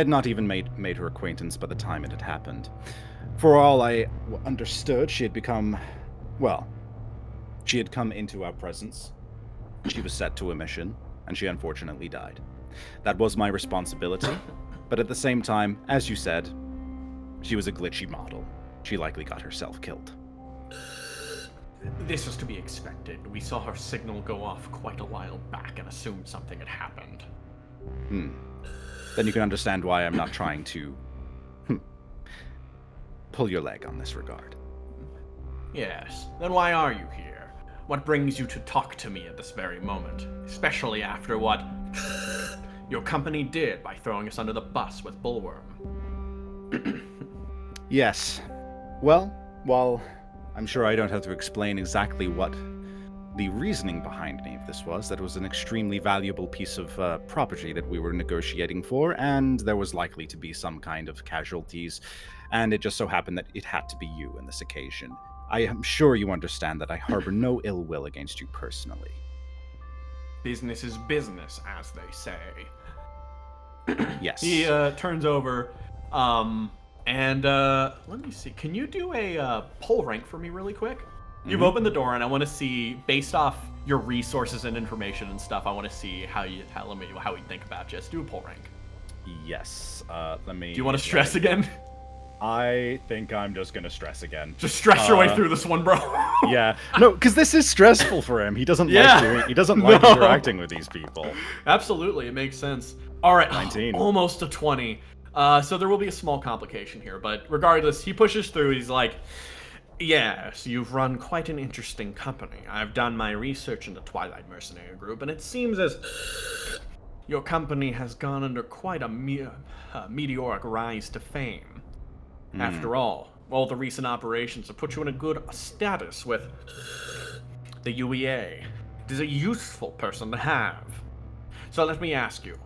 not even made her acquaintance by the time it had happened. For all I understood, she had become, she had come into our presence. She was set to a mission, and she unfortunately died. That was my responsibility, but at the same time, as you said, she was a glitchy model. She likely got herself killed. This was to be expected. We saw her signal go off quite a while back and assumed something had happened. Then you can understand why I'm not trying to pull your leg on this regard. Yes. Then why are you here? what brings you to talk to me at this very moment? Especially after what your company did by throwing us under the bus with Bullworm. Yes. Well, while I'm sure I don't have to explain exactly what the reasoning behind any of this was, that it was an extremely valuable piece of property that we were negotiating for, and there was likely to be some kind of casualties, and it just so happened that it had to be you on this occasion. I am sure you understand that I harbor no ill will against you personally. Business is business, as they say. Yes. He turns over, and let me see. Can you do a pull rank for me really quick? You've opened the door, and I want to see, based off your resources and information and stuff, I want to see how we think about you. Just do a pull rank. Yes. Let me... Do you want to stress again? I think I'm just gonna stress again. Just stress your way through this one, bro. Yeah. No, because this is stressful for him. He doesn't he doesn't like interacting with these people. Absolutely, it makes sense. All right, 19. Almost a 20. So there will be a small complication here, but regardless, he pushes through. He's like, yes, you've run quite an interesting company. I've done my research into Twilight Mercenary Group, and it seems as your company has gone under quite a meteoric rise to fame. After all the recent operations have put you in a good status with the UEA. It is a useful person to have. So let me ask you,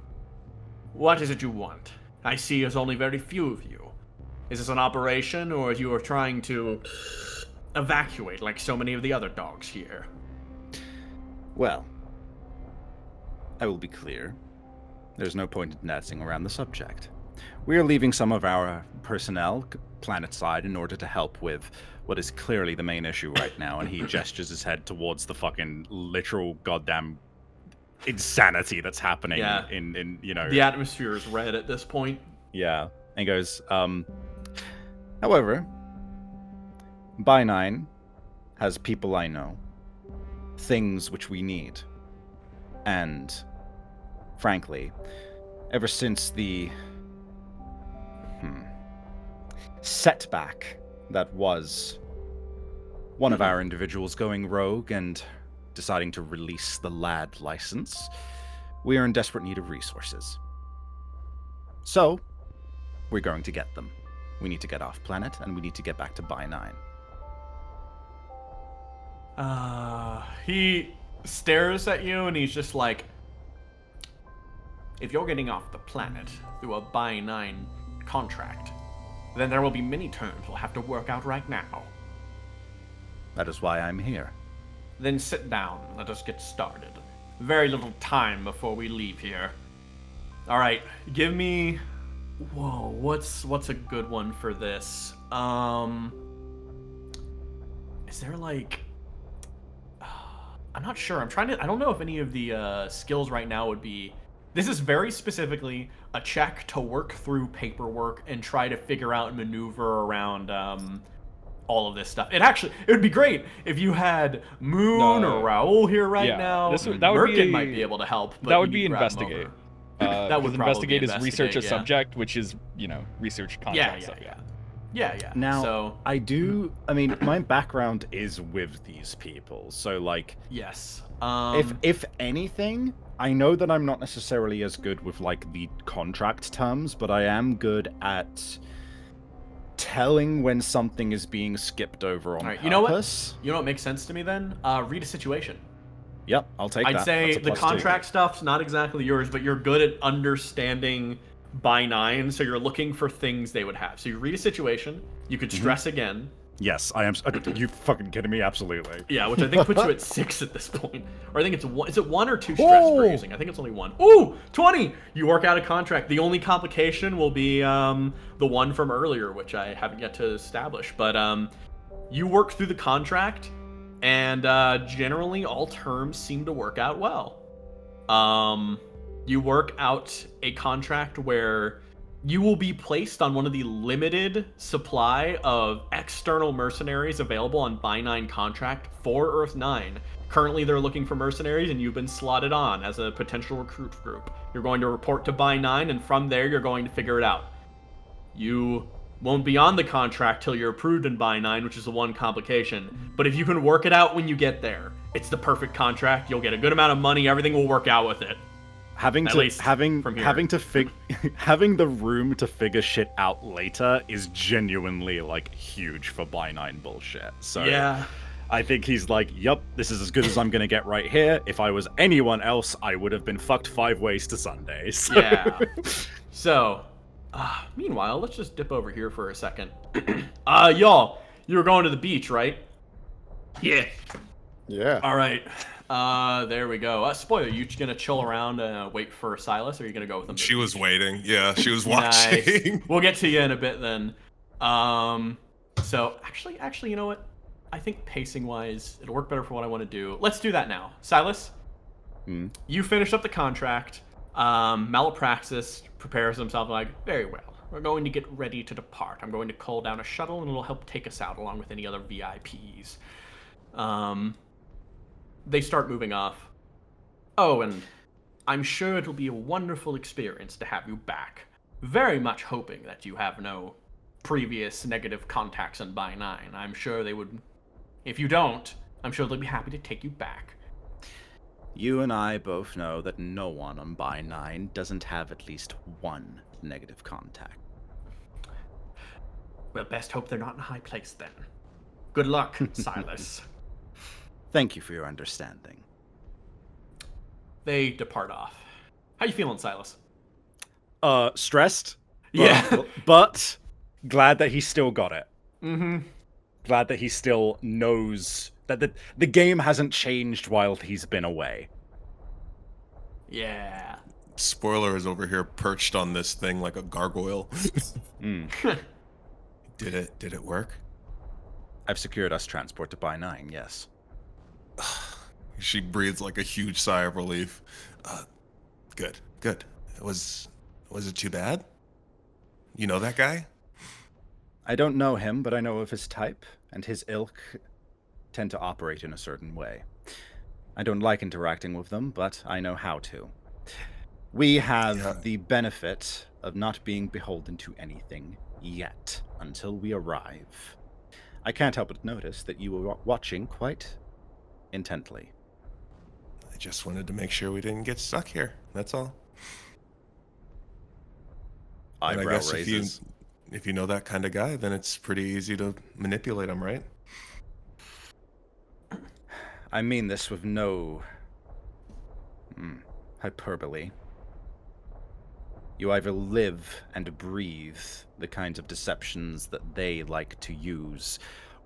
what is it you want? I see there's only very few of you. Is this an operation, or you are trying to evacuate like so many of the other dogs here? Well, I will be clear. There's no point in dancing around the subject. We are leaving some of our personnel planet-side in order to help with what is clearly the main issue right now, and he gestures his head towards the fucking literal goddamn insanity that's happening in you know... The atmosphere is red at this point. Yeah. And goes, however, By9 has people I know, things which we need, and frankly, ever since the setback that was one of our individuals going rogue and deciding to release the lad license, we are in desperate need of resources. So, we're going to get them. We need to get off planet, and we need to get back to By9. He stares at you, and he's just like, if you're getting off the planet through a By9 contract, then there will be many terms we'll have to work out right now. That is why I'm here. Then sit down. Let us get started. Very little time before we leave here. All right, give me... Whoa, what's a good one for this? Is there like... I'm not sure. I don't know if any of the skills right now would be... This is very specifically a check to work through paperwork and try to figure out and maneuver around all of this stuff. It would be great if you had Moon or Raoul here now. Merkin might be able to help. But that would be investigate. That would investigate is research a subject, which is, research contract stuff. Yeah. Now, my background is with these people, so like... Yes. If anything, I know that I'm not necessarily as good with like the contract terms, but I am good at telling when something is being skipped over on purpose. You know what makes sense to me then? Read a situation. Yep, I'll take that. I'd say the contract stuff's not exactly yours, but you're good at understanding By9, so you're looking for things they would have. So you read a situation, you could stress again. Yes, I am. Are you fucking kidding me? Absolutely. Yeah, which I think puts you at 6 at this point. Or I think it's 1. Is it 1 or 2 stress we're using? I think it's only 1. Ooh, 20! You work out a contract. The only complication will be the one from earlier, which I haven't yet to establish. But you work through the contract, and generally all terms seem to work out well. You work out a contract where you will be placed on one of the limited supply of external mercenaries available on By9 contract for Earth 9. Currently, they're looking for mercenaries, and you've been slotted on as a potential recruit group. You're going to report to By9, and from there, you're going to figure it out. You won't be on the contract till you're approved in Buy 9, which is the one complication. But if you can work it out when you get there, it's the perfect contract. You'll get a good amount of money. Everything will work out with it. Having the room to figure shit out later is genuinely like huge for Buy 9 bullshit. So yeah. I think he's like, yup, this is as good as I'm gonna get right here. If I was anyone else, I would have been fucked 5 ways to Sunday. So. Yeah. So, meanwhile, let's just dip over here for a second. Y'all, you were going to the beach, right? Yeah. Yeah. All right. There we go. Spoiler, you just gonna chill around and wait for Sylas, or are you gonna go with him? She was waiting. Yeah, she was watching. Nice. We'll get to you in a bit then. So actually, you know what? I think pacing-wise, it'll work better for what I want to do. Let's do that now. Sylas, you finished up the contract. Malapraxis prepares himself like, very well. We're going to get ready to depart. I'm going to call down a shuttle, and it'll help take us out along with any other VIPs. They start moving off. Oh, and I'm sure it'll be a wonderful experience to have you back. Very much hoping that you have no previous negative contacts in Buy 9. I'm sure they would... If you don't, I'm sure they'll be happy to take you back. You and I both know that no one on Buy 9 doesn't have at least one negative contact. Well, best hope they're not in a high place then. Good luck, Sylas. Thank you for your understanding. They depart off. How you feeling, Sylas? Stressed? Yeah. But glad that he still got it. Mm-hmm. Glad that he still knows that the game hasn't changed while he's been away. Yeah. Spoiler is over here perched on this thing like a gargoyle. Did it work? I've secured us transport to Buy 9, yes. She breathes like a huge sigh of relief. Good. Was it too bad? You know that guy? I don't know him, but I know of his type, and his ilk tend to operate in a certain way. I don't like interacting with them, but I know how to. We have the benefit of not being beholden to anything yet, until we arrive. I can't help but notice that you were watching quite intently. I just wanted to make sure we didn't get stuck here. That's all. Eyebrow and I guess raises. if you know that kind of guy, then it's pretty easy to manipulate him, right? I mean this with no hyperbole. You either live and breathe the kinds of deceptions that they like to use,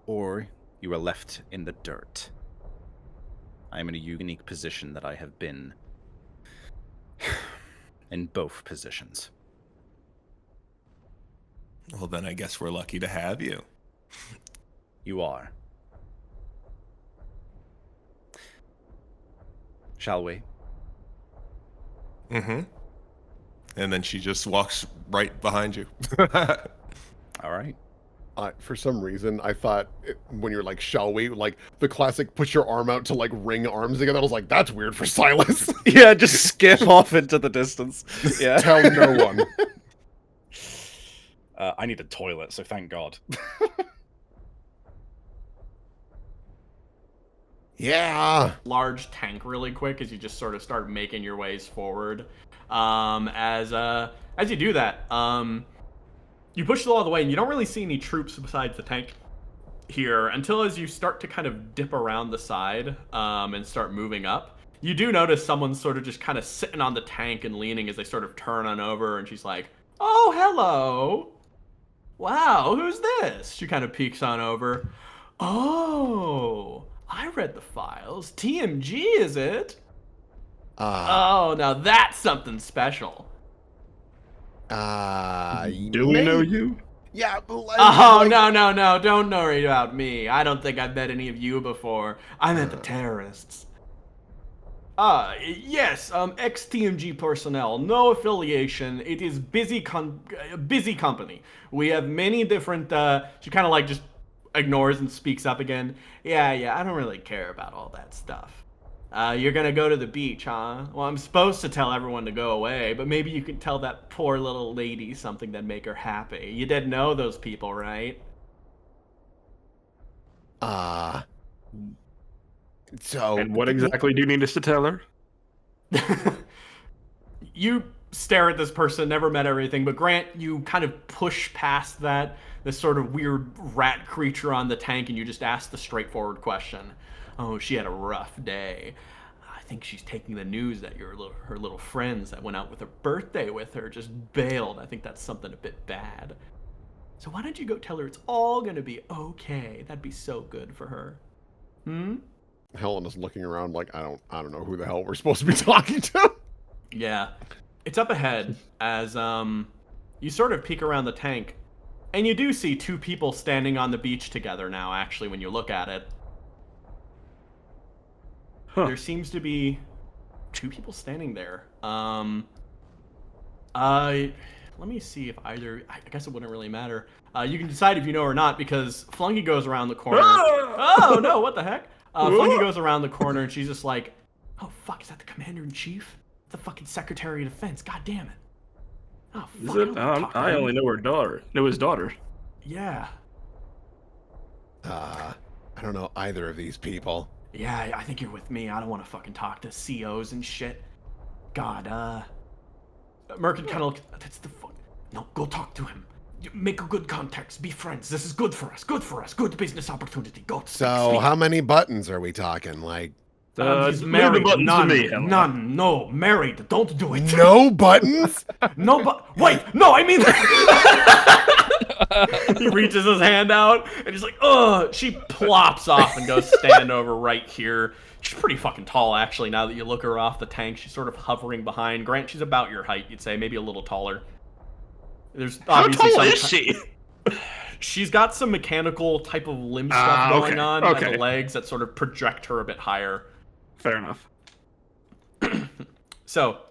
or you are left in the dirt. I am in a unique position that I have been in both positions. Well, then I guess we're lucky to have you. You are. Shall we? Mm-hmm. And then she just walks right behind you. All right. For some reason, I thought when you're like, shall we? Like the classic put your arm out to like ring arms together. I was like, that's weird for Sylas. Yeah, just skip off into the distance. Yeah. Tell no one. I need a toilet, so thank God. Yeah. Large tank really quick as you just sort of start making your ways forward. As you do that, you push it all the way, and you don't really see any troops besides the tank here until as you start to kind of dip around the side and start moving up. You do notice someone's sort of just kind of sitting on the tank and leaning as they sort of turn on over, and she's like, "Oh, hello. Wow, who's this?" She kind of peeks on over. "Oh, I read the files. TMG, is it? Oh, now that's something special." Do we know you? Yeah. Oh, no, don't worry about me. I don't think I've met any of you before. I meant the terrorists. Yes, ex-TMG personnel, no affiliation. It is busy company. We have many different, she kind of like just ignores and speaks up again. Yeah, I don't really care about all that stuff. You're gonna go to the beach, huh? Well, I'm supposed to tell everyone to go away, but maybe you can tell that poor little lady something that'd make her happy. You didn't know those people, right? So. And what exactly do you need us to tell her? You stare at this person, never met everything, but Grant, you kind of push past that, this sort of weird rat creature on the tank, and you just ask the straightforward question. Oh, she had a rough day. I think she's taking the news that her little friends that went out with her birthday with her just bailed. I think that's something a bit bad. So why don't you go tell her it's all gonna be okay? That'd be so good for her. Helena's looking around like, I don't know who the hell we're supposed to be talking to. Yeah. It's up ahead as you sort of peek around the tank, and you do see two people standing on the beach together now, actually, when you look at it. There seems to be two people standing there. Let me see if either... I guess it wouldn't really matter. You can decide if you know or not, because Flunky goes around the corner. Oh, no, what the heck? Flunky goes around the corner, and she's just like, oh, fuck, is that the Commander-in-Chief? The fucking Secretary of Defense, god damn it. Oh, fuck, Is it? I only know her daughter. Know his daughter. Yeah. I don't know either of these people. Yeah, I think you're with me. I don't want to fucking talk to COs and shit. God, Merkin kind of looks... That's the fuck... No, go talk to him. Make a good contacts. Be friends. This is good for us. Good for us. Good business opportunity. Go. So, how many buttons are we talking? Like... He's married. None. None. No, married. Don't do it. No buttons? No, but... Wait! No, I mean... He reaches his hand out, and he's like, ugh! She plops off and goes stand over right here. She's pretty fucking tall, actually, now that you look her off the tank. She's sort of hovering behind. Grant, she's about your height, you'd say. Maybe a little taller. There's obviously How tall is she? She's got some mechanical type of limb stuff going on by the legs that sort of project her a bit higher. Fair enough. So,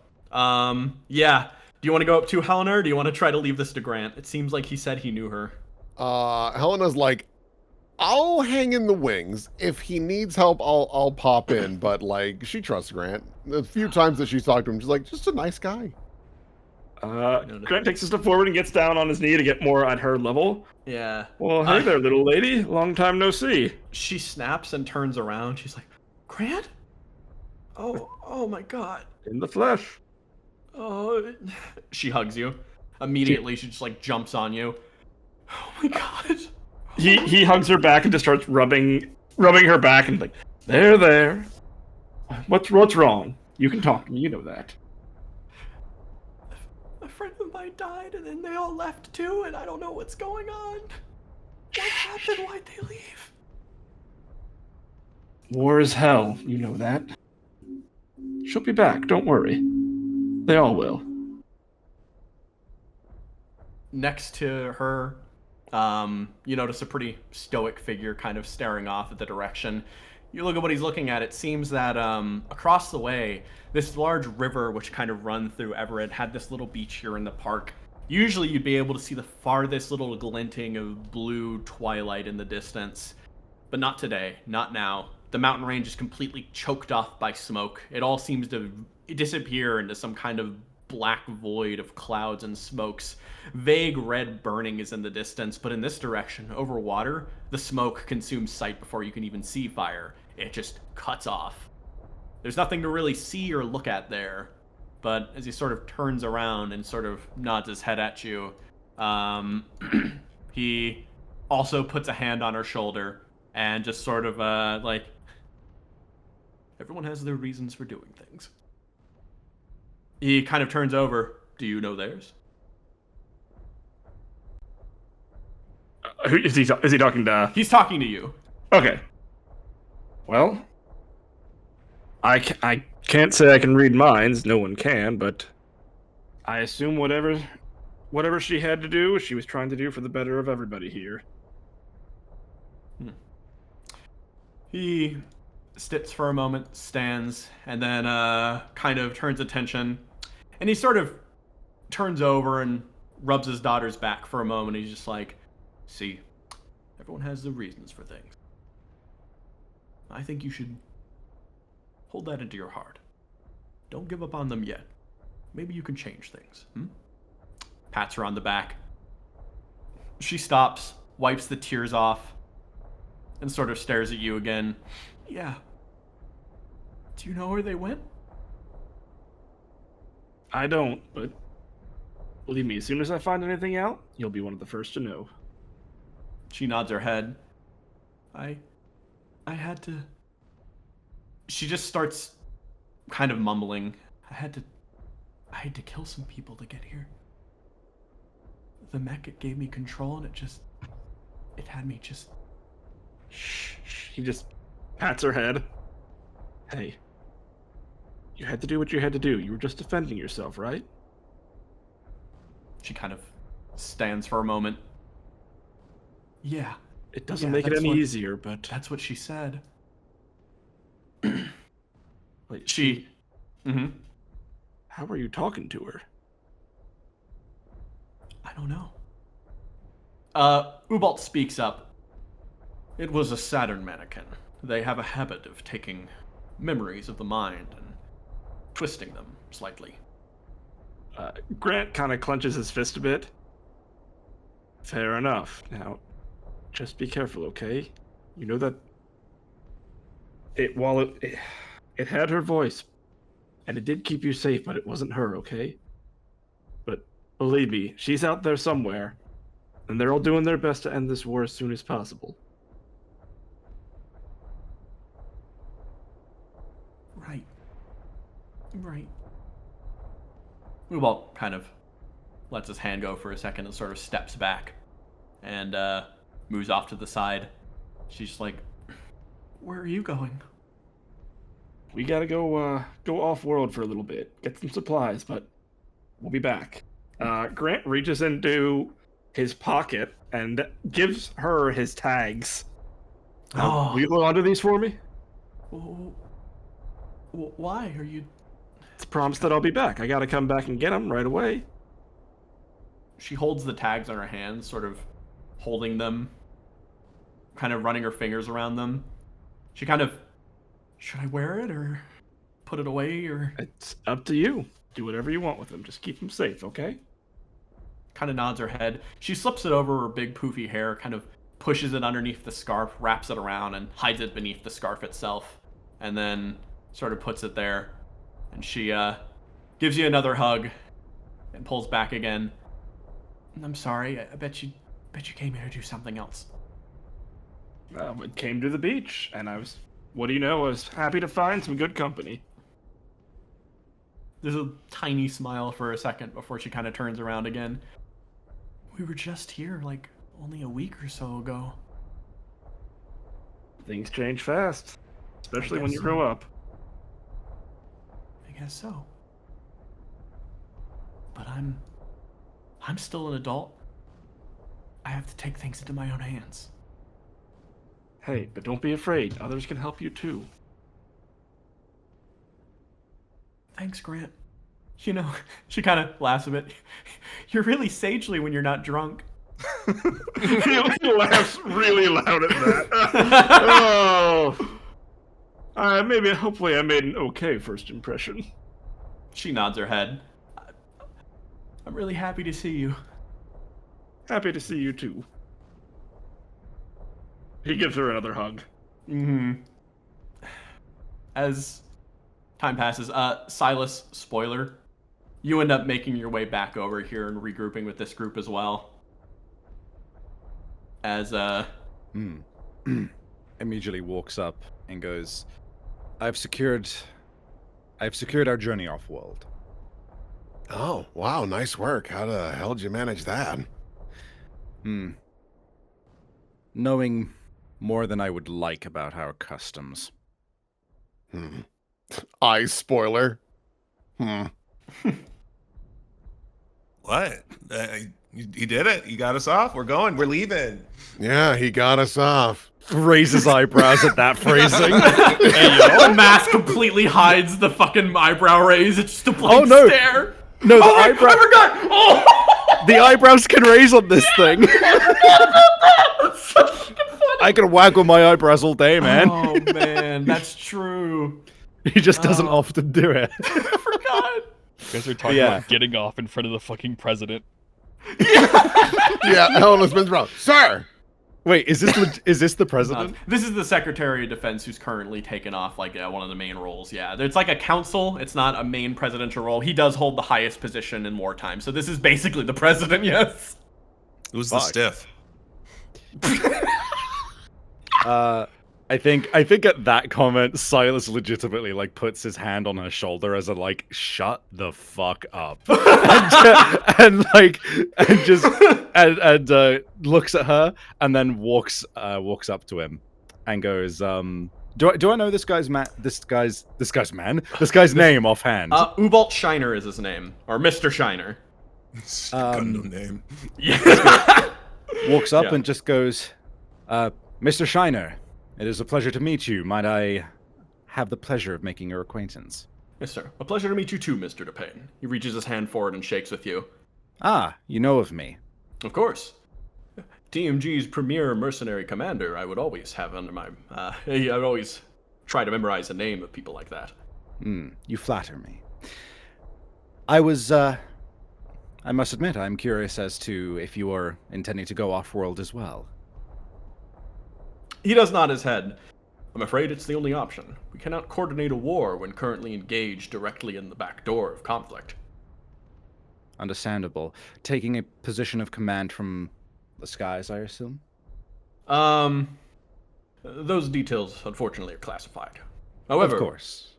yeah. Do you want to go up to Helena, or do you want to try to leave this to Grant? It seems like he said he knew her. Helena's like, I'll hang in the wings. If he needs help, I'll pop in. But, like, she trusts Grant. The few times that she's talked to him, she's like, just a nice guy. Grant takes a step forward and gets down on his knee to get more at her level. Yeah. Well, hey there, little lady. Long time no see. She snaps and turns around. She's like, Grant? Oh my god. In the flesh. Oh, she hugs you. Immediately, she just, like, jumps on you. Oh my god. He hugs her back and just starts rubbing her back and like, there. What's wrong? You can talk to me, you know that. A friend of mine died, and then they all left too, and I don't know what's going on. What happened? Why'd they leave? War is hell, you know that. She'll be back, don't worry. They all will. Next to her, you notice a pretty stoic figure kind of staring off at the direction. You look at what he's looking at. It seems that across the way, this large river, which kind of runs through Everitt, had this little beach here in the park. Usually you'd be able to see the farthest little glinting of blue twilight in the distance. But not today, not now. The mountain range is completely choked off by smoke. It all seems to disappear into some kind of black void of clouds and smokes. Vague red burning is in the distance, but in this direction, over water, the smoke consumes sight before you can even see fire. It just cuts off. There's nothing to really see or look at there, but as he sort of turns around and sort of nods his head at you, he also puts a hand on her shoulder and just sort of like, everyone has their reasons for doing things. He kind of turns over. Do you know theirs? Is he talking to? He's talking to you. Okay. Well, I can't say I can read minds. No one can, but I assume whatever she had to do, she was trying to do for the better of everybody here. He sits for a moment, stands, and then kind of turns attention. And he sort of turns over and rubs his daughter's back for a moment. He's just like, see, everyone has their reasons for things. I think you should hold that into your heart. Don't give up on them yet. Maybe you can change things. Pats her on the back. She stops, wipes the tears off, and sort of stares at you again. Yeah. Do you know where they went? I don't, but believe me, as soon as I find anything out, you'll be one of the first to know. She nods her head. I had to... She just starts kind of mumbling. I had to kill some people to get here. The mech, it gave me control, and it had me just... Shh. He just pats her head. Hey, you had to do what you had to do. You were just defending yourself, right? She kind of stands for a moment. Yeah. It doesn't make it any easier, but... That's what she said. Wait, she... How are you talking to her? I don't know. Ubalt speaks up. It was a Saturn mannequin. They have a habit of taking memories of the mind and twisting them slightly. Grant kind of clenches his fist a bit. Fair enough. Now, just be careful, okay? You know that it had her voice, and it did keep you safe, but it wasn't her, okay? But believe me, she's out there somewhere, and they're all doing their best to end this war as soon as possible. Right. Ubalt kind of lets his hand go for a second and sort of steps back and moves off to the side. She's just like, where are you going? We gotta go off-world for a little bit, get some supplies, but we'll be back. Grant reaches into his pocket and gives her his tags. Will you hold onto these for me? Why are you... It's a promise that I'll be back. I gotta come back and get them right away. She holds the tags on her hands, sort of holding them, kind of running her fingers around them. She kind of... Should I wear it or put it away or... It's up to you. Do whatever you want with them. Just keep them safe, okay? Kind of nods her head. She slips it over her big poofy hair, kind of pushes it underneath the scarf, wraps it around, and hides it beneath the scarf itself. And then sort of puts it there. And she gives you another hug and pulls back again. I'm sorry. I bet you came here to do something else. It came to the beach, and I was... What do you know? I was happy to find some good company. There's a tiny smile for a second before she kind of turns around again. We were just here, like, only a week or so ago. Things change fast, especially when you grow up. I guess so. But I'm still an adult. I have to take things into my own hands. Hey, but don't be afraid. Others can help you too. Thanks, Grant. You know, she kind of laughs a bit. You're really sagely when you're not drunk. He laughs really loud at that. Maybe, hopefully I made an okay first impression. She nods her head. I'm really happy to see you. Happy to see you too. He gives her another hug. As time passes, Sylas, spoiler, you end up making your way back over here and regrouping with this group as well. As, Immediately walks up and goes, I've secured our journey off-world. Oh, wow, nice work. How the hell did you manage that? Knowing more than I would like about our customs. Spoiler. What? He did it. He got us off. We're going. We're leaving. Yeah, he got us off. Raises eyebrows at that phrasing. The mask completely hides the fucking eyebrow raise. It's just a blank stare. No, the eyebrow. I forgot. The eyebrows can raise on this thing. I can waggle my eyebrows all day, man. Oh man, that's true. He just doesn't often do it. I forgot. You guys are talking about getting off in front of the fucking president. Yeah, Helena spins around. Sir! Wait, is this the president? This is the Secretary of Defense who's currently taken off like one of the main roles. Yeah, it's like a council. It's not a main presidential role. He does hold the highest position in wartime. So this is basically the president. Yes. Who's the stiff? I think at that comment, Sylas legitimately like puts his hand on her shoulder as a like, shut the fuck up, and looks at her and then walks up to him and goes, do I know this guy's name offhand? Ubalt Shiner is his name, or Mr. Shiner. Got no name. Yeah. Walks up and just goes, Mr. Shiner. It is a pleasure to meet you. Might I have the pleasure of making your acquaintance? Yes, sir. A pleasure to meet you too, Mr. DePayne. He reaches his hand forward and shakes with you. Ah, you know of me. Of course. TMG's premier mercenary commander, I would always have under my... I would always try to memorize the name of people like that. You flatter me. I must admit, I'm curious as to if you are intending to go off-world as well. He does nod his head. I'm afraid it's the only option. We cannot coordinate a war when currently engaged directly in the back door of conflict. Understandable. Taking a position of command from the skies, I assume? Those details, unfortunately, are classified. However, of course.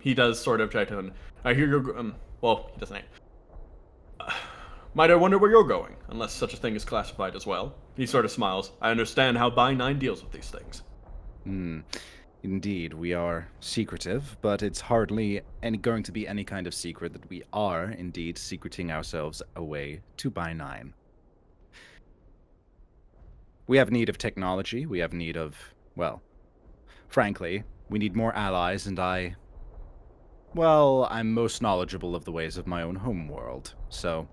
He does sort of try to... I hear you're... well, he doesn't... might I wonder where you're going, unless such a thing is classified as well? He sort of smiles. I understand how By9 deals with these things. Indeed, we are secretive, but it's hardly going to be any kind of secret that we are, indeed, secreting ourselves away to By9. We have need of technology, we have need of, well, frankly, we need more allies, and I'm most knowledgeable of the ways of my own home world, so...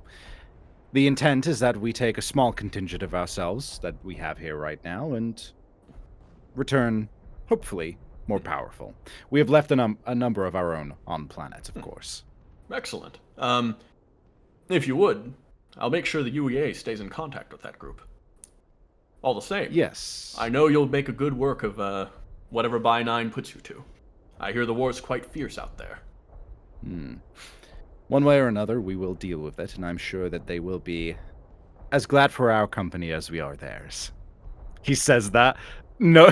The intent is that we take a small contingent of ourselves that we have here right now and return, hopefully, more powerful. We have left a number of our own on planet, of course. Excellent. If you would, I'll make sure the UEA stays in contact with that group. All the same. Yes. I know you'll make a good work of whatever By9 puts you to. I hear the war's quite fierce out there. One way or another, we will deal with it, and I'm sure that they will be as glad for our company as we are theirs. He says that, no,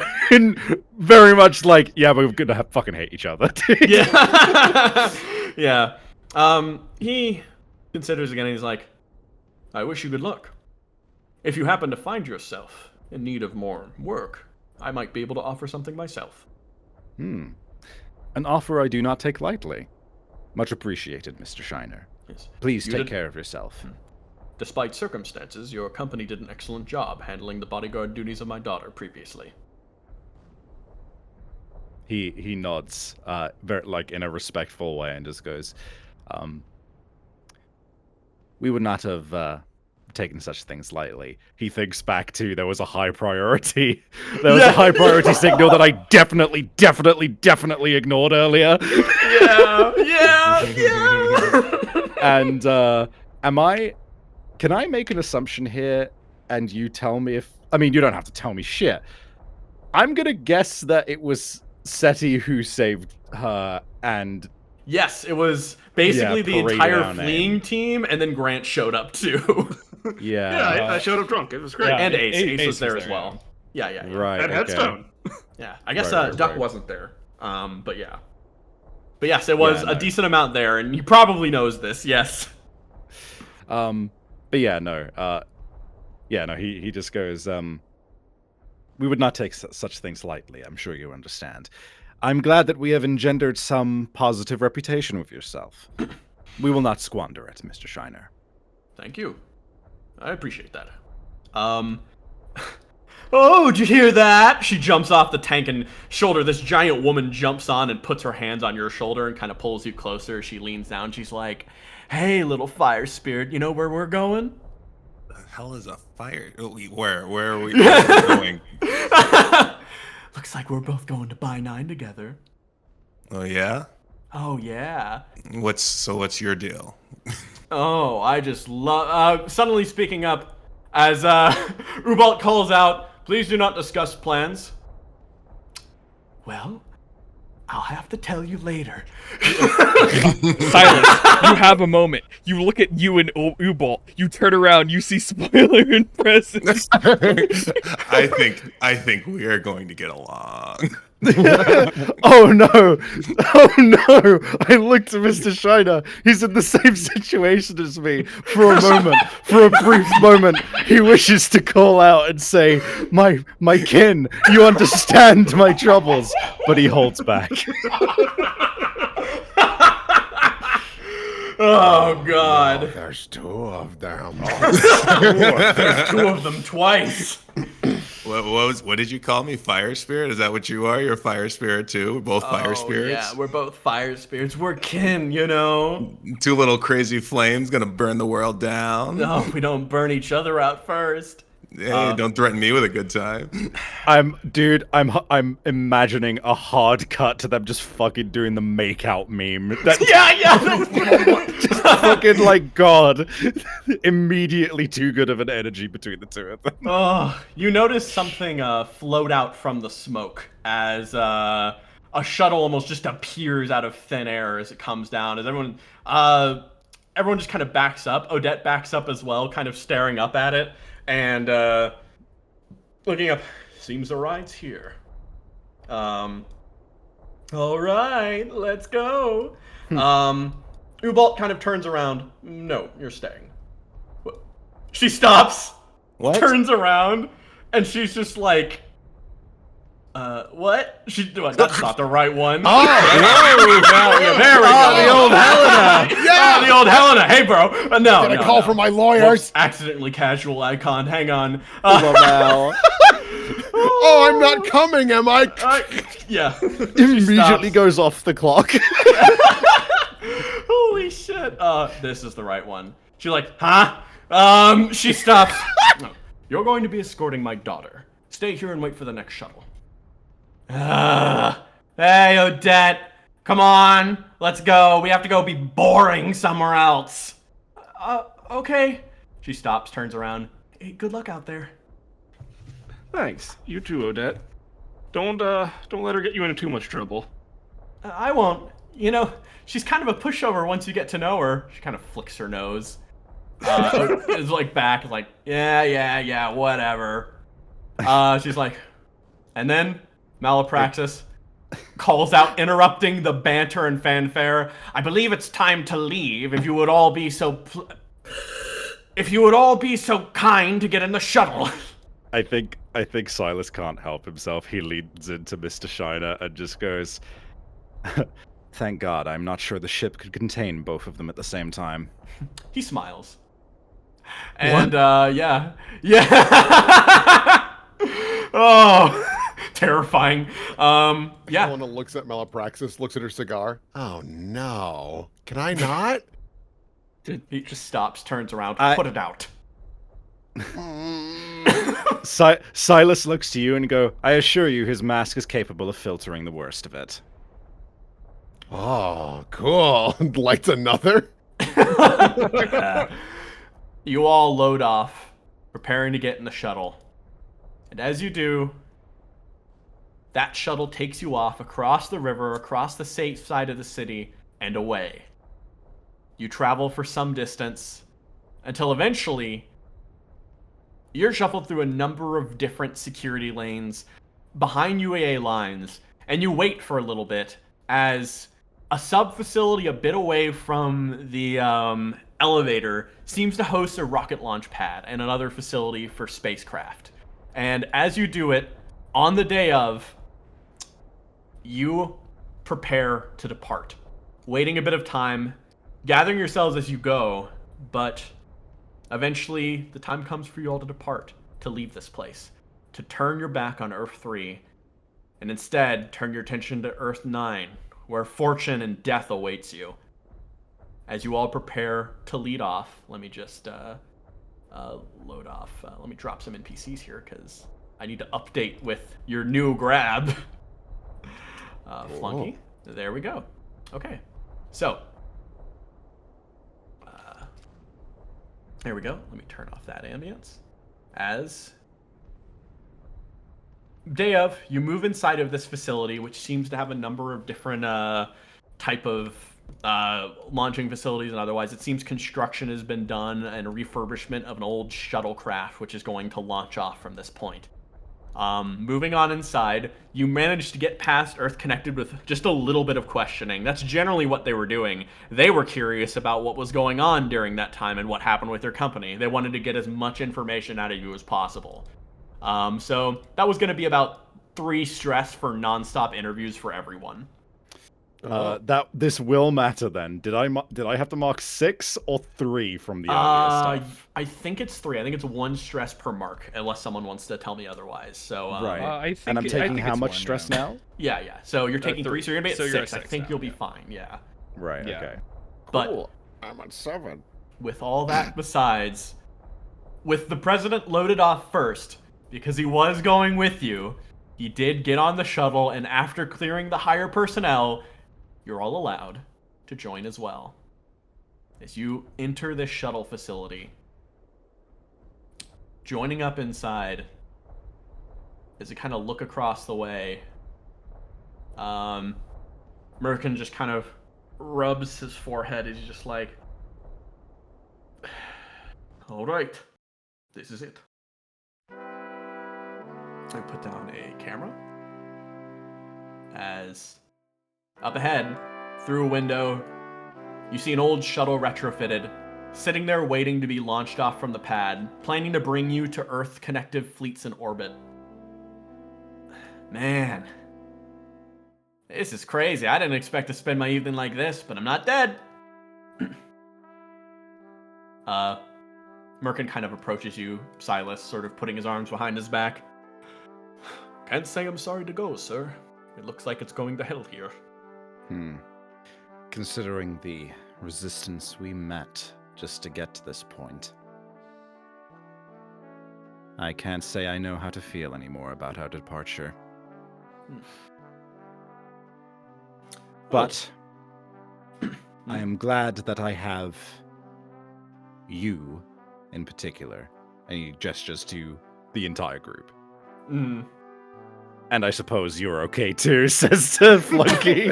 very much like, yeah, we're gonna fucking hate each other. Yeah. Yeah. He considers again, and he's like, I wish you good luck. If you happen to find yourself in need of more work, I might be able to offer something myself. An offer I do not take lightly. Much appreciated, Mr. Shiner. Yes. Please take care of yourself. Despite circumstances, your company did an excellent job handling the bodyguard duties of my daughter previously. He nods, very, like, in a respectful way, and just goes, we would not have taken such things lightly. He thinks back to there was a high priority. There was a high priority signal that I definitely ignored earlier. Yeah. And can I make an assumption here and you tell me if, I mean, you don't have to tell me shit. I'm gonna guess that it was Seti who saved her and... Yes, it was basically the entire fleeing team, and then Grant showed up too. Yeah. I showed up drunk. It was great. And Ace was there as well. Yeah. Right. And Headstone. Yeah, I guess Duck wasn't there. But yeah. But yes, it was a decent amount there, and he probably knows this. Yes. But yeah, no. He just goes. We would not take such things lightly. I'm sure you understand. I'm glad that we have engendered some positive reputation with yourself. We will not squander it, Mr. Shiner. Thank you. I appreciate that. Oh, did you hear that? She jumps off the tank and shoulder. This giant woman jumps on and puts her hands on your shoulder and kind of pulls you closer. She leans down. She's like, hey, little fire spirit, you know where we're going? The hell is a fire? Where are we going? Looks like we're both going to By9 together. Oh yeah. Oh yeah. What's your deal? Oh, I just love. Suddenly speaking up, as Ubalt calls out, "Please do not discuss plans." Well, I'll have to tell you later. Silas, you have a moment. You look at you and Ubalt. You turn around. You see spoiler in presence. I think we are going to get along. Oh no! Oh no! I looked at Mr. Shiner. He's in the same situation as me. For a moment, for a brief moment, he wishes to call out and say, "My kin, you understand my troubles," but he holds back. Oh God! Oh, there's two of them. There's two of them twice. What did you call me? Fire spirit? Is that what you are? You're a fire spirit too? We're both fire spirits? Yeah, we're both fire spirits. We're kin, you know. Two little crazy flames gonna burn the world down. No, we don't burn each other out first. Hey, don't threaten me with a good time. I'm imagining a hard cut to them just fucking doing the makeout meme. Yeah. Just fucking like God. Immediately too good of an energy between the two of them. Oh, you notice something float out from the smoke as a shuttle almost just appears out of thin air as it comes down. As everyone just kind of backs up. Odette backs up as well, kind of staring up at it. And looking up, seems the ride's here. All right, let's go. Ubalt kind of turns around. No, you're staying. She stops. What? Turns around, and she's just like, what? That's not the right one. Oh, yeah, there we go. the old Helena. Yeah, the old Helena. Hey, bro. No, Get a call from my lawyers. Accidentally casual icon. Hang on. Oh, I'm not coming, am I? Yeah. Immediately goes off the clock. Holy shit. This is the right one. She's like, huh? She stops. No, you're going to be escorting my daughter. Stay here and wait for the next shuttle. Hey, Odette. Come on. Let's go. We have to go be boring somewhere else. Okay. She stops, turns around. Hey, good luck out there. Thanks. You too, Odette. Don't let her get you into too much trouble. I won't. You know, she's kind of a pushover once you get to know her. She kind of flicks her nose. Is like back, like, yeah, whatever. She's like, and then Malapraxis calls out, interrupting the banter and fanfare. I believe it's time to leave. If you would all be so kind to get in the shuttle. I think Silas can't help himself. He leans into Mr. Shiner and just goes, "Thank God, I'm not sure the ship could contain both of them at the same time." He smiles. And, yeah. Oh, terrifying. Yeah. Helena looks at Malapraxis, looks at her cigar. Oh, no. Can I not? He just stops, turns around, put it out. Silas looks to you and go, "I assure you his mask is capable of filtering the worst of it." Oh, cool. Lights another? You all load off, preparing to get in the shuttle. And as you do, that shuttle takes you off across the river, across the safe side of the city, and away. You travel for some distance until eventually you're shuffled through a number of different security lanes behind UAA lines, and you wait for a little bit as a sub-facility a bit away from the elevator seems to host a rocket launch pad and another facility for spacecraft. And as you do it, on the day of, you prepare to depart, waiting a bit of time, gathering yourselves as you go, but eventually the time comes for you all to depart, to leave this place, to turn your back on Earth 3, and instead turn your attention to Earth 9, where fortune and death awaits you. As you all prepare to lead off, let me just load off. Let me drop some NPCs here, because I need to update with your new grab. Flunky. There we go. Okay. So. There we go. Let me turn off that ambience. As day of, you move inside of this facility, which seems to have a number of different type of launching facilities and otherwise. It seems construction has been done and a refurbishment of an old shuttlecraft, which is going to launch off from this point. Moving on inside, you managed to get past Earth Connected with just a little bit of questioning. That's generally what they were doing. They were curious about what was going on during that time and what happened with their company. They wanted to get as much information out of you as possible. So that was going to be about 3 stress for nonstop interviews for everyone. This will matter then. Did I have to mark 6 or 3 from the earlier stuff? I think it's 3. I think it's 1 stress per mark, unless someone wants to tell me otherwise. So right. I think and I'm taking how it's much 1 stress now? Yeah. So you're taking 3, so you're gonna be at so 6. you're at I 6 think now, you'll be yeah. fine. Yeah. Right. Yeah. Okay. But Cool. I'm at 7. with all that besides, with the president loaded off first, because he was going with you, he did get on the shuttle, and after clearing the higher personnel, you're all allowed to join as well. As you enter this shuttle facility, joining up inside, as you kind of look across the way, Merkin just kind of rubs his forehead. He's just like, all right, this is it. I put down a camera as up ahead, through a window, you see an old shuttle retrofitted, sitting there waiting to be launched off from the pad, planning to bring you to Earth Connective fleets in orbit. Man, this is crazy. I didn't expect to spend my evening like this, but I'm not dead. Merkin kind of approaches you, Sylas, sort of putting his arms behind his back. Can't say I'm sorry to go, sir. It looks like it's going to hell here. Considering the resistance we met just to get to this point, I can't say I know how to feel anymore about our departure. But I am glad that I have you in particular. And he gestures to the entire group. And I suppose you're okay too, says to Flunky.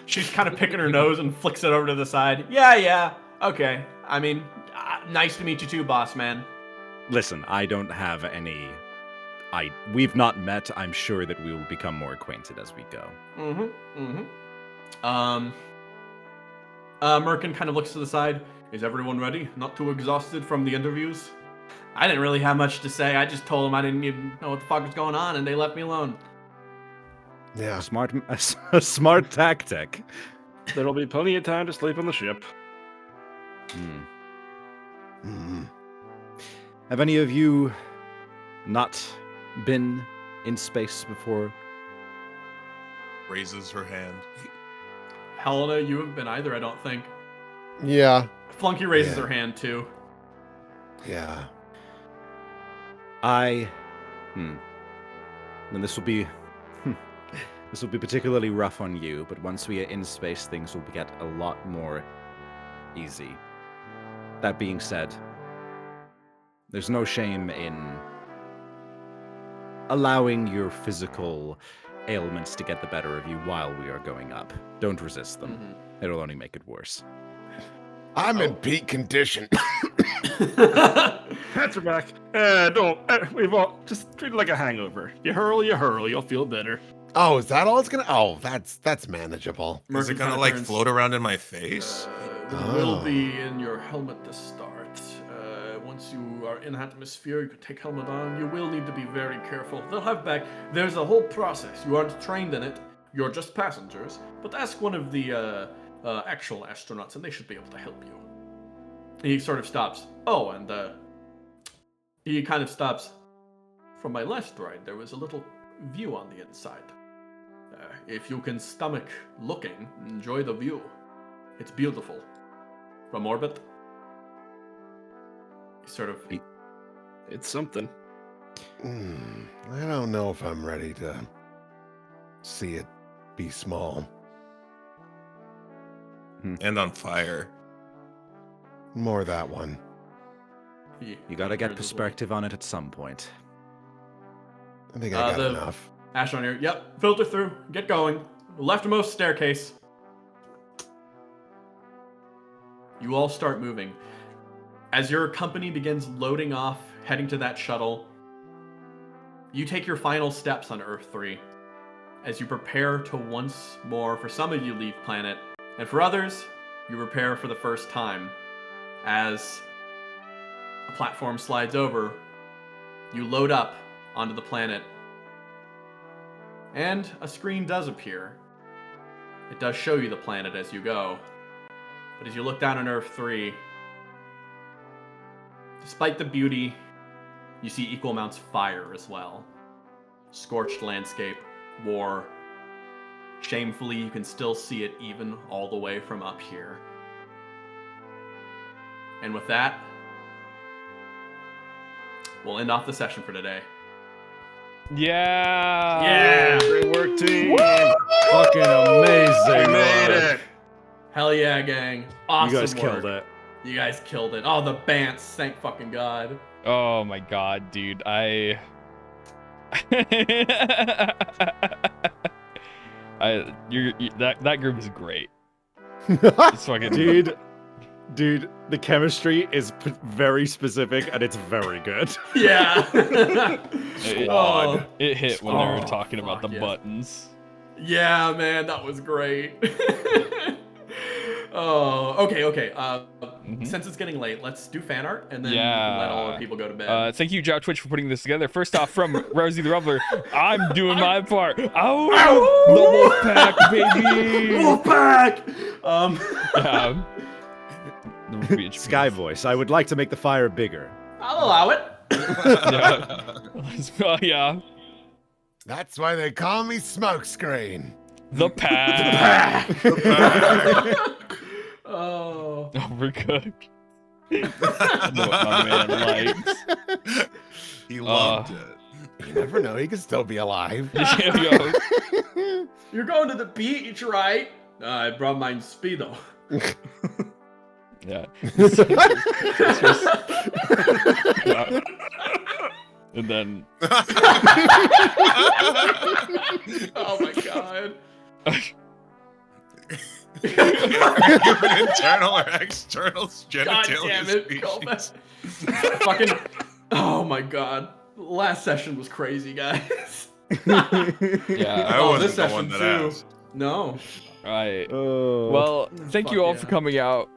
She's kind of picking her nose and flicks it over to the side. Yeah, okay. I mean, nice to meet you too, boss man. Listen, I don't have any... We've not met. I'm sure that we will become more acquainted as we go. Merkin kind of looks to the side. Is everyone ready? Not too exhausted from the interviews? I didn't really have much to say. I just told them I didn't even know what the fuck was going on, and they left me alone. Yeah. A smart tactic. There'll be plenty of time to sleep on the ship. Have any of you not been in space before? Raises her hand. Helena, you haven't been either, I don't think. Yeah. Flunky raises her hand too. Yeah. And this will be particularly rough on you, but once we are in space, things will get a lot more easy. That being said, there's no shame in allowing your physical ailments to get the better of you while we are going up. Don't resist them. It'll only make it worse. I'm in peak condition. Pats are back. We've all just treat it like a hangover. You hurl, you'll feel better. Oh, is that all it's gonna? Oh, that's manageable. Is it gonna like float around in my face? It will be in your helmet to start. Once you are in atmosphere, you can take helmet on. You will need to be very careful. They'll have there's a whole process. You aren't trained in it. You're just passengers. But ask one of the actual astronauts, and they should be able to help you. He sort of stops. Oh, and he kind of stops. From my last ride, there was a little view on the inside. If you can stomach looking, enjoy the view. It's beautiful. From orbit. Sort of. It's something. I don't know if I'm ready to see it be small. And on fire. More that one. You gotta get perspective on it at some point. I think I got the- enough. Ash on here. Yep, filter through. Get going. Leftmost staircase. You all start moving. As your company begins loading off, heading to that shuttle, you take your final steps on Earth 3 as you prepare to once more, for some of you, leave planet, and for others, you prepare for the first time. As a platform slides over, you load up onto the planet, and a screen does appear. It does show you the planet as you go. But as you look down on Earth 3, despite the beauty, you see equal amounts of fire as well. Scorched landscape, war. Shamefully, you can still see it even all the way from up here. And with that, we'll end off the session for today. Yeah. Great work, team. Fucking amazing. We made work. it. Hell yeah, gang. Awesome You guys work. killed it. You guys killed it. Oh, the Bants. Thank fucking God. Oh my god, dude. That group is great. It's fucking Dude, the chemistry is very specific and it's very good. Yeah. Oh, it hit when they were Oh, talking about the fuck yeah. buttons. Yeah, man, that was great. Oh, okay. Since it's getting late, let's do fan art and then Yeah. let all our people go to bed. Thank you, Jow Twitch, for putting this together. First off, from Rosie the Rumbler, I'm doing my part. Oh, the Wolfpack, baby. Wolfpack! Yeah. Sky voice. I would like to make the fire bigger. I'll allow it. Yeah. Yeah. That's why they call me Smokescreen. The pack. Oh. Overcooked. I know what my man likes. He loved it. You never know, he could still be alive. Yo. You're going to the beach, right? I brought my Speedo. Yeah. Yeah. And then Oh my God. Internal or external God genitalia damn it, species. Gomez. Fucking. Oh my God. Last session was crazy, guys. yeah. I Oh, wasn't this the session one that too. asked. No. Right. Oh. Well, thank you Fuck all yeah. for coming out.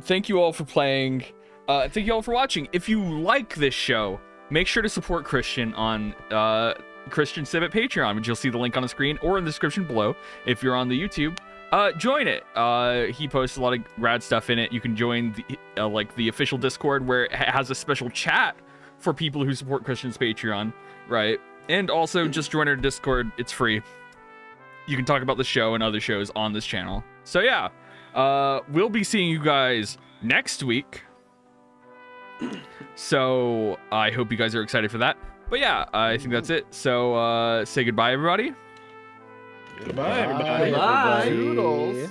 Thank you all for playing. Thank you all for watching. If you like this show, make sure to support Christian on Christian Civ at Patreon, which you'll see the link on the screen or in the description below. If you're on the YouTube, join it. He posts a lot of rad stuff in it. You can join the official Discord where it has a special chat for people who support Christian's Patreon, right? And also just join our Discord. It's free. You can talk about the show and other shows on this channel. So yeah, we'll be seeing you guys next week. So I hope you guys are excited for that. But yeah, I think that's it. So say goodbye, everybody. Goodbye, everybody. Bye. Toodles.